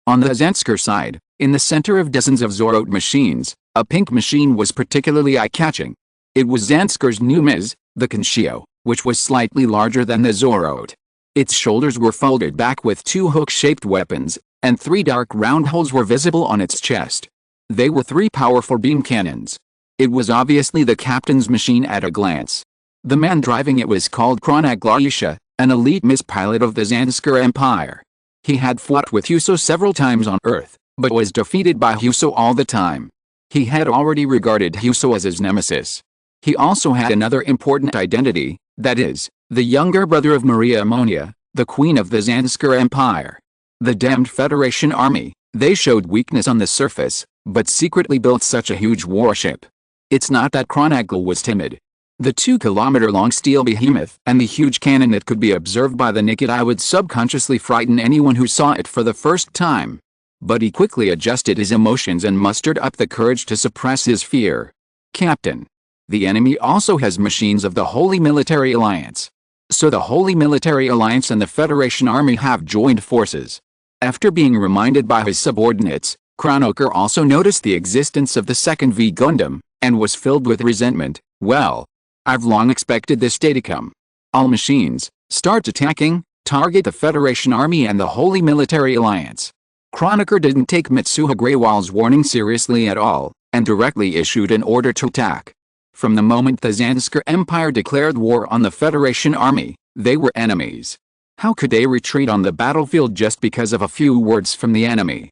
On the Zanskar side, in the center of dozens of Zorot machines, a pink machine was particularly eye-catching. It was Zanskar's new Miz, the Kenshio, which was slightly larger than the Zorot. Its shoulders were folded back with two hook-shaped weapons, and 3 dark round holes were visible on its chest. They were 3 powerful beam cannons. It was obviously the captain's machine at a glance. The man driving it was called Kronak Glaisha, an elite Miz pilot of the Zanskar Empire. He had fought with Huso several times on Earth, but was defeated by Huso all the time. He had already regarded Huso as his nemesis. He also had another important identity, that is, the younger brother of Maria Ammonia, the queen of the Zanskar Empire. The damned Federation Army, they showed weakness on the surface, but secretly built such a huge warship. It's not that Chronicle was timid. The 2-kilometer-long steel behemoth and the huge cannon that could be observed by the naked eye would subconsciously frighten anyone who saw it for the first time. But he quickly adjusted his emotions and mustered up the courage to suppress his fear. Captain. The enemy also has machines of the Holy Military Alliance. So the Holy Military Alliance and the Federation Army have joined forces. After being reminded by his subordinates, Kronoker also noticed the existence of the second V Gundam, and was filled with resentment. Well, I've long expected this day to come. All machines, start attacking, target the Federation Army and the Holy Military Alliance. Kronoker didn't take Mitsuha Greywall's warning seriously at all, and directly issued an order to attack. From the moment the Zanskar Empire declared war on the Federation Army, they were enemies. How could they retreat on the battlefield just because of a few words from the enemy?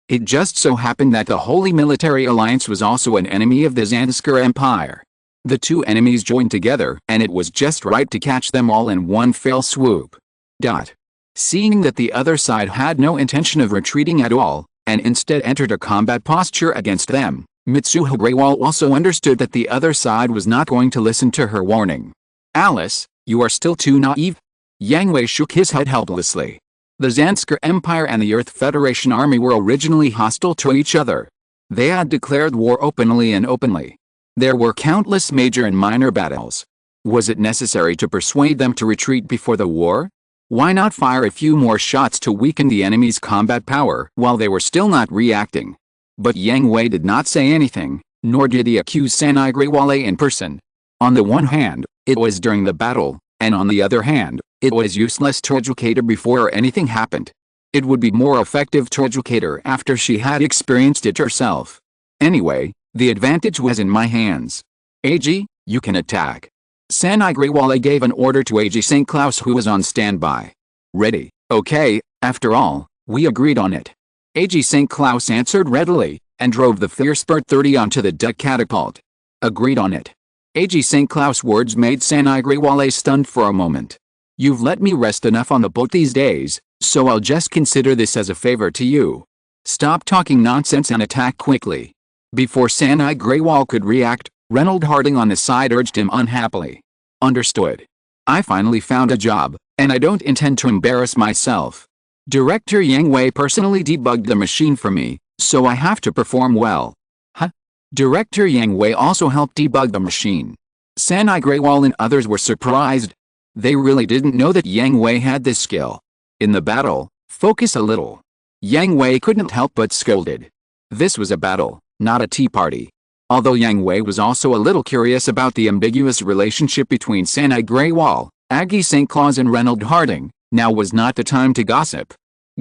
It just so happened that the Holy Military Alliance was also an enemy of the Zanskar Empire. The two enemies joined together, and it was just right to catch them all in one fell swoop. Seeing that the other side had no intention of retreating at all, and instead entered a combat posture against them, Mitsuha Greywall also understood that the other side was not going to listen to her warning. Alice, you are still too naive? Yang Hui shook his head helplessly. The Zanskar Empire and the Earth Federation Army were originally hostile to each other. They had declared war openly and openly. There were countless major and minor battles. Was it necessary to persuade them to retreat before the war? Why not fire a few more shots to weaken the enemy's combat power while they were still not reacting? But Yang Hui did not say anything, nor did he accuse Sanai Greywall in person. On the one hand, it was during the battle, and on the other hand, it was useless to educate her before anything happened. It would be more effective to educate her after she had experienced it herself. Anyway, the advantage was in my hands. AG, you can attack. Sanai Greywall gave an order to AG St. Claus, who was on standby. Ready. Okay, after all, we agreed on it. AG St. Claus answered readily, and drove the Fiercepert 30 onto the deck catapult. Agreed on it. AG St. Claus' words made Sanai Greywall stunned for a moment. You've let me rest enough on the boat these days, so I'll just consider this as a favor to you. Stop talking nonsense and attack quickly. Before Sanai Greywall could react, Reynold Harding on the side urged him unhappily. Understood. I finally found a job, and I don't intend to embarrass myself. Director Yang Hui personally debugged the machine for me, so I have to perform well. Huh? Director Yang Hui also helped debug the machine. Sanai Greywall and others were surprised. They really didn't know that Yang Hui had this skill. In the battle, focus a little. Yang Hui couldn't help but scolded. This was a battle, not a tea party. Although Yang Hui was also a little curious about the ambiguous relationship between Sanai Greywall, Aggie St. Claus and Reynold Harding, now was not the time to gossip.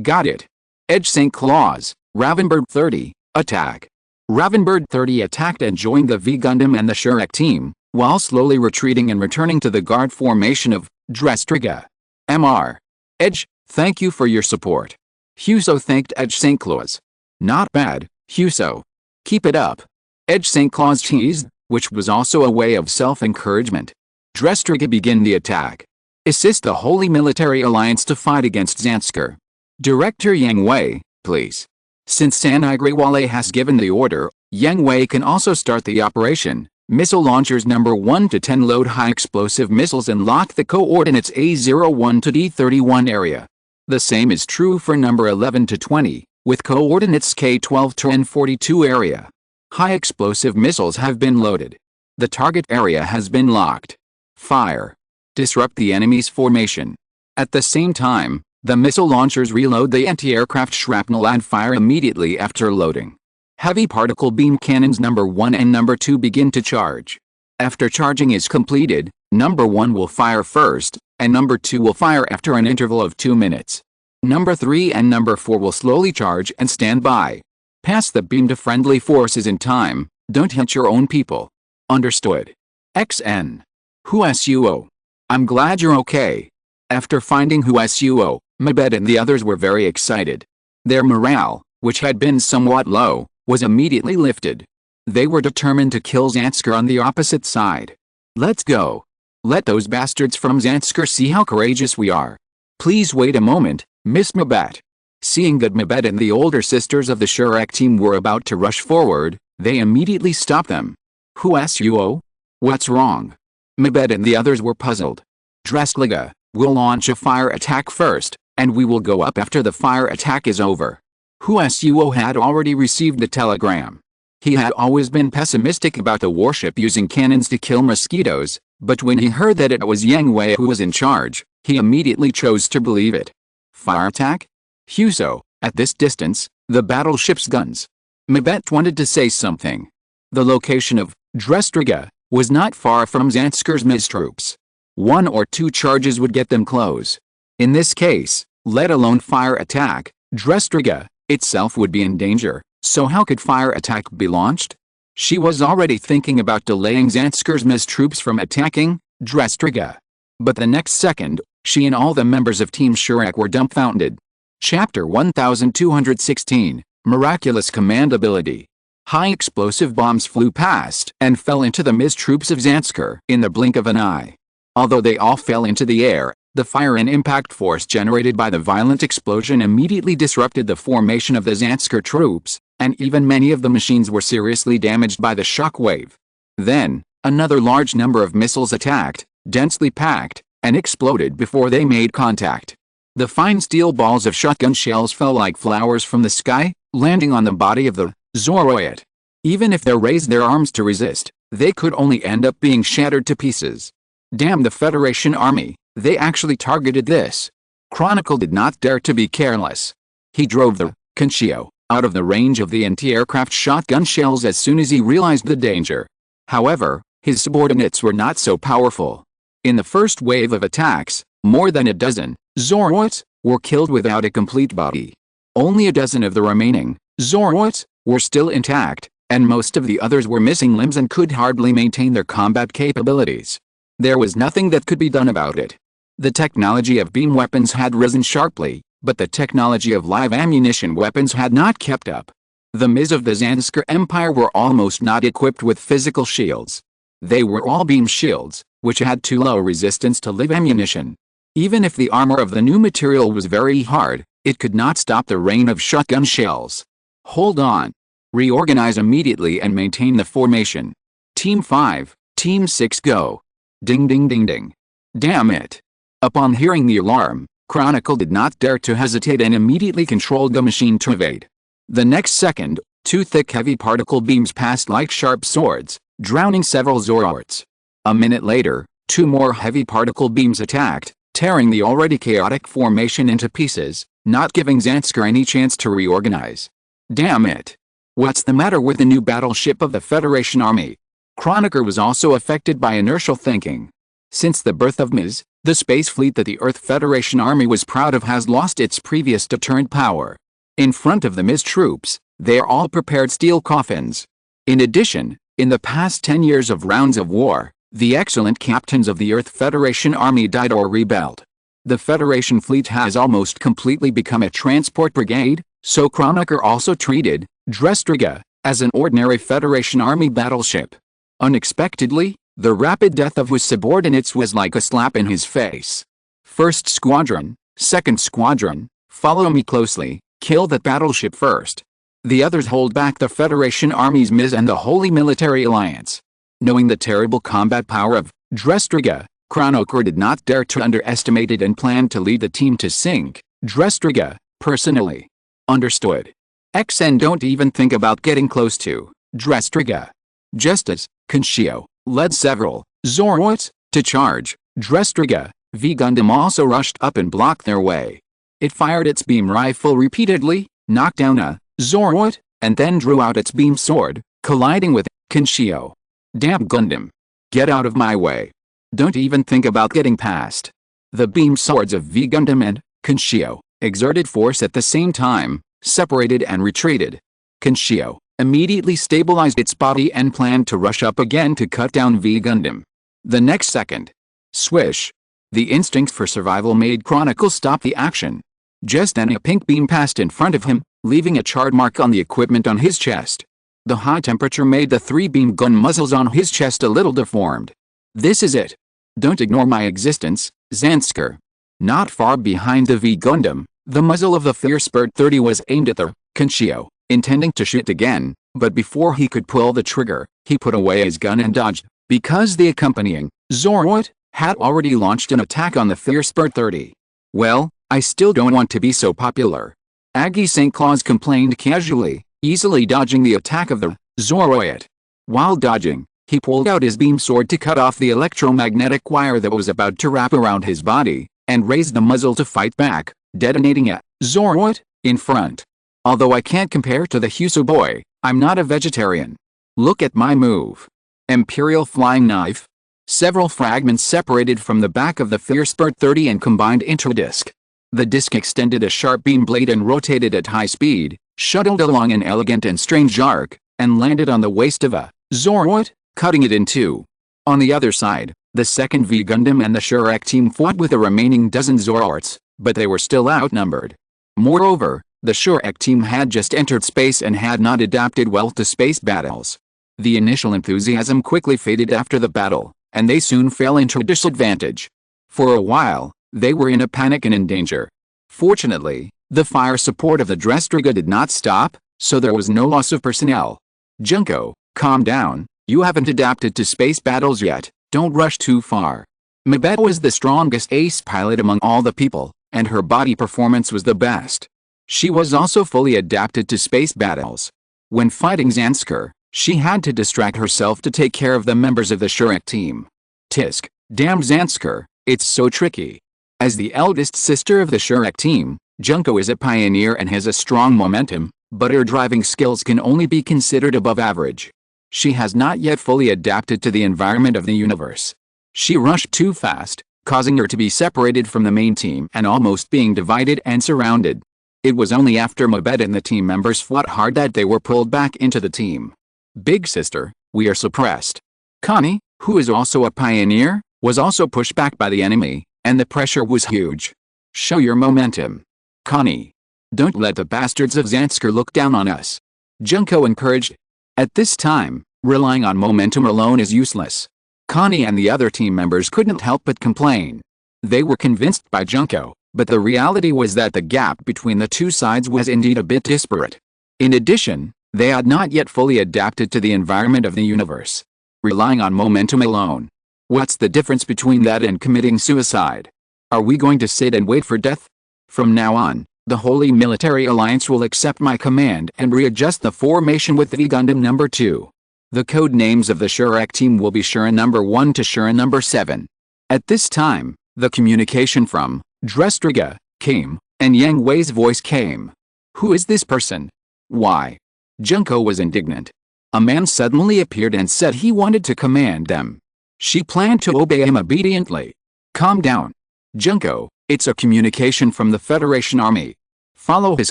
Got it. Edge St. Claus, Ravenbird 30, attack. Ravenbird 30 attacked and joined the V Gundam and the Shrek team, while slowly retreating and returning to the guard formation of Drestriga. Mr. Edge, thank you for your support. Huso thanked Edge St. Claus. Not bad, Huso. Keep it up. Edge St. Claus teased, which was also a way of self-encouragement. Drestriga began the attack. Assist the Holy Military Alliance to fight against Zansker. Director Yang Hui, please. Since Sanai Greywall has given the order, Yang Hui can also start the operation. Missile launchers number 1 to 10 load high explosive missiles and lock the coordinates A01 to D31 area. The same is true for number 11 to 20, with coordinates K12 to N42 area. High explosive missiles have been loaded. The target area has been locked. Fire. Disrupt the enemy's formation. At the same time, the missile launchers reload the anti-aircraft shrapnel and fire immediately after loading. Heavy particle beam cannons number 1 and number 2 begin to charge. After charging is completed, number 1 will fire first, and number 2 will fire after an interval of 2 minutes. Number 3 and number 4 will slowly charge and stand by. Pass the beam to friendly forces in time, don't hit your own people. Understood. XN. Husuo. I'm glad you're okay. After finding Husuo, Mabed and the others were very excited. Their morale, which had been somewhat low, was immediately lifted. They were determined to kill Zansker on the opposite side. Let's go. Let those bastards from Zansker see how courageous we are. Please wait a moment, Miss Mabet. Seeing that Mabet and the older sisters of the Shrek team were about to rush forward, they immediately stopped them. Husuo? What's wrong? Mabet and the others were puzzled. Drestriga, we'll launch a fire attack first, and we will go up after the fire attack is over. Husuo had already received the telegram. He had always been pessimistic about the warship using cannons to kill mosquitoes, but when he heard that it was Yang Hui who was in charge, he immediately chose to believe it. Fire attack? Huso, at this distance, the battleship's guns. Mabet wanted to say something. The location of Drestriga was not far from Zansker's Miss troops. 1 or 2 charges would get them close. In this case, let alone fire attack, Drestriga itself would be in danger, so how could fire attack be launched? She was already thinking about delaying Zansker's Miss troops from attacking Drestriga. But the next second, she and all the members of Team Shrek were dumbfounded. Chapter 1216, Miraculous Command Ability. High explosive bombs flew past and fell into the Miss troops of Zansker in the blink of an eye. Although they all fell into the air, the fire and impact force generated by the violent explosion immediately disrupted the formation of the Zansker troops, and even many of the machines were seriously damaged by the shock wave. Then, another large number of missiles attacked, densely packed, and exploded before they made contact. The fine steel balls of shotgun shells fell like flowers from the sky, landing on the body of the Zoroid. Even if they raised their arms to resist, they could only end up being shattered to pieces. Damn the Federation Army, they actually targeted this. Chronicle did not dare to be careless. He drove the Conchio out of the range of the anti-aircraft shotgun shells as soon as he realized the danger. However, his subordinates were not so powerful. In the first wave of attacks, more than a dozen Zoroids were killed without a complete body. Only a dozen of the remaining Zoroids were still intact, and most of the others were missing limbs and could hardly maintain their combat capabilities. There was nothing that could be done about it. The technology of beam weapons had risen sharply, but the technology of live ammunition weapons had not kept up. The Miz of the Zansker Empire were almost not equipped with physical shields. They were all beam shields, which had too low resistance to live ammunition. Even if the armor of the new material was very hard, it could not stop the rain of shotgun shells. Hold on. Reorganize immediately and maintain the formation. Team 5, Team 6 go. Ding ding ding ding. Damn it. Upon hearing the alarm, Chronicle did not dare to hesitate and immediately controlled the machine to evade. The next second, 2 thick heavy particle beams passed like sharp swords, drowning several Zoroards. A minute later, 2 more heavy particle beams attacked, tearing the already chaotic formation into pieces, not giving Zansker any chance to reorganize. Damn it. What's the matter with the new battleship of the Federation Army? Kronecker was also affected by inertial thinking. Since the birth of Ms., the space fleet that the Earth Federation Army was proud of has lost its previous deterrent power. In front of the Ms troops, they are all prepared steel coffins. In addition, in the past 10 years of rounds of war, the excellent captains of the Earth Federation Army died or rebelled. The Federation fleet has almost completely become a transport brigade, so Kronecker also treated Drestriga as an ordinary Federation Army battleship. Unexpectedly, the rapid death of his subordinates was like a slap in his face. First Squadron, Second Squadron, follow me closely, kill that battleship first. The others hold back the Federation Army's Ms and the Holy Military Alliance. Knowing the terrible combat power of Drestriga, Kronecker did not dare to underestimate it and planned to lead the team to sink Drestriga personally. Understood. XN don't even think about getting close to Drestriga. Just as Kenshio led several Zoroarks to charge Drestriga, V Gundam also rushed up and blocked their way. It fired its beam rifle repeatedly, knocked down a Zoroark, and then drew out its beam sword, colliding with Kenshio. Damn Gundam! Get out of my way! Don't even think about getting past. The beam swords of V Gundam and Kenshio exerted force at the same time, separated and retreated. Kenshio immediately stabilized its body and planned to rush up again to cut down V Gundam. The next second, swish! The instinct for survival made Kronecker stop the action. Just then a pink beam passed in front of him, leaving a charred mark on the equipment on his chest. The high temperature made the 3-beam gun muzzles on his chest a little deformed. This is it. Don't ignore my existence, Zansker. Not far behind the V Gundam, the muzzle of the Fierce Bird 30 was aimed at the Kenshio, intending to shoot again, but before he could pull the trigger, he put away his gun and dodged, because the accompanying Zoroark had already launched an attack on the Fierce Bird 30. Well, I still don't want to be so popular. Aggie St. Claus complained casually, easily dodging the attack of the Zoroark. While dodging, he pulled out his beam sword to cut off the electromagnetic wire that was about to wrap around his body, and raised the muzzle to fight back, detonating a Zoroark in front. Although I can't compare to the Huso boy, I'm not a vegetarian. Look at my move. Imperial Flying Knife. Several fragments separated from the back of the Fierce Bird 30 and combined into a disc. The disc extended a sharp beam blade and rotated at high speed, shuttled along an elegant and strange arc, and landed on the waist of a Zoroark, cutting it in two. On the other side, the second V Gundam and the Shurak team fought with the remaining dozen Zoroarks, but they were still outnumbered. Moreover, the Shurak team had just entered space and had not adapted well to space battles. The initial enthusiasm quickly faded after the battle, and they soon fell into disadvantage. For a while, they were in a panic and in danger. Fortunately, the fire support of the Drestriga did not stop, so there was no loss of personnel. Junko, calm down, you haven't adapted to space battles yet, don't rush too far. Mabette was the strongest ace pilot among all the people, and her body performance was the best. She was also fully adapted to space battles. When fighting Zansker, she had to distract herself to take care of the members of the Shurak team. Tisk, damn Zansker, it's so tricky. As the eldest sister of the Shurak team, Junko is a pioneer and has a strong momentum, but her driving skills can only be considered above average. She has not yet fully adapted to the environment of the universe. She rushed too fast, causing her to be separated from the main team and almost being divided and surrounded. It was only after Mabette and the team members fought hard that they were pulled back into the team. Big sister, we are suppressed. Connie, who is also a pioneer, was also pushed back by the enemy, and the pressure was huge. Show your momentum. Connie. Don't let the bastards of Zansker look down on us. Junko encouraged. At this time, relying on momentum alone is useless. Connie and the other team members couldn't help but complain. They were convinced by Junko, but the reality was that the gap between the two sides was indeed a bit disparate. In addition, they had not yet fully adapted to the environment of the universe. Relying on momentum alone. What's the difference between that and committing suicide? Are we going to sit and wait for death? From now on, the Holy Military Alliance will accept my command and readjust the formation with V Gundam number 2. The code names of the Shurak team will be Shura number 1 to Shura number 7. At this time, the communication from Drestriga came, and Yang Hui's voice came. Who is this person? Why? Junko was indignant. A man suddenly appeared and said he wanted to command them. She planned to obey him obediently. Calm down. Junko, it's a communication from the Federation Army. Follow his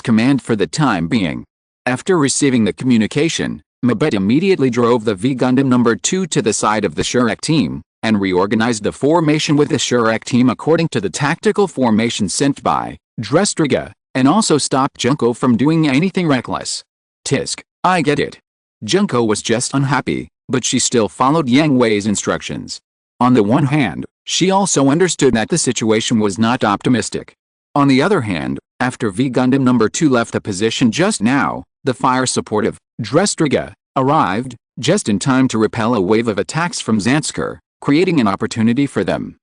command for the time being. After receiving the communication, Mabet immediately drove the V Gundam No. 2 to the side of the Shurak team, and reorganized the formation with the Shurak team according to the tactical formation sent by Drestriga, and also stopped Junko from doing anything reckless. Tisk, I get it. Junko was just unhappy, but she still followed Yang Hui's instructions. On the one hand, she also understood that the situation was not optimistic. On the other hand, after V Gundam No. 2 left the position just now, the fire support of Drestriga arrived just in time to repel a wave of attacks from Zanskar, creating an opportunity for them.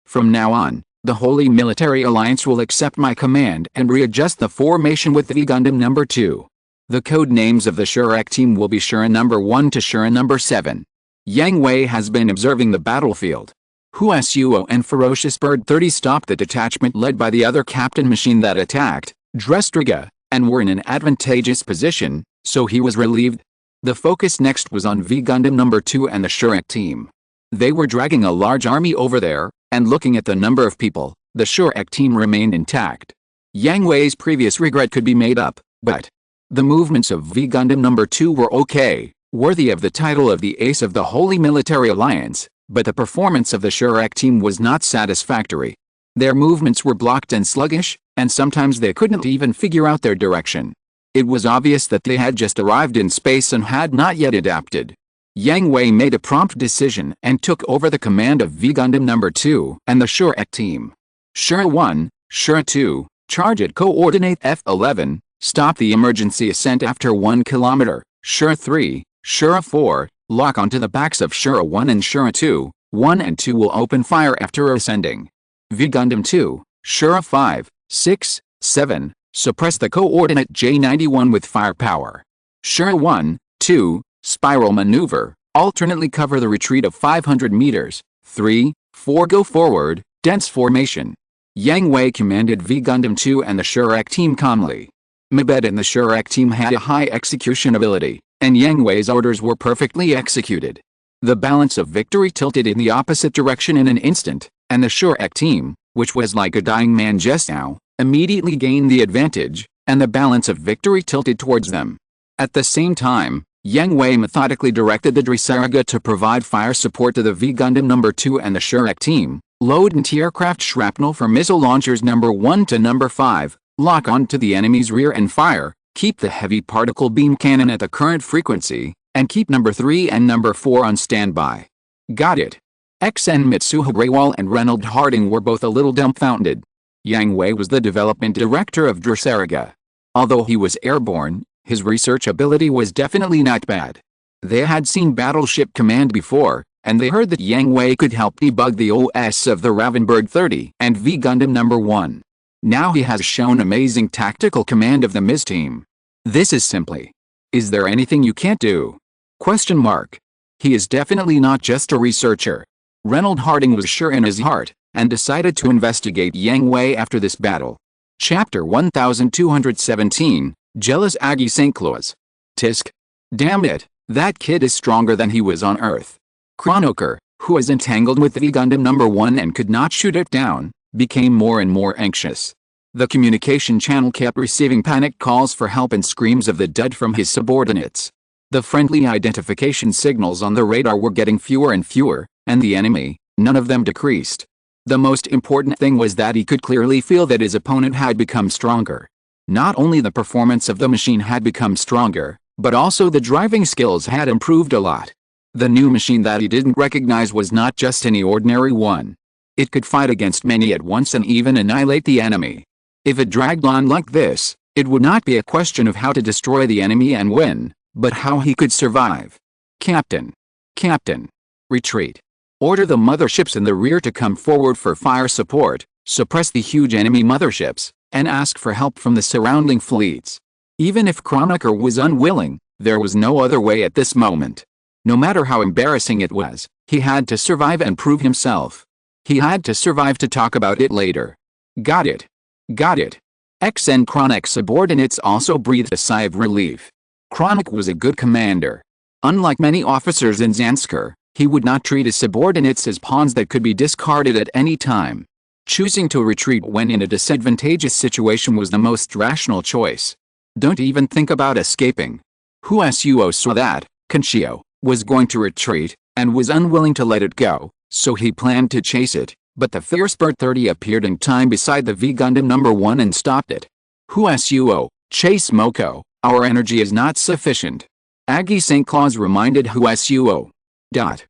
From now on, the Holy Military Alliance will accept my command and readjust the formation with V Gundam No. 2. The code names of the Shurak team will be Shura No. 1 to Shura No. 7. Yang Hui has been observing the battlefield. Huasuo and Ferocious Bird 30 stopped the detachment led by the other captain machine that attacked Drestriga, and were in an advantageous position, so he was relieved. The focus next was on V Gundam No. 2 and the Shurak team. They were dragging a large army over there, and looking at the number of people, the Shurak team remained intact. Yang Hui's previous regret could be made up, but the movements of V Gundam No. 2 were okay, worthy of the title of the Ace of the Holy Military Alliance, but the performance of the Shurak team was not satisfactory. Their movements were blocked and sluggish, and sometimes they couldn't even figure out their direction. It was obvious that they had just arrived in space and had not yet adapted. Yang Hui made a prompt decision and took over the command of V Gundam No. 2 and the Shurak team. Shura 1, Shura 2, charge at coordinate F11, stop the emergency ascent after 1 kilometer. Shura 3, Shura 4, lock onto the backs of Shura 1 and Shura 2, 1 and 2 will open fire after ascending. V Gundam 2, Shura 5, 6, 7, suppress the coordinate J91 with firepower. Shura 1, 2, spiral maneuver, alternately cover the retreat of 500 meters. 3, 4 go forward, dense formation. Yang Hui commanded V Gundam 2 and the Shurak team calmly. Mabet and the Shurak team had a high execution ability, and Yang Hui's orders were perfectly executed. The balance of victory tilted in the opposite direction in an instant, and the Shurak team, which was like a dying man just now, immediately gained the advantage, and the balance of victory tilted towards them. At the same time, Yang Hui methodically directed the Drestriga to provide fire support to the V Gundam No. 2 and the Shurak team, load anti-aircraft shrapnel for missile launchers No. 1 to No. 5, lock onto the enemy's rear and fire, keep the heavy particle beam cannon at the current frequency, and keep No. 3 and No. 4 on standby. Got it. XN Mitsuha Greywall and Reynold Harding were both a little dumbfounded. Yang Hui was the development director of Drestriga. Although he was airborne, his research ability was definitely not bad. They had seen Battleship Command before, and they heard that Yang Hui could help debug the OS of the Ravenbird 30 and V Gundam No. 1. Now he has shown amazing tactical command of the MIS team. This is simply, is there anything you can't do? Question mark. He is definitely not just a researcher. Reynold Harding was sure in his heart, and decided to investigate Yang Hui after this battle. Chapter 1217, Jealous Aggie St. Claus. Tisk. Damn it, that kid is stronger than he was on Earth. Chronoker, who was entangled with V Gundam No. 1 and could not shoot it down, became more and more anxious. The communication channel kept receiving panic calls for help and screams of the dead from his subordinates. The friendly identification signals on the radar were getting fewer and fewer, and the enemy, none of them decreased. The most important thing was that he could clearly feel that his opponent had become stronger. Not only the performance of the machine had become stronger, but also the driving skills had improved a lot. The new machine that he didn't recognize was not just any ordinary one. It could fight against many at once and even annihilate the enemy. If it dragged on like this, it would not be a question of how to destroy the enemy and win, but how he could survive. Captain. Captain. Retreat. Order the motherships in the rear to come forward for fire support, suppress the huge enemy motherships, and ask for help from the surrounding fleets. Even if Chronoker was unwilling, there was no other way at this moment. No matter how embarrassing it was, he had to survive and prove himself. He had to survive to talk about it later. Got it. Got it. XN Chronic's subordinates also breathed a sigh of relief. Kronok was a good commander. Unlike many officers in Zanskar, he would not treat his subordinates as pawns that could be discarded at any time. Choosing to retreat when in a disadvantageous situation was the most rational choice. Don't even think about escaping. Huasuo saw that Kenshio was going to retreat, and was unwilling to let it go, so he planned to chase it, but the fierce Bird 30 appeared in time beside the V Gundam number 1 and stopped it. Huasuo, chase Moko, our energy is not sufficient. Aggie St. Claus reminded Huasuo. Got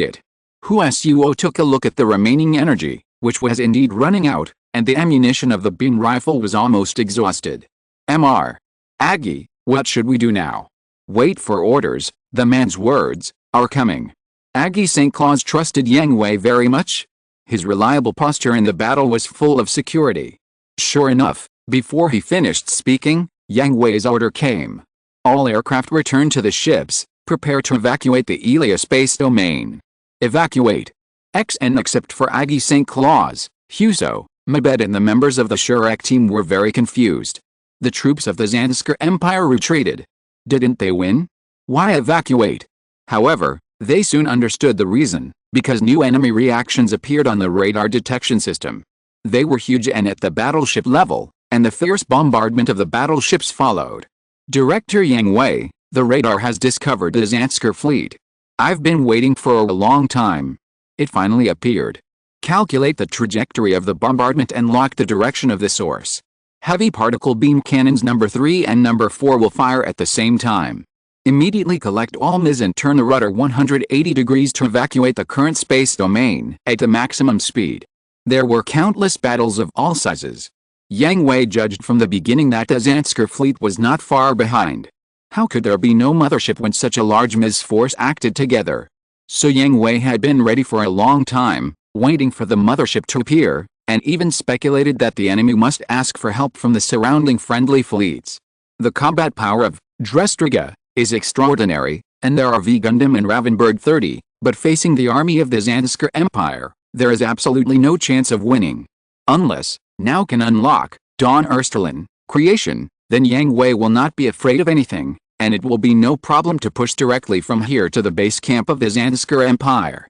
it. Huasuo took a look at the remaining energy, which was indeed running out, and the ammunition of the beam rifle was almost exhausted. Mr. Aggie, what should we do now? Wait for orders, the man's words are coming. Aggie St. Claus trusted Yang Hui very much. His reliable posture in the battle was full of security. Sure enough, before he finished speaking, Yang Hui's order came. All aircraft return to the ships, prepare to evacuate the Elia space domain. Evacuate. XN except for Aggie St. Claus, Huso, Mabed and the members of the Shurak team were very confused. The troops of the Zanskar Empire retreated. Didn't they win? Why evacuate? However, they soon understood the reason, because new enemy reactions appeared on the radar detection system. They were huge and at the battleship level, and the fierce bombardment of the battleships followed. Director Yang Hui, the radar has discovered the Zanskar fleet. I've been waiting for a long time. It finally appeared. Calculate the trajectory of the bombardment and lock the direction of the source. Heavy particle beam cannons number 3 and number 4 will fire at the same time. Immediately collect all MIS and turn the rudder 180 degrees to evacuate the current space domain at the maximum speed. There were countless battles of all sizes. Yang Hui judged from the beginning that the Zanskar fleet was not far behind. How could there be no mothership when such a large MIS force acted together? So Yang Hui had been ready for a long time, waiting for the mothership to appear, and even speculated that the enemy must ask for help from the surrounding friendly fleets. The combat power of Drestriga is extraordinary, and there are V Gundam and Ravenberg 30, but facing the army of the Zanskar Empire, there is absolutely no chance of winning. Unless, now can unlock, Dawn Ersterlin, creation, then Yang Hui will not be afraid of anything, and it will be no problem to push directly from here to the base camp of the Zanskar Empire.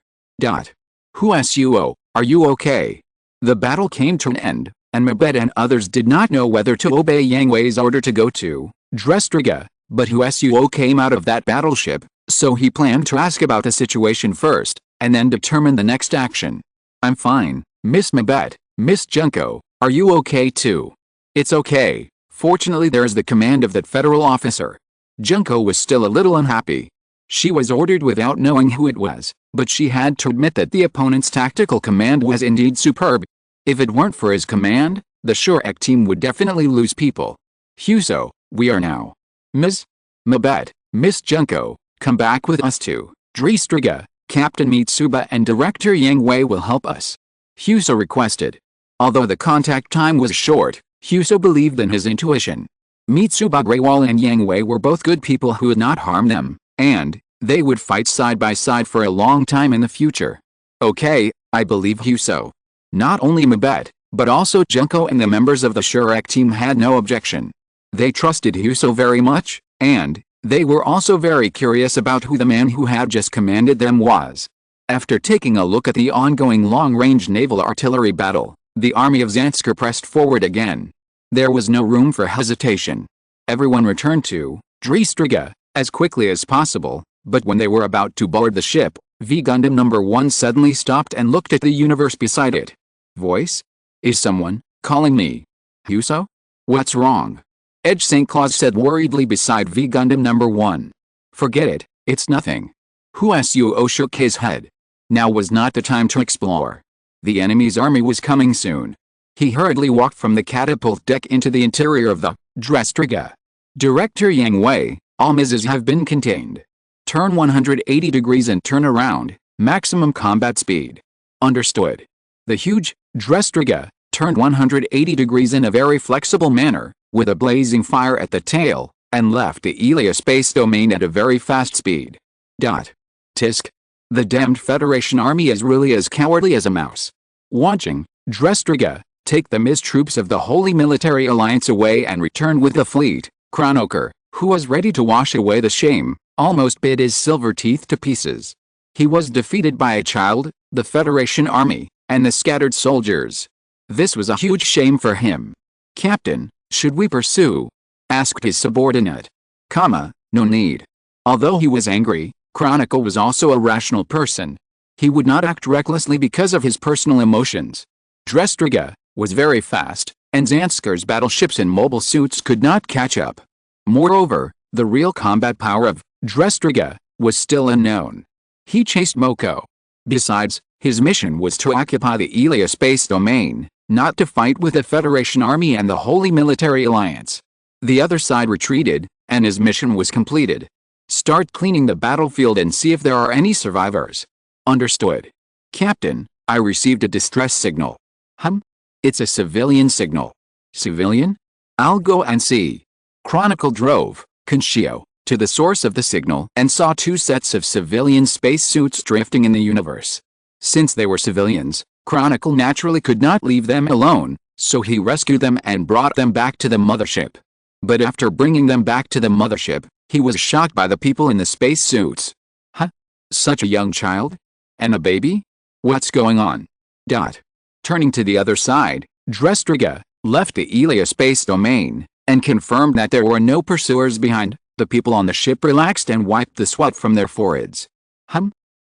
Huasuo, are you okay? The battle came to an end, and Mabed and others did not know whether to obey Yang Hui's order to go to Drestriga, but Huasuo came out of that battleship, so he planned to ask about the situation first, and then determine the next action. I'm fine, Miss Mabed. Miss Junko, are you okay too? It's okay, fortunately there's the command of that federal officer. Junko was still a little unhappy. She was ordered without knowing who it was, but she had to admit that the opponent's tactical command was indeed superb. If it weren't for his command, the Shurak team would definitely lose people. Huso, we are now. Ms. Mabed, Miss Junko, come back with us to Drestriga. Captain Mitsuba and Director Yang Hui will help us. Huso requested. Although the contact time was short, Huso believed in his intuition. Mitsuba Greywall and Yang Hui were both good people who would not harm them, and they would fight side by side for a long time in the future. Okay, I believe Huso. Not only Mabed, but also Junko and the members of the Shurak team had no objection. They trusted Huso very much, and they were also very curious about who the man who had just commanded them was. After taking a look at the ongoing long-range naval artillery battle, the army of Zanskar pressed forward again. There was no room for hesitation. Everyone returned to Drestriga as quickly as possible, but when they were about to board the ship, V Gundam number 1 suddenly stopped and looked at the universe beside it. Voice? Is someone calling me? Huso? What's wrong? Edge St. Claus said worriedly beside V Gundam number 1. Forget it, it's nothing. Huasuo shook his head. Now was not the time to explore. The enemy's army was coming soon. He hurriedly walked from the catapult deck into the interior of the Drestriga. Director Yang Hui, all misses have been contained. Turn 180 degrees and turn around, maximum combat speed. Understood. The huge Drestriga turned 180 degrees in a very flexible manner, with a blazing fire at the tail, and left the Elia space domain at a very fast speed. Tisk. The damned Federation army is really as cowardly as a mouse. Watching Drestriga take the MIS troops of the Holy Military Alliance away and return with the fleet, Kronoker, who was ready to wash away the shame, almost bit his silver teeth to pieces. He was defeated by a child, the Federation Army, and the scattered soldiers. This was a huge shame for him. "Captain, should we pursue?" asked his subordinate. No need. Although he was angry, Chronicle was also a rational person. He would not act recklessly because of his personal emotions. Drestriga was very fast, and Zanskar's battleships and mobile suits could not catch up. Moreover, the real combat power of Drestriga was still unknown. He chased Moko. Besides, his mission was to occupy the Elia space domain, not to fight with the Federation Army and the Holy Military Alliance. The other side retreated, and his mission was completed. Start cleaning the battlefield and see if there are any survivors. Understood. Captain, I received a distress signal. It's a civilian signal. Civilian? I'll go and see. Chronicle drove, Conchio, to the source of the signal and saw 2 sets of civilian spacesuits drifting in the universe. Since they were civilians, Chronicle naturally could not leave them alone, so he rescued them and brought them back to the mothership. But after bringing them back to the mothership, he was shocked by the people in the spacesuits. Such a young child? And a baby? What's going on? Turning to the other side, Drestriga left the Elia space domain and confirmed that there were no pursuers behind. The people on the ship relaxed and wiped the sweat from their foreheads.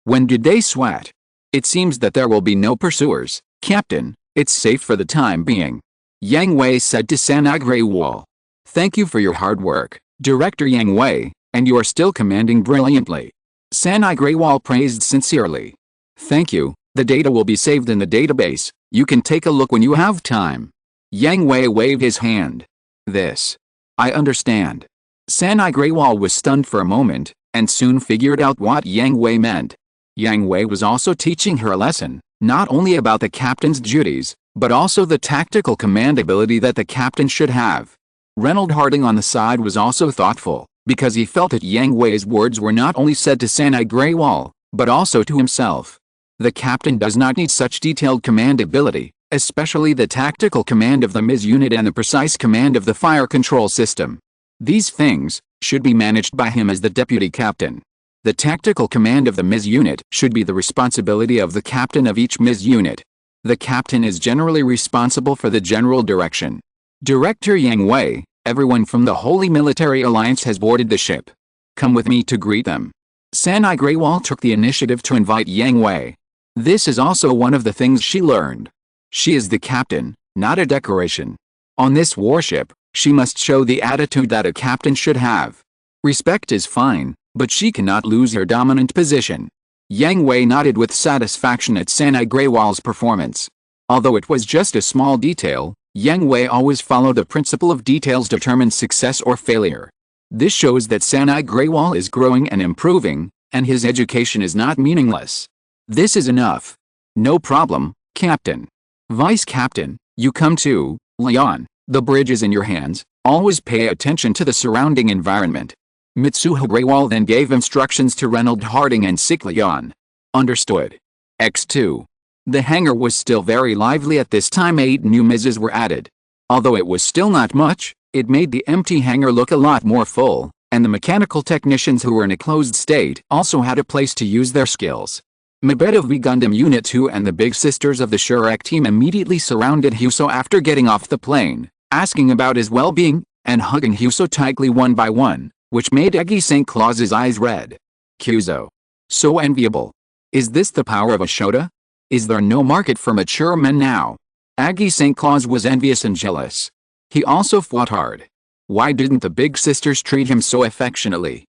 When did they sweat? It seems that there will be no pursuers, Captain. It's safe for the time being. Yang Hui said to Sanagre-wal. Thank you for your hard work, Director Yang Hui, and you are still commanding brilliantly. Sanagre-wal praised sincerely. Thank you. The data will be saved in the database. You can take a look when you have time. Yang Hui waved his hand. This. I understand. Sanagre-wal was stunned for a moment, and soon figured out what Yang Hui meant. Yang Hui was also teaching her a lesson, not only about the captain's duties, but also the tactical command ability that the captain should have. Reynold Harding on the side was also thoughtful, because he felt that Yang Hui's words were not only said to Sanagre-wal, but also to himself. The captain does not need such detailed command ability, especially the tactical command of the MIS unit and the precise command of the fire control system. These things should be managed by him as the deputy captain. The tactical command of the MIS unit should be the responsibility of the captain of each MIS unit. The captain is generally responsible for the general direction. Director Yang Hui, everyone from the Holy Military Alliance has boarded the ship. Come with me to greet them. Sanagre-wal took the initiative to invite Yang Hui. This is also one of the things she learned. She is the captain, not a decoration. On this warship, she must show the attitude that a captain should have. Respect is fine, but she cannot lose her dominant position. Yang Hui nodded with satisfaction at Sanagre-wal's performance. Although it was just a small detail, Yang Hui always followed the principle of details determine success or failure. This shows that Sanagre-wal is growing and improving, and his education is not meaningless. This is enough. No problem, Captain. Vice Captain, you come too. Leon, the bridge is in your hands. Always pay attention to the surrounding environment. Mitsuha-Grewal then gave instructions to Reynold Harding and Leon. Understood. X2. The hangar was still very lively at this time. 8 new MISs were added. Although it was still not much, it made the empty hangar look a lot more full, and the mechanical technicians who were in a closed state also had a place to use their skills. Mabeta V Gundam Unit 2 and the Big Sisters of the Shurak team immediately surrounded Huso after getting off the plane, asking about his well-being, and hugging Huso tightly one by one, which made Eggy St. Claus's eyes red. Huso. So enviable. Is this the power of a Shota? Is there no market for mature men now? Aggie St. Claus was envious and jealous. He also fought hard. Why didn't the Big Sisters treat him so affectionately?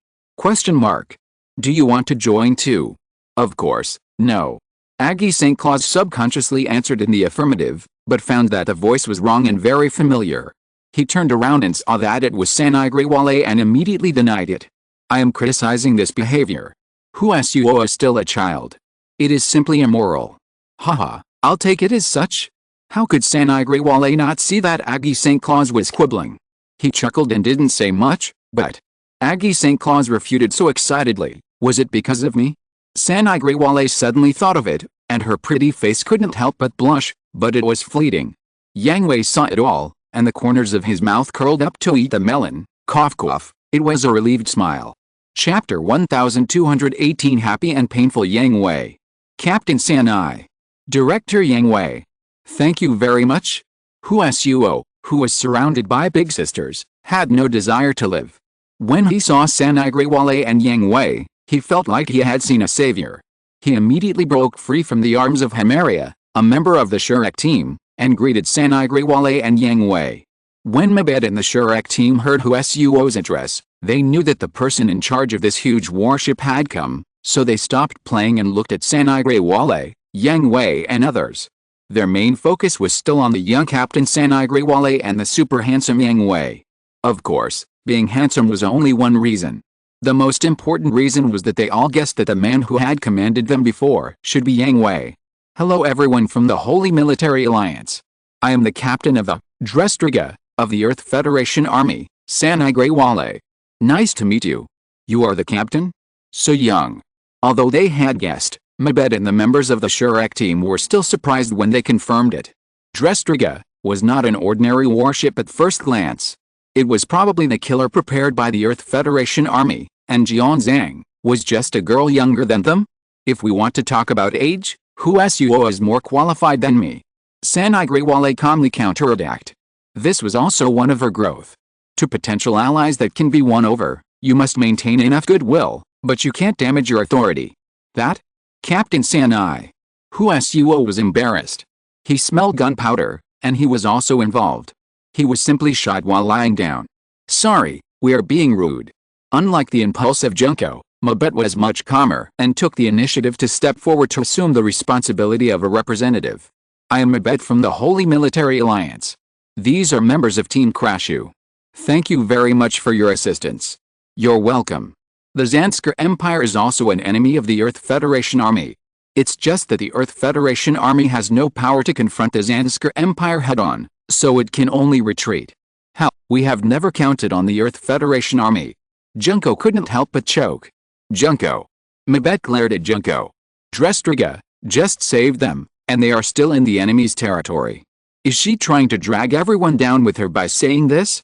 Do you want to join too? Of course, no. Aggie St. Claus subconsciously answered in the affirmative, but found that the voice was wrong and very familiar. He turned around and saw that it was Sanagre-wal and immediately denied it. I am criticizing this behavior. Husuo is still a child. It is simply immoral. Haha, I'll take it as such. How could Sanagre-wal not see that Aggie St. Claus was quibbling? He chuckled and didn't say much, but Aggie St. Claus refuted so excitedly. Was it because of me? Sanagre-wal suddenly thought of it, and her pretty face couldn't help but blush, but it was fleeting. Yang Hui saw it all, and the corners of his mouth curled up to eat the melon. Cough cough. It was a relieved smile. Chapter 1218 Happy and Painful Yang Hui. Captain Sanai. Director Yang Hui. Thank you very much. Husuo, who was surrounded by big sisters, had no desire to live. When he saw Sanai Grewale and Yang Hui, he felt like he had seen a savior. He immediately broke free from the arms of Himaria, a member of the Shurek team, and greeted Sanai Grewale and Yang Hui. When Mabed and the Shurek team heard Husuo's address, they knew that the person in charge of this huge warship had come, so they stopped playing and looked at Sanai Grewale, Yang Hui and others. Their main focus was still on the young Captain Sanai Grewale and the super handsome Yang Hui. Of course, being handsome was only one reason. The most important reason was that they all guessed that the man who had commanded them before should be Yang Hui. Hello everyone from the Holy Military Alliance. I am the captain of the Drestriga of the Earth Federation Army, Sanai Grewale. Nice to meet you. You are the captain? So young. Although they had guessed, Mabed and the members of the Shurek team were still surprised when they confirmed it. Drestriga was not an ordinary warship at first glance. It was probably the killer prepared by the Earth Federation Army, and Jian Zhang was just a girl younger than them? If we want to talk about age, Husuo is more qualified than me. Sanai Grewale calmly counterattacked. This was also one of her growth. To potential allies that can be won over, you must maintain enough goodwill, but you can't damage your authority. That? Captain Sanai. Husuo was embarrassed. He smelled gunpowder, and he was also involved. He was simply shot while lying down. Sorry, we are being rude. Unlike the impulsive Junko, Mabet was much calmer and took the initiative to step forward to assume the responsibility of a representative. I am Mabet from the Holy Military Alliance. These are members of Team Crashu. Thank you very much for your assistance. You're welcome. The Zanskar Empire is also an enemy of the Earth Federation Army. It's just that the Earth Federation Army has no power to confront the Zanskar Empire head-on, so it can only retreat. Hell, we have never counted on the Earth Federation Army. Junko couldn't help but choke. Junko. Mabet glared at Junko. Drestriga just saved them, and they are still in the enemy's territory. Is she trying to drag everyone down with her by saying this?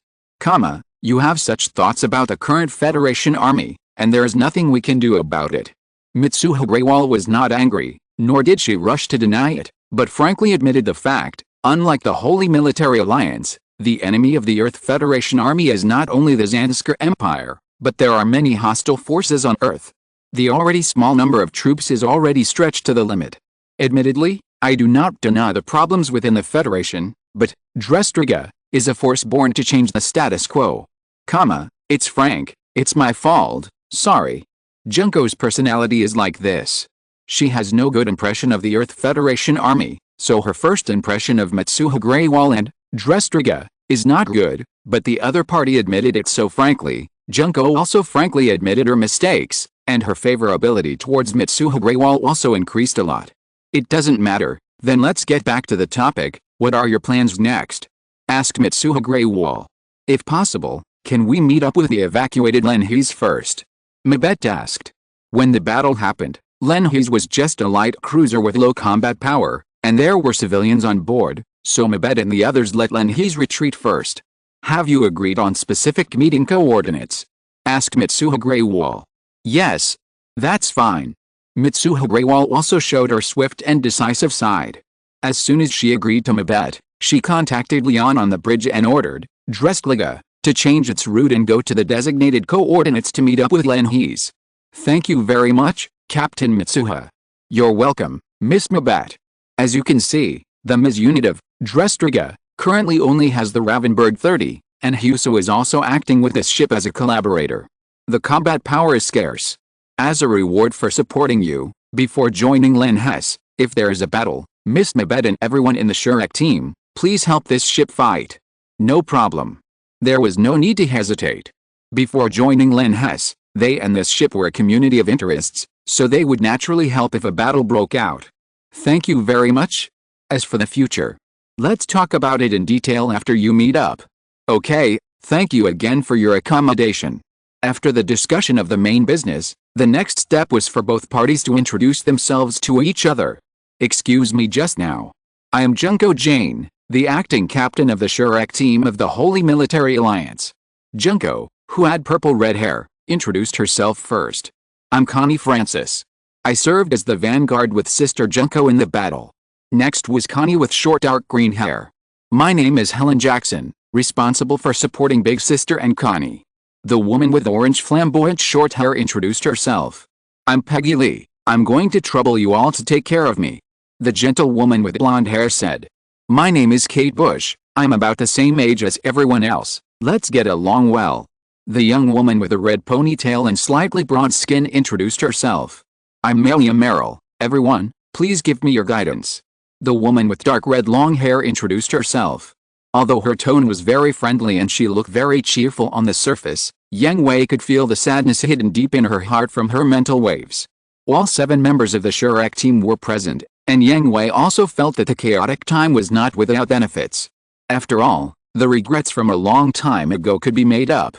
You have such thoughts about the current Federation Army, and there is nothing we can do about it. Mitsuha Greywall was not angry, nor did she rush to deny it, but frankly admitted the fact, unlike the Holy Military Alliance, the enemy of the Earth Federation Army is not only the Zanskar Empire, but there are many hostile forces on Earth. The already small number of troops is already stretched to the limit. Admittedly, I do not deny the problems within the Federation, but Drestriga is a force born to change the status quo. It's frank, it's my fault, sorry. Junko's personality is like this. She has no good impression of the Earth Federation Army, so her first impression of Mitsuha Greywall and Drestriga is not good, but the other party admitted it so frankly. Junko also frankly admitted her mistakes, and her favorability towards Mitsuha Greywall also increased a lot. It doesn't matter, then let's get back to the topic. What are your plans next? Asked Mitsuha Greywall. If possible, can we meet up with the evacuated Lenhees first? Mabet asked. When the battle happened, Lenhees was just a light cruiser with low combat power, and there were civilians on board, so Mabet and the others let Lenhees retreat first. Have you agreed on specific meeting coordinates? Asked Mitsuha Greywall. Yes. That's fine. Mitsuha Greywall also showed her swift and decisive side. As soon as she agreed to Mabet, she contacted Leon on the bridge and ordered Drestriga to change its route and go to the designated coordinates to meet up with Lenhees. Thank you very much, Captain Mitsuha. You're welcome, Miss Mabet. As you can see, the MIS unit of Drestriga currently only has the Ravenberg 30, and Huso is also acting with this ship as a collaborator. The combat power is scarce. As a reward for supporting you, before joining Lenhees, if there is a battle, Miss Mabet and everyone in the Shurek team, please help this ship fight. No problem. There was no need to hesitate. Before joining Lenhees, they and this ship were a community of interests, so they would naturally help if a battle broke out. Thank you very much. As for the future, let's talk about it in detail after you meet up. Okay, thank you again for your accommodation. After the discussion of the main business, the next step was for both parties to introduce themselves to each other. Excuse me just now. I am Junko Jane, the acting captain of the Shurek team of the Holy Military Alliance. Junko, who had purple red hair, introduced herself first. I'm Connie Francis. I served as the vanguard with Sister Junko in the battle. Next was Connie with short dark green hair. My name is Helen Jackson, responsible for supporting Big Sister and Connie. The woman with orange flamboyant short hair introduced herself. I'm Peggy Lee. I'm going to trouble you all to take care of me. The gentle woman with blonde hair said. My name is Kate Bush. I'm about the same age as everyone else. Let's get along well. The young woman with a red ponytail and slightly bronzed skin introduced herself. I'm Melia Merrill. Everyone, please give me your guidance. The woman with dark red long hair introduced herself. Although her tone was very friendly and she looked very cheerful on the surface, Yang Hui could feel the sadness hidden deep in her heart from her mental waves. All 7 members of the Shrek team were present, and Yang Hui also felt that the chaotic time was not without benefits. After all, the regrets from a long time ago could be made up.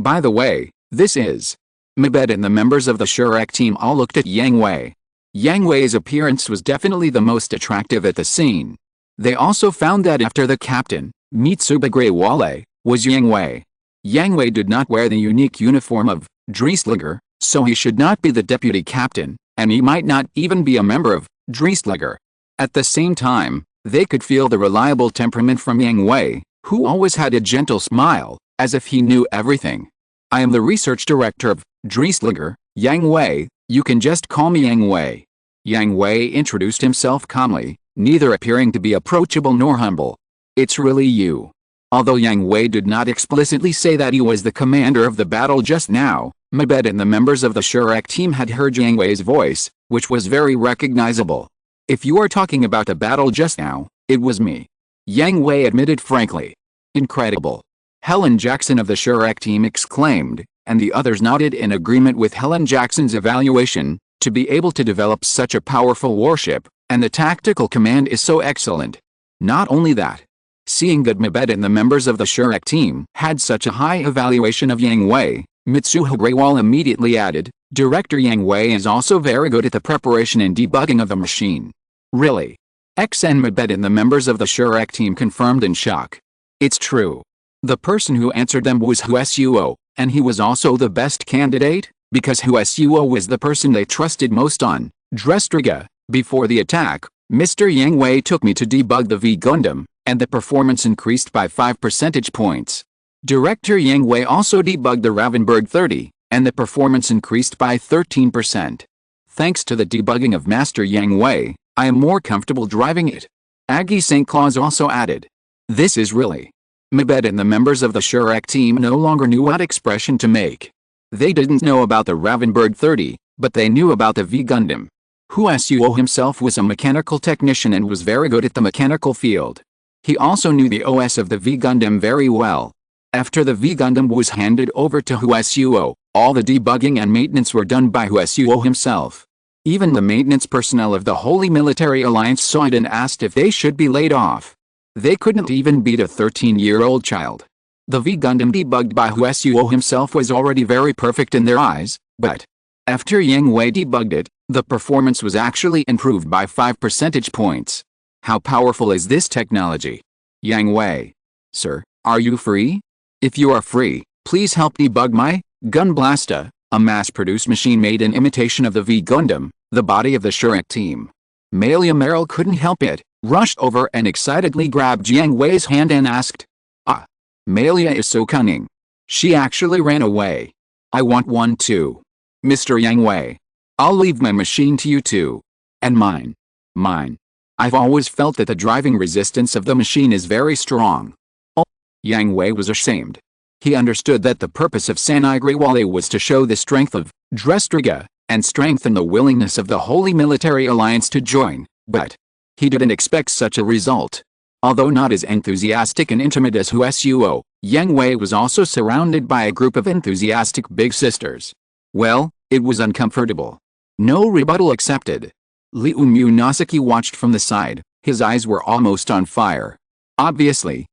By the way, this is Mabed, and the members of the Shrek team all looked at Yang Hui. Yang Hui's appearance was definitely the most attractive at the scene. They also found that after the captain, Mitsuba Greywale, was Yang Hui. Yang Hui did not wear the unique uniform of Dreisliger, so he should not be the deputy captain, and he might not even be a member of Dreisliger. At the same time, they could feel the reliable temperament from Yang Hui, who always had a gentle smile, as if he knew everything. I am the research director of Dreisliger, Yang Hui. You can just call me Yang Hui. Yang Hui introduced himself calmly, neither appearing to be approachable nor humble. It's really you. Although Yang Hui did not explicitly say that he was the commander of the battle just now, Mabed and the members of the Shrek team had heard Yang Hui's voice, which was very recognizable. If you are talking about the battle just now, it was me. Yang Hui admitted frankly. Incredible. Helen Jackson of the Shrek team exclaimed, and the others nodded in agreement with Helen Jackson's evaluation. To be able to develop such a powerful warship, and the tactical command is so excellent. Not only that. Seeing that Mabed and the members of the Shrek team had such a high evaluation of Yang Hui, Mitsuha Greywal immediately added, Director Yang Hui is also very good at the preparation and debugging of the machine. Really? XN Mabed and the members of the Shrek team confirmed in shock. It's true. The person who answered them was Husuo, and he was also the best candidate, because Husuo was the person they trusted most on Drestriga. Before the attack, Mr. Yang Hui took me to debug the V Gundam, and the performance increased by 5 percentage points. Director Yang Hui also debugged the Ravensburg 30, and the performance increased by 13%. Thanks to the debugging of Master Yang Hui, I am more comfortable driving it. Aggie St. Claus also added. This is really. Mabed and the members of the Shrek team no longer knew what expression to make. They didn't know about the Ravensburg 30, but they knew about the V Gundam. Husuo himself was a mechanical technician and was very good at the mechanical field. He also knew the OS of the V Gundam very well. After the V Gundam was handed over to Husuo, all the debugging and maintenance were done by Husuo himself. Even the maintenance personnel of the Holy Military Alliance saw it and asked if they should be laid off. They couldn't even beat a 13-year-old child. The V Gundam debugged by Husuo himself was already very perfect in their eyes, but after Yang Hui debugged it, the performance was actually improved by 5 percentage points. How powerful is this technology? Yang Hui. Sir, are you free? If you are free, please help debug my Gun Blasta, a mass-produced machine made in imitation of the V Gundam, the body of the Shrek team. Melia Merrill couldn't help it, rushed over and excitedly grabbed Yang Hui's hand and asked. Ah. Melia is so cunning. She actually ran away. I want one too. Mr. Yang Hui. I'll leave my machine to you too. And mine. Mine. I've always felt that the driving resistance of the machine is very strong. Oh. Yang Hui was ashamed. He understood that the purpose of Sanai Greywale was to show the strength of Drestriga, and strengthen the willingness of the Holy Military Alliance to join, but he didn't expect such a result. Although not as enthusiastic and intimate as Husuo, Yang Hui was also surrounded by a group of enthusiastic big sisters. Well, it was uncomfortable. No rebuttal accepted. Liu Munasaki watched from the side, his eyes were almost on fire. Obviously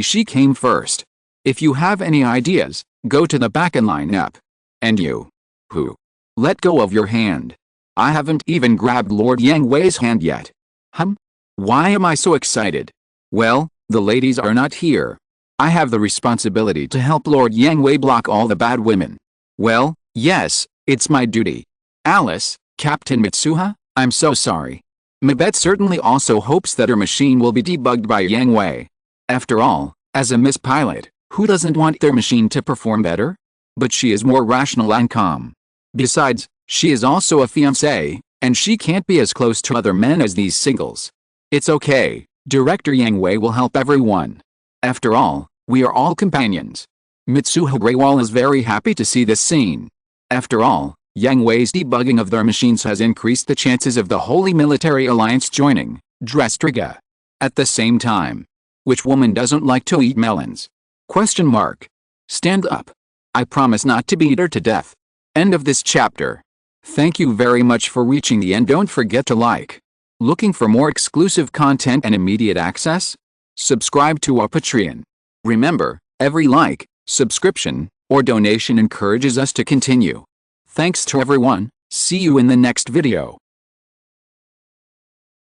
she came first. If you have any ideas, go to the back and line up. And you. Who? Let go of your hand. I haven't even grabbed Lord Yang Hui's hand yet. Why am I so excited? Well, the ladies are not here. I have the responsibility to help Lord Yang Hui block all the bad women. Well, yes, it's my duty. Alice, Captain Mitsuha, I'm so sorry. Mabette certainly also hopes that her machine will be debugged by Yang Hui. After all, as a Miss Pilot, who doesn't want their machine to perform better? But she is more rational and calm. Besides, she is also a fiancée, and she can't be as close to other men as these singles. It's okay, Director Yang Hui will help everyone. After all, we are all companions. Mitsuha Greywall is very happy to see this scene. After all, Yang Hui's debugging of their machines has increased the chances of the Holy Military Alliance joining Drestriga. At the same time, which woman doesn't like to eat melons? Question mark. Stand up. I promise not to beat her to death. End of this chapter. Thank you very much for reaching the end. Don't forget to like. Looking for more exclusive content and immediate access? Subscribe to our Patreon. Remember, every like, subscription, or donation encourages us to continue. Thanks to everyone. See you in the next video.